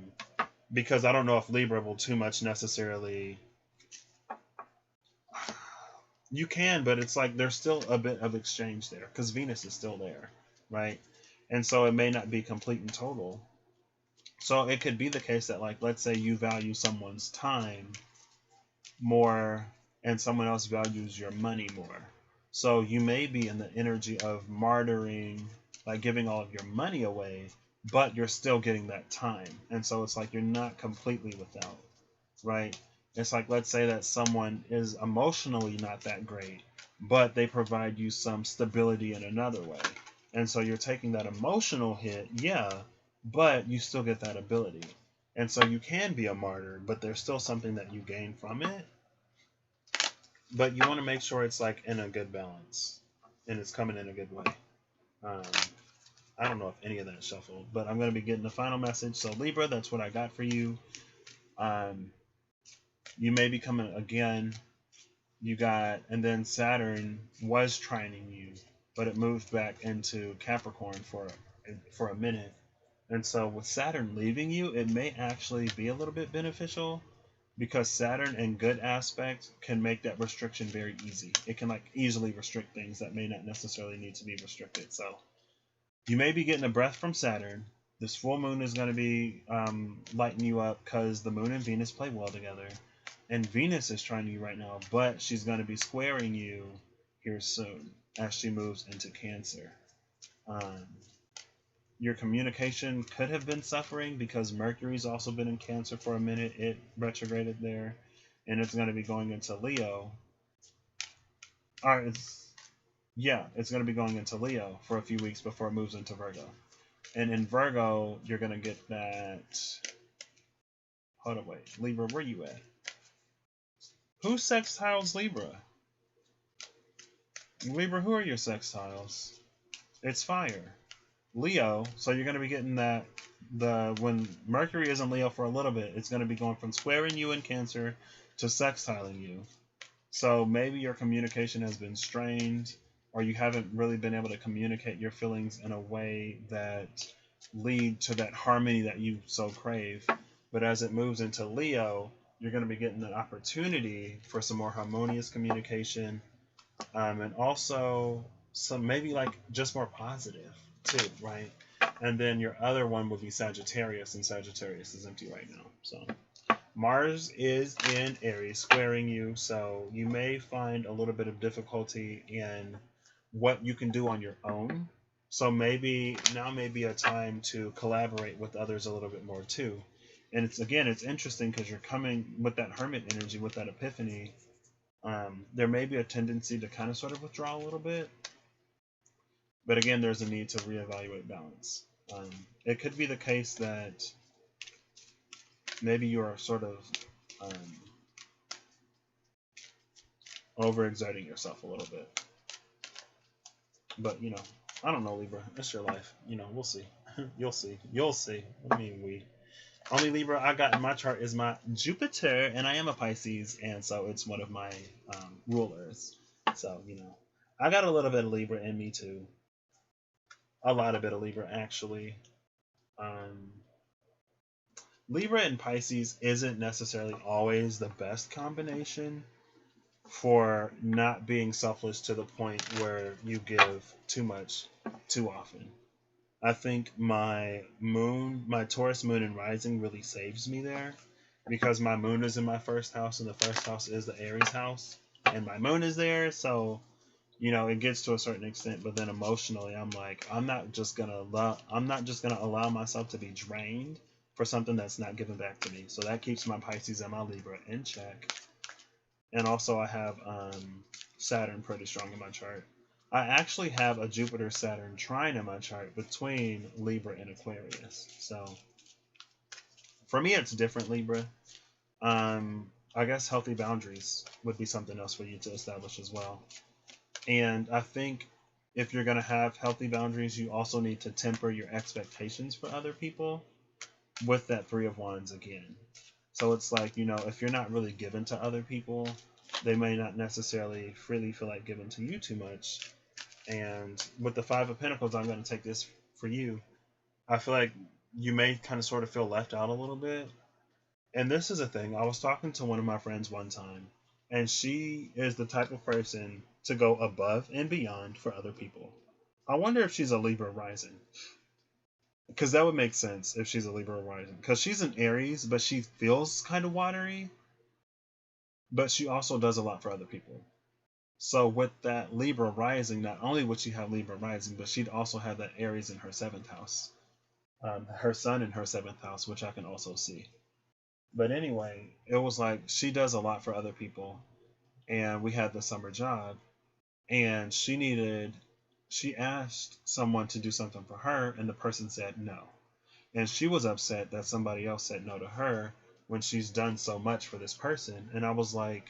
Because I don't know if Libra will too much necessarily. You can, but it's like there's still a bit of exchange there because Venus is still there, right? And so it may not be complete and total. So it could be the case that, like, let's say you value someone's time more and someone else values your money more. So you may be in the energy of martyring, like giving all of your money away, but you're still getting that time. And so it's like you're not completely without, right? It's like, let's say that someone is emotionally not that great, but they provide you some stability in another way. And so you're taking that emotional hit, yeah, but you still get that ability. And so you can be a martyr, but there's still something that you gain from it. But you want to make sure it's like in a good balance and it's coming in a good way. I don't know if any of that shuffled, but I'm going to be getting the final message. So Libra, that's what I got for you. You may be coming again. You got, and then Saturn was trining you, but it moved back into Capricorn for a minute. And so with Saturn leaving you, it may actually be a little bit beneficial because Saturn in good aspect can make that restriction very easy. It can like easily restrict things that may not necessarily need to be restricted. So you may be getting a breath from Saturn. This full moon is going to be lighting you up because the moon and Venus play well together. And Venus is trying you right now, but she's going to be squaring you here soon as she moves into Cancer. Your communication could have been suffering because Mercury's also been in Cancer for a minute. It retrograded there, and it's going to be going into Leo. All right, it's going to be going into Leo for a few weeks before it moves into Virgo. And in Virgo, you're going to get that. Hold on, wait, Libra, where you at? Who sextiles Libra? Libra, who are your sextiles? It's fire. Leo, so you're going to be getting that when Mercury is in Leo for a little bit, it's going to be going from squaring you in Cancer to sextiling you. So maybe your communication has been strained, or you haven't really been able to communicate your feelings in a way that lead to that harmony that you so crave. But as it moves into Leo, you're going to be getting an opportunity for some more harmonious communication, and also some maybe like just more positive too, right? And then your other one would be Sagittarius, and Sagittarius is empty right now. So Mars is in Aries, squaring you, so you may find a little bit of difficulty in what you can do on your own. So maybe now may be a time to collaborate with others a little bit more too. And it's interesting because you're coming with that hermit energy, with that epiphany. There may be a tendency to kind of sort of withdraw a little bit. But again, there's a need to reevaluate balance. It could be the case that maybe you are sort of overexerting yourself a little bit. But, I don't know, Libra. It's your life. We'll see. You'll see. You'll see. I mean, only Libra I got in my chart is my Jupiter, and I am a Pisces, and so it's one of my rulers. So, I got a little bit of Libra in me too. A lot of bit of Libra, actually. Libra and Pisces isn't necessarily always the best combination for not being selfless to the point where you give too much too often. I think my Taurus moon and rising really saves me there because my moon is in my first house, and the first house is the Aries house, and my moon is there, so it gets to a certain extent, but then emotionally, I'm like, I'm not just gonna allow myself to be drained for something that's not given back to me. So that keeps my Pisces and my Libra in check. And also, I have Saturn pretty strong in my chart. I actually have a Jupiter-Saturn trine in my chart between Libra and Aquarius. So for me, it's different, Libra. I guess healthy boundaries would be something else for you to establish as well. And I think if you're going to have healthy boundaries, you also need to temper your expectations for other people with that Three of Wands again. So it's like, if you're not really given to other people, they may not necessarily freely feel like giving to you too much. And with the Five of Pentacles, I'm going to take this for you. I feel like you may kind of sort of feel left out a little bit. And this is a thing. I was talking to one of my friends one time, and she is the type of person to go above and beyond for other people. I wonder if she's a Libra rising. Because that would make sense if she's a Libra rising. Because she's an Aries, but she feels kind of watery. But she also does a lot for other people. So with that Libra rising, not only would she have Libra rising, but she'd also have that Aries in her 7th house. Her sun in her 7th house, which I can also see. But anyway, it was like she does a lot for other people. And we had the summer job. And she asked someone to do something for her, and the person said no. And she was upset that somebody else said no to her when she's done so much for this person. And I was like,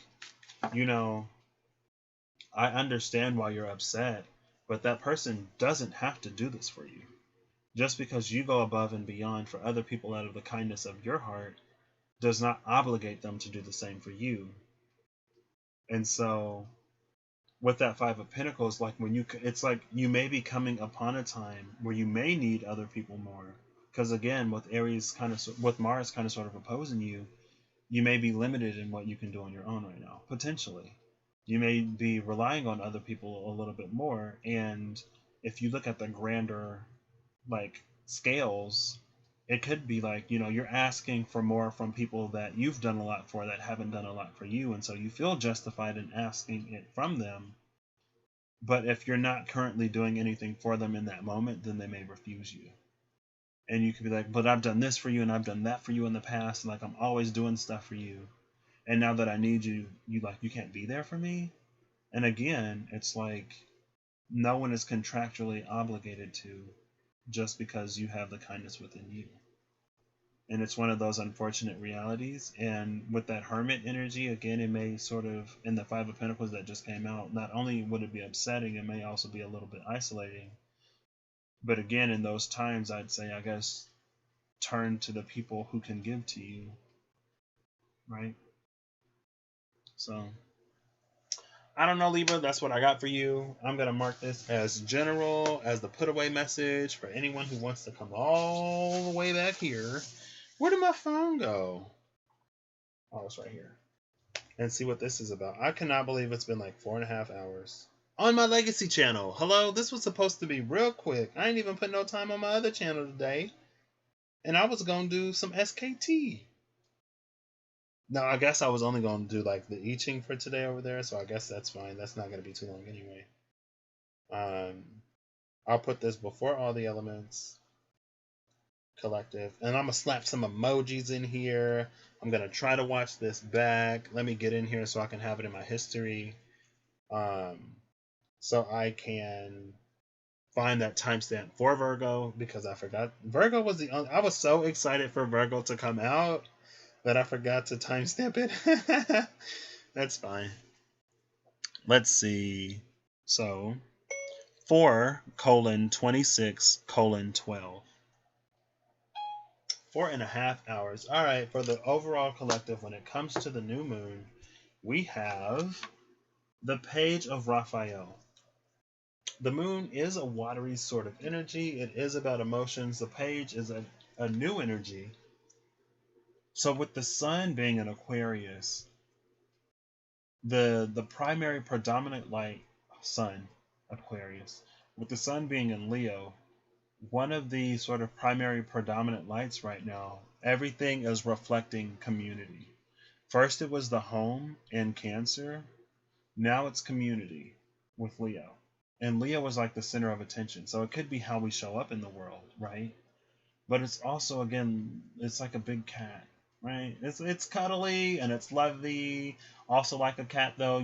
I understand why you're upset, but that person doesn't have to do this for you. Just because you go above and beyond for other people out of the kindness of your heart does not obligate them to do the same for you. And so with that Five of Pentacles, like it's like you may be coming upon a time where you may need other people more. Because again, with with Mars kind of sort of opposing you, you may be limited in what you can do on your own right now, potentially. You may be relying on other people a little bit more. And if you look at the grander like scales, it could be like, you're asking for more from people that you've done a lot for that haven't done a lot for you. And so you feel justified in asking it from them. But if you're not currently doing anything for them in that moment, then they may refuse you. And you could be like, but I've done this for you and I've done that for you in the past. And like, I'm always doing stuff for you. And now that I need you, you can't be there for me. And again, it's like no one is contractually obligated to just because you have the kindness within you. And it's one of those unfortunate realities. And with that Hermit energy, again, it may sort of, in the Five of Pentacles that just came out, not only would it be upsetting, it may also be a little bit isolating. But again, in those times, I'd say, I guess, turn to the people who can give to you, right? So, I don't know, Libra. That's what I got for you. I'm going to mark this as general, as the put away message for anyone who wants to come all the way back here. Where did my phone go? Oh, it's right here. And see what this is about. I cannot believe it's been like 4.5 hours. On my Legacy channel. Hello, this was supposed to be real quick. I ain't even put no time on my other channel today. And I was going to do some SKT. No, I guess I was only going to do like the I Ching for today over there. So I guess that's fine. That's not going to be too long anyway. I'll put this before all the elements. Collective. And I'm going to slap some emojis in here. I'm going to try to watch this back. Let me get in here so I can have it in my history. So I can find that timestamp for Virgo, because I forgot. Virgo was I was so excited for Virgo to come out that I forgot to timestamp it. That's fine. Let's see. So 4:26:12. 4.5 hours. All right, for the overall collective, when it comes to the new moon, we have the Page of Raphael. The moon is a watery sort of energy. It is about emotions. The page is a new energy. So with the sun being an Aquarius, the primary predominant light, sun, Aquarius, with the sun being in Leo, one of the sort of primary predominant lights right now, everything is reflecting community. First it was the home in Cancer. Now it's community with Leo. And Leo was like the center of attention. So it could be how we show up in the world, right? But it's also, again, it's like a big cat, right? It's cuddly and it's lovely. Also like a cat, though,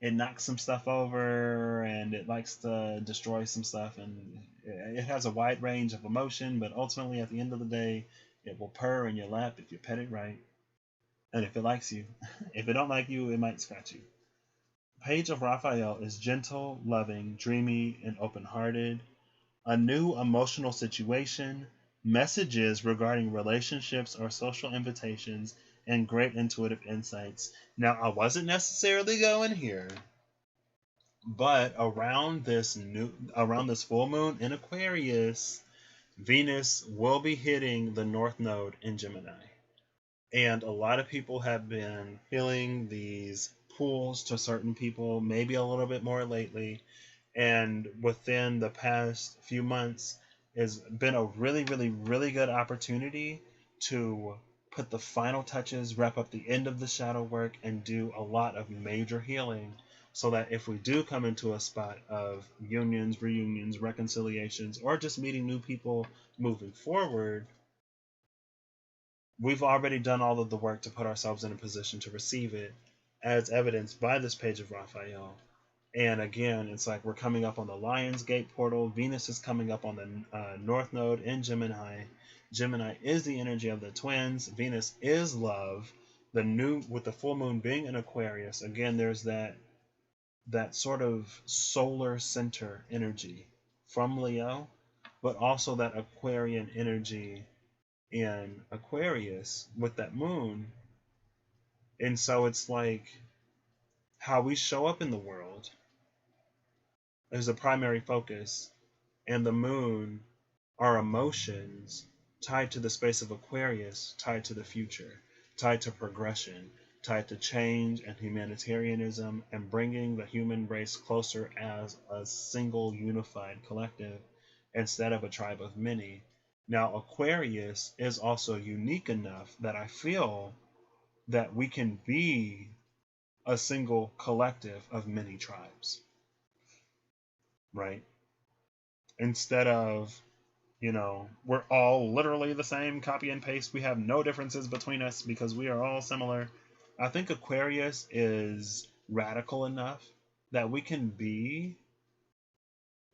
it knocks some stuff over and it likes to destroy some stuff. And it has a wide range of emotion, but ultimately at the end of the day, it will purr in your lap if you pet it right. And if it likes you. If it don't like you, it might scratch you. Page of Raphael is gentle, loving, dreamy, and open-hearted. A new emotional situation, messages regarding relationships or social invitations, and great intuitive insights. Now, I wasn't necessarily going here, but around this full moon in Aquarius, Venus will be hitting the North Node in Gemini. And a lot of people have been feeling these pulls to certain people, maybe a little bit more lately. And within the past few months, has been a really, really, really good opportunity to put the final touches, wrap up the end of the shadow work, and do a lot of major healing, so that if we do come into a spot of unions, reunions, reconciliations, or just meeting new people moving forward, we've already done all of the work to put ourselves in a position to receive it, as evidenced by this Page of Raphael. And again, it's like we're coming up on the Lion's Gate portal. Venus is coming up on the North Node in Gemini. Gemini is the energy of the twins. Venus is love. With the full moon being in Aquarius, again, there's that sort of solar center energy from Leo but also that Aquarian energy in Aquarius with that moon. And so it's like how we show up in the world is a primary focus, and the moon, our emotions tied to the space of Aquarius, tied to the future, tied to progression, tied to change and humanitarianism, and bringing the human race closer as a single unified collective instead of a tribe of many. Now, Aquarius is also unique enough that I feel that we can be a single collective of many tribes, right? Instead of, we're all literally the same, copy and paste. We have no differences between us because we are all similar. I think Aquarius is radical enough that we can be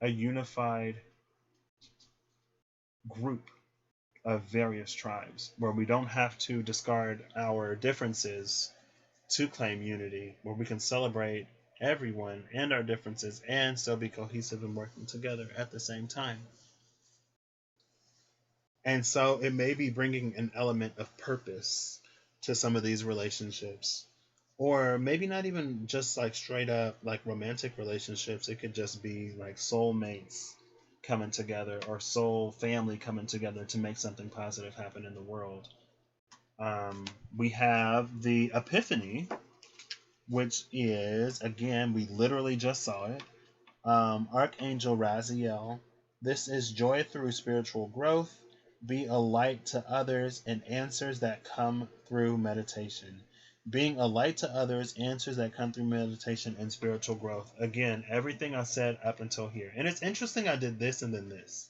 a unified group of various tribes where we don't have to discard our differences to claim unity, where we can celebrate everyone and our differences and still be cohesive and working together at the same time. And so it may be bringing an element of purpose to some of these relationships. Or maybe not even just like straight up like romantic relationships. It could just be like soulmates coming together or soul family coming together to make something positive happen in the world. We have the Epiphany, which is, again, we literally just saw it. Archangel Raziel. This is joy through spiritual growth. Be a light to others and answers that come through meditation. Being a light to others, answers that come through meditation and spiritual growth. Again, everything I said up until here. And it's interesting I did this and then this.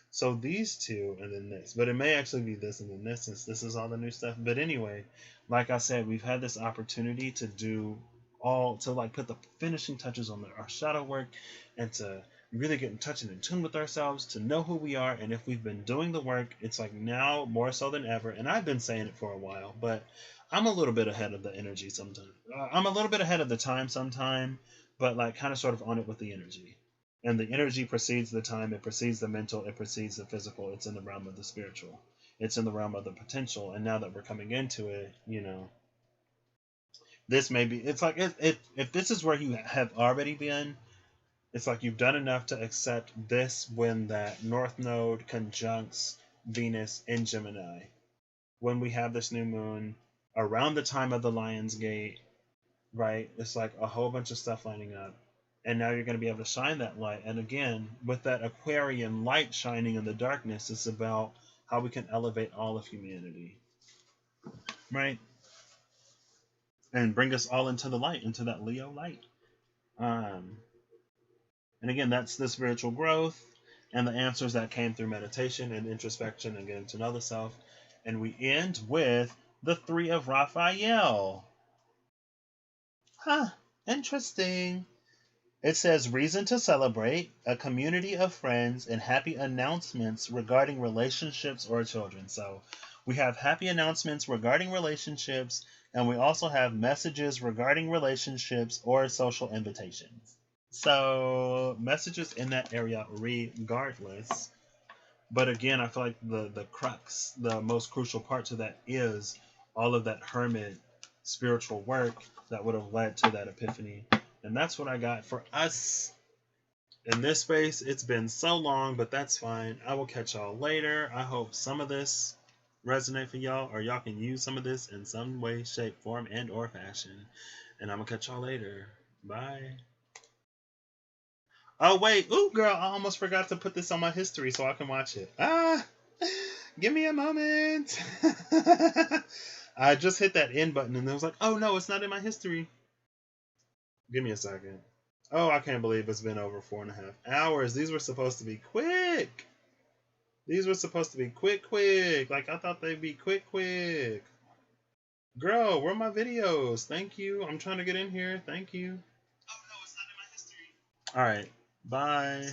So these two and then this. But it may actually be this and then this since this is all the new stuff. But anyway, like I said, we've had this opportunity to do to like put the finishing touches on our shadow work and to really get in touch and in tune with ourselves, to know who we are. And if we've been doing the work, it's like now more so than ever. And I've been saying it for a while, but I'm a little bit ahead of the energy sometimes. I'm a little bit ahead of the time sometime, but like kind of sort of on it with the energy. And the energy precedes the time, it precedes the mental, it precedes the physical. It's in the realm of the spiritual. It's in the realm of the potential. And now that we're coming into it, this may be, it's like if this is where you have already been, it's like you've done enough to accept this when that North Node conjuncts Venus in Gemini. When we have this new moon around the time of the Lion's Gate, right? It's like a whole bunch of stuff lining up. And now you're going to be able to shine that light. And again, with that Aquarian light shining in the darkness, it's about how we can elevate all of humanity, right? And bring us all into the light, into that Leo light. And again, that's the spiritual growth and the answers that came through meditation and introspection and getting to know the self. And we end with the Three of Raphael. Interesting. It says reason to celebrate, a community of friends, and happy announcements regarding relationships or children. So we have happy announcements regarding relationships, and we also have messages regarding relationships or social invitations. So messages in that area regardless. But again, I feel like the crux, the most crucial part to that is all of that hermit spiritual work that would have led to that epiphany. And that's what I got for us in this space. It's been so long, but that's fine. I will catch y'all later. I hope some of this resonate for y'all, or y'all can use some of this in some way, shape, form, and or fashion. And I'm going to catch y'all later. Bye. Oh, wait. Ooh, girl, I almost forgot to put this on my history so I can watch it. Give me a moment. I just hit that end button and I was like, oh, no, it's not in my history. Give me a second. Oh, I can't believe it's been over 4.5 hours. These were supposed to be quick. These were supposed to be quick. Like, I thought they'd be quick. Girl, where are my videos? Thank you. I'm trying to get in here. Thank you. Oh, no, it's not in my history. All right. Bye.